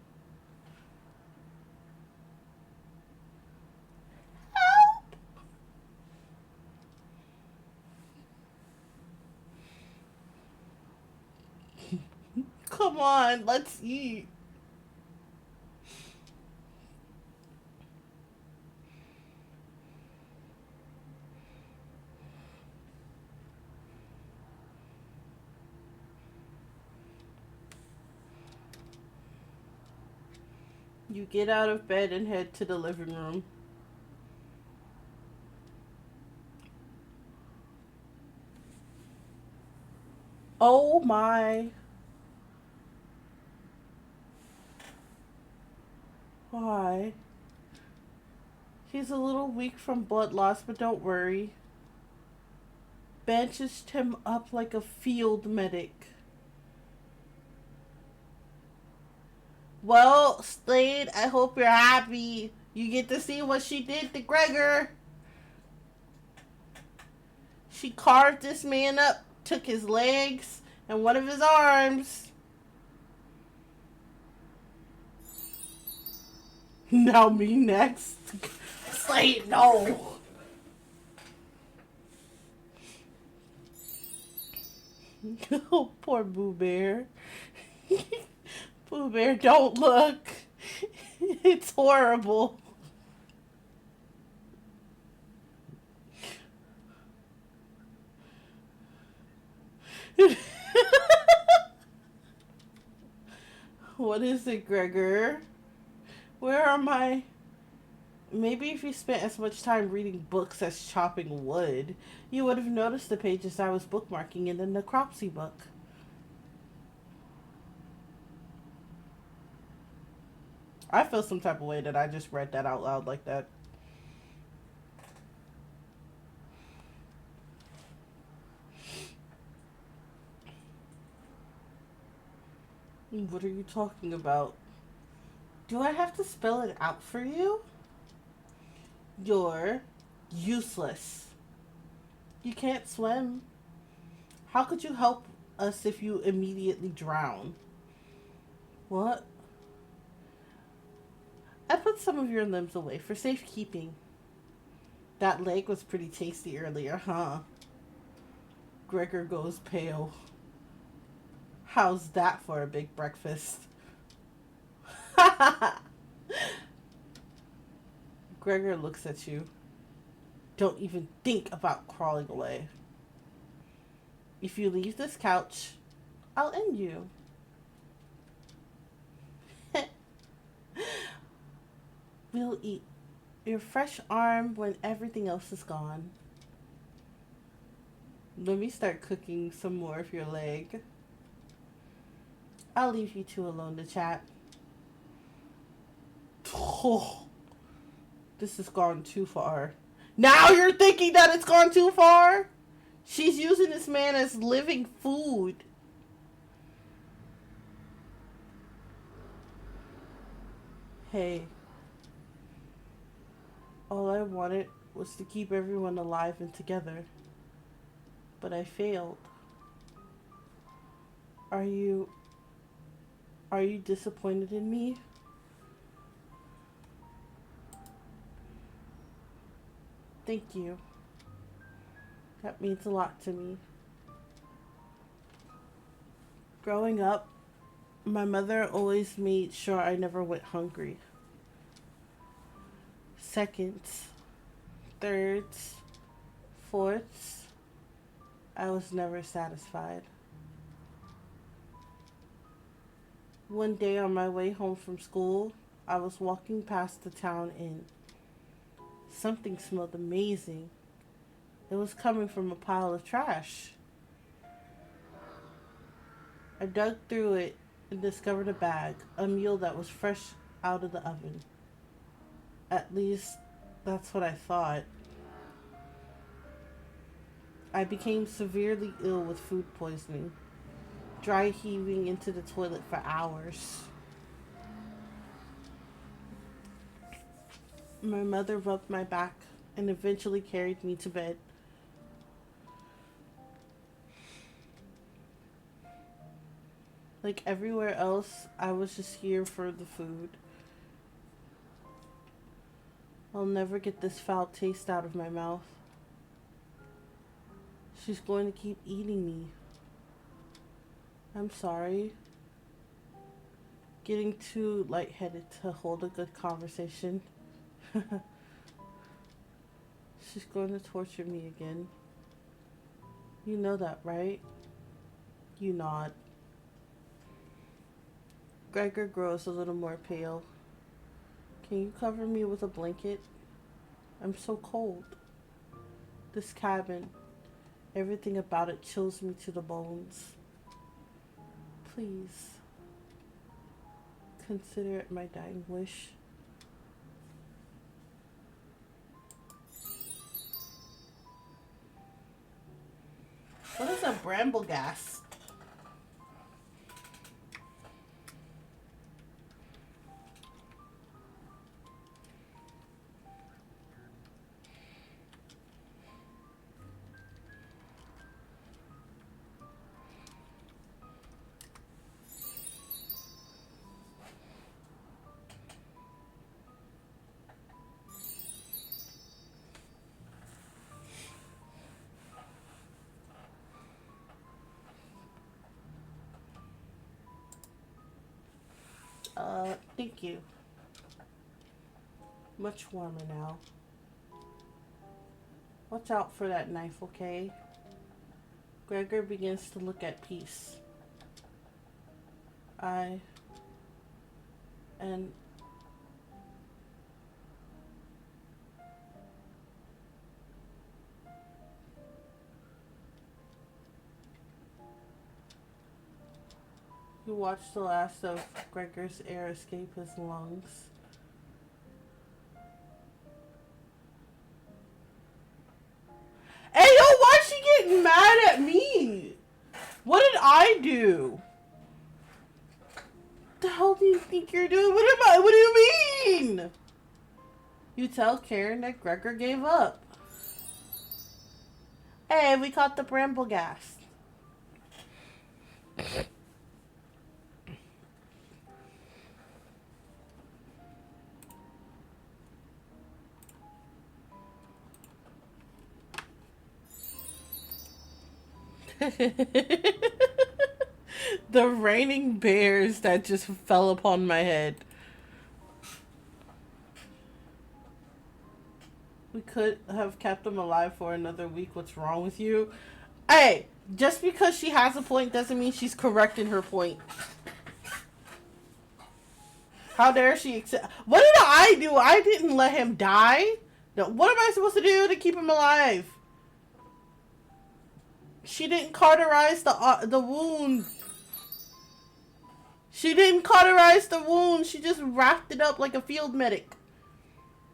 Help! Come on, let's eat. You get out of bed and head to the living room. Oh my. Why? He's a little weak from blood loss, but don't worry. Bandaged him up like a field medic. Well, Slade, I hope you're happy. You get to see what she did to Gregor. She carved this man up, took his legs and one of his arms. Now me next. Slade, no. Oh, poor Boo Bear. Boo Bear, don't look. It's horrible. What is it, Gregor? Where are my... Maybe if you spent as much time reading books as chopping wood, you would have noticed the pages I was bookmarking in the necropsy book. I feel some type of way that I just read that out loud like that. What are you talking about? Do I have to spell it out for you? You're useless. You can't swim. How could you help us if you immediately drown? What? I put some of your limbs away for safekeeping. That leg was pretty tasty earlier, huh? Gregor goes pale. How's that for a big breakfast? Gregor looks at you. Don't even think about crawling away. If you leave this couch, I'll end you. We'll eat your fresh arm when everything else is gone. Let me start cooking some more of your leg. I'll leave you two alone to chat. Oh, this has gone too far. Now you're thinking that it's gone too far? She's using this man as living food. Hey. All I wanted was to keep everyone alive and together. But I failed. Are you disappointed in me? Thank you. That means a lot to me. Growing up, my mother always made sure I never went hungry. seconds, thirds, fourths. I was never satisfied. One day on my way home from school, I was walking past the town inn. Something smelled amazing. It was coming from a pile of trash. I dug through it and discovered a bag, a meal that was fresh out of the oven. At least, that's what I thought. I became severely ill with food poisoning, dry heaving into the toilet for hours. My mother rubbed my back and eventually carried me to bed. Like everywhere else, I was just here for the food. I'll never get this foul taste out of my mouth. She's going to keep eating me. I'm sorry. Getting too lightheaded to hold a good conversation. She's going to torture me again. You know that, right? You nod. Gregor grows a little more pale. Can you cover me with a blanket? I'm so cold. This cabin, everything about it chills me to the bones. Please, consider it my dying wish. What is a bramble gas? Thank you. Much warmer now. Watch out for that knife, okay? Gregor begins to look at Peace. You watch the last of Gregor's air escape his lungs. Hey, yo, why's she getting mad at me? What did I do? The hell do you think you're doing? What do you mean? You tell Karen that Gregor gave up. Hey, we caught the bramble gas. The raining bears that just fell upon my head. We could have kept him alive for another week. What's wrong with you? Hey, just because she has a point doesn't mean she's correct in her point. How dare she accept? What did I do? I didn't let him die. No, what am I supposed to do to keep him alive? She didn't cauterize the wound. She didn't cauterize the wound. She just wrapped it up like a field medic.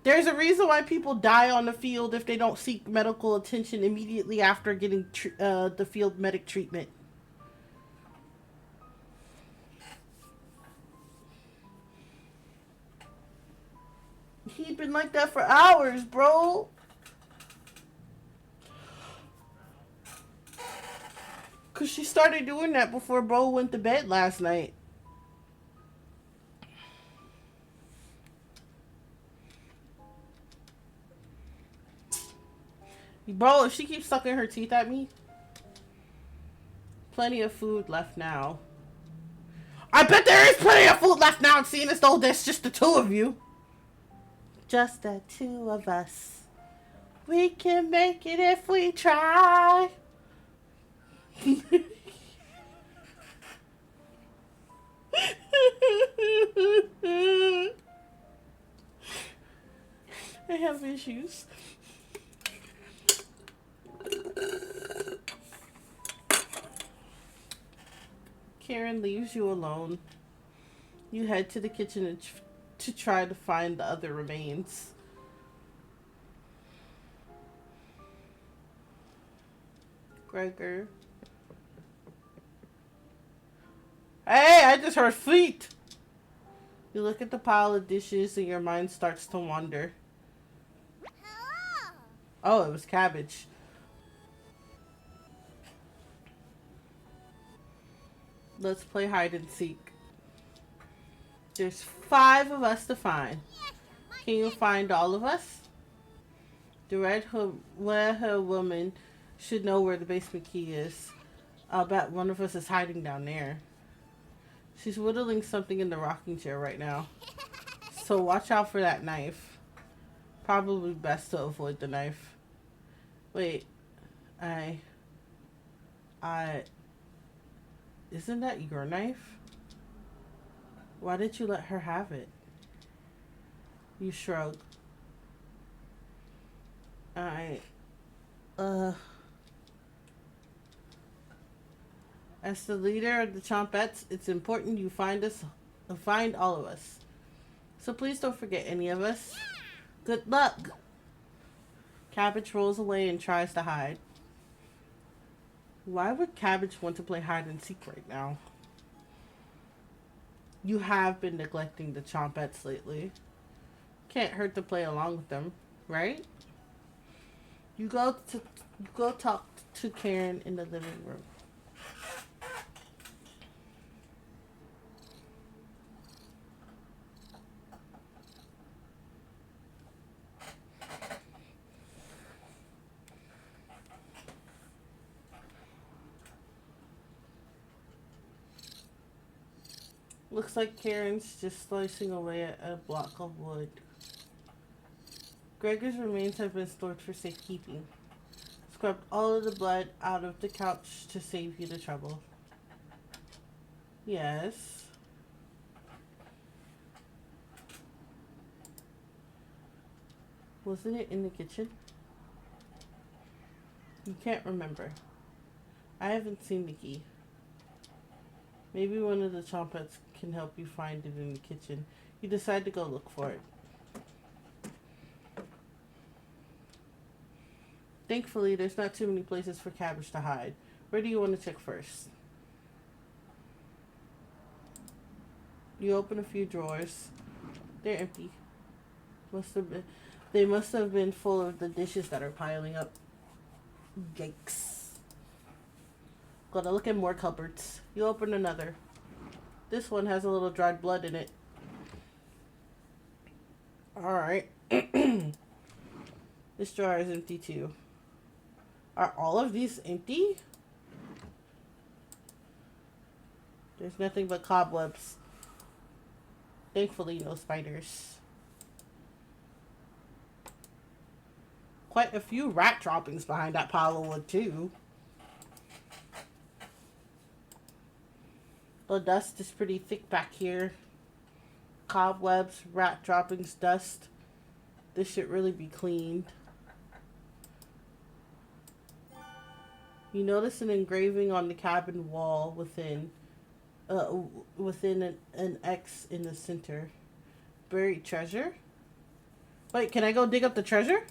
There's a reason why people die on the field if they don't seek medical attention immediately after getting the field medic treatment. He'd been like that for hours, bro. Because she started doing that before bro went to bed last night. Bro, if she keeps sucking her teeth at me. Plenty of food left now. I bet there is plenty of food left now, seeing as though there's just the two of you. Just the two of us. We can make it if we try. I have issues. Karen leaves you alone. You head to the kitchen to try to find the other remains. Gregor. Hey, I just heard feet! You look at the pile of dishes and your mind starts to wander. Oh, it was cabbage. Let's play hide and seek. There's 5 of us to find. Can you find all of us? The red-haired woman should know where the basement key is. I'll bet one of us is hiding down there. She's whittling something in the rocking chair right now. So watch out for that knife. Probably best to avoid the knife. Wait. Isn't that your knife? Why did you let her have it? You shrug. As the leader of the Chompettes, it's important you find all of us. So please don't forget any of us. Good luck! Cabbage rolls away and tries to hide. Why would Cabbage want to play hide and seek right now? You have been neglecting the Chompettes lately. Can't hurt to play along with them, right? You go talk to Karen in the living room. Looks like Karen's just slicing away at a block of wood. Gregor's remains have been stored for safekeeping. Scrubbed all of the blood out of the couch to save you the trouble. Yes. Wasn't it in the kitchen? You can't remember. I haven't seen the key. Maybe one of the Chompettes can help you find it in the kitchen. You decide to go look for it. Thankfully, there's not too many places for Cabbage to hide. Where do you want to check first? You open a few drawers. They're empty. They must have been full of the dishes that are piling up. Yikes. Gotta look at more cupboards. You open another. This one has a little dried blood in it. Alright. This jar is empty too. Are all of these empty? There's nothing but cobwebs. Thankfully, no spiders. Quite a few rat droppings behind that pile of wood too. The dust is pretty thick back here. Cobwebs, rat droppings, dust. This should really be cleaned. You notice an engraving on the cabin wall within an X in the center. Buried treasure? Wait, can I go dig up the treasure?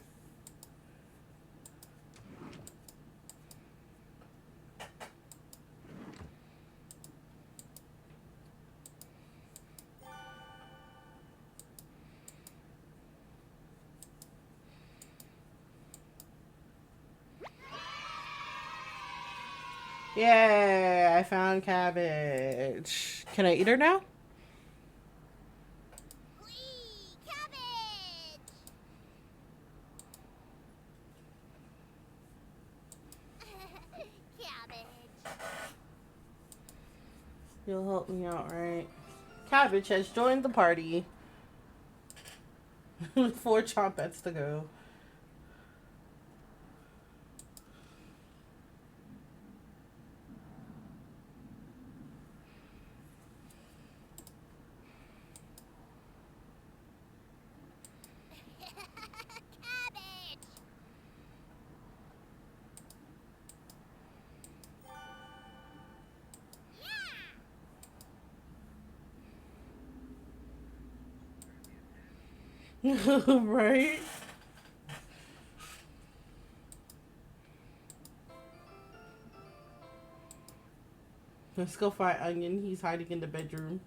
Yay, I found cabbage. Can I eat her now? Whee! Cabbage! Cabbage. You'll help me out, right? Cabbage has joined the party. 4 chompets to go. Cabbage. Right? Let's go find Onion. He's hiding in the bedroom.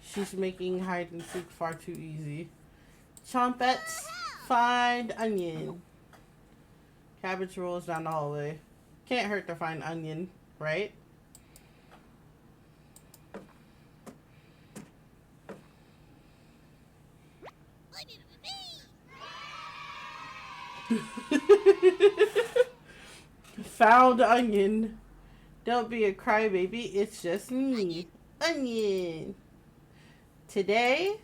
She's making hide and seek far too easy. Chompets, find Onion. Cabbage rolls down the hallway. Can't hurt to find Onion, right? Found Onion. Don't be a crybaby. It's just me, Onion. Today,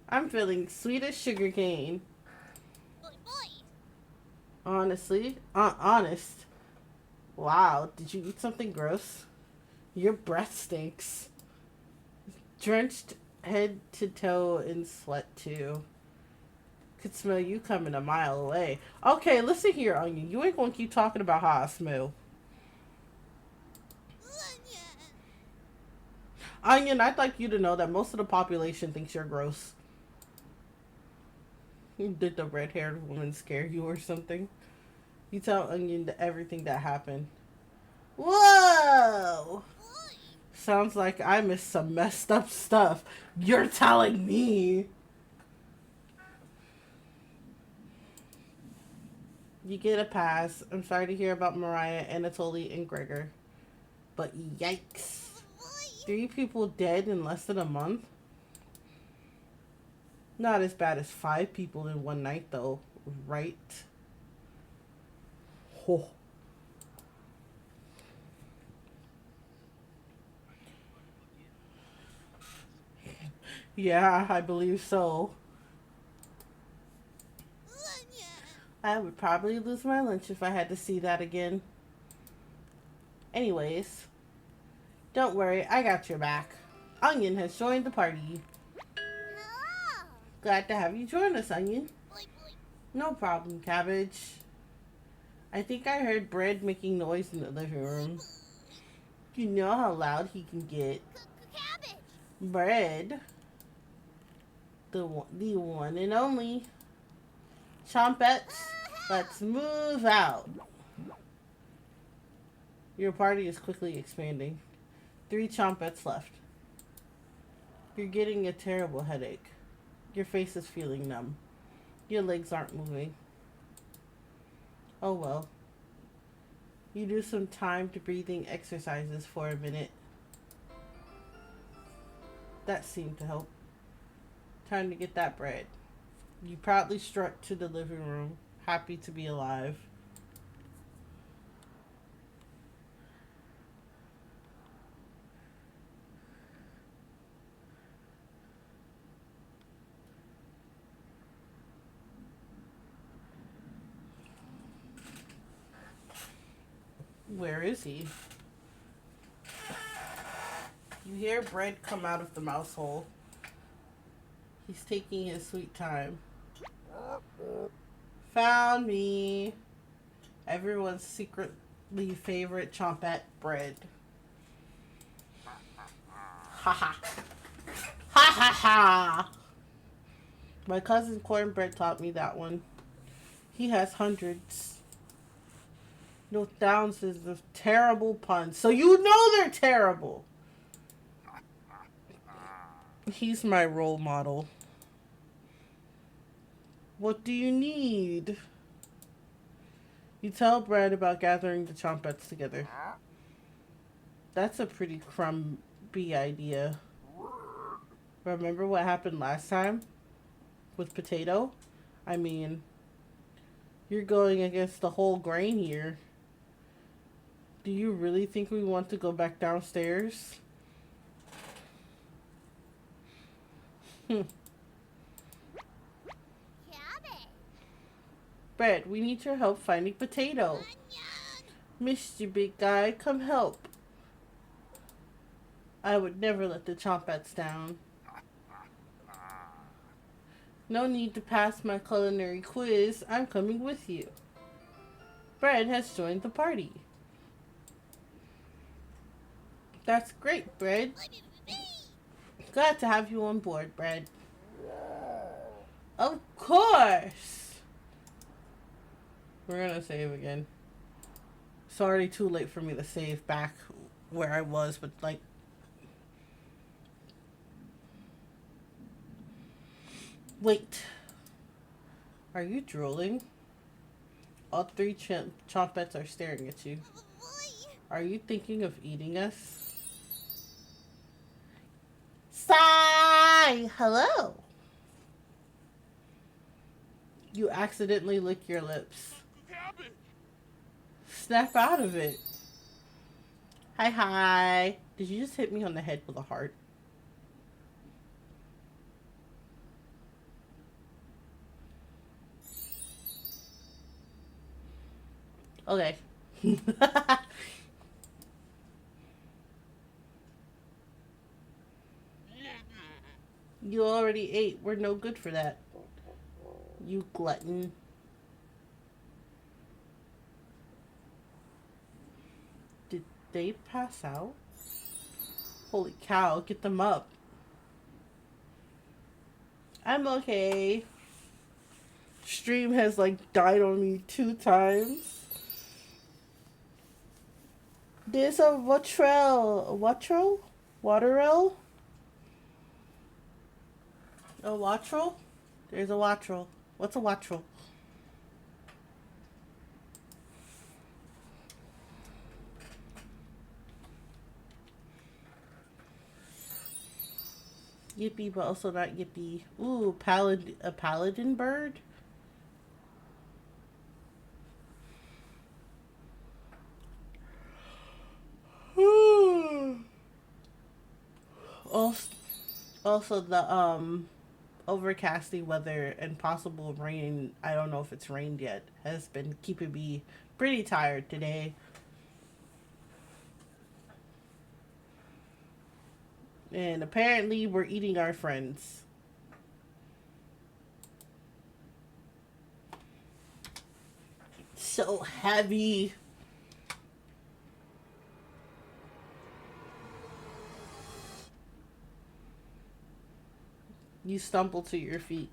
I'm feeling sweet as sugar cane. Boy, boy. Honestly, honest. Wow, did you eat something gross? Your breath stinks. Drenched head to toe in sweat too. Could smell you coming a mile away. Okay, listen here, Onion. You ain't gonna keep talking about how I smell. Onion, I'd like you to know that most of the population thinks you're gross. Did the red-haired woman scare you or something? You tell Onion everything that happened. Whoa! Sounds like I missed some messed up stuff. You're telling me. You get a pass. I'm sorry to hear about Mariah, Anatoly, and Gregor. But yikes. 3 people dead in less than a month? Not as bad as 5 people in one night, though, right? Oh. Yeah, I believe so. I would probably lose my lunch if I had to see that again. Anyways, don't worry, I got your back. Onion has joined the party. Hello. Glad to have you join us, Onion. Boy, boy. No problem, Cabbage. I think I heard Bread making noise in the living room. You know how loud he can get. Cabbage. Bread. The one and only. Chompets, let's move out. Your party is quickly expanding. 3 chompets left. You're getting a terrible headache. Your face is feeling numb. Your legs aren't moving. Oh well. You do some timed breathing exercises for a minute. That seemed to help. Time to get that bread. You proudly strut to the living room, happy to be alive. Where is he? You hear Bread come out of the mouse hole. He's taking his sweet time. Found me. Everyone's secretly favorite chompet, Bread. Ha ha. Ha ha ha. My cousin Cornbread taught me that one. He has hundreds. No, thousands of terrible puns. So you know they're terrible. He's my role model. What do you need? You tell Bread about gathering the chompets together. That's a pretty crumby idea. Remember what happened last time? With Potato? I mean, you're going against the whole grain here. Do you really think we want to go back downstairs? Bread, we need your help finding Potato. Onion. Missed you, big guy. Come help. I would never let the Chompets down. No need to pass my culinary quiz. I'm coming with you. Bread has joined the party. That's great, Bread. Glad to have you on board, Bread. Of course! We're gonna save again. It's already too late for me to save back where I was, but like... Wait. Are you drooling? All three Chompets are staring at you. Are you thinking of eating us? Sigh! Hello! You accidentally lick your lips. Snap out of it. Hi, hi. Did you just hit me on the head with a heart? Okay. You already ate. We're no good for that. You glutton. Did they pass out? Holy cow, get them up. I'm okay. Stream has like died on me 2 times. There's a Watrel? A Watrel? There's a Watrel. What's a Watrel? Yippee, but also not yippee. Ooh, a paladin bird? Also the overcasty weather and possible rain, I don't know if it's rained yet, has been keeping me pretty tired today. And apparently we're eating our friends. So heavy. You stumble to your feet.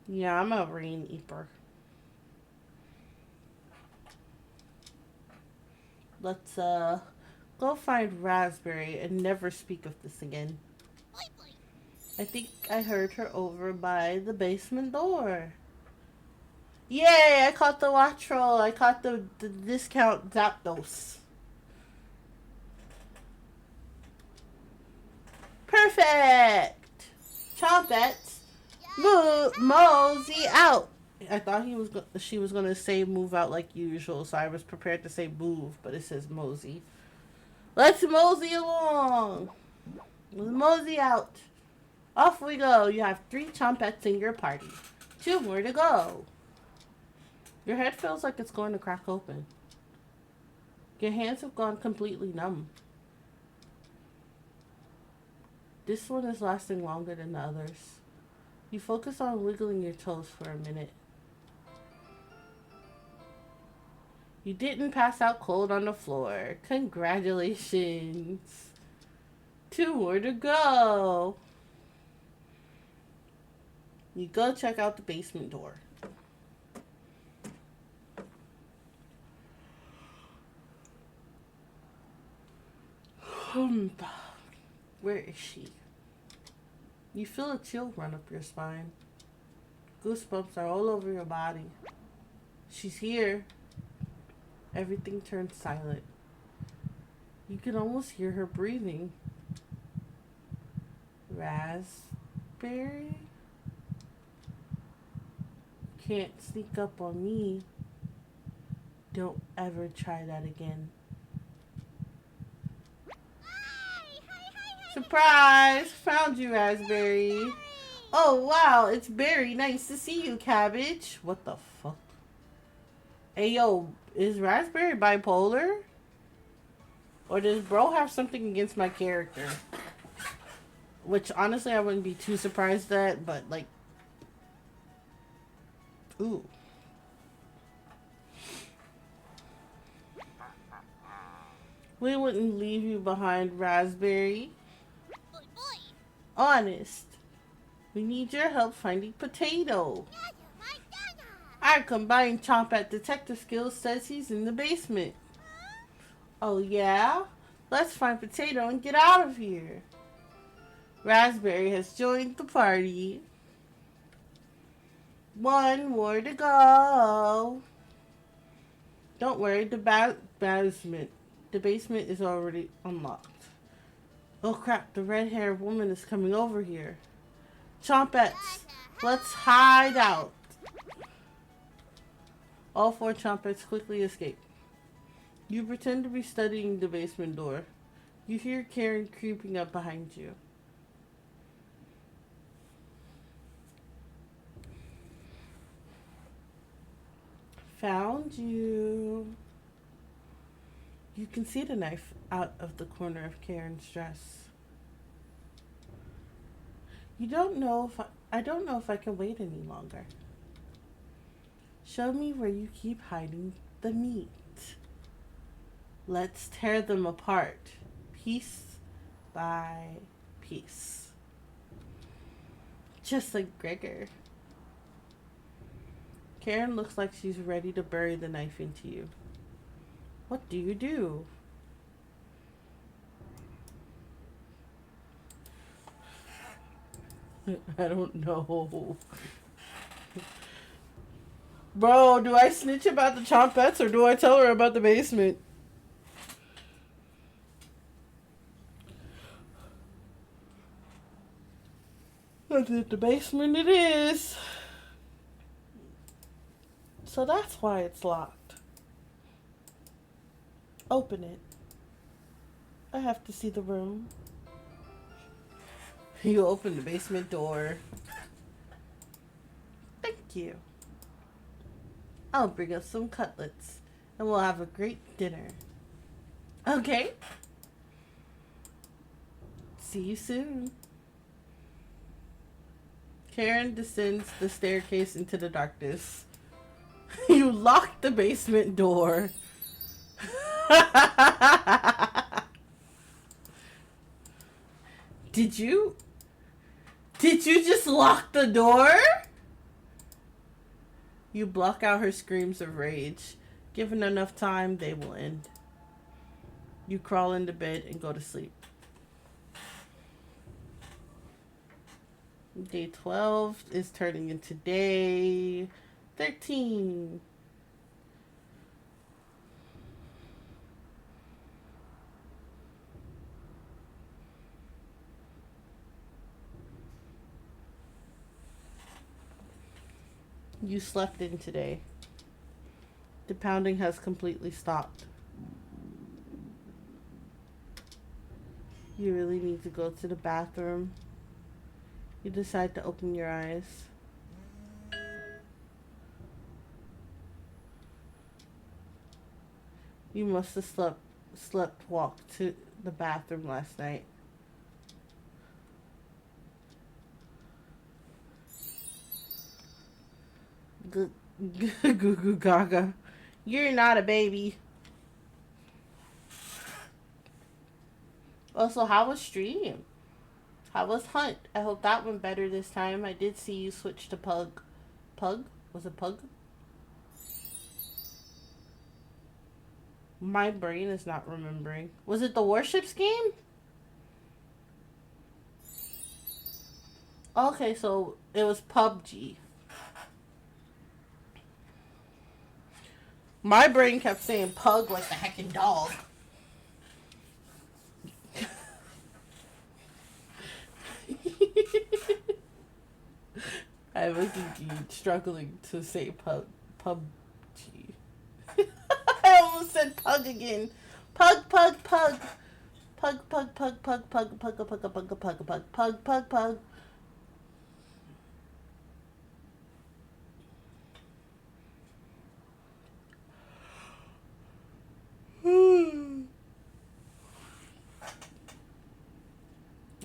Yeah, I'm a rain eater. Let's go find Raspberry and never speak of this again. I think I heard her over by the basement door. Yay! I caught the Watrel. I caught the discount Zapdos. Perfect! Chompets, mosey out! I thought she was gonna say move out like usual, so I was prepared to say move, but it says mosey. Let's mosey along! Let's mosey out. Off we go. You have 3 Chompets in your party. 2 more to go. Your head feels like it's going to crack open. Your hands have gone completely numb. This one is lasting longer than the others. You focus on wiggling your toes for a minute. You didn't pass out cold on the floor. Congratulations. 2 more to go. You go check out the basement door. Where is she? You feel a chill run up your spine. Goosebumps are all over your body. She's here. Everything turns silent. You can almost hear her breathing. Raspberry? Can't sneak up on me. Don't ever try that again. Surprise! Found you, Raspberry. Oh, wow, it's Berry. Nice to see you, Cabbage. What the fuck? Hey, yo, is Raspberry bipolar? Or does bro have something against my character? Which, honestly, I wouldn't be too surprised at, but, like... Ooh. We wouldn't leave you behind, Raspberry. Boy, boy. Honest. We need your help finding Potato. Nana, my Nana. Our combined Chomp at detective skills says he's in the basement. Oh yeah? Let's find Potato and get out of here. Raspberry has joined the party. One more to go. Don't worry, the basement is already unlocked. Oh crap, the red-haired woman is coming over here. Chompettes, let's hide out. All 4 Chompettes quickly escape. You pretend to be studying the basement door. You hear Karen creeping up behind you. Found you. You can see the knife out of the corner of Karen's dress. I don't know if I can wait any longer. Show me where you keep hiding the meat. Let's tear them apart, piece by piece. Just like Gregor. Karen looks like she's ready to bury the knife into you. What do you do? I don't know. Bro, do I snitch about the Chompettes or do I tell her about the basement? The basement it is. So that's why it's locked. Open it. I have to see the room. You open the basement door. Thank you. I'll bring us some cutlets and we'll have a great dinner. Okay? See you soon. Karen descends the staircase into the darkness. You locked the basement door. Did you just lock the door? You block out her screams of rage. Given enough time, they will end. You crawl into bed and go to sleep. Day 12 is turning into day 13. You slept in today. The pounding has completely stopped. You really need to go to the bathroom. You decide to open your eyes. You must have walked to the bathroom last night. Goo goo gaga. You're not a baby. Also, how was stream? How was Hunt? I hope that went better this time. I did see you switch to Pug. Pug? Was it Pug? My brain is not remembering. Was it the Warships game? Okay, so it was PUBG. My brain kept saying Pug like the heckin' dog. I was indeed struggling to say PUBG. I almost said Pug again. Pug. Pug, pug, pug, pug, pug, pug, pug, pug, pug, pug, pug, pug, pug, pug.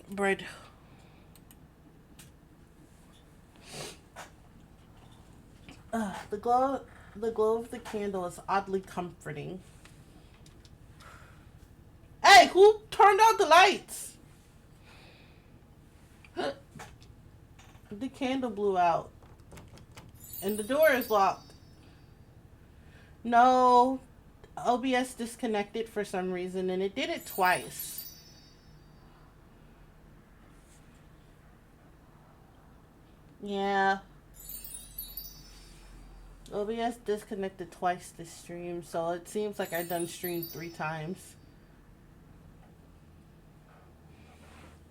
Bread. The glow of the candle is oddly comforting. Hey, who turned out the lights? The candle blew out. And the door is locked. No, OBS disconnected for some reason, and it did it twice. Yeah. OBS disconnected twice this stream, so it seems like I done streamed 3 times.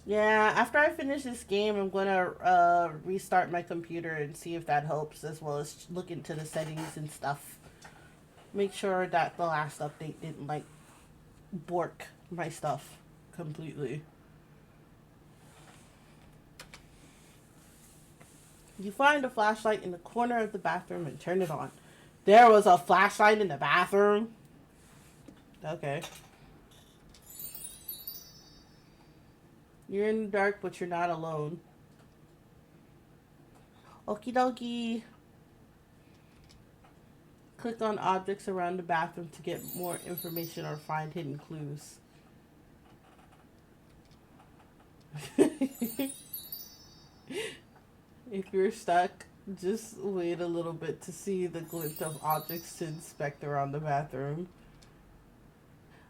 Yeah, after I finish this game, I'm gonna restart my computer and see if that helps, as well as look into the settings and stuff. Make sure that the last update didn't, like, bork my stuff completely. You find a flashlight in the corner of the bathroom and turn it on. There was a flashlight in the bathroom? Okay. You're in the dark, but you're not alone. Okie dokie. Click on objects around the bathroom to get more information or find hidden clues. If you're stuck, just wait a little bit to see the glint of objects to inspect around the bathroom.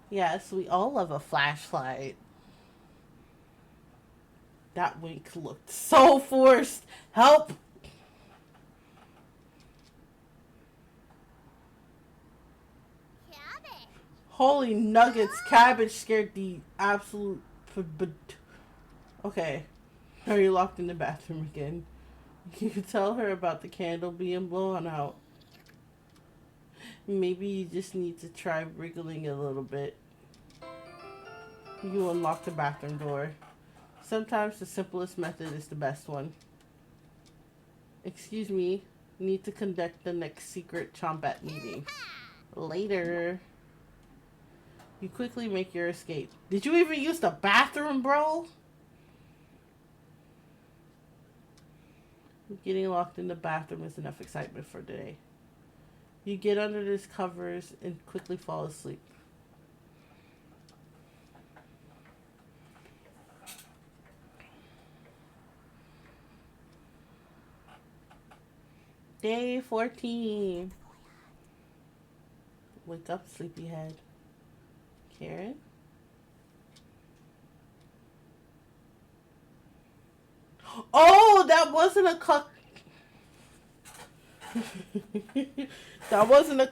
Yes, we all love a flashlight. That wink looked so forced. Help! Cabbage. Holy nuggets, cabbage scared the absolute... Okay. Are you locked in the bathroom again? You tell her about the candle being blown out. Maybe you just need to try wriggling a little bit. You unlock the bathroom door. Sometimes the simplest method is the best one. Excuse me. Need to conduct the next secret Chombat meeting. Later. You quickly make your escape. Did you even use the bathroom, bro? Getting locked in the bathroom is enough excitement for today. You get under these covers and quickly fall asleep. Day 14. Wake up, sleepyhead. Karen? Oh, that wasn't a cuck. That wasn't a.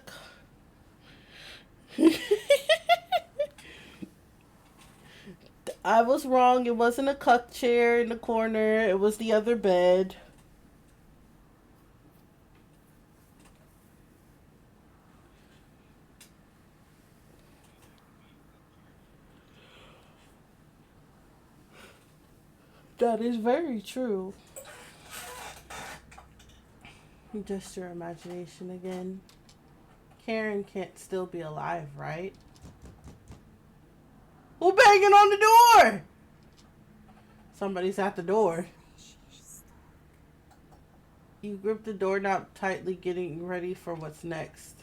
I was wrong. It wasn't a cuck chair in the corner. It was the other bed. That is very true. Just your imagination again. Karen can't still be alive, right? Who banging on the door? Somebody's at the door. You grip the doorknob tightly, getting ready for what's next.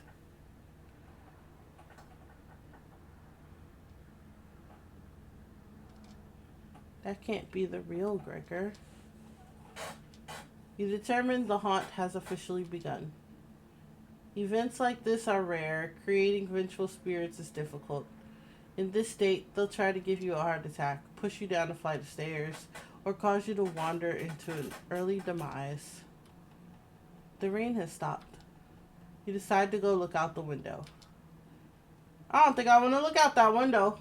That can't be the real Gregor. You determine the haunt has officially begun. Events like this are rare. Creating vengeful spirits is difficult. In this state, they'll try to give you a heart attack, push you down a flight of stairs, or cause you to wander into an early demise. The rain has stopped. You decide to go look out the window. I don't think I want to look out that window.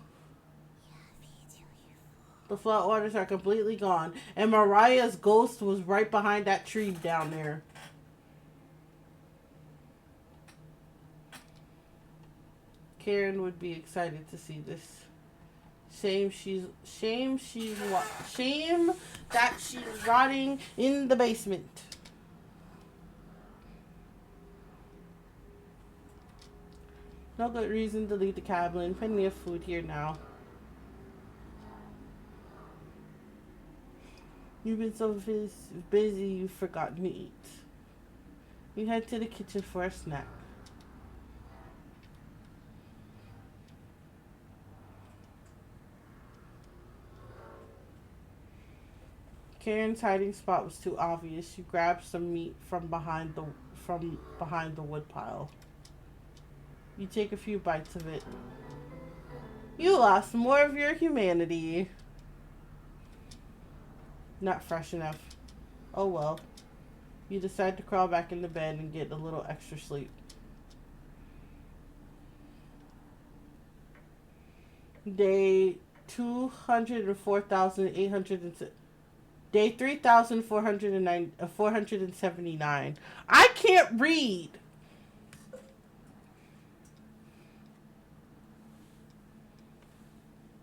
The floodwaters are completely gone, and Mariah's ghost was right behind that tree down there. Karen would be excited to see this. Shame that she's rotting in the basement. No good reason to leave the cabin. Plenty of food here now. You've been so busy you've forgotten to eat. You head to the kitchen for a snack. Karen's hiding spot was too obvious. You grabbed some meat from behind the wood pile. You take a few bites of it. You lost more of your humanity. Not fresh enough. Oh well. You decide to crawl back into bed and get a little extra sleep. Day 204,800. Day 3,479. I can't read.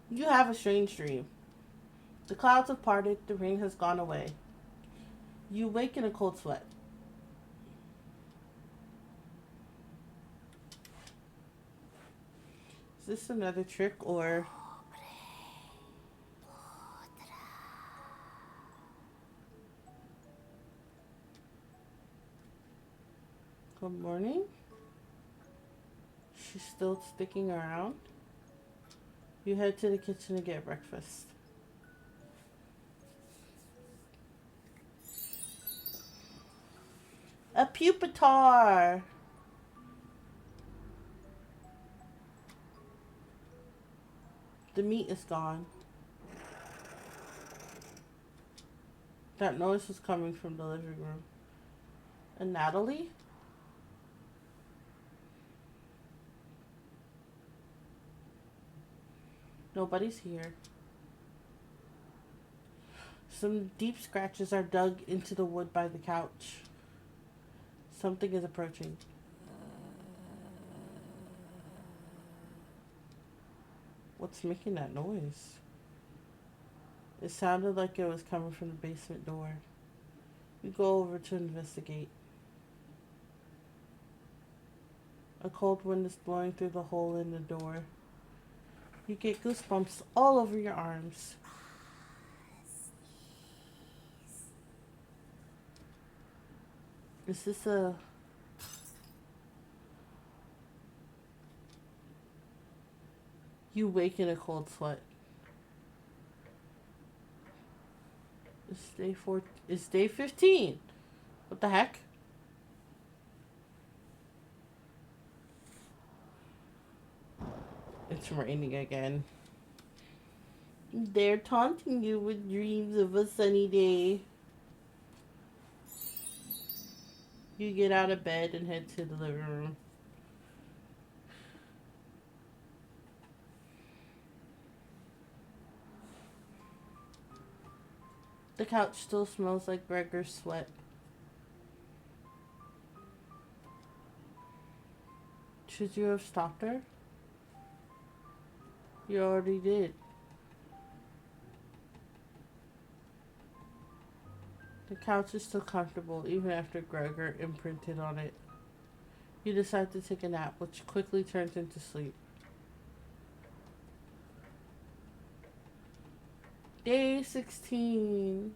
You have a strange dream. The clouds have parted, the rain has gone away. You wake in a cold sweat. Is this another trick or... Good morning. She's still sticking around. You head to the kitchen to get breakfast. A pupitar. The meat is gone. That noise was coming from the living room. And Natalie? Nobody's here. Some deep scratches are dug into the wood by the couch. Something is approaching. What's making that noise? It sounded like it was coming from the basement door. You go over to investigate. A cold wind is blowing through the hole in the door. You get goosebumps all over your arms. Is this a... You wake in a cold sweat. It's day 15. What the heck? It's raining again. They're taunting you with dreams of a sunny day. You get out of bed and head to the living room. The couch still smells like Gregor's sweat. Should you have stopped her? You already did. The couch is still comfortable even after Gregor imprinted on it. You decide to take a nap, which quickly turns into sleep. Day 16.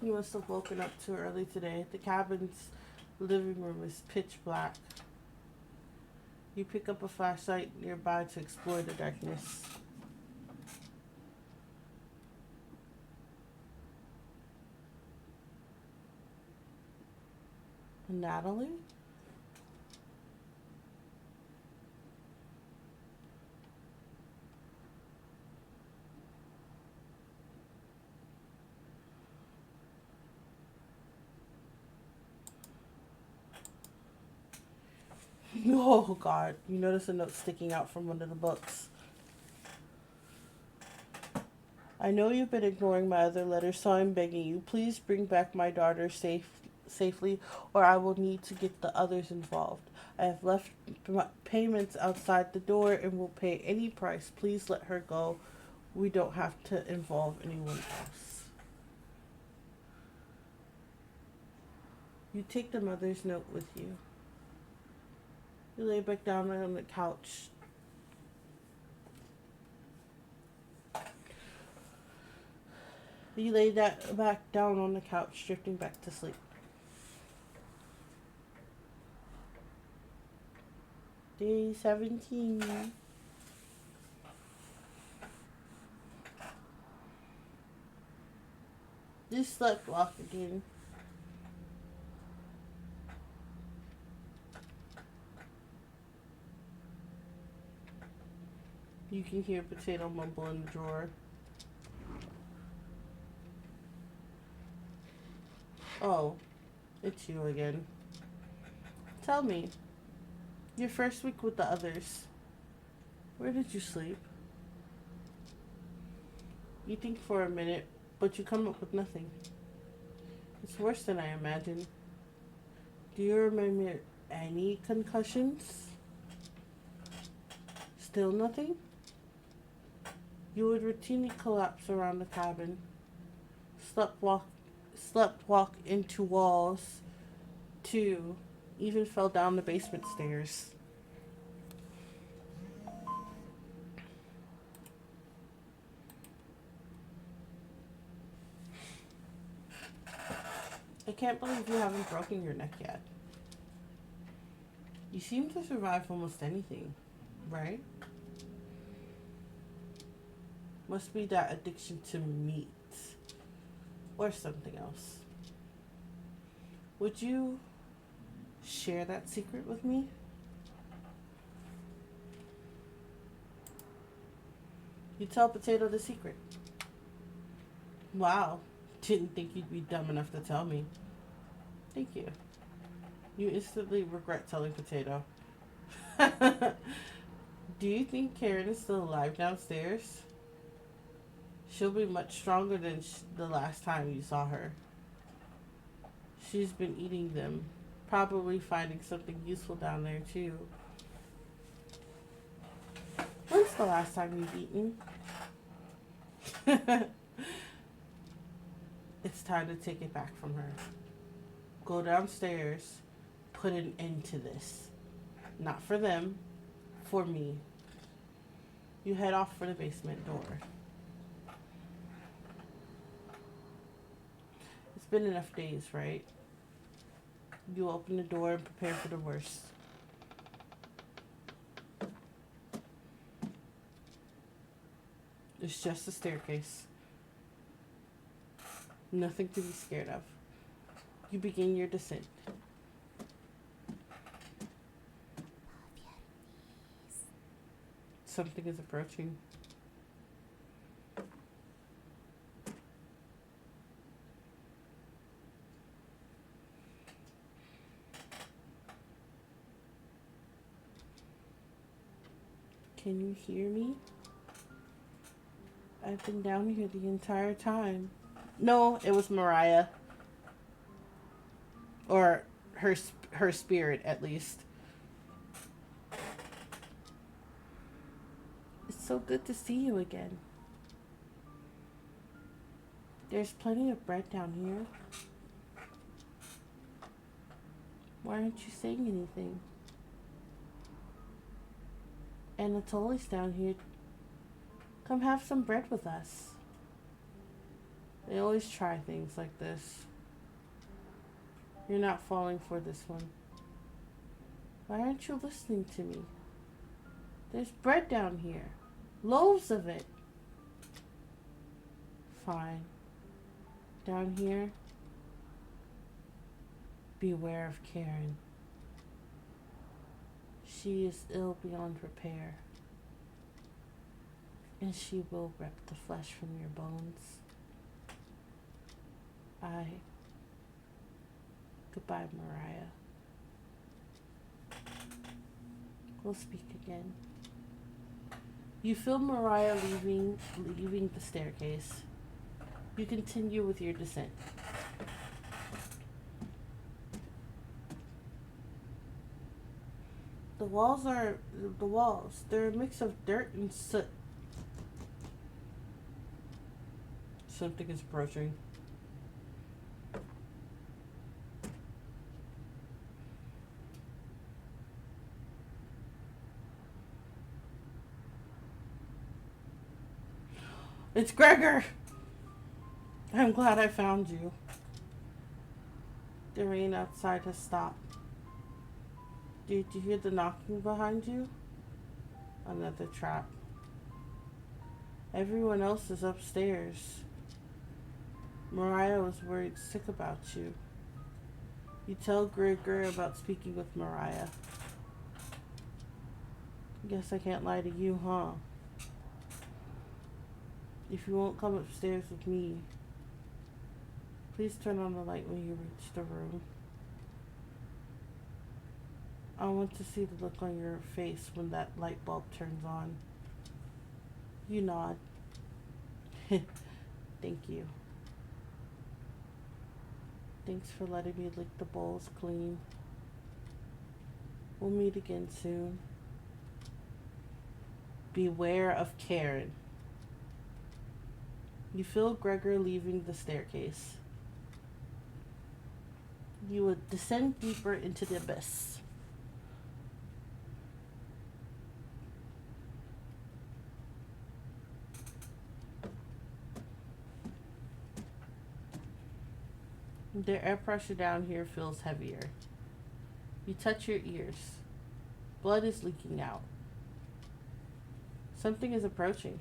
You must have woken up too early today. The cabin's living room is pitch black. You pick up a flashlight nearby to explore the darkness. Natalie? Oh God, you notice a note sticking out from one of the books. I know you've been ignoring my other letters, so I'm begging you, please bring back my daughter safely, or I will need to get the others involved. I have left payments outside the door and will pay any price. Please let her go. We don't have to involve anyone else. You take the mother's note with you. You lay back down on the couch. You lay that back down on the couch, drifting back to sleep. Day 17. You slept walk again. You can hear Potato mumble in the drawer. Oh, it's you again. Tell me, your first week with the others, where did you sleep? You think for a minute, but you come up with nothing. It's worse than I imagined. Do you remember any concussions? Still nothing? You would routinely collapse around the cabin, slept walk into walls, too, even fell down the basement stairs. I can't believe you haven't broken your neck yet. You seem to survive almost anything, right? Must be that addiction to meat. Or something else. Would you share that secret with me? You tell Potato the secret. Wow. Didn't think you'd be dumb enough to tell me. Thank you. You instantly regret telling Potato. Do you think Karen is still alive downstairs? She'll be much stronger than the last time you saw her. She's been eating them. Probably finding something useful down there, too. When's the last time you've eaten? It's time to take it back from her. Go downstairs. Put an end to this. Not for them. For me. You head off for the basement door. It's been enough days, right? You open the door and prepare for the worst. It's just a staircase. Nothing to be scared of. You begin your descent. Something is approaching. Can you hear me? I've been down here the entire time. No, it was Mariah. Or her spirit, at least. It's so good to see you again. There's plenty of bread down here. Why aren't you saying anything? Anatoly's down here. Come have some bread with us. They always try things like this. You're not falling for this one. Why aren't you listening to me? There's bread down here. Loaves of it. Fine. Down here, beware of Karen. She is ill beyond repair. And she will rip the flesh from your bones. Goodbye, Mariah. We'll speak again. You feel Mariah leaving the staircase. You continue with your descent. The walls are the walls. They're a mix of dirt and soot. Something is approaching. It's Gregor! I'm glad I found you. The rain outside has stopped. Did you hear the knocking behind you? Another trap. Everyone else is upstairs. Mariah was worried sick about you. You tell Gregor about speaking with Mariah. Guess I can't lie to you, huh? If you won't come upstairs with me, please turn on the light when you reach the room. I want to see the look on your face when that light bulb turns on. You nod. Thank you. Thanks for letting me lick the bowls clean. We'll meet again soon. Beware of Karen. You feel Gregor leaving the staircase. You would descend deeper into the abyss. The air pressure down here feels heavier. You touch your ears. Blood is leaking out. Something is approaching.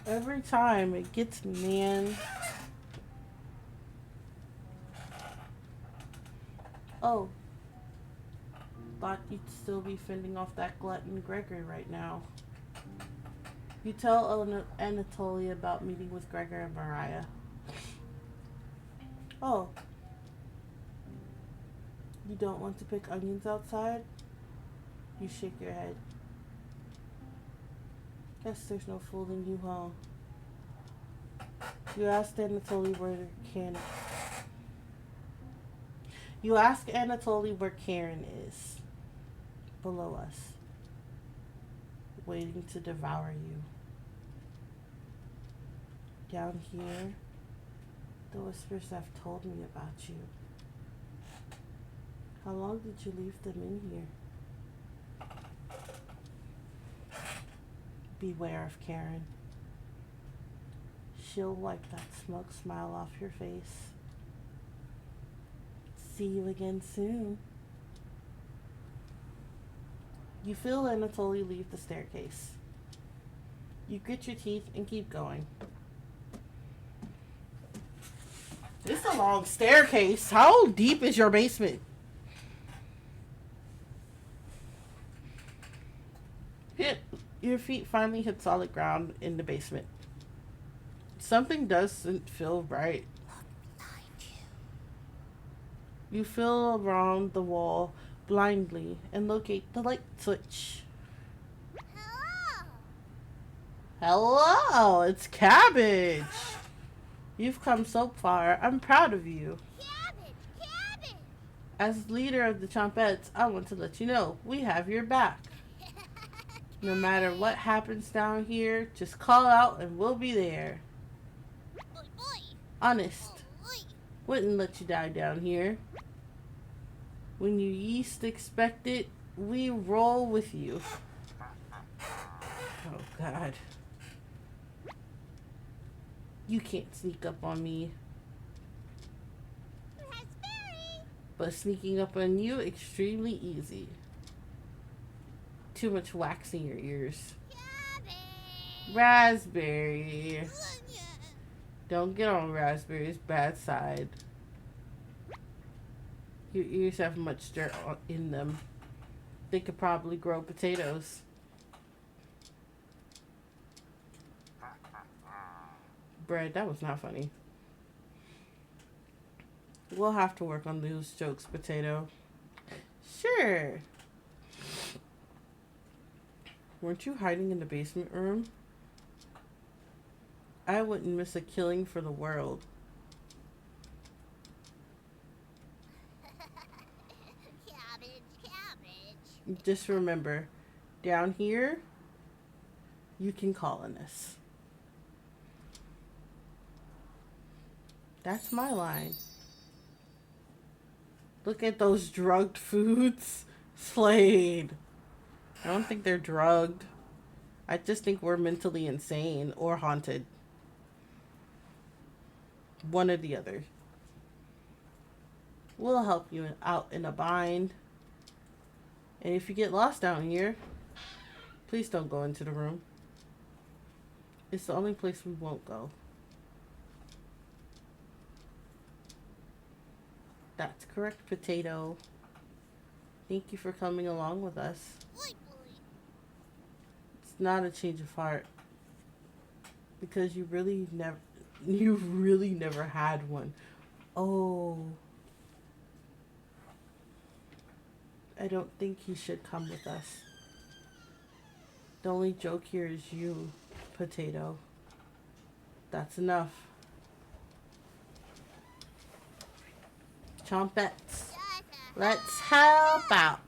Every time it gets me, man. Oh. Thought you'd still be fending off that glutton Gregor right now. You tell Anatolia about meeting with Gregor and Mariah. Oh. You don't want to pick onions outside? You shake your head. Guess there's no fooling you, huh? You ask Anatoly where Karen is. Below us. Waiting to devour you. Down here, the whispers have told me about you. How long did you leave them in here? Beware of Karen. She'll wipe that smug smile off your face. See you again soon. You feel Anatoly leave the staircase. You grit your teeth and keep going. It's a long staircase. How deep is your basement? Your feet finally hit solid ground in the basement. Something doesn't feel right. You feel around the wall blindly and locate the light switch. Hello, it's Cabbage. You've come so far. I'm proud of you. Cabbage! As leader of the Chompettes, I want to let you know we have your back. No matter what happens down here, just call out and we'll be there. Honest. Wouldn't let you die down here. When you least expect it, we roll with you. Oh, God. You can't sneak up on me. But sneaking up on you, extremely easy. Too much wax in your ears. Raspberry. Don't get on Raspberry's bad side. Your ears have much dirt in them. They could probably grow potatoes. bread. That was not funny. We'll have to work on those jokes, Potato. Sure. Weren't you hiding in the basement room? I wouldn't miss a killing for the world. Cabbage, cabbage. Just remember, down here, you can call on us. That's my line. Look at those drugged foods. Slayed. I don't think they're drugged. I just think we're mentally insane or haunted. One or the other. We'll help you out in a bind. And if you get lost down here, please don't go into the room. It's the only place we won't go. That's correct, Potato. Thank you for coming along with us. Boy, boy. It's not a change of heart. Because you really never had one. Oh. I don't think he should come with us. The only joke here is you, Potato. That's enough. Chompettes, let's help out.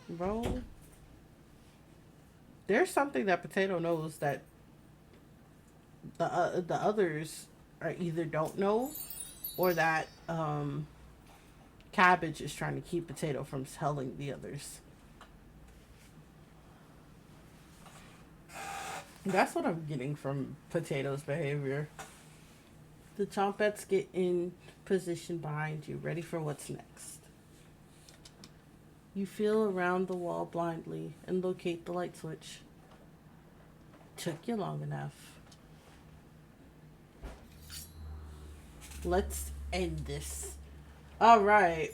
Bro, there's something that Potato knows that the others are either don't know, or that Cabbage is trying to keep Potato from telling the others. That's what I'm getting from Potato's behavior. The Chompettes get in position behind you, ready for what's next. You feel around the wall blindly and locate the light switch. Took you long enough. Let's end this. Alright.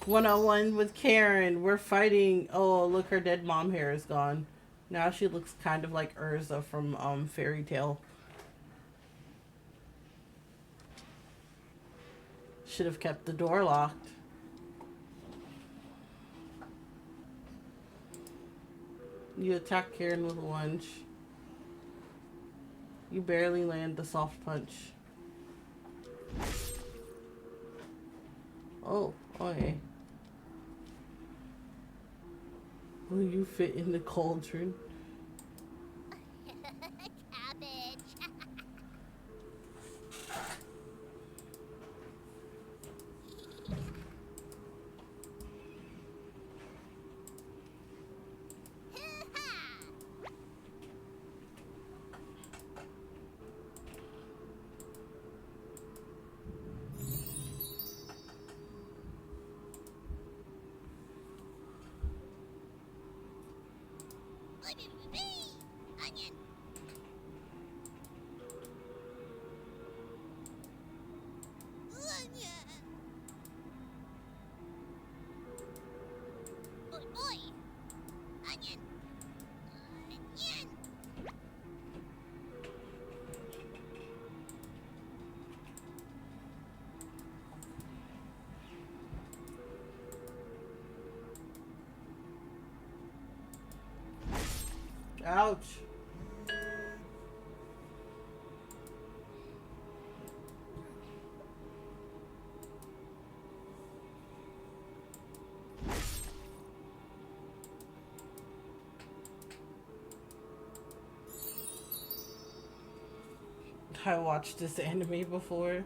101 with Karen. We're fighting. Oh, look, her dead mom hair is gone. Now she looks kind of like Urza from Fairy Tale. Should have kept the door locked. You attack Karen with a lunge. You barely land the soft punch. Oh, okay. Will you fit in the cauldron? Cabbage. Onion. Onion. Boy, boy. Onion. Onion. Ouch. I watched this anime before.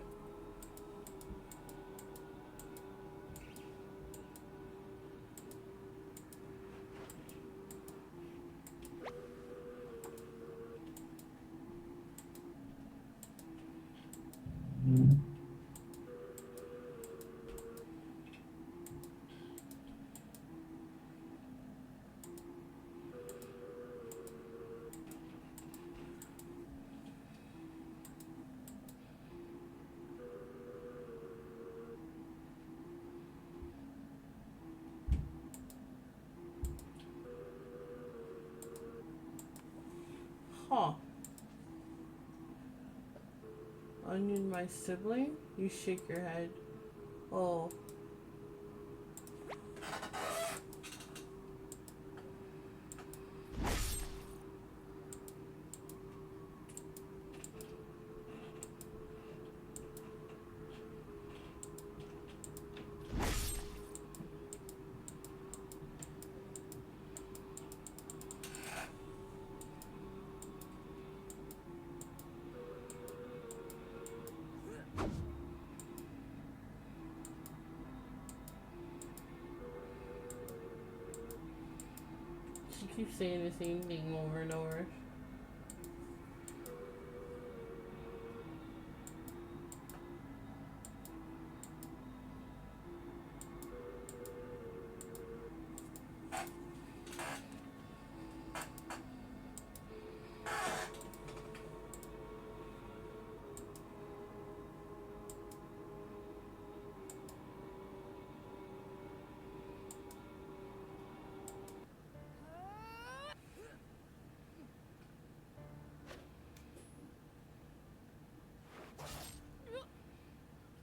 Huh. Onion, my sibling? You shake your head. Oh. She keeps saying the same thing over and over.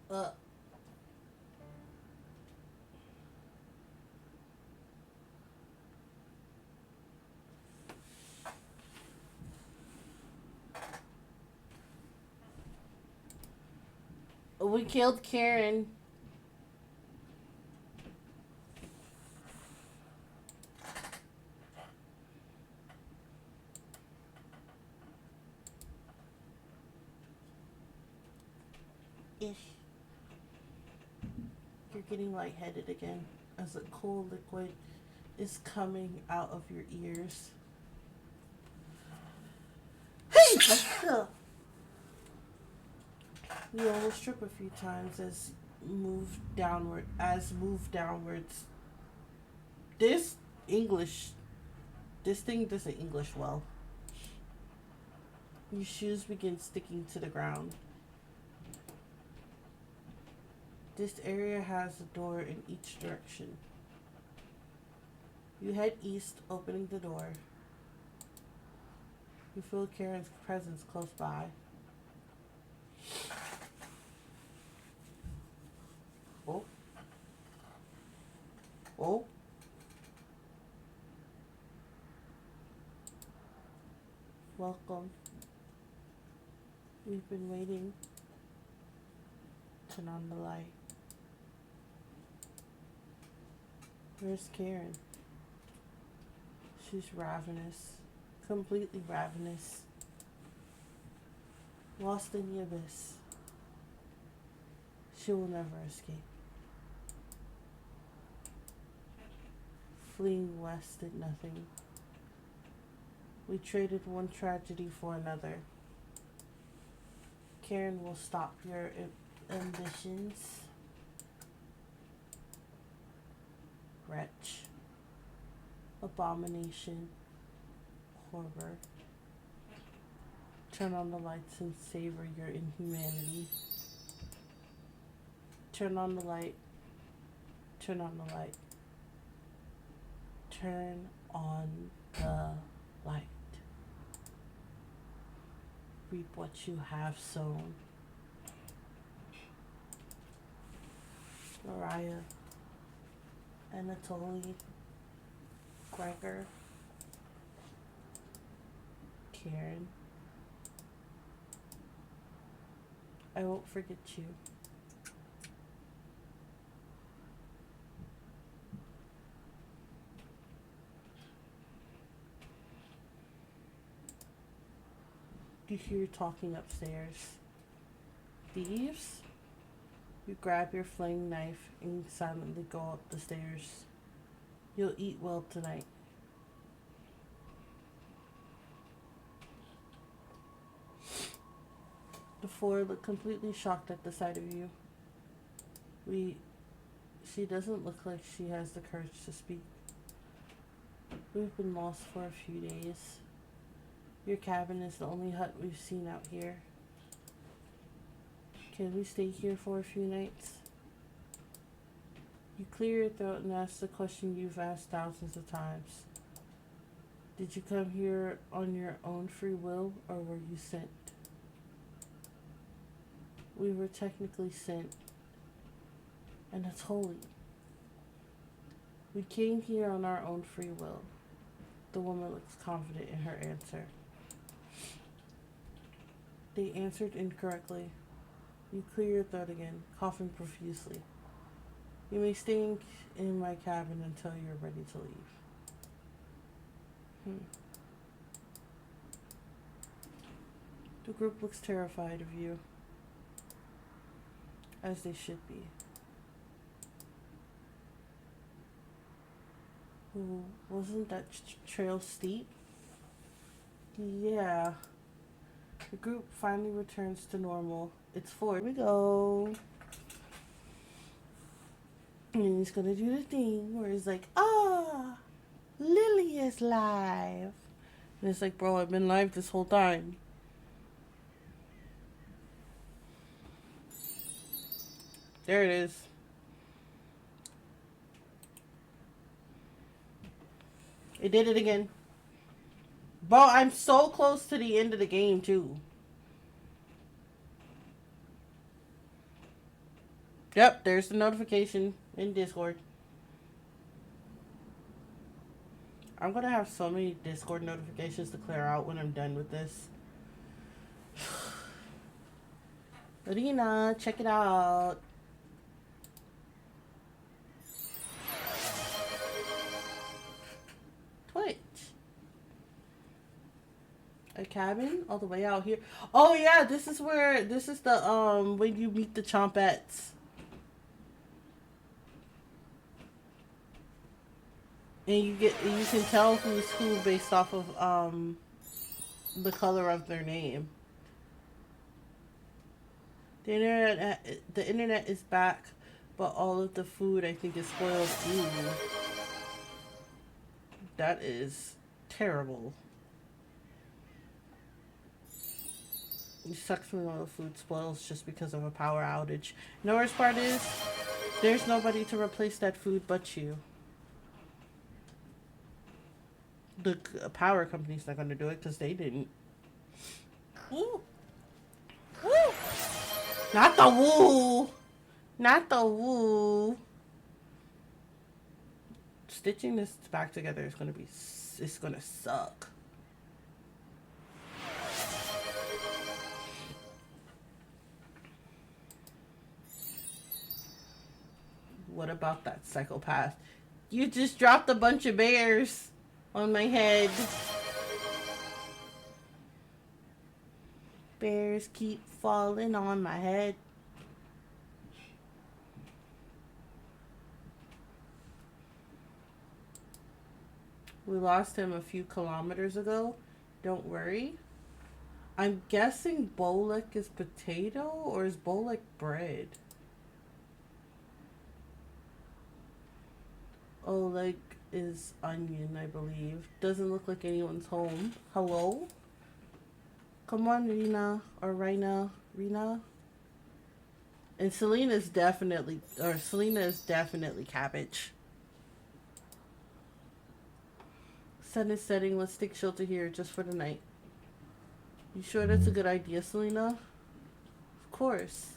Uh. We killed Karen. Ish. You're getting lightheaded again as a cold liquid is coming out of your ears. You almost trip a few times as move downwards. This thing doesn't English well. Your shoes begin sticking to the ground. This area has a door in each direction. You head east, opening the door. You feel Karen's presence close by. Oh. Oh. Welcome. We've been waiting. Turn on the light. Where's Karen? She's ravenous. Completely ravenous. Lost in the abyss. She will never escape. Fleeing west did nothing. We traded one tragedy for another. Karen will stop your ambitions. Wretch. Abomination. Horror. Turn on the lights and savor your inhumanity. Turn on the light. Turn on the light. Turn on the light. Reap what you have sown. Mariah. Anatoly. Gregor. Karen. I won't forget you. You hear talking upstairs. Thieves? You grab your flaying knife and silently go up the stairs. You'll eat well tonight. The four look completely shocked at the sight of you. She doesn't look like she has the courage to speak. We've been lost for a few days. Your cabin is the only hut we've seen out here. Can we stay here for a few nights? You clear your throat and ask the question you've asked thousands of times. Did you come here on your own free will or were you sent? We were technically sent, and that's holy. We came here on our own free will. The woman looks confident in her answer. They answered incorrectly. You clear your throat again, coughing profusely. You may stay in my cabin until you're ready to leave. The group looks terrified of you, as they should be. Ooh, wasn't that trail steep? Yeah. The group finally returns to normal. It's 4. Here we go. And he's gonna do the thing where he's like, Lily is live. And it's like, bro, I've been live this whole time. There it is. It did it again. Bro, I'm so close to the end of the game, too. Yep, there's the notification in Discord. I'm gonna have so many Discord notifications to clear out when I'm done with this. Arena, check it out. Twitch. A cabin all the way out here. Oh yeah, this is the when you meet the Chompettes. And you can tell who's who based off of the color of their name. The internet is back, but all of the food I think is spoiled. Ooh. That is terrible. It sucks when all the food spoils just because of a power outage. And the worst part is, there's nobody to replace that food but you. The power company's not going to do it because they didn't. Woo! Woo! Not the woo! Not the woo! Stitching this back together is going to be... It's going to suck. What about that psychopath? You just dropped a bunch of bears on my head. Bears keep falling on my head. We lost him a few kilometers ago. Don't worry. I'm guessing Bolek is potato or is Bolek bread? Oleg is onion, I believe. Doesn't look like anyone's home. Hello? Come on, Rena. Or Rina. And Selena is definitely cabbage. Sun is setting. Let's take shelter here just for the night. You sure that's a good idea, Selena? Of course.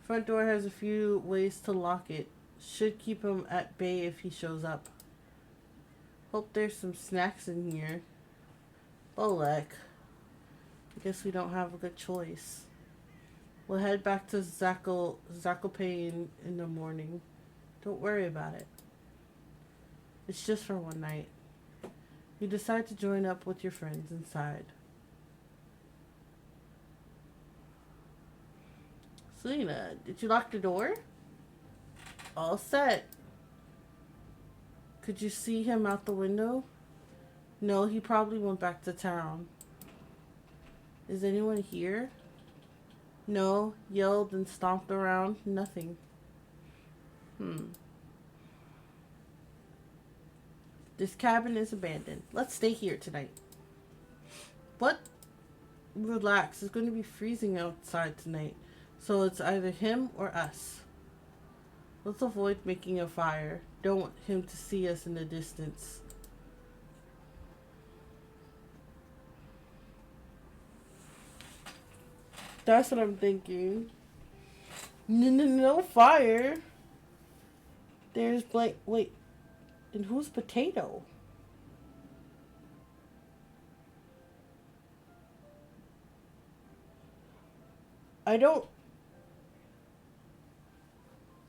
Front door has a few ways to lock it. Should keep him at bay if he shows up. Hope there's some snacks in here. Bolek. I guess we don't have a good choice. We'll head back to Zakopane in the morning. Don't worry about it. It's just for one night. You decide to join up with your friends inside. Selena, did you lock the door? All set. Could you see him out the window? No, he probably went back to town. Is anyone here? No, yelled and stomped around. Nothing. This cabin is abandoned. Let's stay here tonight. What? Relax. It's going to be freezing outside tonight. So it's either him or us. Let's avoid making a fire. Don't want him to see us in the distance. That's what I'm thinking. No fire. There's blank. Wait. And who's Potato? I don't.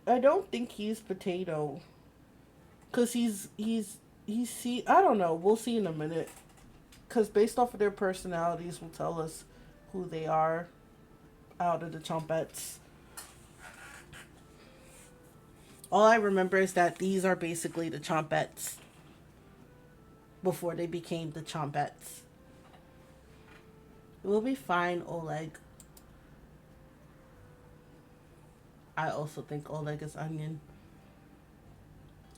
I don't think he's Potato. Cause he's see. I don't know. We'll see in a minute. Cause based off of their personalities, will tell us who they are out of the Chompettes. All I remember is that these are basically the Chompettes before they became the Chompettes. We'll be fine, Oleg. I also think Oleg is Onion.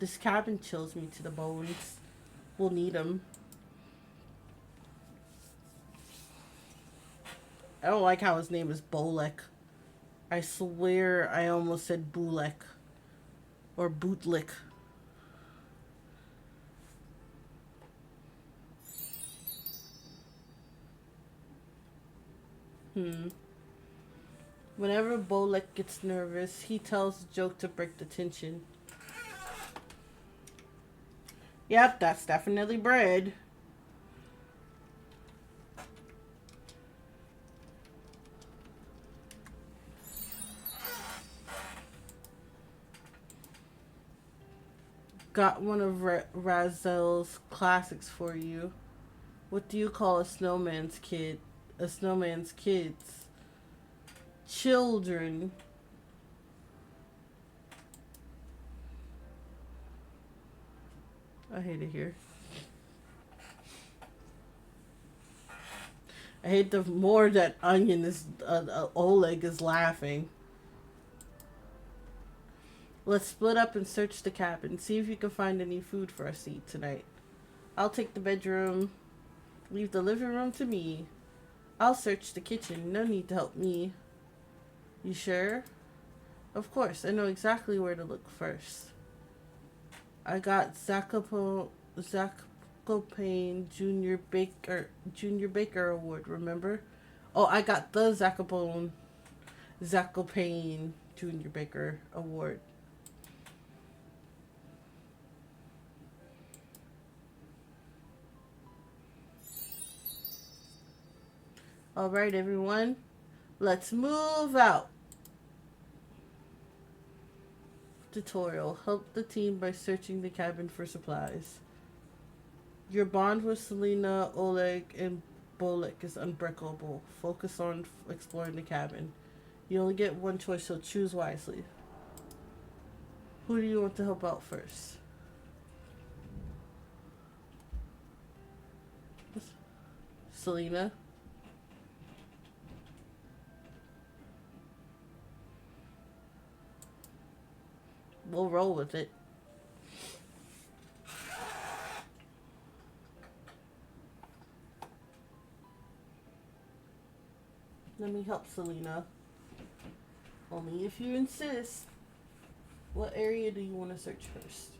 This cabin chills me to the bones. We'll need him. I don't like how his name is Bolek. I swear I almost said Bulek. Or Bootlick. Whenever Bolek gets nervous, he tells a joke to break the tension. Yep, that's definitely bread. Got one of Razel's classics for you. What do you call a snowman's kid? A snowman's kids. Children. I hate it here. I hate the more that Onion is, Oleg is laughing. Let's split up and search the cabin. See if you can find any food for us to eat tonight. I'll take the bedroom. Leave the living room to me. I'll search the kitchen. No need to help me. You sure? Of course. I know exactly where to look first. I got Zakopane Junior Baker Award, remember? Oh, I got the Zakopane Junior Baker Award. All right, everyone. Let's move out. Tutorial. Help the team by searching the cabin for supplies. Your bond with Selena, Oleg, and Bolek is unbreakable. Focus on exploring the cabin. You only get one choice, so choose wisely. Who do you want to help out first? Selena? We'll roll with it. Let me help Selena. Only if you insist. What area do you want to search first?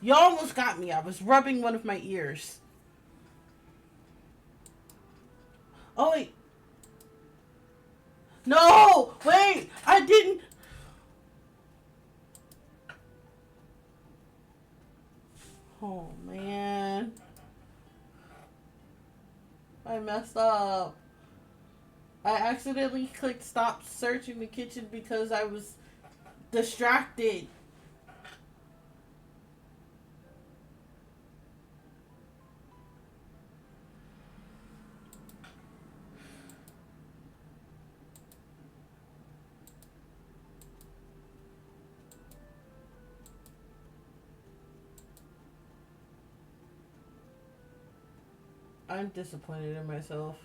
You almost got me. I was rubbing one of my ears. Oh, wait. No! Wait! I didn't... Oh, man. I messed up. I accidentally clicked stop searching the kitchen because I was distracted. I'm disappointed in myself.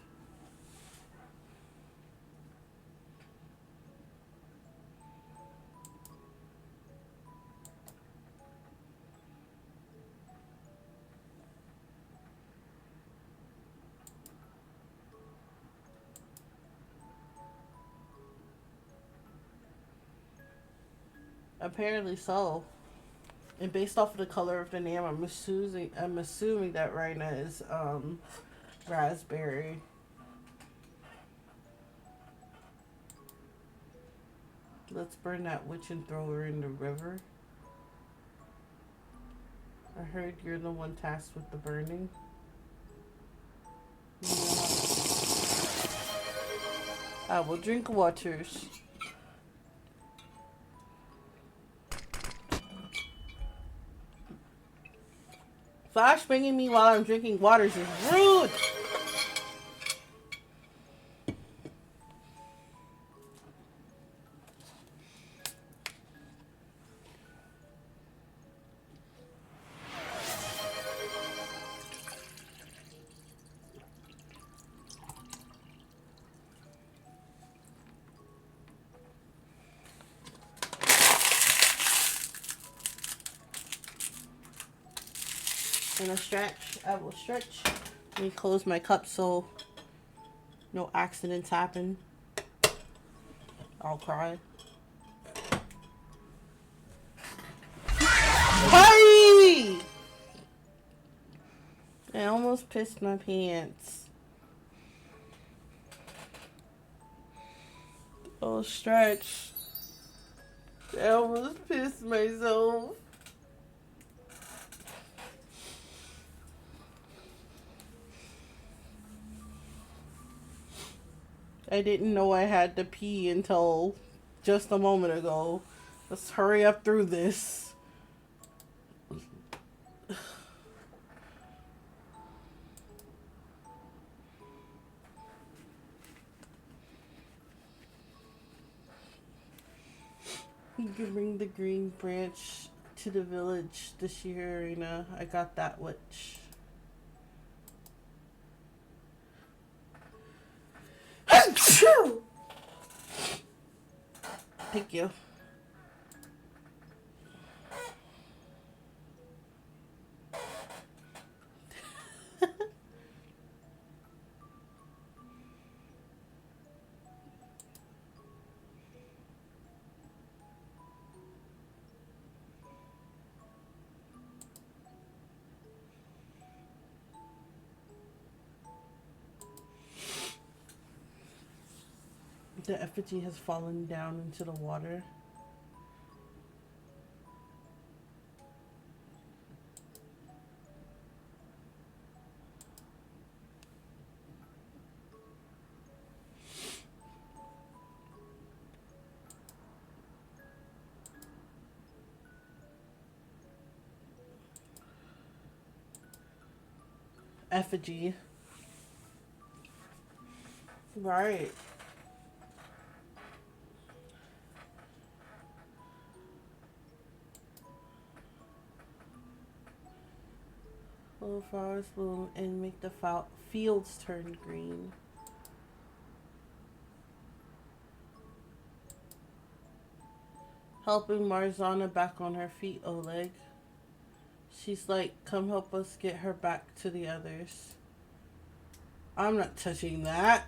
Apparently so. And based off of the color of the name, I'm assuming that Rhina is raspberry. Let's burn that witch and throw her in the river. I heard you're the one tasked with the burning. You know I will drink waters. Flashbanging me while I'm drinking waters is rude! In a stretch, I will stretch. Let me close my cup so no accidents happen. I'll cry. Hurry! I almost pissed my pants. Oh, stretch. I almost pissed myself. I didn't know I had to pee until just a moment ago. Let's hurry up through this. You can bring the green branch to the village this year, Arena. I got that witch. Thank you. The effigy has fallen down into the water. Effigy. Right. Little flowers bloom and make the fields turn green. Helping Marzana back on her feet, Oleg. She's like, come help us get her back to the others. I'm not touching that.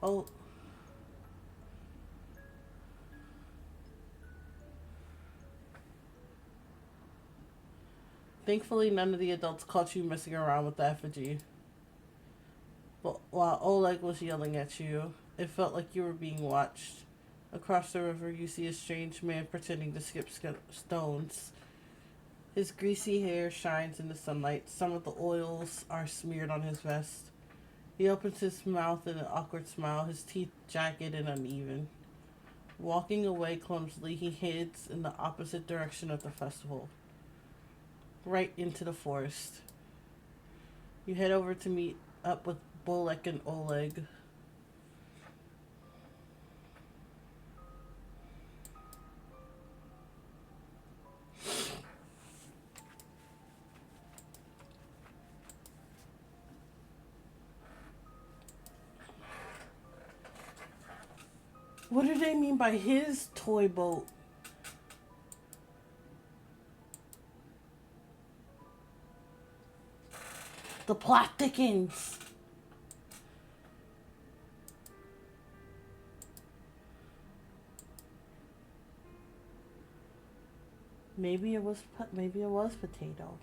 Oh. Thankfully, none of the adults caught you messing around with the effigy. But while Oleg was yelling at you, it felt like you were being watched. Across the river, you see a strange man pretending to skip stones. His greasy hair shines in the sunlight. Some of the oils are smeared on his vest. He opens his mouth in an awkward smile, his teeth jagged and uneven. Walking away clumsily, he heads in the opposite direction of the festival, right into the forest. You head over to meet up with Bolek and Oleg. What do they mean by his toy boat? The plot thickens. Maybe it was potato.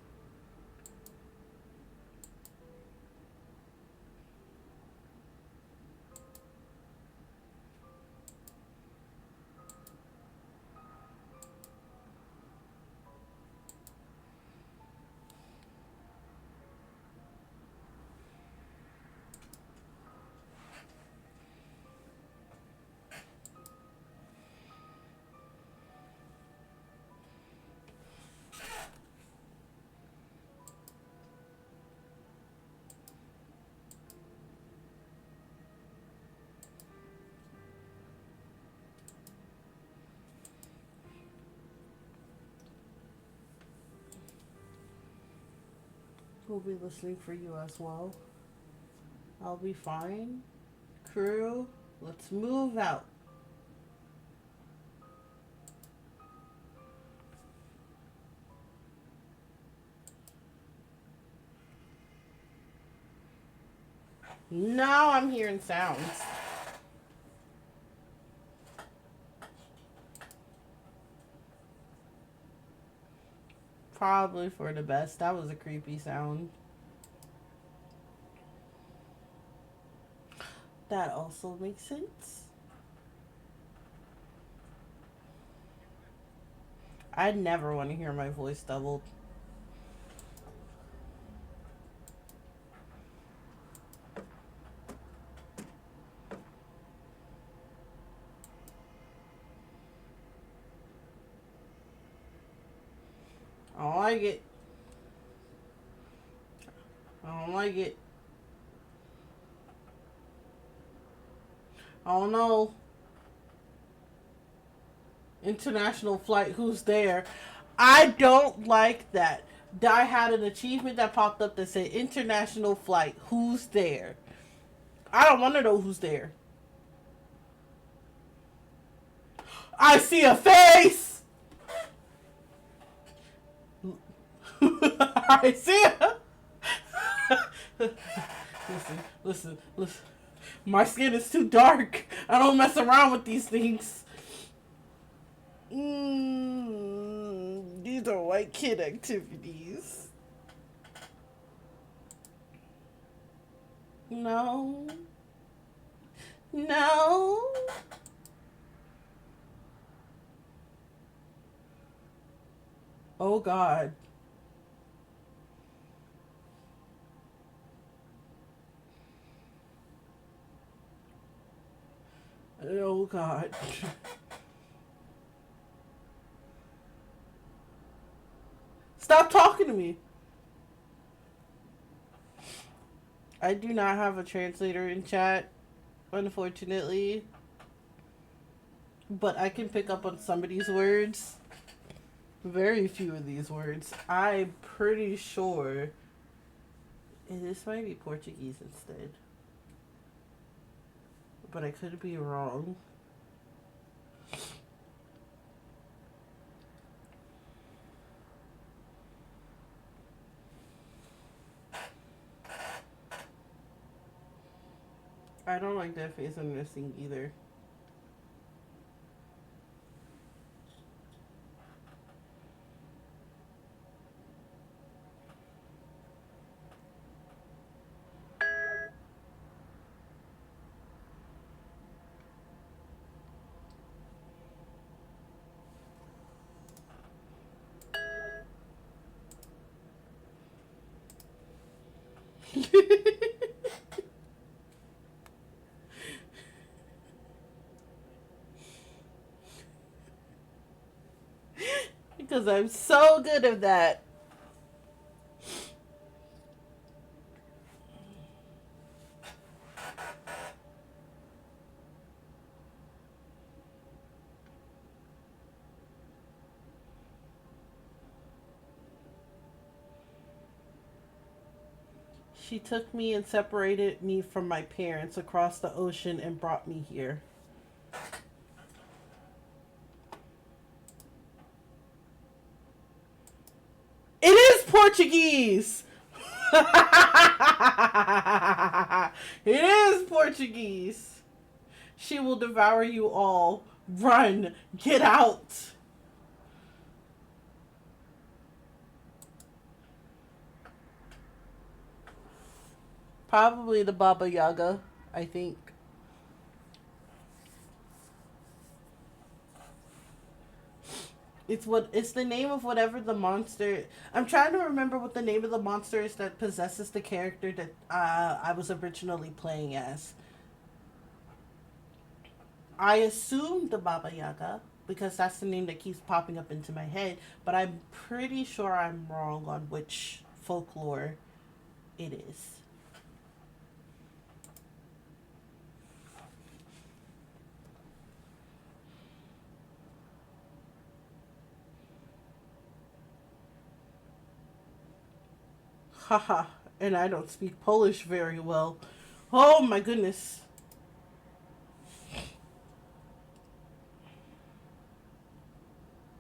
We'll be listening for you as well. I'll be fine. Crew, let's move out. Now I'm hearing sounds. Probably for the best. That was a creepy sound. That also makes sense. I'd never want to hear my voice doubled. I don't like it. I don't like it. Oh no. International flight, who's there? I don't like that. I had an achievement that popped up that said international flight, who's there? I don't want to know who's there. I see a face! I see it. Listen. My skin is too dark. I don't mess around with these things. These are white kid activities. No. Oh God. Oh God. Stop talking to me. I do not have a translator in chat, unfortunately. But I can pick up on some of these words. Very few of these words. I'm pretty sure. And this might be Portuguese instead. But I could be wrong. I don't like that face I'm missing either. Because I'm so good at that. She took me and separated me from my parents across the ocean and brought me here. It is Portuguese! It is Portuguese. She will devour you all. Run. Get out. Probably the Baba Yaga, I think. It's the name of whatever the monster. I'm trying to remember what the name of the monster is that possesses the character that I was originally playing as. I assume the Baba Yaga because that's the name that keeps popping up into my head, but I'm pretty sure I'm wrong on which folklore it is. Haha, and I don't speak Polish very well. Oh my goodness.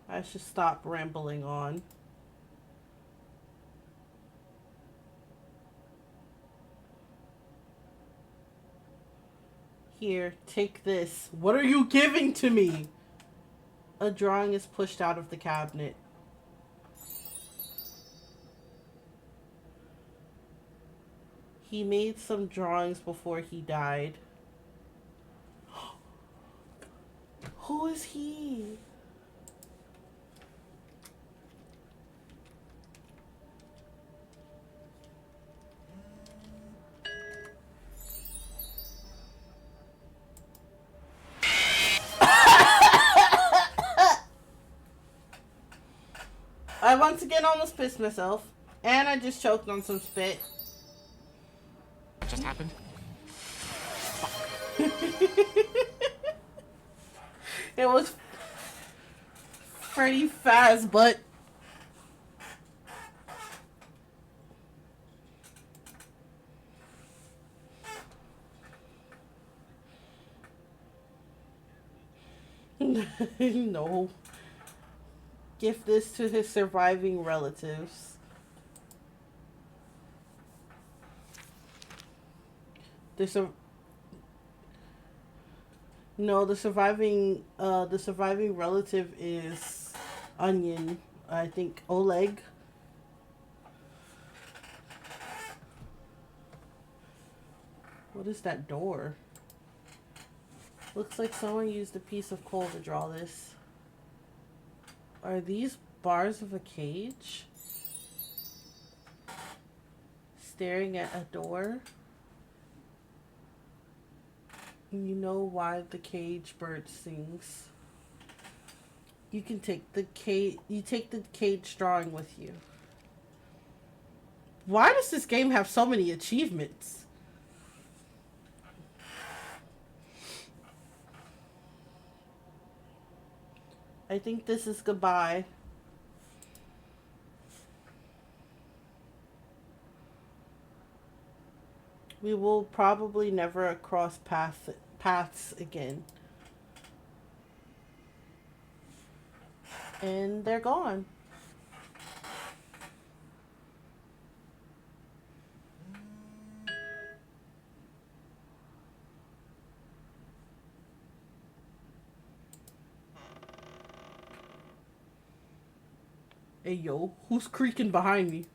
I should stop rambling on. Here, take this. What are you giving to me? A drawing is pushed out of the cabinet. He made some drawings before he died. Who is he? I once again almost pissed myself. And I just choked on some spit. What just happened? It was pretty fast, but no. Give this to his surviving relatives. No, the surviving relative is Onion. I think Oleg. What is that door? Looks like someone used a piece of coal to draw this. Are these bars of a cage? Staring at a door? You know why the cage bird sings. You can take the cage drawing with you. Why does this game have so many achievements? I think this is goodbye. We will probably never cross paths again. And they're gone. Hey yo, who's creaking behind me?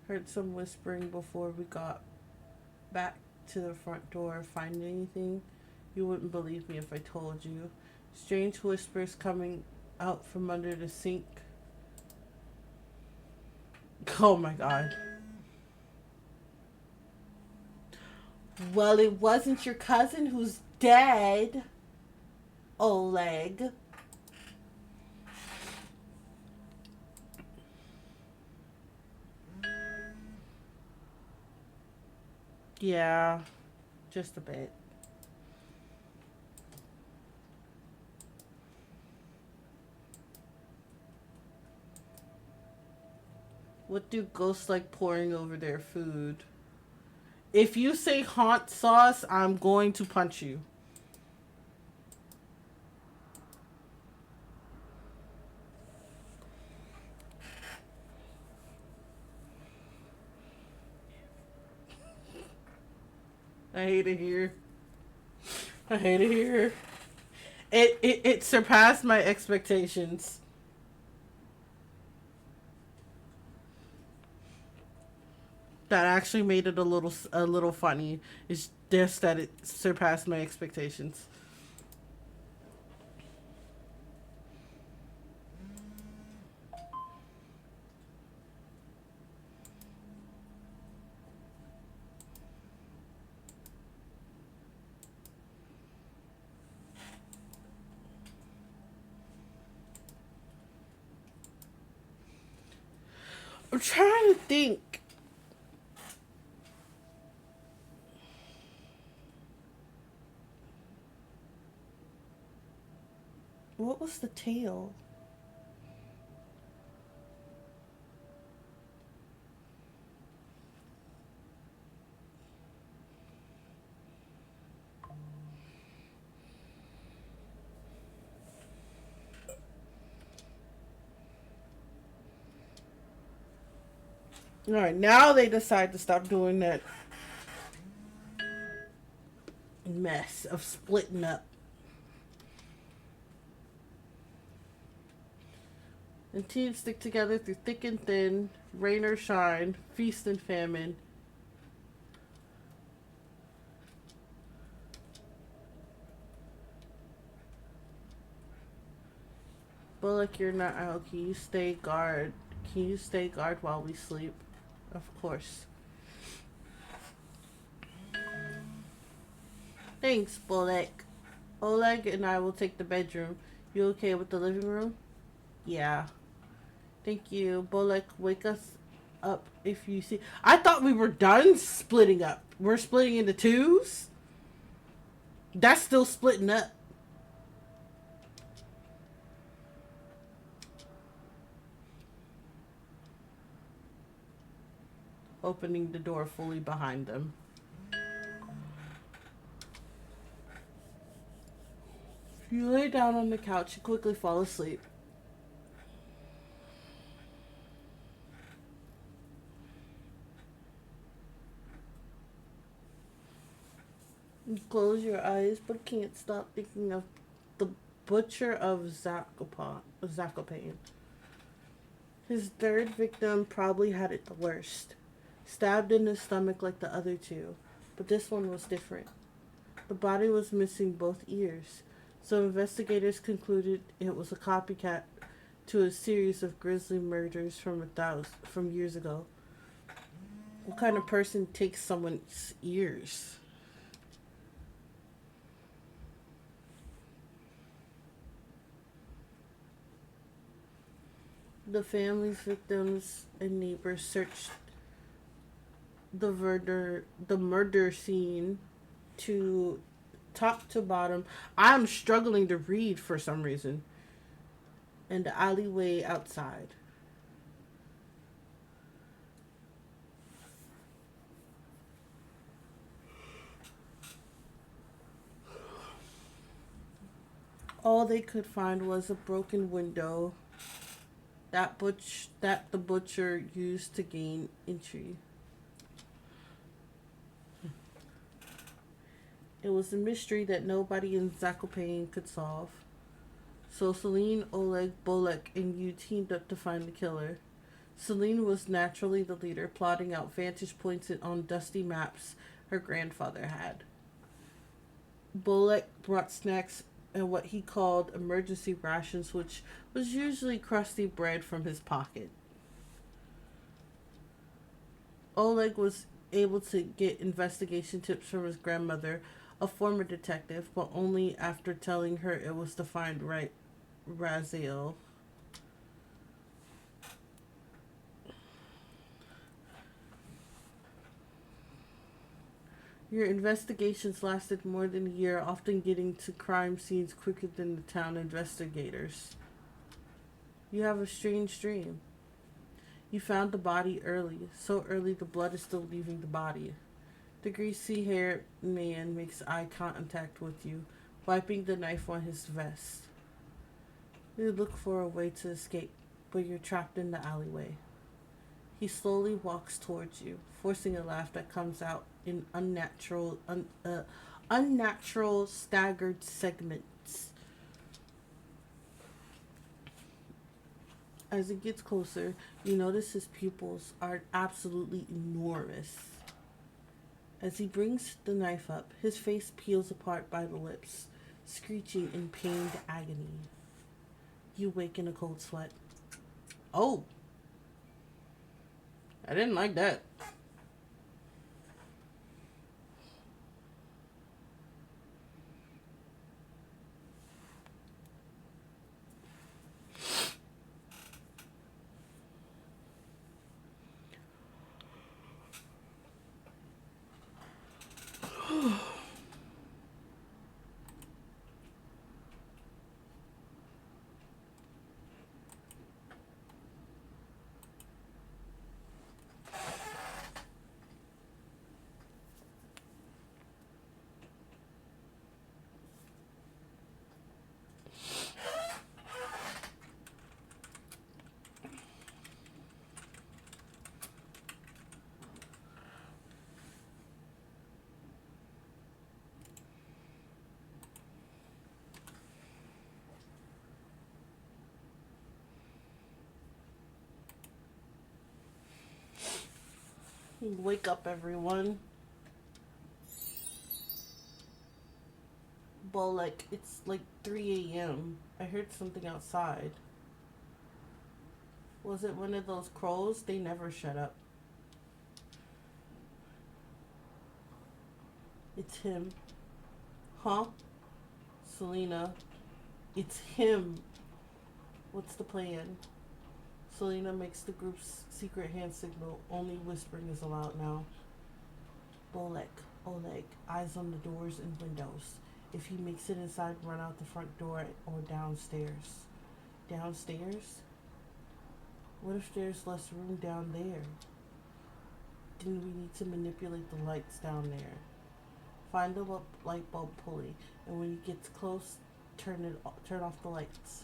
Heard some whispering before we got back to the front door. Find anything? You wouldn't believe me if I told you. Strange whispers coming out from under the sink. Oh my god. Well, it wasn't your cousin who's dead, Oleg. Yeah, just a bit. What do ghosts like pouring over their food? If you say haunt sauce, I'm going to punch you. I hate it here. I hate it here. It surpassed my expectations. That actually made it a little funny. It's just that it surpassed my expectations. I'm trying to think. What was the tail? All right, now they decide to stop doing that mess of splitting up. And teams stick together through thick and thin, rain or shine, feast and famine. Bullock, you're not out. Can you stay guard? Can you stay guard while we sleep? Of course. Thanks, Bullock. Oleg and I will take the bedroom. You okay with the living room? Yeah. Thank you. Bullock, wake us up if you see. I thought we were done splitting up. We're splitting into twos? That's still splitting up. Opening the door fully behind them. You lay down on the couch and quickly fall asleep. You close your eyes but can't stop thinking of the butcher of Zakopane. His third victim probably had it the worst. Stabbed in the stomach like the other two, but this one was different. The body was missing both ears, so investigators concluded it was a copycat to a series of grisly murders from years ago. What kind of person takes someone's ears? The family's victims and neighbors searched the murder scene to top to bottom. I'm struggling to read for some reason. And the alleyway outside. All they could find was a broken window that the butcher used to gain entry. It was a mystery that nobody in Zakopane could solve. So Celine, Oleg, Bullock, and you teamed up to find the killer. Celine was naturally the leader, plotting out vantage points on dusty maps her grandfather had. Bullock brought snacks and what he called emergency rations, which was usually crusty bread from his pocket. Oleg was able to get investigation tips from his grandmother, a former detective, but only after telling her it was to find Raziel. Your investigations lasted more than a year, often getting to crime scenes quicker than the town investigators. You have a strange dream. You found the body early, so early the blood is still leaving the body. The greasy-haired man makes eye contact with you, wiping the knife on his vest. You look for a way to escape, but you're trapped in the alleyway. He slowly walks towards you, forcing a laugh that comes out in unnatural staggered segments. As it gets closer, you notice his pupils are absolutely enormous. As he brings the knife up, his face peels apart by the lips, screeching in pained agony. You wake in a cold sweat. Oh! I didn't like that. Wake up, everyone. Bolek, it's like 3 a.m. I heard something outside. Was it one of those crows? They never shut up. It's him. Huh? Selena. It's him. What's the plan? Selena makes the group's secret hand signal. Only whispering is allowed now. Bolek, Oleg, eyes on the doors and windows. If he makes it inside, run out the front door or downstairs. Downstairs? What if there's less room down there? Then we need to manipulate the lights down there. Find the light bulb pulley, and when he gets close, turn off the lights.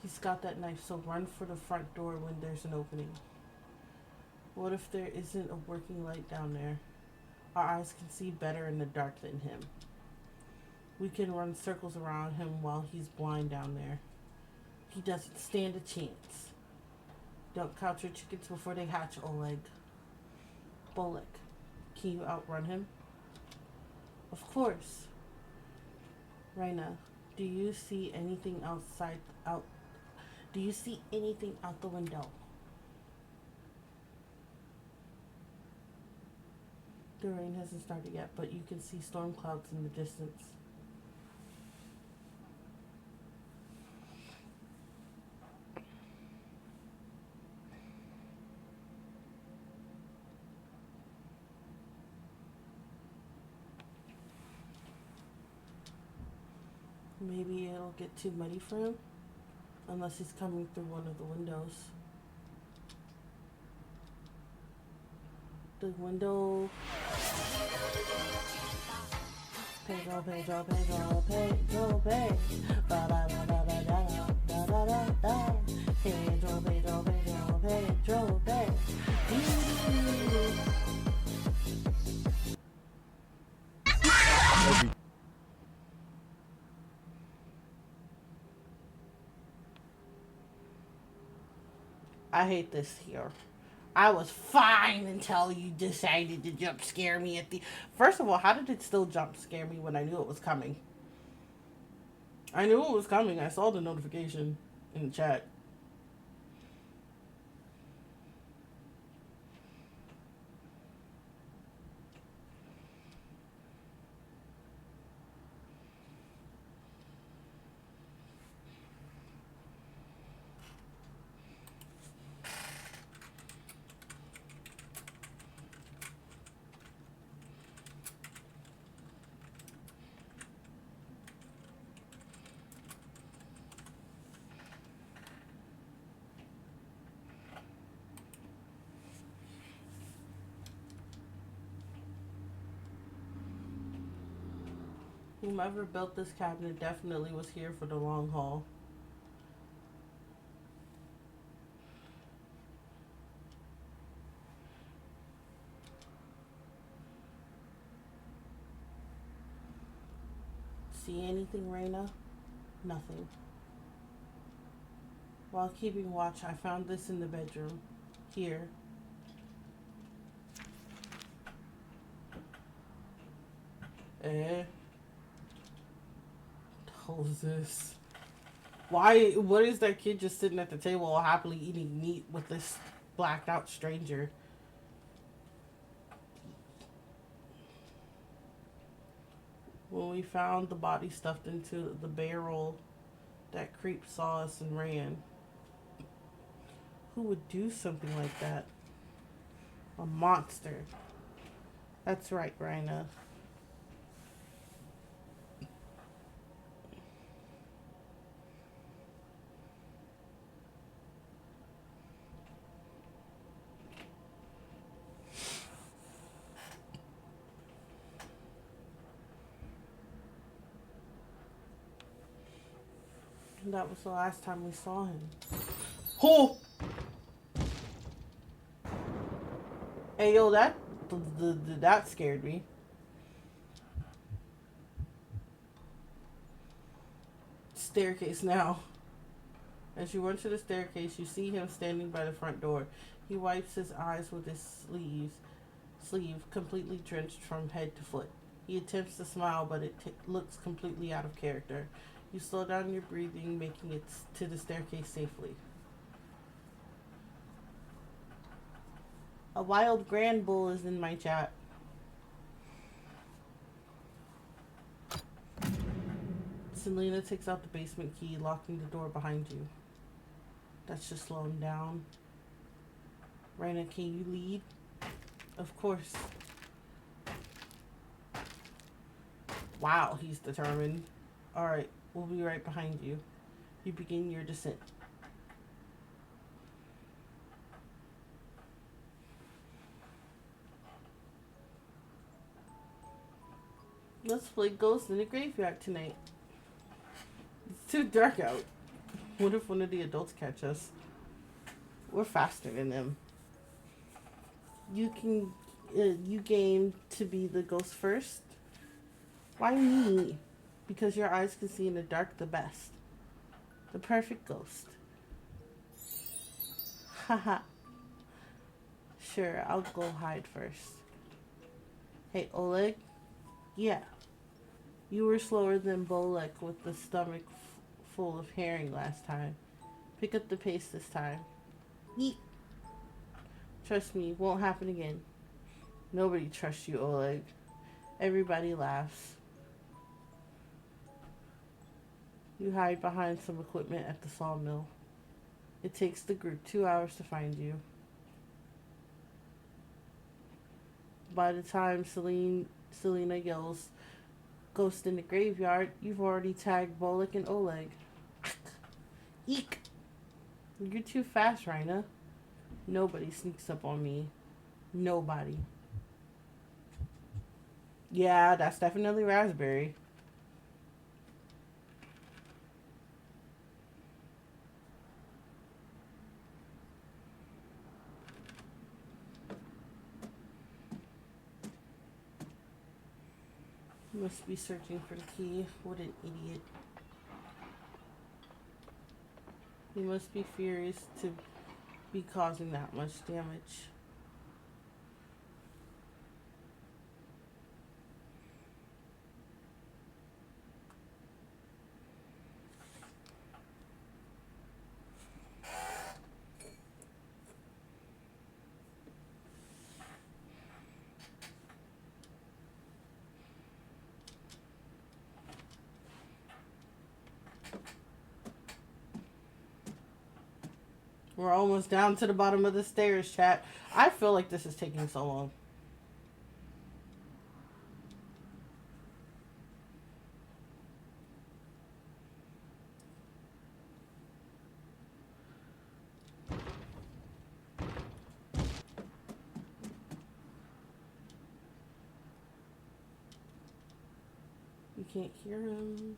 He's got that knife, so run for the front door when there's an opening. What if there isn't a working light down there? Our eyes can see better in the dark than him. We can run circles around him while he's blind down there. He doesn't stand a chance. Don't count your chickens before they hatch, Oleg. Bolek, can you outrun him? Of course. Raina, do you see anything out? Do you see anything out the window? The rain hasn't started yet, but you can see storm clouds in the distance. Maybe it'll get too muddy for him, unless he's coming through one of the windows. The window. Pedro, Pedro, Pedro, Pedro, Pedro, ba da da da da da da da da da. Pedro, Pedro, Pedro, Pedro, Pedro. I hate this here. I was fine until you decided to jump scare me at the... First of all, how did it still jump scare me when I knew it was coming? I knew it was coming. I saw the notification in the chat. Whomever built this cabinet definitely was here for the long haul. See anything, Raina? Nothing. While keeping watch, I found this in the bedroom. Here. Eh? What is this? Why? What is that kid just sitting at the table happily eating meat with this blacked out stranger? When we found the body stuffed into the barrel, that creep saw us and ran. Who would do something like that? A monster. That's right, Raina. That was the last time we saw him. Oh! Hey, yo, that scared me. Staircase now. As you run to the staircase, you see him standing by the front door. He wipes his eyes with his sleeve completely drenched from head to foot. He attempts to smile, but it looks completely out of character. You slow down your breathing, making it to the staircase safely. A wild grand bull is in my chat. Selena takes out the basement key, locking the door behind you. That's just slowing down. Raina, can you lead? Of course. Wow, he's determined. Alright, we'll be right behind you. You begin your descent. Let's play Ghost in the Graveyard tonight. It's too dark out. What if one of the adults catch us? We're faster than them. You game to be the ghost first? Why me? Because your eyes can see in the dark the best. The perfect ghost. Haha. Sure, I'll go hide first. Hey, Oleg? Yeah. You were slower than Bolek with the stomach full of herring last time. Pick up the pace this time. Yeet. Trust me, won't happen again. Nobody trusts you, Oleg. Everybody laughs. You hide behind some equipment at the sawmill. It takes the group 2 hours to find you. By the time Selena yells, "Ghost in the Graveyard," you've already tagged Bolek and Oleg. Eek! You're too fast, Raina. Nobody sneaks up on me. Nobody. Yeah, that's definitely Raspberry. Must be searching for the key. What an idiot. He must be furious to be causing that much damage. We're almost down to the bottom of the stairs, chat. I feel like this is taking so long. You can't hear him.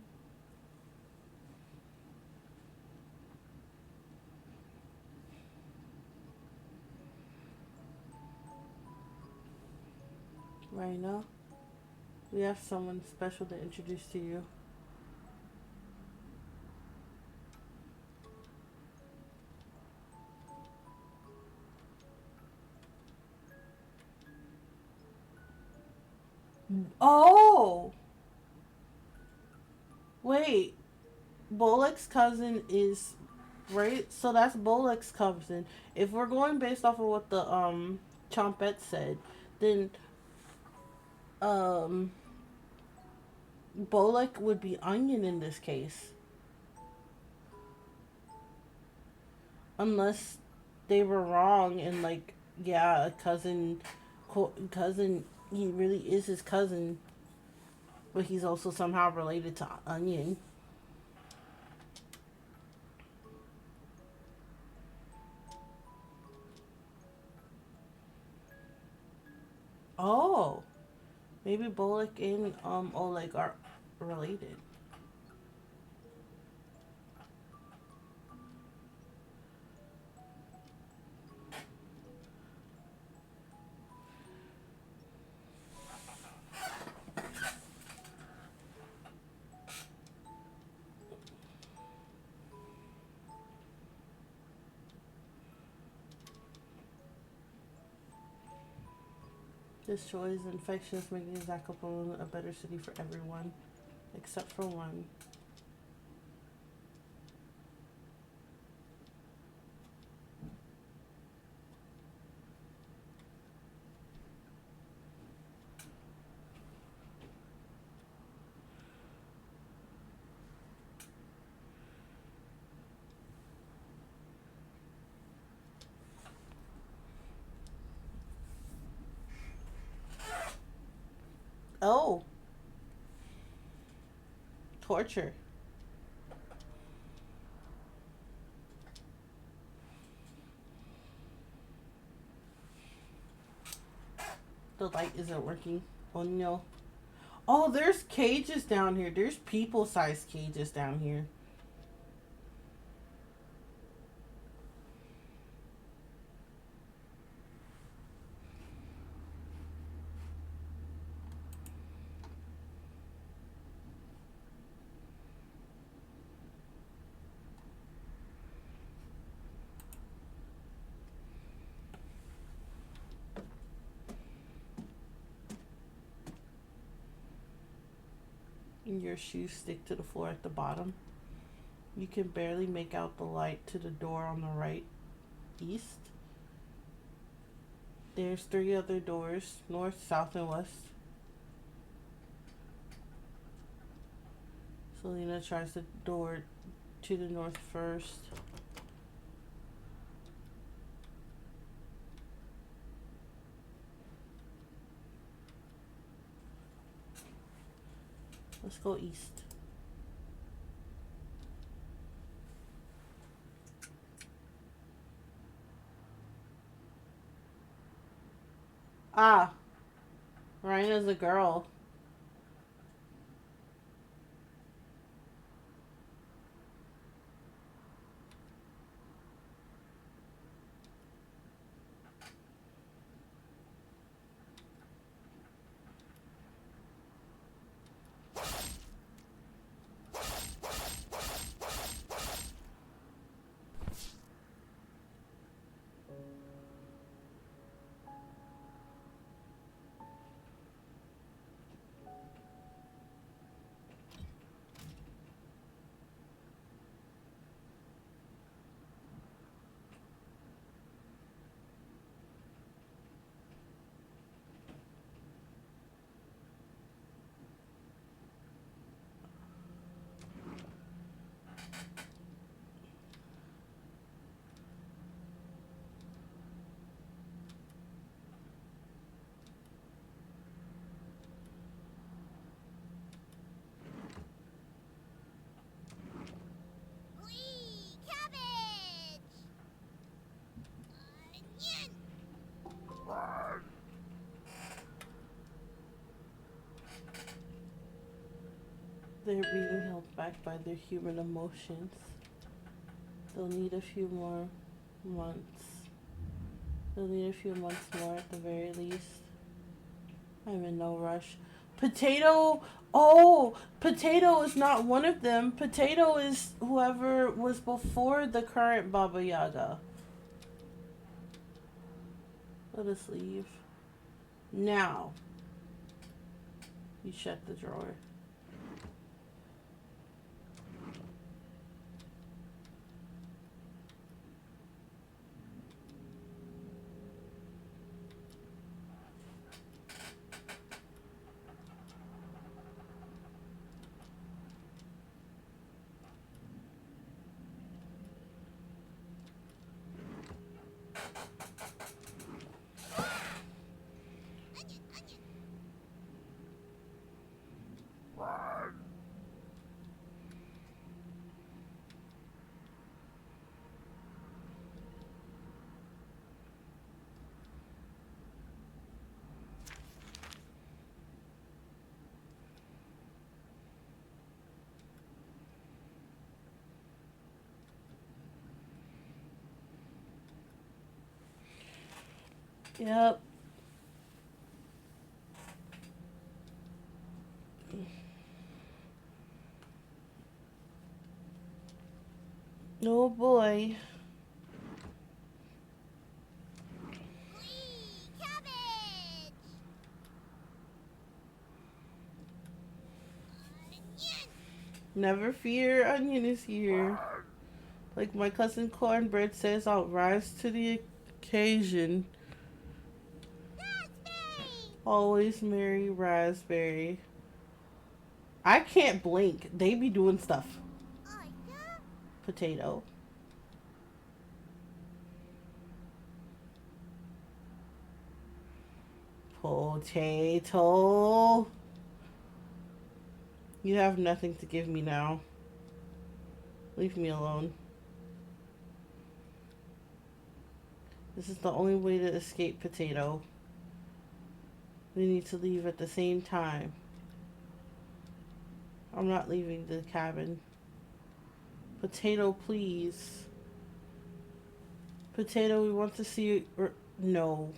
Right now, we have someone special to introduce to you. Oh! Wait. Bolek's cousin is right, so that's Bolek's cousin. If we're going based off of what the Chompette said, then um Bolek would be Onion in this case. Unless they were wrong and like yeah, cousin he really is his cousin, but he's also somehow related to Onion. Oh, maybe Bolek and Oleg are related. Destroys infections, making Zakopane a better city for everyone, except for one. Oh, torture. The light isn't working. Oh no. Oh, there's cages down here. There's people-sized cages down here. And your shoes stick to the floor at the bottom. You can barely make out the light to the door on the right, east. There's 3 other doors, north, south, and west. Selena tries the door to the north first. Let's go east. Ah, Rhina's a girl. Wee! Cabbage! Onion! They're being held back by their human emotions. They'll need a few more months. They'll need a few months more at the very least. I'm in no rush. Potato! Oh! Potato is not one of them. Potato is whoever was before the current Baba Yaga. Let us leave. Now. You shut the drawer. Yep. Oh boy. Whee! Cabbage! Onion! Never fear, Onion is here. Like my cousin Cornbread says, I'll rise to the occasion. Raspberry! Always Mary Raspberry. I can't blink. They be doing stuff. Ida? Potato. Potato. You have nothing to give me now. Leave me alone. This is the only way to escape Potato. We need to leave at the same time. I'm not leaving the cabin. Potato, please. Potato, we want to see you. No.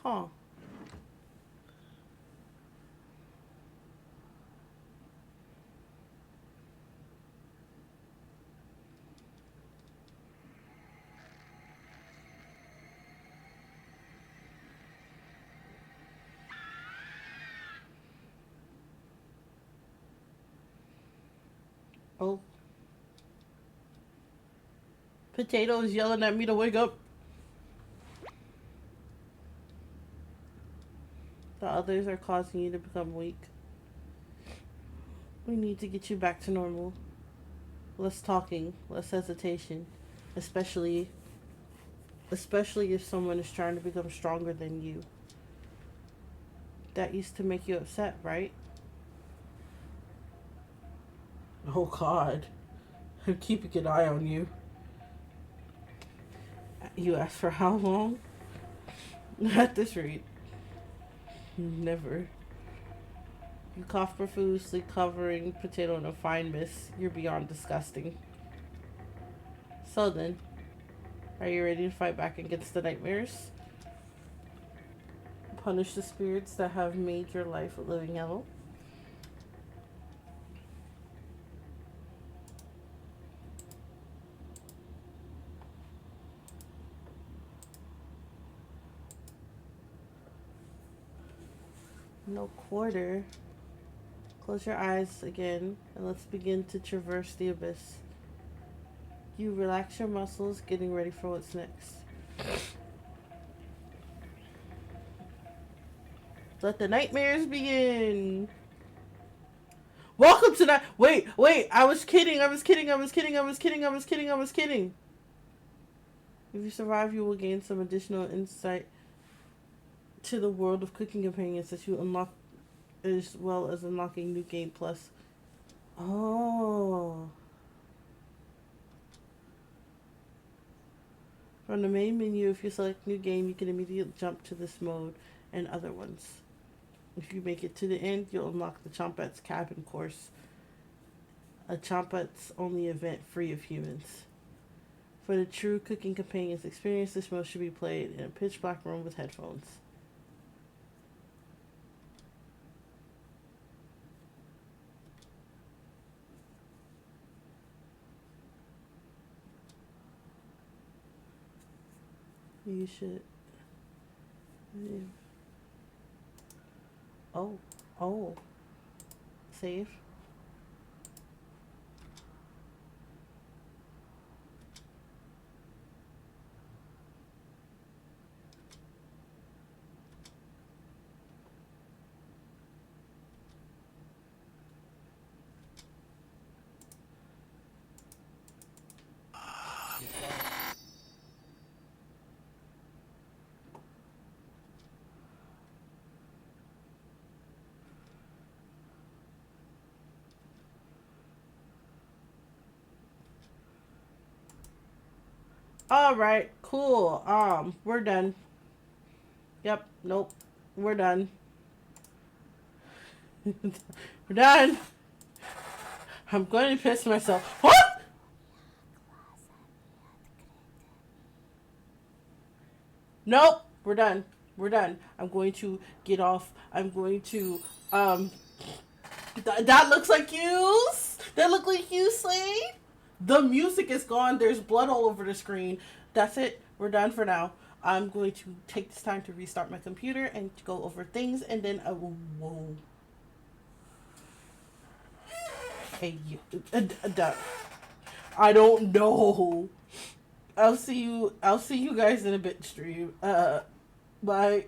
Huh. Oh. Potato is yelling at me to wake up. The others are causing you to become weak. We need to get you back to normal. Less talking, less hesitation. Especially if someone is trying to become stronger than you. That used to make you upset, right? Oh God. I'm keeping an eye on you. You asked for how long? At this rate. Never. You cough profusely, covering Potato in a fine mist. You're beyond disgusting. So then, are you ready to fight back against the nightmares? Punish the spirits that have made your life a living hell? No quarter. Close your eyes again and let's begin to traverse the abyss. You relax your muscles, getting ready for what's next. Let the nightmares begin. Welcome to night. Wait. I was kidding. If you survive, you will gain some additional insight to the world of cooking companions that you unlock, as well as unlocking new game plus. Oh. From the main menu, if you select new game, you can immediately jump to this mode and other ones. If you make it to the end, you'll unlock the Chompette's Cabin course, a Chompette's only event free of humans. For the true cooking companions experience, this mode should be played in a pitch black room with headphones. You should. Oh. Save. All right, cool. We're done. Yep, nope. We're done. We're done. I'm going to piss myself. What? Nope. We're done. We're done. I'm going to get off. I'm going to, that looks like you. That look like you, Slade. The music is gone. There's blood all over the screen. That's it. We're done for now. I'm going to take this time to restart my computer and to go over things, and then I will. Whoa. Hey, you. I don't know. I'll see you guys in a bit stream. Bye.